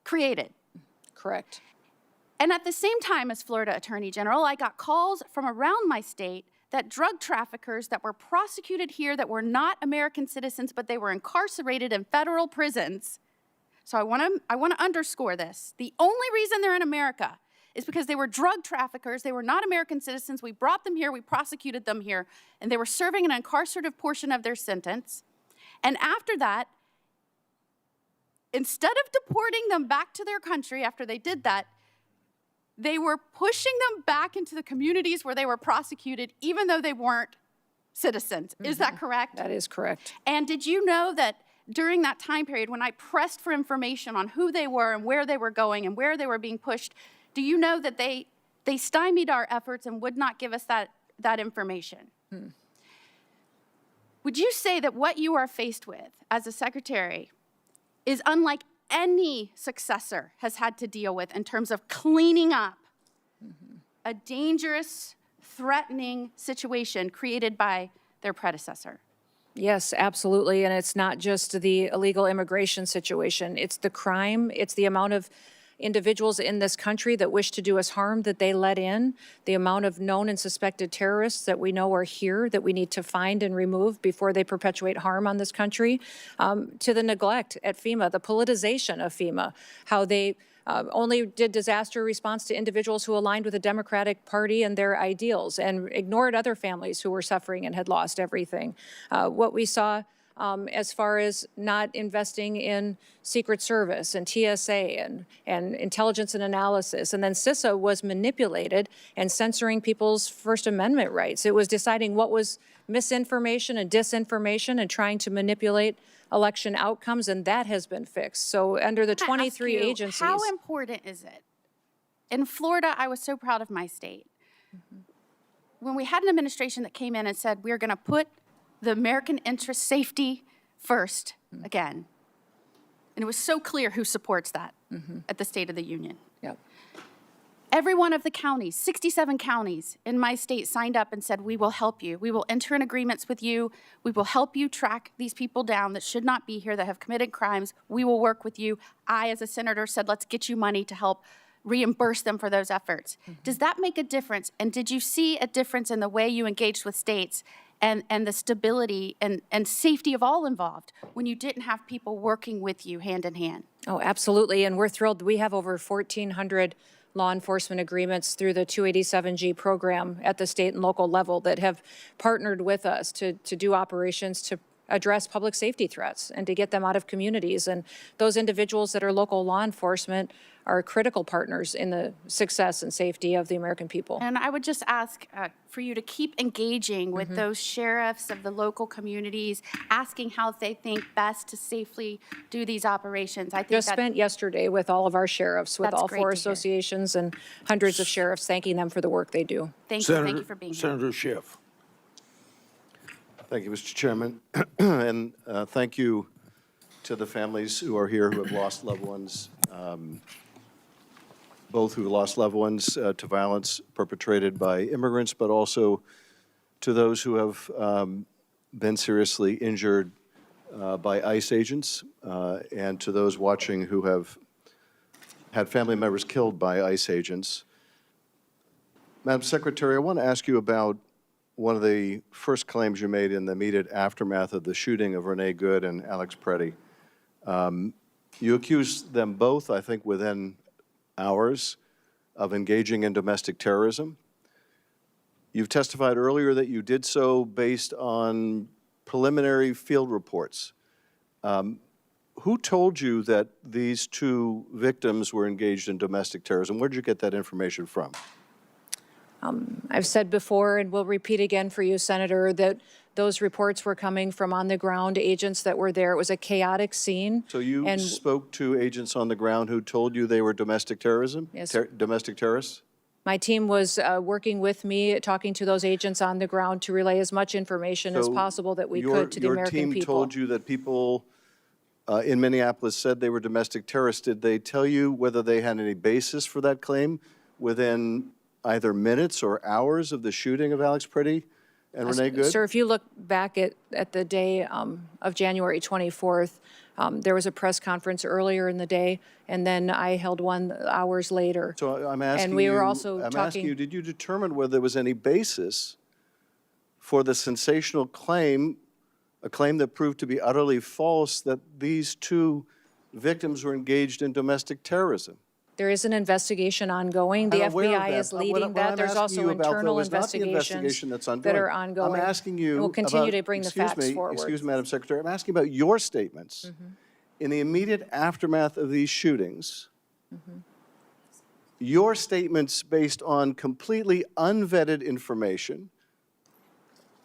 [SPEAKER 11] created.
[SPEAKER 5] Correct.
[SPEAKER 11] And at the same time as Florida Attorney General, I got calls from around my state that drug traffickers that were prosecuted here that were not American citizens, but they were incarcerated in federal prisons. So I want to underscore this. The only reason they're in America is because they were drug traffickers. They were not American citizens. We brought them here. We prosecuted them here. And they were serving an incarcerative portion of their sentence. And after that, instead of deporting them back to their country after they did that, they were pushing them back into the communities where they were prosecuted, even though they weren't citizens. Is that correct?
[SPEAKER 5] That is correct.
[SPEAKER 11] And did you know that during that time period, when I pressed for information on who they were and where they were going and where they were being pushed, do you know that they stymied our efforts and would not give us that information? Would you say that what you are faced with as a secretary is unlike any successor has had to deal with in terms of cleaning up a dangerous, threatening situation created by their predecessor?
[SPEAKER 5] Yes, absolutely. And it's not just the illegal immigration situation. It's the crime. It's the amount of individuals in this country that wish to do us harm that they let in, the amount of known and suspected terrorists that we know are here that we need to find and remove before they perpetuate harm on this country, to the neglect at FEMA, the politicization of FEMA, how they only did disaster response to individuals who aligned with the Democratic Party and their ideals and ignored other families who were suffering and had lost everything. What we saw as far as not investing in Secret Service and TSA and intelligence and analysis. And then CISA was manipulated and censoring people's First Amendment rights. It was deciding what was misinformation and disinformation and trying to manipulate election outcomes, and that has been fixed. So under the 23 agencies.
[SPEAKER 11] How important is it? In Florida, I was so proud of my state. When we had an administration that came in and said, we're going to put the American interest safety first again. And it was so clear who supports that at the State of the Union.
[SPEAKER 5] Yep.
[SPEAKER 11] Every one of the counties, 67 counties in my state signed up and said, we will help you. We will enter in agreements with you. We will help you track these people down that should not be here, that have committed crimes. We will work with you. I, as a senator, said, let's get you money to help reimburse them for those efforts. Does that make a difference? And did you see a difference in the way you engaged with states and the stability and safety of all involved when you didn't have people working with you hand in hand?
[SPEAKER 5] Oh, absolutely. And we're thrilled. We have over 1,400 law enforcement agreements through the 287G program at the state and local level that have partnered with us to do operations to address public safety threats and to get them out of communities. And those individuals that are local law enforcement are critical partners in the success and safety of the American people.
[SPEAKER 11] And I would just ask for you to keep engaging with those sheriffs of the local communities, asking how they think best to safely do these operations. I think
[SPEAKER 5] just spent yesterday with all of our sheriffs, with all 4 associations and hundreds of sheriffs, thanking them for the work they do.
[SPEAKER 11] Thank you for being here.
[SPEAKER 1] Senator Schiff.
[SPEAKER 2] Thank you, Mr. Chairman. And thank you to the families who are here who have lost loved ones, both who lost loved ones to violence perpetrated by immigrants, but also to those who have been seriously injured by ICE agents, and to those watching who have had family members killed by ICE agents. Madam Secretary, I want to ask you about one of the first claims you made in the immediate aftermath of the shooting of Renee Good and Alex Preddy. You accused them both, I think, within hours of engaging in domestic terrorism. You've testified earlier that you did so based on preliminary field reports. Who told you that these two victims were engaged in domestic terrorism? Where did you get that information from?
[SPEAKER 5] I've said before, and will repeat again for you, Senator, that those reports were coming from on-the-ground agents that were there. It was a chaotic scene.
[SPEAKER 2] So you spoke to agents on the ground who told you they were domestic terrorism?
[SPEAKER 5] Yes.
[SPEAKER 2] Domestic terrorists?
[SPEAKER 5] My team was working with me, talking to those agents on the ground to relay as much information as possible that we could to the American people.
[SPEAKER 2] Your team told you that people in Minneapolis said they were domestic terrorists. Did they tell you whether they had any basis for that claim within either minutes or hours of the shooting of Alex Preddy and Renee Good?
[SPEAKER 5] Sir, if you look back at the day of January 24th, there was a press conference earlier in the day, and then I held one hours later.
[SPEAKER 2] So I'm asking
[SPEAKER 5] and we
[SPEAKER 2] you,
[SPEAKER 5] were also
[SPEAKER 2] I'm
[SPEAKER 5] talking,
[SPEAKER 2] asking you, did you determine whether there was any basis for the sensational claim, a claim that proved to be utterly false, that these two victims were engaged in domestic terrorism?
[SPEAKER 5] there is an investigation ongoing. The FBI is leading that. There's also internal investigations that are ongoing.
[SPEAKER 2] I'm asking you
[SPEAKER 5] We'll continue to bring the facts forward.
[SPEAKER 2] Excuse me, Madam Secretary. I'm asking about your statements. In the immediate aftermath of these shootings, your statements based on completely unvetted information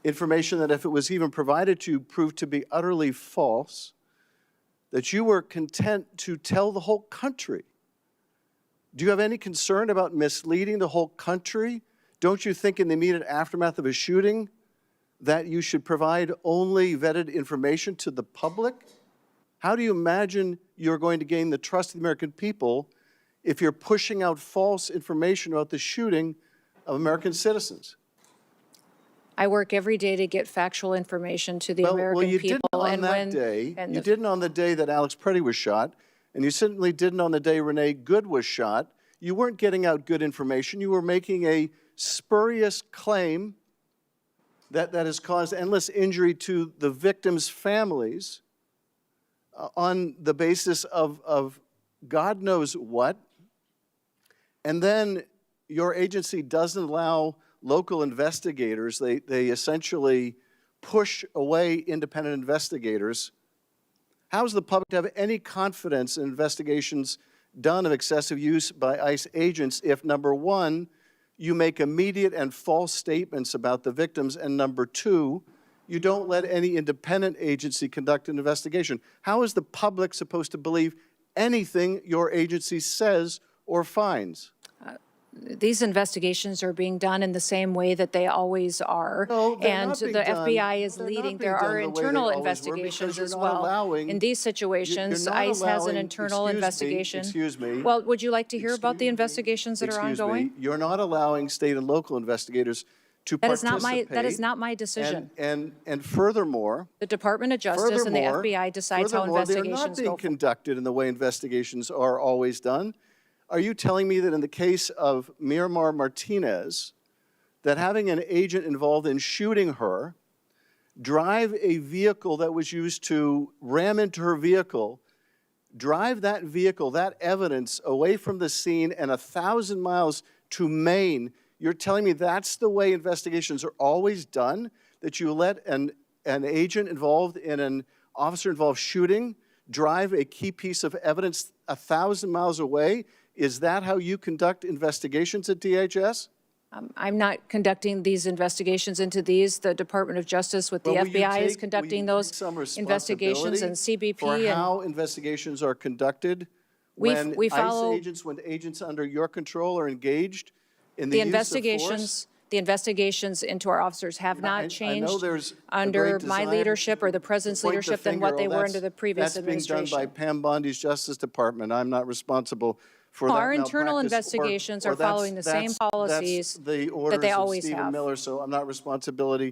[SPEAKER 2] that if it was even provided to you proved to be utterly false, that you were content to tell the whole country. Do you have any concern about misleading the whole country? Don't you think in the immediate aftermath of a shooting that you should provide only vetted information to the public? How do you imagine you're going to gain the trust of the American people if you're pushing out false information about the shooting of American citizens?
[SPEAKER 5] I work every day to get factual information to the American
[SPEAKER 2] you
[SPEAKER 5] people.
[SPEAKER 2] Didn't on that day. You didn't on the day that Alex Preddy was shot, and you certainly didn't on the day Renee Good was shot. You weren't getting out good information. You were making a spurious claim that has caused endless injury to the victims' families on the basis of God knows what. And then your agency doesn't allow local investigators. They essentially push away independent investigators. How is the public to have any confidence in investigations done of excessive use by ICE agents if, number one, you make immediate and false statements about the victims, and number two, you don't let any independent agency conduct an investigation? How is the public supposed to believe anything your agency says or finds?
[SPEAKER 5] These investigations are being done in the same way that they always are.
[SPEAKER 2] No, they're
[SPEAKER 5] and
[SPEAKER 2] not being
[SPEAKER 5] the
[SPEAKER 2] done.
[SPEAKER 5] FBI is
[SPEAKER 2] They're
[SPEAKER 5] leading.
[SPEAKER 2] not
[SPEAKER 5] There
[SPEAKER 2] being
[SPEAKER 5] are
[SPEAKER 2] done the way they
[SPEAKER 5] internal
[SPEAKER 2] always were,
[SPEAKER 5] investigations
[SPEAKER 2] because
[SPEAKER 5] as
[SPEAKER 2] you're not
[SPEAKER 5] well.
[SPEAKER 2] allowing-
[SPEAKER 5] In these situations, ICE has an internal investigation.
[SPEAKER 2] Excuse me.
[SPEAKER 5] Well, would you like to hear about the investigations that are ongoing?
[SPEAKER 2] You're not allowing state and local investigators to participate.
[SPEAKER 5] That is not my decision.
[SPEAKER 2] And furthermore,
[SPEAKER 5] The Department of Justice and the FBI decides how
[SPEAKER 2] they're not
[SPEAKER 5] investigations
[SPEAKER 2] being
[SPEAKER 5] go.
[SPEAKER 2] conducted in the way investigations are always done. Are you telling me that in the case of Miramar Martinez, that having an agent involved in shooting her, drive a vehicle that was used to ram into her vehicle, drive that vehicle, that evidence, away from the scene and 1,000 miles to Maine, you're telling me that's the way investigations are always done? That you let an agent involved in an officer-involved shooting drive a key piece of evidence 1,000 miles away? Is that how you conduct investigations at DHS?
[SPEAKER 5] I'm not conducting these investigations into these. The Department of Justice with the FBI is conducting those investigations, and CBP.
[SPEAKER 2] For how investigations are conducted when agents under your control are engaged in the use of force?
[SPEAKER 5] The investigations into our officers have not changed under my leadership or the President's leadership than what they were under the previous administration.
[SPEAKER 2] That's being done by Pam Bondi's Justice Department. I'm not responsible for that.
[SPEAKER 5] Our internal investigations are following the same policies that they always have.
[SPEAKER 2] Miller, so I'm not responsible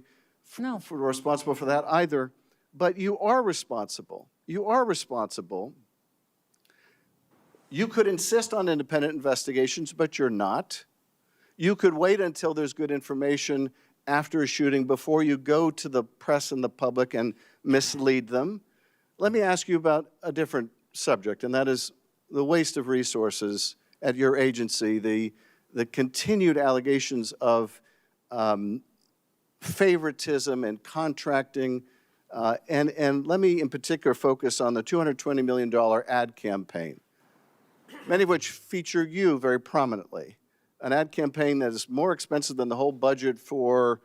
[SPEAKER 2] for that either. But you are responsible. You are responsible. You could insist on independent investigations, but you're not. You could wait until there's good information after a shooting before you go to the press and the public and mislead them. Let me ask you about a different subject, and that is the waste of resources at your agency, the continued allegations of favoritism and contracting. And let me in particular focus on the $220 million ad campaign, many of which feature you very prominently. An ad campaign that is more expensive than the whole budget for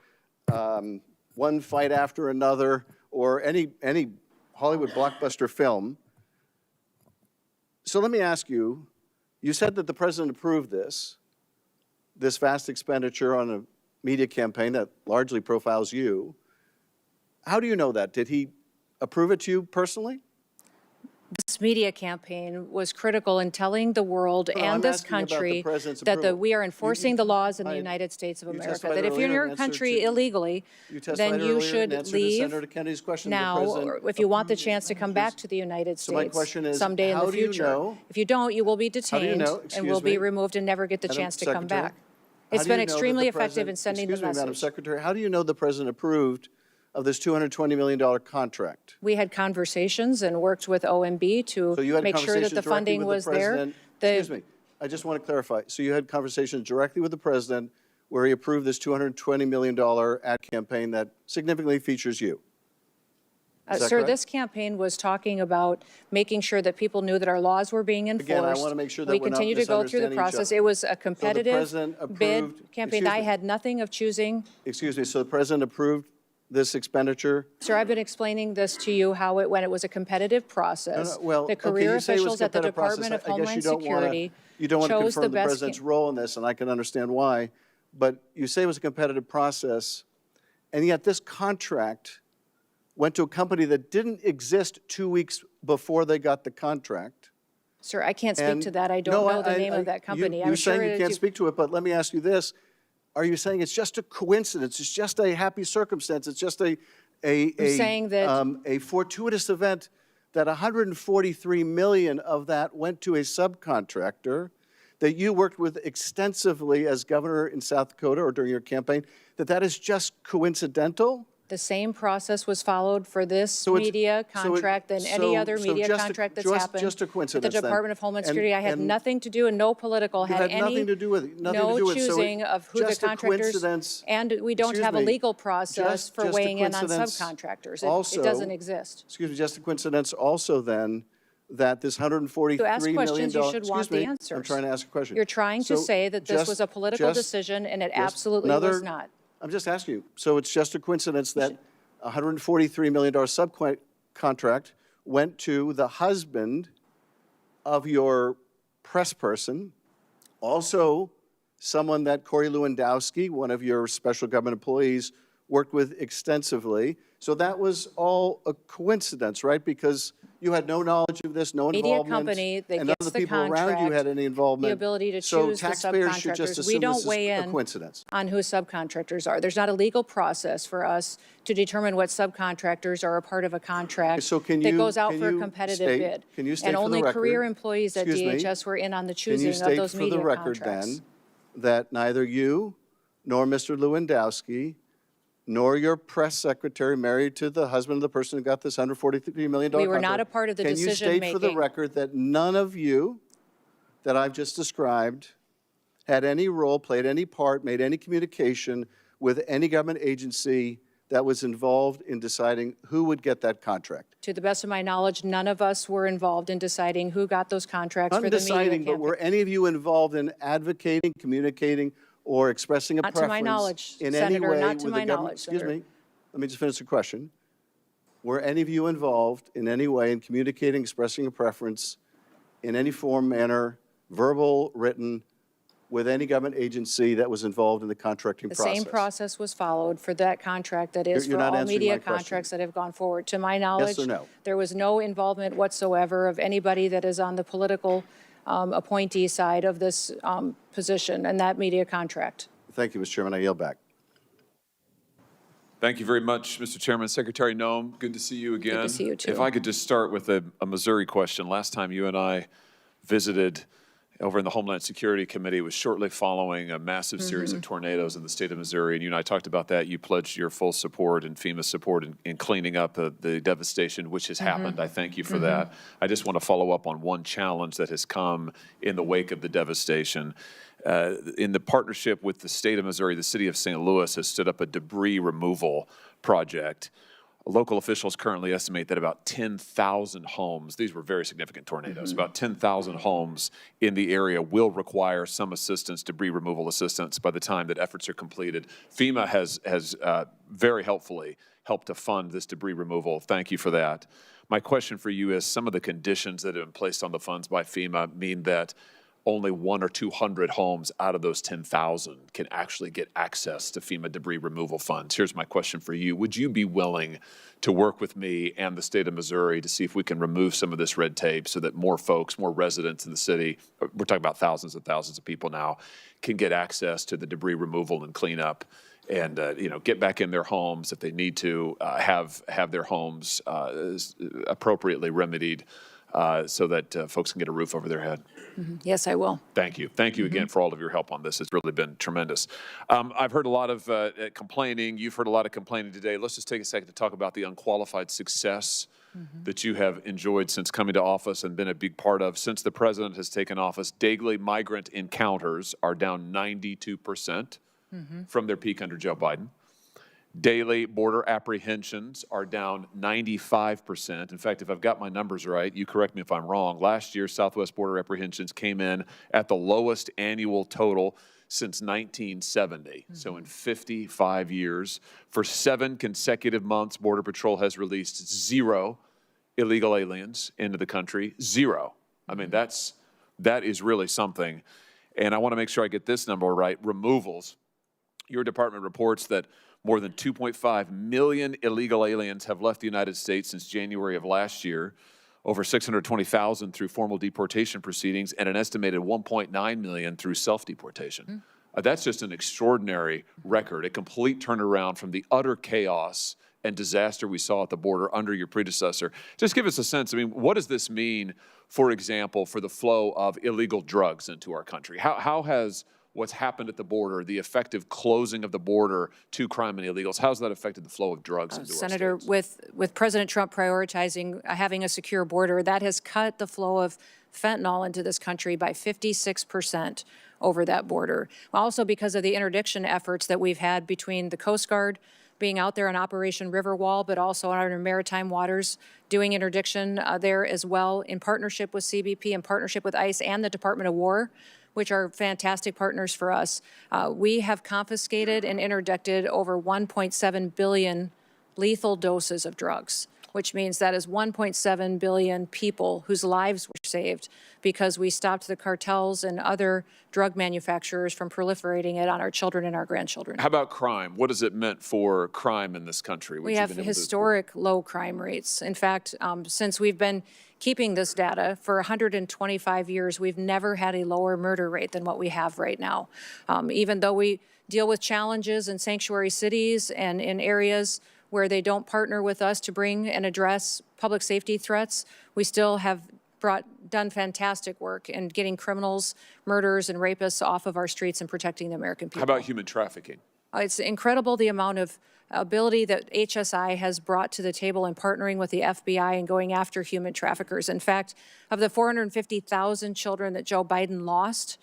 [SPEAKER 2] One Fight After Another or any Hollywood blockbuster film. So let me ask you, you said that the president approved this vast expenditure on a media campaign that largely profiles you. How do you know that? Did he approve it to you personally?
[SPEAKER 5] This media campaign was critical in telling the world and this country that we are enforcing the laws in the United States of America, that if you're in your country illegally, then you should leave now, or if you want the chance to come back to the United States someday in the future. If you don't, you will be detained and will be removed and never get the chance to come back. It's been extremely effective in sending the message.
[SPEAKER 2] Madam Secretary, how do you know the president approved of this $220 million contract?
[SPEAKER 5] We had conversations and worked with OMB to make sure that the funding was there.
[SPEAKER 2] Excuse me, I just want to clarify. So you had conversations directly with the president where he approved this $220 million ad campaign that significantly features you?
[SPEAKER 5] Sir, this campaign was talking about making sure that people knew that our laws were being enforced.
[SPEAKER 2] Again, I want to make sure that
[SPEAKER 5] we
[SPEAKER 2] we're not
[SPEAKER 5] continue to go through the
[SPEAKER 2] misunderstanding
[SPEAKER 5] process.
[SPEAKER 2] each other.
[SPEAKER 5] It was a competitive
[SPEAKER 2] So
[SPEAKER 5] bid campaign. I had nothing of choosing.
[SPEAKER 2] Excuse me, so the president approved this expenditure?
[SPEAKER 5] Sir, I've been explaining this to you, how it, when it was a competitive process,
[SPEAKER 2] Well,
[SPEAKER 5] the career
[SPEAKER 2] you say it was
[SPEAKER 5] officials at the
[SPEAKER 2] competitive
[SPEAKER 5] Department of
[SPEAKER 2] process. I guess
[SPEAKER 5] Homeland Security
[SPEAKER 2] you don't want to
[SPEAKER 5] chose
[SPEAKER 2] confirm
[SPEAKER 5] the
[SPEAKER 2] the
[SPEAKER 5] best.
[SPEAKER 2] president's role in this, and I can understand why. But you say it was a competitive process, and yet this contract went to a company that didn't exist 2 weeks before they got the contract.
[SPEAKER 5] Sir, I can't speak to that. I don't know the name of that company.
[SPEAKER 2] You're saying you can't speak to it, but let me ask you this. Are you saying it's just a coincidence? It's just a happy circumstance? It's just a fortuitous event that $143 million of that went to a subcontractor that you worked with extensively as governor in South Dakota or during your campaign, that is just coincidental?
[SPEAKER 5] The same process was followed for this media contract than any other media contract that's happened.
[SPEAKER 2] Just a coincidence,
[SPEAKER 5] at the Department of Homeland Security. I had nothing to do, and no political had any,
[SPEAKER 2] nothing to do with it.
[SPEAKER 5] No choosing of who the contractors, and we don't have a legal process for weighing in on subcontractors. It doesn't exist.
[SPEAKER 2] Excuse me, just a coincidence also then that this $143 million.
[SPEAKER 5] To ask questions, you should want the answers.
[SPEAKER 2] I'm trying to ask a question.
[SPEAKER 5] You're trying to say that this was a political decision, and it absolutely was not.
[SPEAKER 2] I'm just asking you. So it's just a coincidence that a $143 million subcontract went to the husband of your press person, also someone that Corey Lewandowski, one of your special government employees, worked with extensively. So that was all a coincidence, right? Because you had no knowledge of this, no involvement.
[SPEAKER 5] Media company that
[SPEAKER 2] and
[SPEAKER 5] gets
[SPEAKER 2] none of
[SPEAKER 5] the
[SPEAKER 2] the people
[SPEAKER 5] contract,
[SPEAKER 2] around you had any involvement.
[SPEAKER 5] The ability to
[SPEAKER 2] so
[SPEAKER 5] choose the
[SPEAKER 2] taxpayers should just
[SPEAKER 5] subcontractors.
[SPEAKER 2] assume
[SPEAKER 5] We don't
[SPEAKER 2] this is
[SPEAKER 5] weigh
[SPEAKER 2] a
[SPEAKER 5] in
[SPEAKER 2] coincidence.
[SPEAKER 5] on who subcontractors are. There's not a legal process for us to determine what subcontractors are a part of a contract that goes out for a competitive bid.
[SPEAKER 2] Can you state
[SPEAKER 5] and
[SPEAKER 2] for
[SPEAKER 5] only
[SPEAKER 2] the record,
[SPEAKER 5] career employees at DHS were in on the choosing of those media contracts.
[SPEAKER 2] Can you state for the record then that neither you nor Mr. Lewandowski nor your press secretary, married to the husband of the person who got this $143 million contract.
[SPEAKER 5] We were not a part of the decision making.
[SPEAKER 2] Can you state for the record that none of you that I've just described had any role, played any part, made any communication with any government agency that was involved in deciding who would get that contract?
[SPEAKER 5] To the best of my knowledge, none of us were involved in deciding who got those contracts for the media campaign.
[SPEAKER 2] But were any of you involved in advocating, communicating, or expressing a preference
[SPEAKER 5] to my knowledge,
[SPEAKER 2] in
[SPEAKER 5] Senator,
[SPEAKER 2] any way
[SPEAKER 5] not to
[SPEAKER 2] with
[SPEAKER 5] my
[SPEAKER 2] the government?
[SPEAKER 5] knowledge,
[SPEAKER 2] Excuse
[SPEAKER 5] Senator.
[SPEAKER 2] me. Let me just finish the question. Were any of you involved in any way in communicating, expressing a preference in any form, manner, verbal, written, with any government agency that was involved in the contracting process?
[SPEAKER 5] The same process was followed for that contract that is
[SPEAKER 2] You're
[SPEAKER 5] for
[SPEAKER 2] not
[SPEAKER 5] all
[SPEAKER 2] answering
[SPEAKER 5] media
[SPEAKER 2] my question.
[SPEAKER 5] contracts that have gone forward. To my knowledge,
[SPEAKER 2] Yes or no?
[SPEAKER 5] there was no involvement whatsoever of anybody that is on the political appointee side of this position and that media contract.
[SPEAKER 2] Thank you, Mr. Chairman. I yield back.
[SPEAKER 12] Thank you very much, Mr. Chairman. Secretary Noem, good to see you again.
[SPEAKER 5] Good to see you, too.
[SPEAKER 12] If I could just start with a Missouri question. Last time you and I visited over in the Homeland Security Committee was shortly following a massive series of tornadoes in the state of Missouri, and you and I talked about that. You pledged your full support and FEMA support in cleaning up the devastation which has happened. I thank you for that. I just want to follow up on one challenge that has come in the wake of the devastation. In the partnership with the state of Missouri, the city of St. Louis has stood up a debris removal project. Local officials currently estimate that about 10,000 homes, these were very significant tornadoes, about 10,000 homes in the area will require some assistance, debris removal assistance, by the time that efforts are completed. FEMA has very helpfully helped to fund this debris removal. Thank you for that. My question for you is, some of the conditions that have been placed on the funds by FEMA mean that only 100 or 200 homes out of those 10,000 can actually get access to FEMA debris removal funds. Here's my question for you. Would you be willing to work with me and the state of Missouri to see if we can remove some of this red tape so that more folks, more residents in the city, we're talking about thousands and thousands of people now, can get access to the debris removal and cleanup and get back in their homes if they need to, have their homes appropriately remedied so that folks can get a roof over their head?
[SPEAKER 5] Yes, I will.
[SPEAKER 12] Thank you. Thank you again for all of your help on this. It's really been tremendous. I've heard a lot of complaining. You've heard a lot of complaining today. Let's just take a second to talk about the unqualified success that you have enjoyed since coming to office and been a big part of. Since the president has taken office, daily migrant encounters are down 92% from their peak under Joe Biden. Daily border apprehensions are down 95%. In fact, if I've got my numbers right, you correct me if I'm wrong, last year Southwest border apprehensions came in at the lowest annual total since 1970. So in 55 years, for 7 consecutive months, Border Patrol has released 0 illegal aliens into the country. 0. I mean, that is really something. And I want to make sure I get this number right. Removals. Your department reports that more than 2.5 million illegal aliens have left the United States since January of last year, over 620,000 through formal deportation proceedings, and an estimated 1.9 million through self-deportation. That's just an extraordinary record, a complete turnaround from the utter chaos and disaster we saw at the border under your predecessor. Just give us a sense, I mean, what does this mean, for example, for the flow of illegal drugs into our country? How has what's happened at the border, the effective closing of the border to crime and illegals, how's that affected the flow of drugs into
[SPEAKER 5] Senator,
[SPEAKER 12] our states?
[SPEAKER 5] with President Trump prioritizing having a secure border, that has cut the flow of fentanyl into this country by 56% over that border. Also because of the interdiction efforts that we've had between the Coast Guard being out there on Operation Riverwall, but also on our maritime waters doing interdiction there as well in partnership with CBP, in partnership with ICE and the Department of War, which are fantastic partners for us. We have confiscated and interdicted over 1.7 billion lethal doses of drugs, which means that is 1.7 billion people whose lives were saved because we stopped the cartels and other drug manufacturers from proliferating it on our children and our grandchildren.
[SPEAKER 12] How about crime? What has it meant for crime in this country?
[SPEAKER 5] We have historic low crime rates. In fact, since we've been keeping this data for 125 years, we've never had a lower murder rate than what we have right now. Even though we deal with challenges in sanctuary cities and in areas where they don't partner with us to bring and address public safety threats, we still have done fantastic work in getting criminals, murderers, and rapists off of our streets and protecting the American people.
[SPEAKER 12] How about human trafficking?
[SPEAKER 5] It's incredible the amount of ability that HSI has brought to the table in partnering with the FBI and going after human traffickers. In fact, of the 450,000 children that Joe Biden lost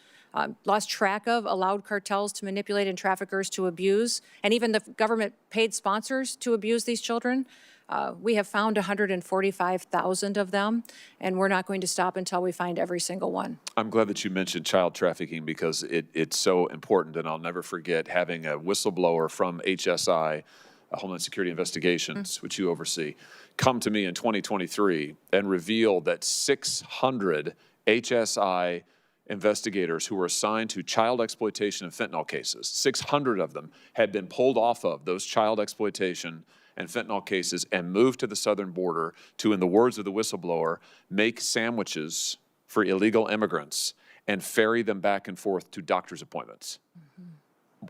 [SPEAKER 5] track of, allowed cartels to manipulate and traffickers to abuse, and even the government paid sponsors to abuse these children, we have found 145,000 of them, and we're not going to stop until we find every single one.
[SPEAKER 12] I'm glad that you mentioned child trafficking because it's so important, and I'll never forget having a whistleblower from HSI, Homeland Security Investigations, which you oversee, come to me in 2023 and reveal that 600 HSI investigators who were assigned to child exploitation and fentanyl cases, 600 of them had been pulled off of those child exploitation and fentanyl cases and moved to the southern border to, in the words of the whistleblower, make sandwiches for illegal immigrants and ferry them back and forth to doctor's appointments.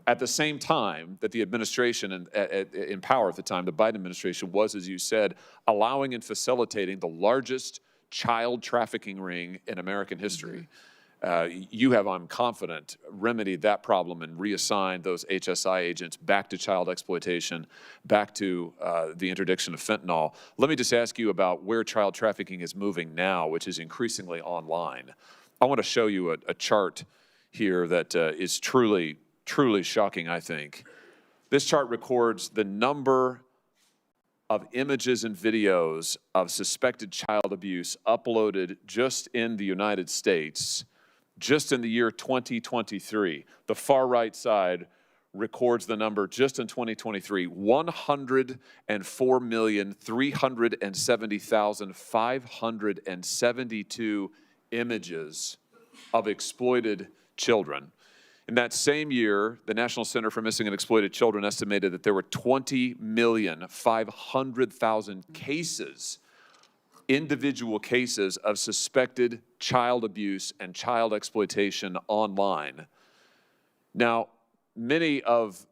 [SPEAKER 12] at the same time that the administration in power at the time, the Biden administration, was, as you said, allowing and facilitating the largest child trafficking ring in American history. You have, I'm confident, remedied that problem and reassigned those HSI agents back to child exploitation, back to the interdiction of fentanyl. Let me just ask you about where child trafficking is moving now, which is increasingly online. I want to show you a chart here that is truly shocking, I think. This chart records the number of images and videos of suspected child abuse uploaded just in the United States, just in the year 2023. The far right side records the number just in 2023, 104,370,572 images of exploited children. In that same year, the National Center for Missing and Exploited Children estimated that there were 20,500,000 cases, individual cases of suspected child abuse and child exploitation online. Now, there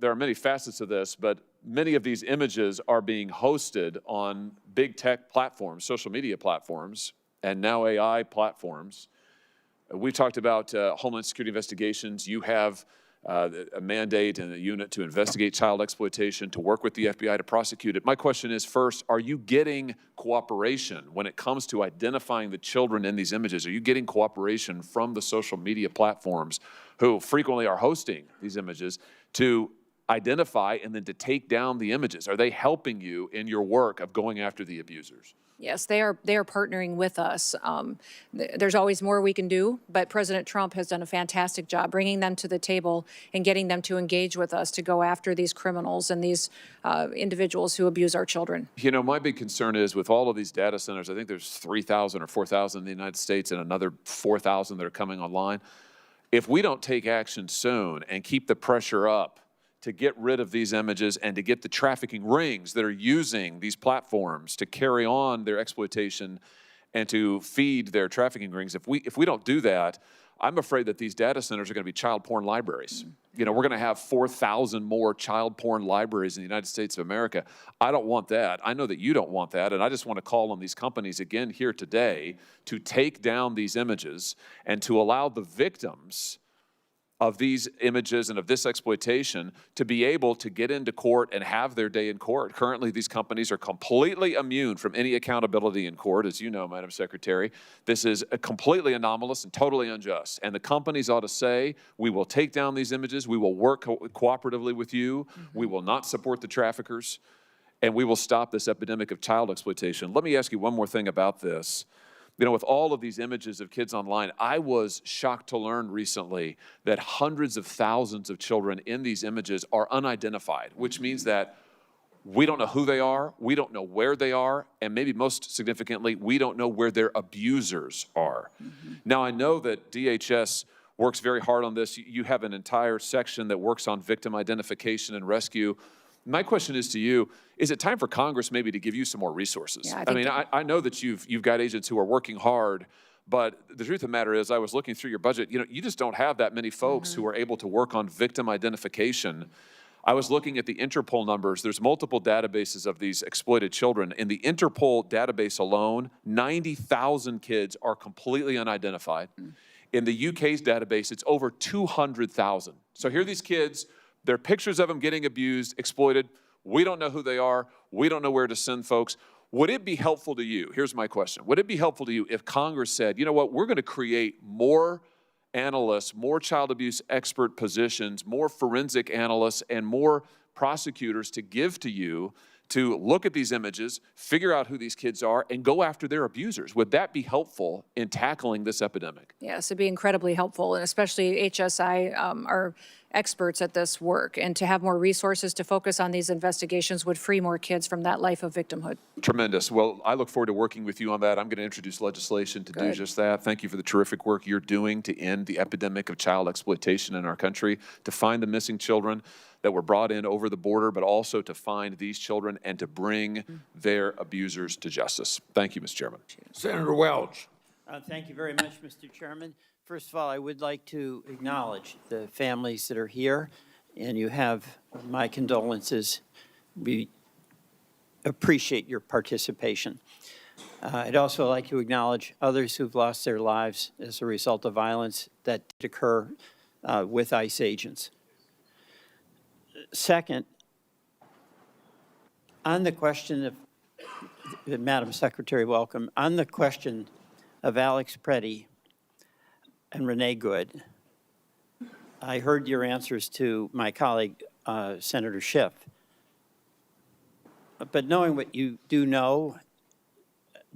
[SPEAKER 12] are many facets of this, but many of these images are being hosted on big tech platforms, social media platforms, and now AI platforms. We've talked about Homeland Security investigations. You have a mandate and a unit to investigate child exploitation, to work with the FBI to prosecute it. My question is, first, are you getting cooperation when it comes to identifying the children in these images? Are you getting cooperation from the social media platforms who frequently are hosting these images to identify and then to take down the images? Are they helping you in your work of going after the abusers?
[SPEAKER 5] Yes, they are partnering with us. There's always more we can do, but President Trump has done a fantastic job bringing them to the table and getting them to engage with us to go after these criminals and these individuals who abuse our children.
[SPEAKER 12] You know, my big concern is with all of these data centers, I think there's 3,000 or 4,000 in the United States and another 4,000 that are coming online. If we don't take action soon and keep the pressure up to get rid of these images and to get the trafficking rings that are using these platforms to carry on their exploitation and to feed their trafficking rings, if we don't do that, I'm afraid that these data centers are going to be child porn libraries. You know, we're going to have 4,000 more child porn libraries in the United States of America. I don't want that. I know that you don't want that, and I just want to call on these companies again here today to take down these images and to allow the victims of these images and of this exploitation to be able to get into court and have their day in court. Currently, these companies are completely immune from any accountability in court, as you know, Madam Secretary. This is completely anomalous and totally unjust. And the companies ought to say, we will take down these images, we will work cooperatively with you, we will not support the traffickers, and we will stop this epidemic of child exploitation. Let me ask you one more thing about this. You know, with all of these images of kids online, I was shocked to learn recently that hundreds of thousands of children in these images are unidentified, which means that we don't know who they are, we don't know where they are, and maybe most significantly, we don't know where their abusers are. Now, I know that DHS works very hard on this. You have an entire section that works on victim identification and rescue. My question is to you, is it time for Congress maybe to give you some more resources?
[SPEAKER 5] Yeah,
[SPEAKER 12] I know that you've got agents who are working hard, but the truth of the matter is, I was looking through your budget, you know, you just don't have that many folks who are able to work on victim identification. I was looking at the Interpol numbers. There's multiple databases of these exploited children. In the Interpol database alone, 90,000 kids are completely unidentified. In the UK's database, it's over 200,000. So here are these kids. There are pictures of them getting abused, exploited. We don't know who they are. We don't know where to send folks. Would it be helpful to you? Here's my question. Would it be helpful to you if Congress said, you know what, we're going to create more analysts, more child abuse expert positions, more forensic analysts, and more prosecutors to give to you to look at these images, figure out who these kids are, and go after their abusers? Would that be helpful in tackling this epidemic?
[SPEAKER 5] Yes, it'd be incredibly helpful, and especially HSI are experts at this work, and to have more resources to focus on these investigations would free more kids from that life of victimhood.
[SPEAKER 12] Tremendous. Well, I look forward to working with you on that. I'm going to introduce legislation to do just that. Thank you for the terrific work you're doing to end the epidemic of child exploitation in our country, to find the missing children that were brought in over the border, but also to find these children and to bring their abusers to justice. Thank you, Mr. Chairman.
[SPEAKER 1] Senator Welch.
[SPEAKER 13] Thank you very much, Mr. Chairman. First of all, I would like to acknowledge the families that are here and you have my condolences. We appreciate your participation. I'd also like to acknowledge others who've lost their lives as a result of violence that did occur with ICE agents. Second, on the question of, Madam Secretary, welcome. On the question of Alex Preddy and Renee Good, I heard your answers to my colleague, Senator Schiff. But knowing what you do know,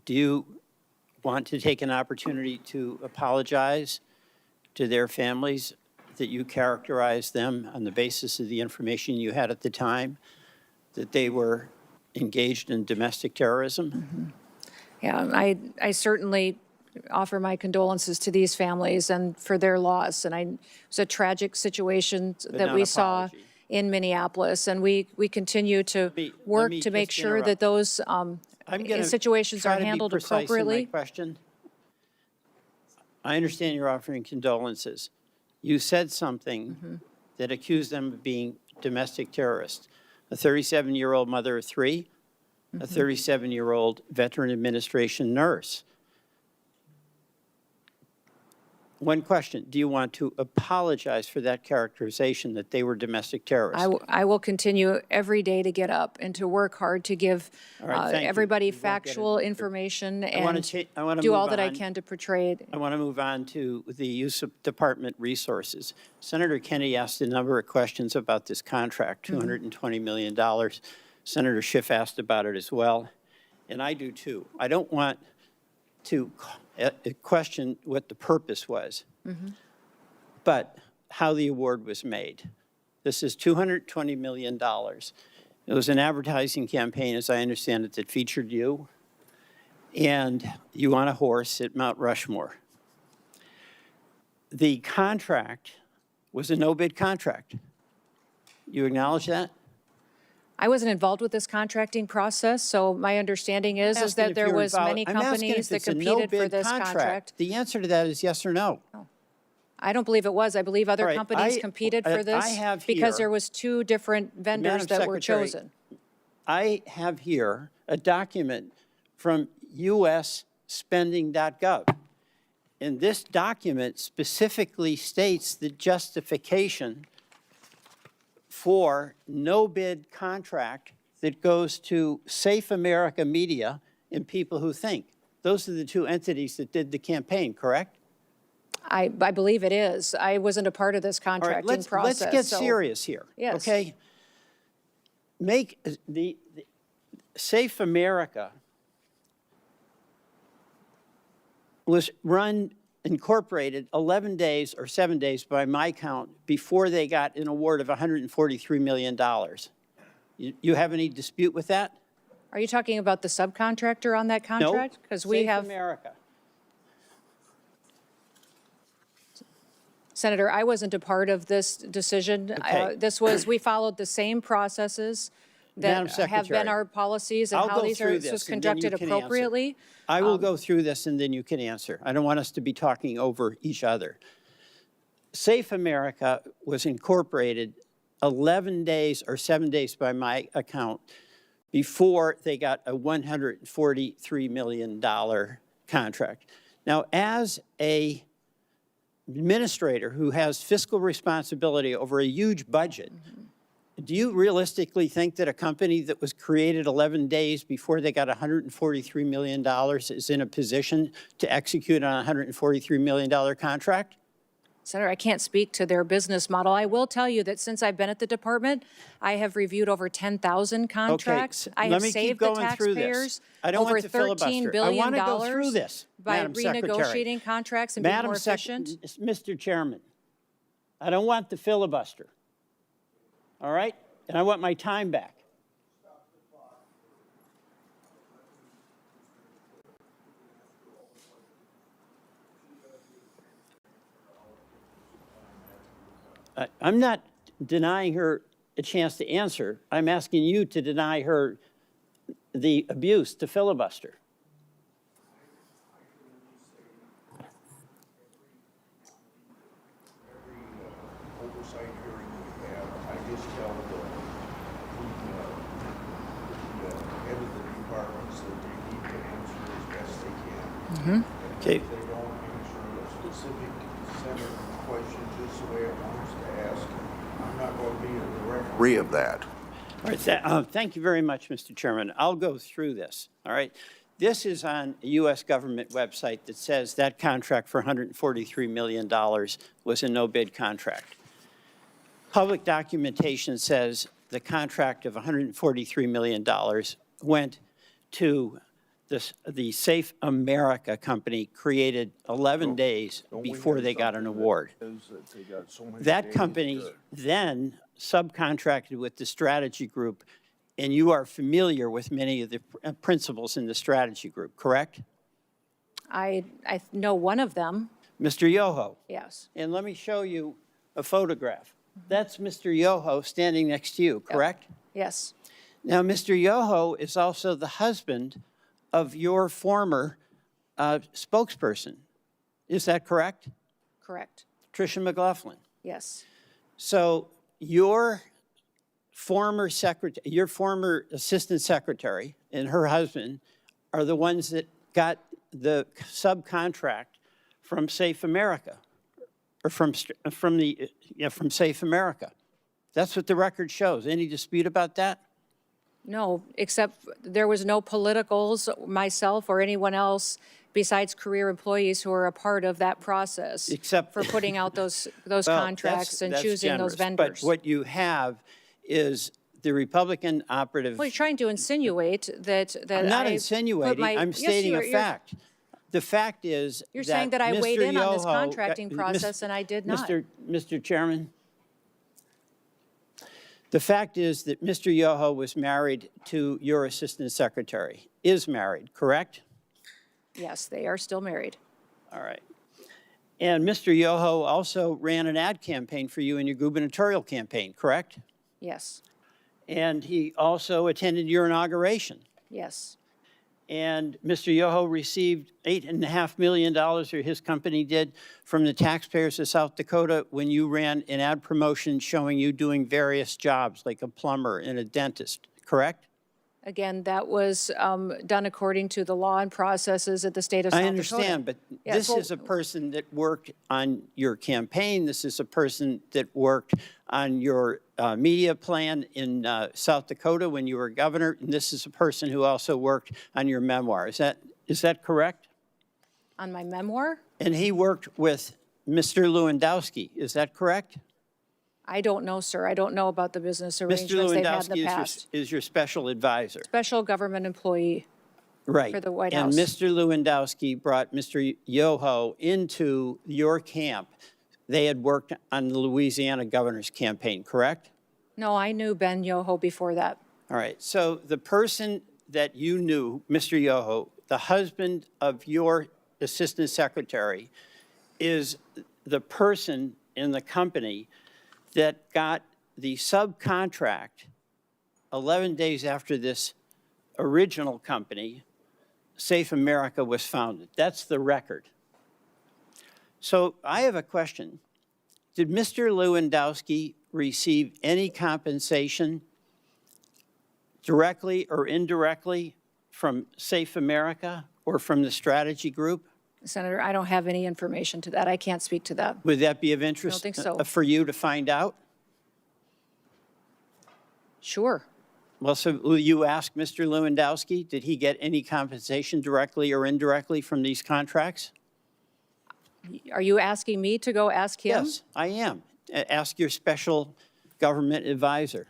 [SPEAKER 13] do you want to take an opportunity to apologize to their families that you characterized them on the basis of the information you had at the time, that they were engaged in domestic terrorism?
[SPEAKER 5] Yeah, I certainly offer my condolences to these families and for their loss. And it was a tragic situation that we saw in Minneapolis, and we continue to work to make sure that those situations are handled appropriately.
[SPEAKER 13] Question. I understand you're offering condolences. You said something that accused them of being domestic terrorists. A 37-year-old mother of three, a 37-year-old Veteran Administration nurse. One question, do you want to apologize for that characterization that they were domestic terrorists?
[SPEAKER 5] I will continue every day to get up and to work hard to give everybody factual information and do all that I can to portray it.
[SPEAKER 13] I want to move on to the use of department resources. Senator Kennedy asked a number of questions about this contract, $220 million. Senator Schiff asked about it as well, and I do too. I don't want to question what the purpose was, but how the award was made. This is $220 million. It was an advertising campaign, as I understand it, that featured you and you on a horse at Mount Rushmore. The contract was a no-bid contract. You acknowledge that?
[SPEAKER 5] I wasn't involved with this contracting process, so my understanding is that there was many companies that competed for this contract.
[SPEAKER 13] The answer to that is yes or no.
[SPEAKER 5] I don't believe it was. I believe other companies competed for this because there was two different vendors that were chosen.
[SPEAKER 13] I have here a document from usspending.gov. And this document specifically states the justification for no bid contract that goes to Safe America Media and People Who Think. Those are the two entities that did the campaign, correct?
[SPEAKER 5] I believe it is. I wasn't a part of this contracting process.
[SPEAKER 13] Let's get serious here.
[SPEAKER 5] Yes.
[SPEAKER 13] Okay. Make the Safe America was incorporated 11 days or 7 days by my count before they got an award of $143 million. You have any dispute with that?
[SPEAKER 5] Are you talking about the subcontractor on that contract? Because we have
[SPEAKER 13] Safe America.
[SPEAKER 5] Senator, I wasn't a part of this decision.
[SPEAKER 13] Okay.
[SPEAKER 5] We followed the same processes that have been our policies and how this was conducted appropriately.
[SPEAKER 13] I will go through this and then you can answer. I don't want us to be talking over each other. Safe America was incorporated 11 days or 7 days by my account before they got a $143 million contract. Now, as an administrator who has fiscal responsibility over a huge budget, do you realistically think that a company that was created 11 days before they got $143 million is in a position to execute on a $143 million contract?
[SPEAKER 5] Senator, I can't speak to their business model. I will tell you that since I've been at the department, I have reviewed over 10,000 contracts.
[SPEAKER 13] Okay,
[SPEAKER 5] I have saved the taxpayers over $13 billion
[SPEAKER 13] I want to go through this,
[SPEAKER 5] by
[SPEAKER 13] Madam Secretary.
[SPEAKER 5] renegotiating contracts and being more efficient.
[SPEAKER 13] Mr. Chairman, I don't want the filibuster. All right? And I want my time back. I'm not denying her a chance to answer. I'm asking you to deny her the abuse to filibuster.
[SPEAKER 15] Oversight hearing that we have, I
[SPEAKER 13] Okay.
[SPEAKER 1] They don't answer a specific Senate question just the way it wants to ask. I'm not going to be the referee of that.
[SPEAKER 13] All right, thank you very much, Mr. Chairman. I'll go through this, all right? This is on a U.S. government website that says that contract for $143 million was a no-bid contract. Public documentation says the contract of $143 million went to the Safe America company, created 11 days before they got an award. That company then subcontracted with the strategy group, and you are familiar with many of the principals in the strategy group, correct?
[SPEAKER 5] I know one of them.
[SPEAKER 13] Mr. Yoho.
[SPEAKER 5] Yes.
[SPEAKER 13] And let me show you a photograph. That's Mr. Yoho standing next to you, correct?
[SPEAKER 5] Yes.
[SPEAKER 13] Now, Mr. Yoho is also the husband of your former spokesperson. Is that correct?
[SPEAKER 5] Correct.
[SPEAKER 13] Tricia McLaughlin.
[SPEAKER 5] Yes.
[SPEAKER 13] So your former assistant secretary and her husband are the ones that got the subcontract from Safe America, or from Safe America. That's what the record shows. Any dispute about that?
[SPEAKER 5] No, except there was no politicals, myself or anyone else besides career employees who are a part of that process.
[SPEAKER 13] Except
[SPEAKER 5] for putting out those
[SPEAKER 13] well,
[SPEAKER 5] contracts and
[SPEAKER 13] that's
[SPEAKER 5] choosing
[SPEAKER 13] generous,
[SPEAKER 5] those vendors.
[SPEAKER 13] But what you have is the Republican operative.
[SPEAKER 5] Well, you're trying to insinuate that
[SPEAKER 13] I'm not insinuating. I'm stating a fact. The fact is
[SPEAKER 5] you're saying that I
[SPEAKER 13] Mr.
[SPEAKER 5] weighed in on this
[SPEAKER 13] Yoho,
[SPEAKER 5] contracting process and I did not.
[SPEAKER 13] Mr. Chairman, the fact is that Mr. Yoho was married to your assistant secretary, is married, correct?
[SPEAKER 5] Yes, they are still married.
[SPEAKER 13] All right. And Mr. Yoho also ran an ad campaign for you in your gubernatorial campaign, correct?
[SPEAKER 5] Yes.
[SPEAKER 13] And he also attended your inauguration.
[SPEAKER 5] Yes.
[SPEAKER 13] And Mr. Yoho received $8.5 million, or his company did, from the taxpayers of South Dakota when you ran an ad promotion showing you doing various jobs, like a plumber and a dentist, correct?
[SPEAKER 5] Again, that was done according to the law and processes at the state of South Dakota.
[SPEAKER 13] I understand, but this is a person that worked on your campaign. This is a person that worked on your media plan in South Dakota when you were governor. And this is a person who also worked on your memoir. Is that correct?
[SPEAKER 5] On my memoir?
[SPEAKER 13] And he worked with Mr. Lewandowski. Is that correct?
[SPEAKER 5] I don't know, sir. I don't know about the business arrangements they've had in the past.
[SPEAKER 13] Mr. Lewandowski is your special advisor.
[SPEAKER 5] Special government employee.
[SPEAKER 13] Right.
[SPEAKER 5] For the White House.
[SPEAKER 13] And Mr. Lewandowski brought Mr. Yoho into your camp. They had worked on the Louisiana governor's campaign, correct?
[SPEAKER 5] No, I knew Ben Yoho before that.
[SPEAKER 13] All right. So the person that you knew, Mr. Yoho, the husband of your assistant secretary, is the person in the company that got the subcontract 11 days after this original company, Safe America, was founded. That's the record. So I have a question. Did Mr. Lewandowski receive any compensation directly or indirectly from Safe America or from the strategy group?
[SPEAKER 5] Senator, I don't have any information to that. I can't speak to that.
[SPEAKER 13] Would that be of interest
[SPEAKER 5] I don't think so.
[SPEAKER 13] for you to find out?
[SPEAKER 5] Sure.
[SPEAKER 13] Well, so will you ask Mr. Lewandowski, did he get any compensation directly or indirectly from these contracts?
[SPEAKER 5] Are you asking me to go ask him?
[SPEAKER 13] Yes, I am. Ask your special government advisor.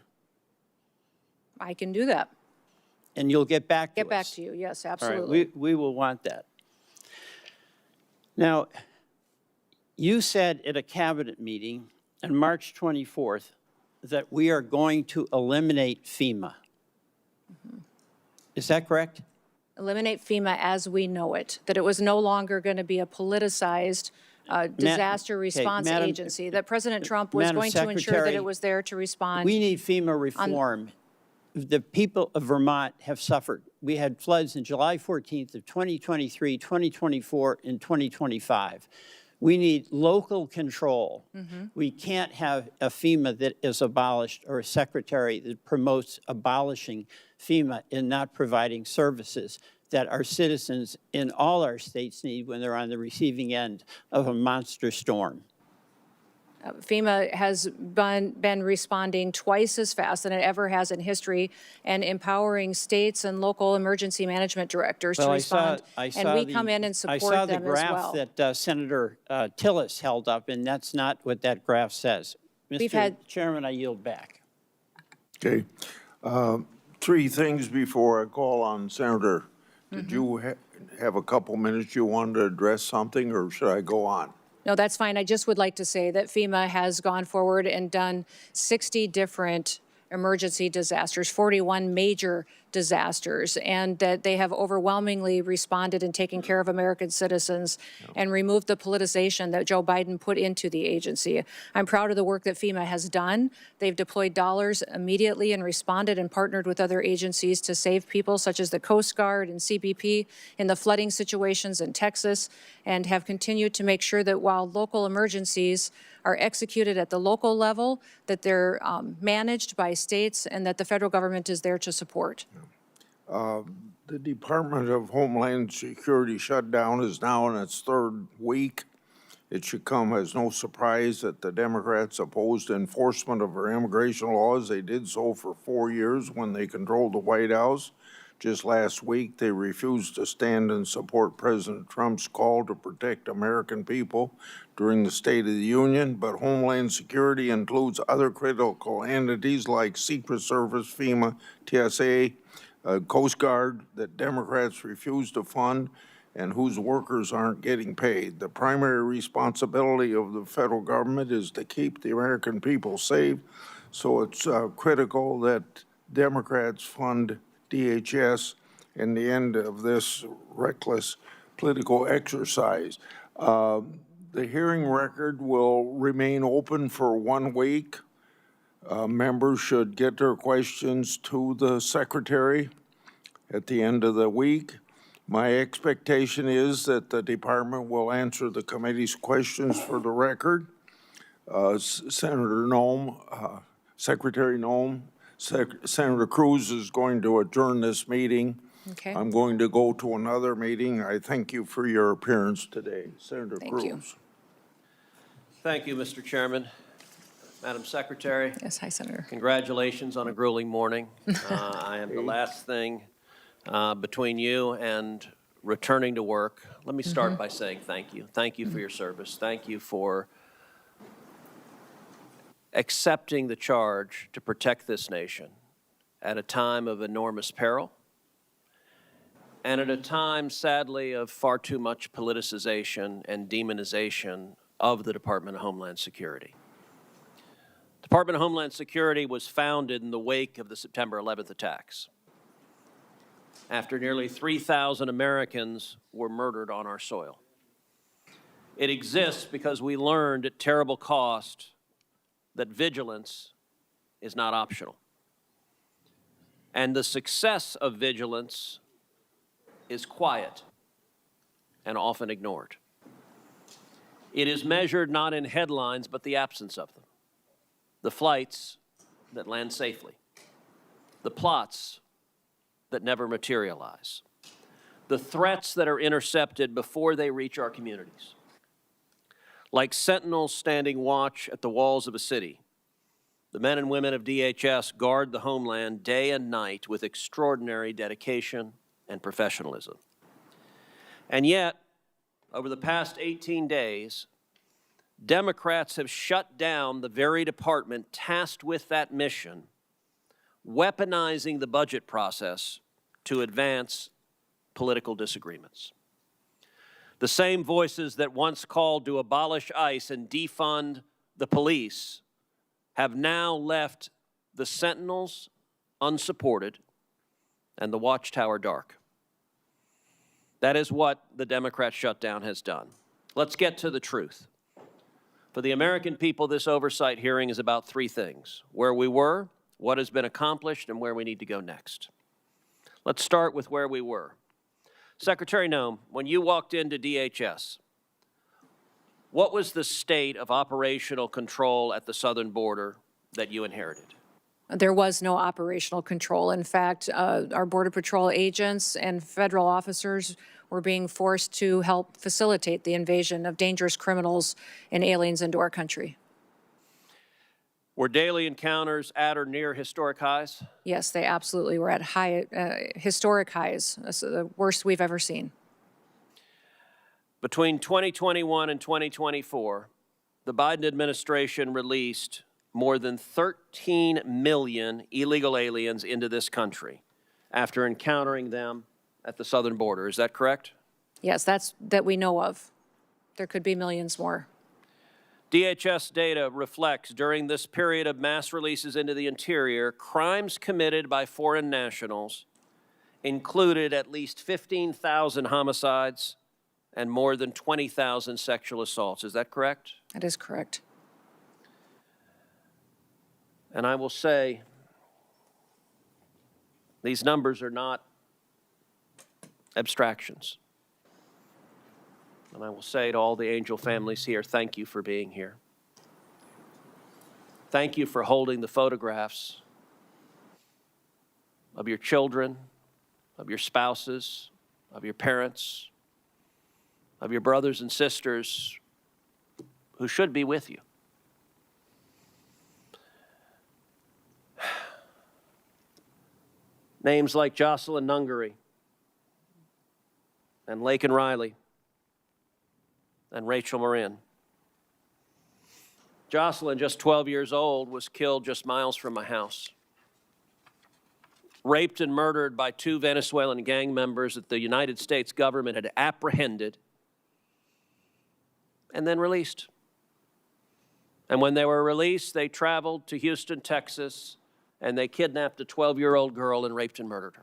[SPEAKER 5] I can do that.
[SPEAKER 13] And you'll get back to us.
[SPEAKER 5] Get back to you. Yes,
[SPEAKER 13] All
[SPEAKER 5] absolutely.
[SPEAKER 13] right, we will want that. Now, you said at a cabinet meeting on March 24th that we are going to eliminate FEMA. Is that correct?
[SPEAKER 5] Eliminate FEMA as we know it, that it was no longer going to be a politicized disaster response agency, that President Trump was going to ensure that it was there to respond.
[SPEAKER 13] We need FEMA reform. The people of Vermont have suffered. We had floods on July 14th of 2023, 2024, and 2025. We need local control. We can't have a FEMA that is abolished or a secretary that promotes abolishing FEMA and not providing services that our citizens in all our states need when they're on the receiving end of a monster storm.
[SPEAKER 5] FEMA has been responding twice as fast than it ever has in history and empowering states and local emergency management directors to respond. And we come in and support them as well.
[SPEAKER 13] I saw the graph that Senator Tillis held up, and that's not what that graph says. Mr. Chairman, I yield back.
[SPEAKER 1] Okay. Three things before I call on Senator. Did you have a couple minutes you wanted to address something, or should I go on?
[SPEAKER 5] No, that's fine. I just would like to say that FEMA has gone forward and done 60 different emergency disasters, 41 major disasters, and that they have overwhelmingly responded and taken care of American citizens and removed the politicization that Joe Biden put into the agency. I'm proud of the work that FEMA has done. They've deployed dollars immediately and responded and partnered with other agencies to save people, such as the Coast Guard and CBP in the flooding situations in Texas, and have continued to make sure that while local emergencies are executed at the local level, that they're managed by states and that the federal government is there to support.
[SPEAKER 1] The Department of Homeland Security shutdown is now in its third week. It should come as no surprise that the Democrats opposed enforcement of our immigration laws. They did so for 4 years when they controlled the White House. Just last week, they refused to stand and support President Trump's call to protect American people during the State of the Union, but Homeland Security includes other critical entities like Secret Service, FEMA, TSA, Coast Guard that Democrats refuse to fund and whose workers aren't getting paid. The primary responsibility of the federal government is to keep the American people safe, so it's critical that Democrats fund DHS in the end of this reckless political exercise. The hearing record will remain open for 1 week. Members should get their questions to the secretary at the end of the week. My expectation is that the department will answer the committee's questions for the record. Senator Noem, Secretary Noem, Senator Cruz is going to adjourn this meeting.
[SPEAKER 5] Okay.
[SPEAKER 1] I'm going to go to another meeting. I thank you for your appearance today. Senator Cruz.
[SPEAKER 5] You.
[SPEAKER 4] Thank you, Mr. Chairman. Madam Secretary.
[SPEAKER 5] Yes, hi, Senator.
[SPEAKER 4] Congratulations on a grueling morning. I am the last thing between you and returning to work. Let me start by saying thank you. Thank you for your service. Thank you for accepting the charge to protect this nation at a time of enormous peril and at a time, sadly, of far too much politicization and demonization of the Department of Homeland Security. Department of Homeland Security was founded in the wake of the September 11th attacks, after nearly 3,000 Americans were murdered on our soil. It exists because we learned at terrible cost that vigilance is not optional. And the success of vigilance is quiet and often ignored. It is measured not in headlines, but the absence of them. The flights that land safely, the plots that never materialize, the threats that are intercepted before they reach our communities. Like sentinels standing watch at the walls of a city, the men and women of DHS guard the homeland day and night with extraordinary dedication and professionalism. And yet, over the past 18 days, Democrats have shut down the very department tasked with that mission, weaponizing the budget process to advance political disagreements. The same voices that once called to abolish ICE and defund the police have now left the sentinels unsupported and the watchtower dark. That is what the Democrat shutdown has done. Let's get to the truth. For the American people, this oversight hearing is about three things: where we were, what has been accomplished, and where we need to go next. Let's start with where we were. Secretary Noem, when you walked into DHS, what was the state of operational control at the southern border that you inherited?
[SPEAKER 5] There was no operational control. In fact, our Border Patrol agents and federal officers were being forced to help facilitate the invasion of dangerous criminals and aliens into our country.
[SPEAKER 4] Were daily encounters at or near historic highs?
[SPEAKER 5] Yes, they absolutely were at historic highs, the worst we've ever seen.
[SPEAKER 4] Between 2021 and 2024, the Biden administration released more than 13 million illegal aliens into this country after encountering them at the southern border. Is that correct?
[SPEAKER 5] Yes, that we know of. There could be millions more.
[SPEAKER 4] DHS data reflects during this period of mass releases into the interior, crimes committed by foreign nationals included at least 15,000 homicides and more than 20,000 sexual assaults. Is that correct?
[SPEAKER 5] That is correct.
[SPEAKER 4] And I will say, these numbers are not abstractions. And I will say to all the angel families here, thank you for being here. Thank you for holding the photographs of your children, of your spouses, of your parents, of your brothers and sisters who should be with you. Names like Jocelyn Nungary and Laken Riley and Rachel Marin. Jocelyn, just 12 years old, was killed just miles from my house. Raped and murdered by 2 Venezuelan gang members that the United States government had apprehended and then released. And when they were released, they traveled to Houston, Texas, and they kidnapped a 12-year-old girl and raped and murdered her.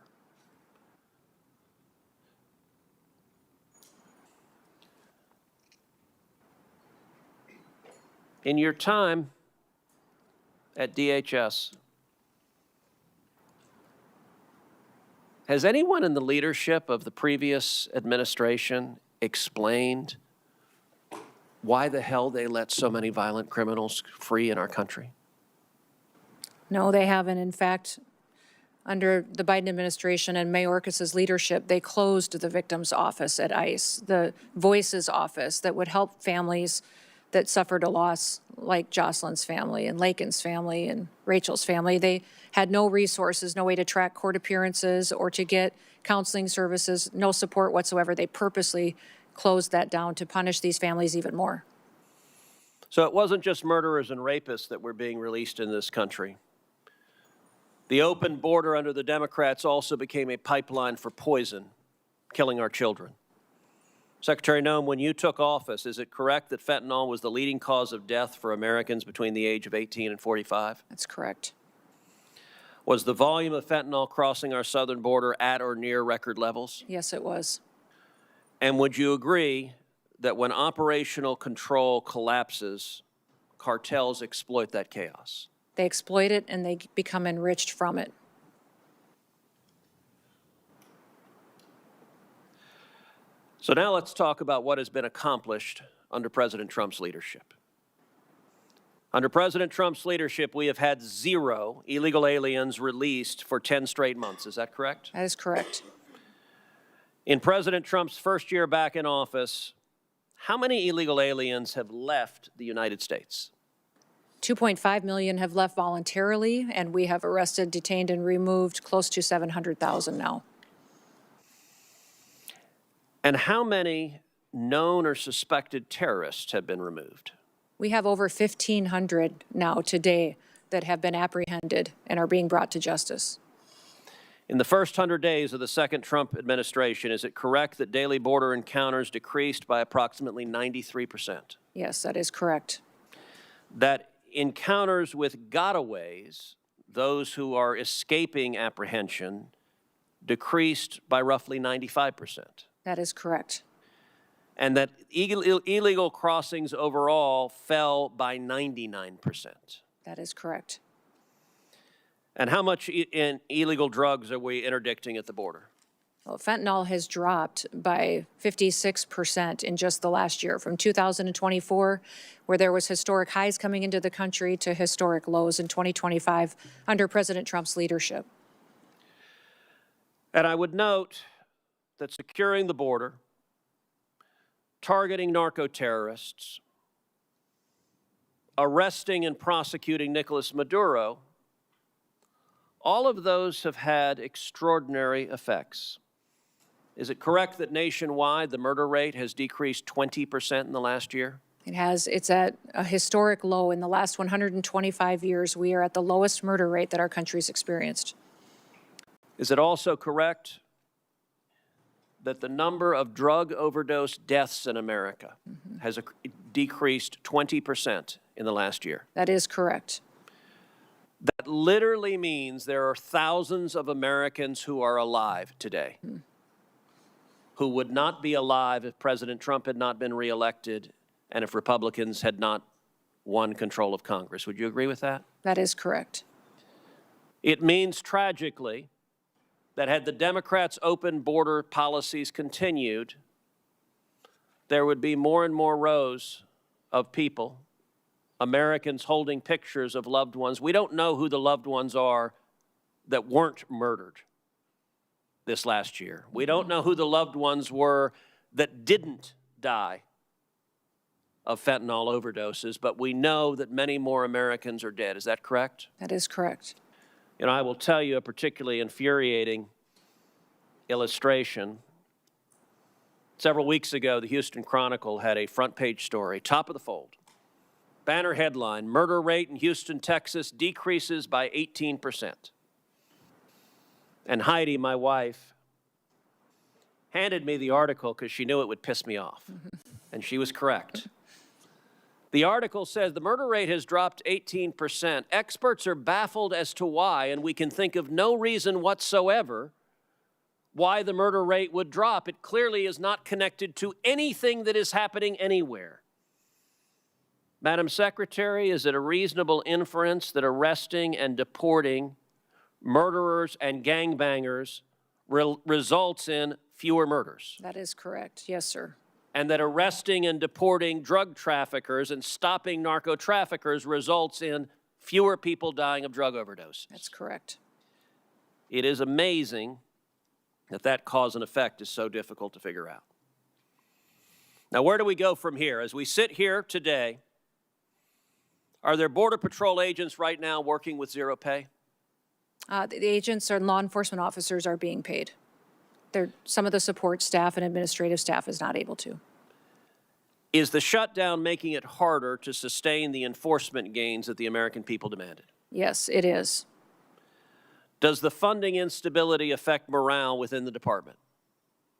[SPEAKER 4] In your time at DHS, has anyone in the leadership of the previous administration explained why the hell they let so many violent criminals free in our country?
[SPEAKER 5] No, they haven't. In fact, under the Biden administration and Mayorkas's leadership, they closed the victim's office at ICE, the Voices office that would help families that suffered a loss like Jocelyn's family and Laken's family and Rachel's family. They had no resources, no way to track court appearances or to get counseling services, no support whatsoever. They purposely closed that down to punish these families even more.
[SPEAKER 4] So it wasn't just murderers and rapists that were being released in this country. The open border under the Democrats also became a pipeline for poison, killing our children. Secretary Noem, when you took office, is it correct that fentanyl was the leading cause of death for Americans between the age of 18 and 45?
[SPEAKER 5] That's correct.
[SPEAKER 4] Was the volume of fentanyl crossing our southern border at or near record levels?
[SPEAKER 5] Yes, it was.
[SPEAKER 4] And would you agree that when operational control collapses, cartels exploit that chaos?
[SPEAKER 5] They exploit it and they become enriched from it.
[SPEAKER 4] So now let's talk about what has been accomplished under President Trump's leadership. Under President Trump's leadership, we have had 0 illegal aliens released for 10 straight months. Is that correct?
[SPEAKER 5] That is correct.
[SPEAKER 4] In President Trump's first year back in office, how many illegal aliens have left the United States?
[SPEAKER 5] 2.5 million have left voluntarily, and we have arrested, detained, and removed close to 700,000 now.
[SPEAKER 4] And how many known or suspected terrorists have been removed?
[SPEAKER 5] We have over 1,500 now today that have been apprehended and are being brought to justice.
[SPEAKER 4] In the first 100 days of the second Trump administration, is it correct that daily border encounters decreased by approximately 93%?
[SPEAKER 5] Yes, that is correct.
[SPEAKER 4] That encounters with gotaways, those who are escaping apprehension, decreased by roughly 95%.
[SPEAKER 5] That is correct.
[SPEAKER 4] And that illegal crossings overall fell by 99%.
[SPEAKER 5] That is correct.
[SPEAKER 4] And how much in illegal drugs are we interdicting at the border?
[SPEAKER 5] Well, fentanyl has dropped by 56% in just the last year, from 2024, where there was historic highs coming into the country, to historic lows in 2025 under President Trump's leadership.
[SPEAKER 4] And I would note that securing the border, targeting narco-terrorists, arresting and prosecuting Nicolas Maduro, all of those have had extraordinary effects. Is it correct that nationwide the murder rate has decreased 20% in the last year?
[SPEAKER 5] It has. It's at a historic low. In the last 125 years, we are at the lowest murder rate that our country's experienced.
[SPEAKER 4] Is it also correct that the number of drug overdose deaths in America has decreased 20% in the last year?
[SPEAKER 5] That is correct.
[SPEAKER 4] That literally means there are thousands of Americans who are alive today who would not be alive if President Trump had not been reelected and if Republicans had not won control of Congress. Would you agree with that?
[SPEAKER 5] That is correct.
[SPEAKER 4] It means, tragically, that had the Democrats' open border policies continued, there would be more and more rows of people, Americans, holding pictures of loved ones. We don't know who the loved ones are that weren't murdered this last year. We don't know who the loved ones were that didn't die of fentanyl overdoses, but we know that many more Americans are dead. Is that correct?
[SPEAKER 5] That is correct.
[SPEAKER 4] You know, I will tell you a particularly infuriating illustration. Several weeks ago, the Houston Chronicle had a front page story, top of the fold. Banner headline, murder rate in Houston, Texas decreases by 18%. And Heidi, my wife, handed me the article because she knew it would piss me off. And she was correct. The article says the murder rate has dropped 18%. Experts are baffled as to why, and we can think of no reason whatsoever why the murder rate would drop. It clearly is not connected to anything that is happening anywhere. Madam Secretary, is it a reasonable inference that arresting and deporting murderers and gangbangers results in fewer murders?
[SPEAKER 5] That is correct. Yes, sir.
[SPEAKER 4] And that arresting and deporting drug traffickers and stopping narco traffickers results in fewer people dying of drug overdoses?
[SPEAKER 5] That's correct.
[SPEAKER 4] It is amazing that that cause and effect is so difficult to figure out. Now, where do we go from here? As we sit here today, are there Border Patrol agents right now working with zero pay?
[SPEAKER 5] The agents and law enforcement officers are being paid. Some of the support staff and administrative staff is not able to.
[SPEAKER 4] Is the shutdown making it harder to sustain the enforcement gains that the American people demanded?
[SPEAKER 5] Yes, it is.
[SPEAKER 4] Does the funding instability affect morale within the department?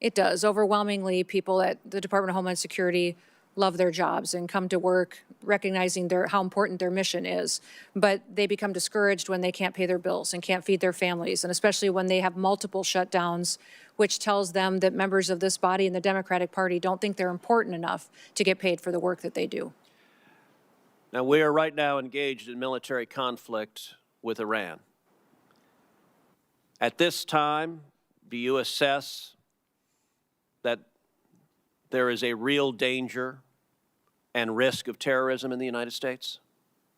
[SPEAKER 5] It does. Overwhelmingly, people at the Department of Homeland Security love their jobs and come to work recognizing how important their mission is. But they become discouraged when they can't pay their bills and can't feed their families, and especially when they have multiple shutdowns, which tells them that members of this body and the Democratic Party don't think they're important enough to get paid for the work that they do.
[SPEAKER 4] Now, we are right now engaged in military conflict with Iran. At this time, do you assess that there is a real danger and risk of terrorism in the United States?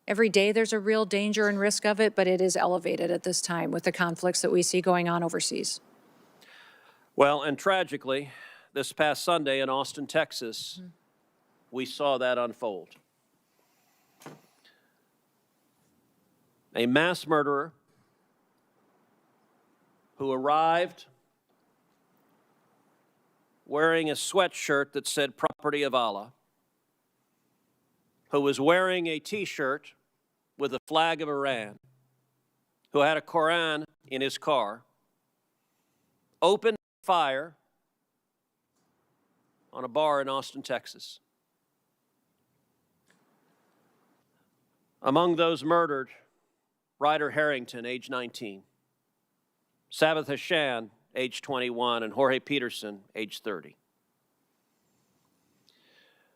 [SPEAKER 5] Every day there's a real danger and risk of it, but it is elevated at this time with the conflicts that we see going on overseas.
[SPEAKER 4] Well, and tragically, this past Sunday in Austin, Texas, we saw that unfold. A mass murderer who arrived wearing a sweatshirt that said "Property of Allah," who was wearing a T-shirt with the flag of Iran, who had a Quran in his car, opened fire on a bar in Austin, Texas. Among those murdered, Ryder Harrington, age 19, Sabbath Hashan, age 21, and Jorge Peterson, age 30.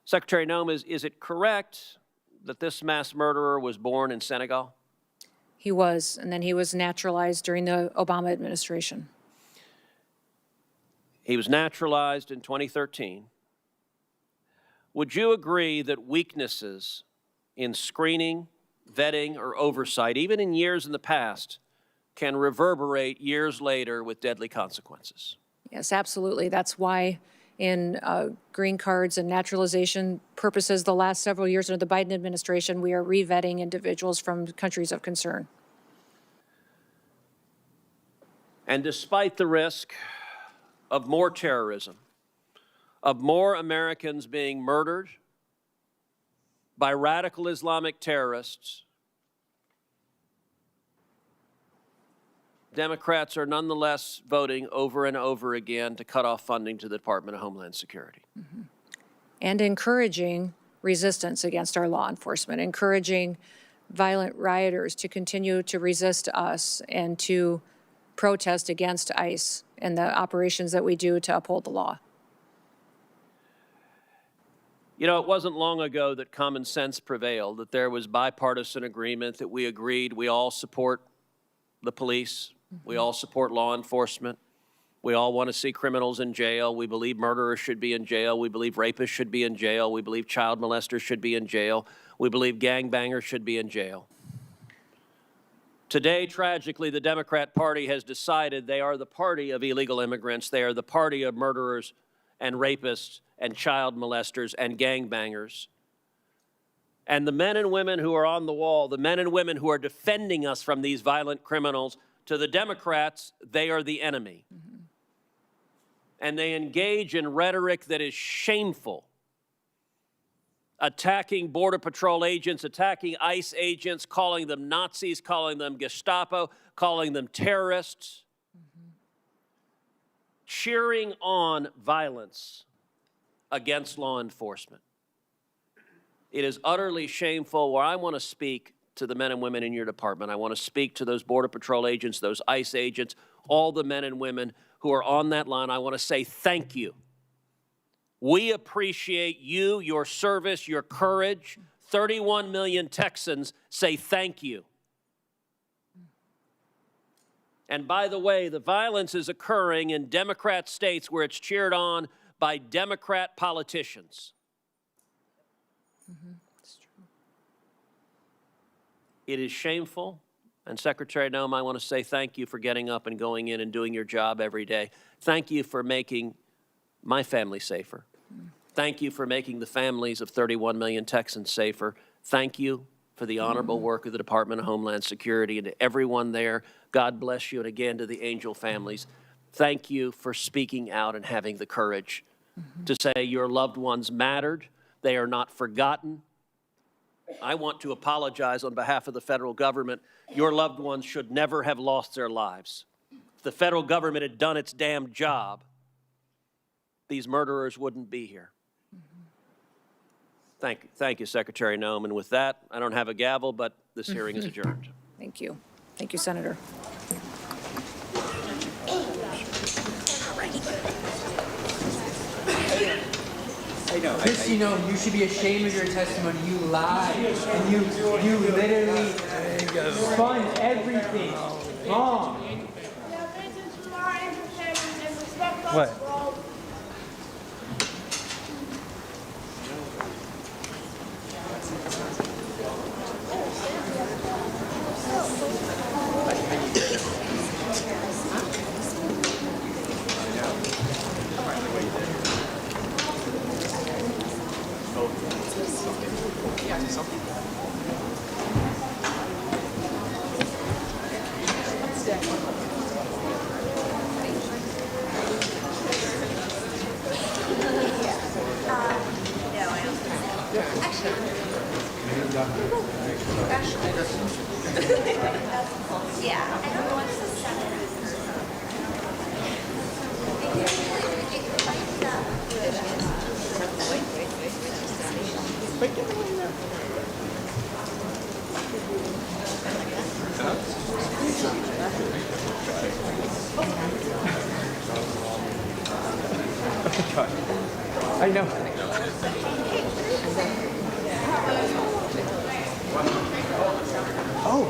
[SPEAKER 4] Secretary Noem, is it correct that this mass murderer was born in Senegal?
[SPEAKER 5] He was, and then he was naturalized during the Obama administration.
[SPEAKER 4] He was naturalized in 2013. Would you agree that weaknesses in screening, vetting, or oversight, even in years in the past, can reverberate years later with deadly consequences?
[SPEAKER 5] Yes, absolutely. That's why in green cards and naturalization purposes, the last several years under the Biden administration, we are re-vetting individuals from countries of concern.
[SPEAKER 4] And despite the risk of more terrorism, of more Americans being murdered by radical Islamic terrorists, Democrats are nonetheless voting over and over again to cut off funding to the Department of Homeland Security.
[SPEAKER 5] Mm-hmm. And encouraging resistance against our law enforcement, encouraging violent rioters to continue to resist us and to protest against ICE and the operations that we do to uphold the law.
[SPEAKER 4] You know, it wasn't long ago that common sense prevailed, that there was bipartisan agreement, that we agreed we all support the police, we all support law enforcement, we all want to see criminals in jail, we believe murderers should be in jail, we believe rapists should be in jail, we believe child molesters should be in jail, we believe gangbangers should be in jail. Today, tragically, the Democrat Party has decided they are the party of illegal immigrants, they are the party of murderers and rapists and child molesters and gangbangers. And the men and women who are on the wall, the men and women who are defending us from these violent criminals, to the Democrats, they are the enemy. Mm-hmm. And they engage in rhetoric that is shameful, attacking Border Patrol agents, attacking ICE agents, calling them Nazis, calling them Gestapo, calling them terrorists, cheering on violence against law enforcement. It is utterly shameful. Where I want to speak to the men and women in your department, I want to speak to those Border Patrol agents, those ICE agents, all the men and women who are on that line. I want to say thank you. We appreciate you, your service, your courage. 31 million Texans say thank you. And by the way, the violence is occurring in Democrat states where it's cheered on by Democrat politicians.
[SPEAKER 5] Mm-hmm. That's true.
[SPEAKER 4] It is shameful. And Secretary Noem, I want to say thank you for getting up and going in and doing your job every day. Thank you for making my family safer. Thank you for making the families of 31 million Texans safer. Thank you for the honorable work of the Department of Homeland Security, and to everyone there, God bless you, and again to the Angel families, thank you for speaking out and having the courage to say your loved ones mattered. They are not forgotten. I want to apologize on behalf of the federal government. Your loved ones should never have lost their lives. If the federal government had done its damn job, these murderers wouldn't be here. Thank you, Secretary Noem. And with that, I don't have a gavel, but this hearing is adjourned.
[SPEAKER 5] Thank you. Thank you, Senator.
[SPEAKER 15] Kristi, you should be ashamed of your testimony. You lied, and you literally spun everything wrong. What? I know. Oh.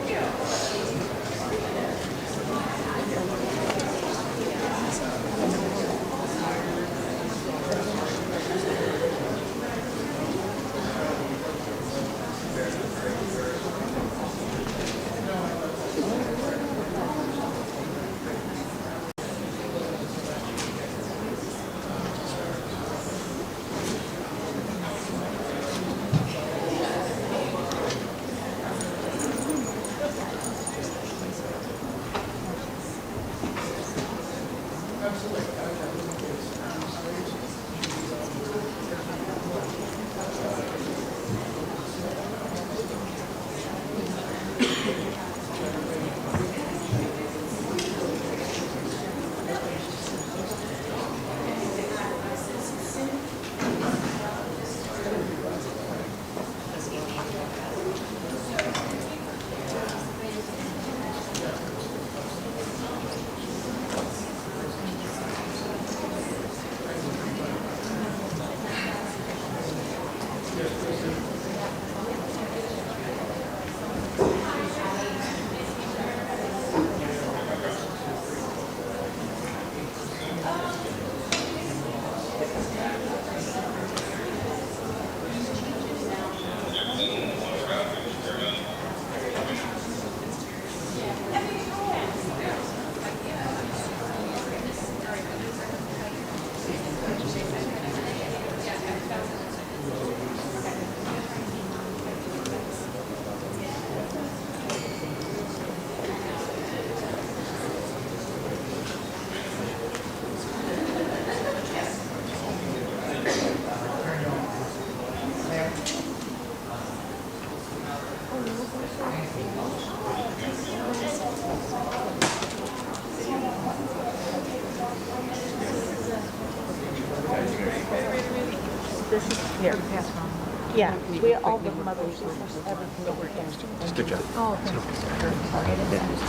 [SPEAKER 9] Yeah, we all the mothers, everything that we're doing.
[SPEAKER 12] Good job.
[SPEAKER 9] Oh,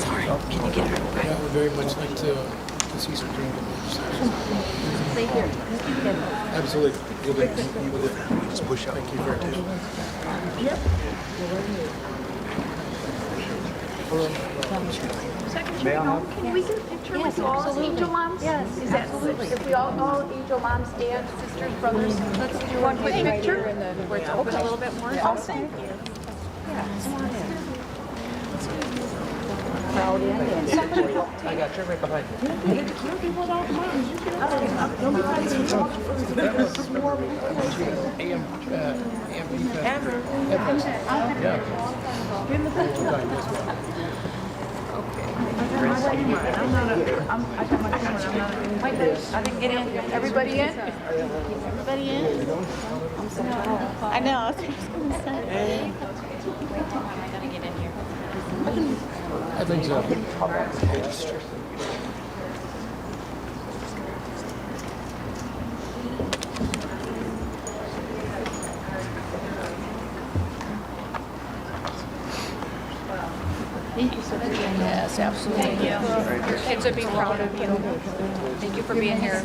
[SPEAKER 9] sorry. Can you get her?
[SPEAKER 15] I would very much like to see some during the
[SPEAKER 9] Stay here.
[SPEAKER 15] Absolutely. We'll do. Just push out. Thank you very much.
[SPEAKER 9] Yep.
[SPEAKER 15] May I have?
[SPEAKER 9] Can we get a picture with all angel moms? Yes, absolutely. If we all angel moms, aunts, sisters, brothers, let's do one quick picture. Where it's open a little bit more. Oh, thank you. Yeah, come on in. Crowd in.
[SPEAKER 15] I got you right behind
[SPEAKER 9] I didn't get in. Everybody in? Everybody in? I know. I was just going to say. I gotta get in here.
[SPEAKER 15] I think so.
[SPEAKER 9] Thank you so much.
[SPEAKER 5] Yes, absolutely. Thank you. Your kids would be proud of you. Thank you for being here.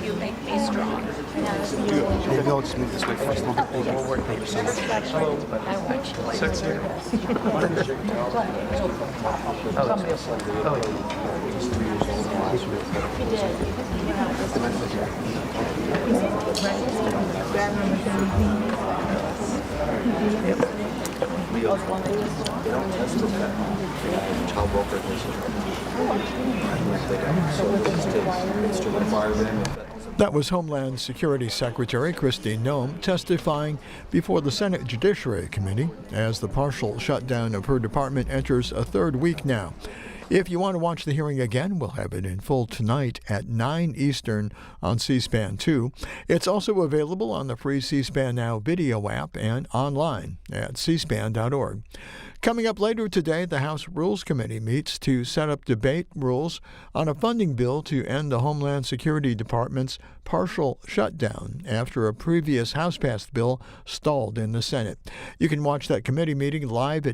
[SPEAKER 5] You make me strong.
[SPEAKER 15] Maybe I'll just move this way first. We'll work later. Hello. Six here.
[SPEAKER 14] That was Homeland Security Secretary Kristi Noem testifying before the Senate Judiciary Committee as the partial shutdown of her department enters a third week now. If you want to watch the hearing again, we'll have it in full tonight at 9 Eastern on C-SPAN 2. It's also available on the free C-SPAN Now video app and online at cspan.org. Coming up later today, the House Rules Committee meets to set up debate rules on a funding bill to end the Homeland Security Department's partial shutdown after a previous House-passed bill stalled in the Senate. You can watch that committee meeting live at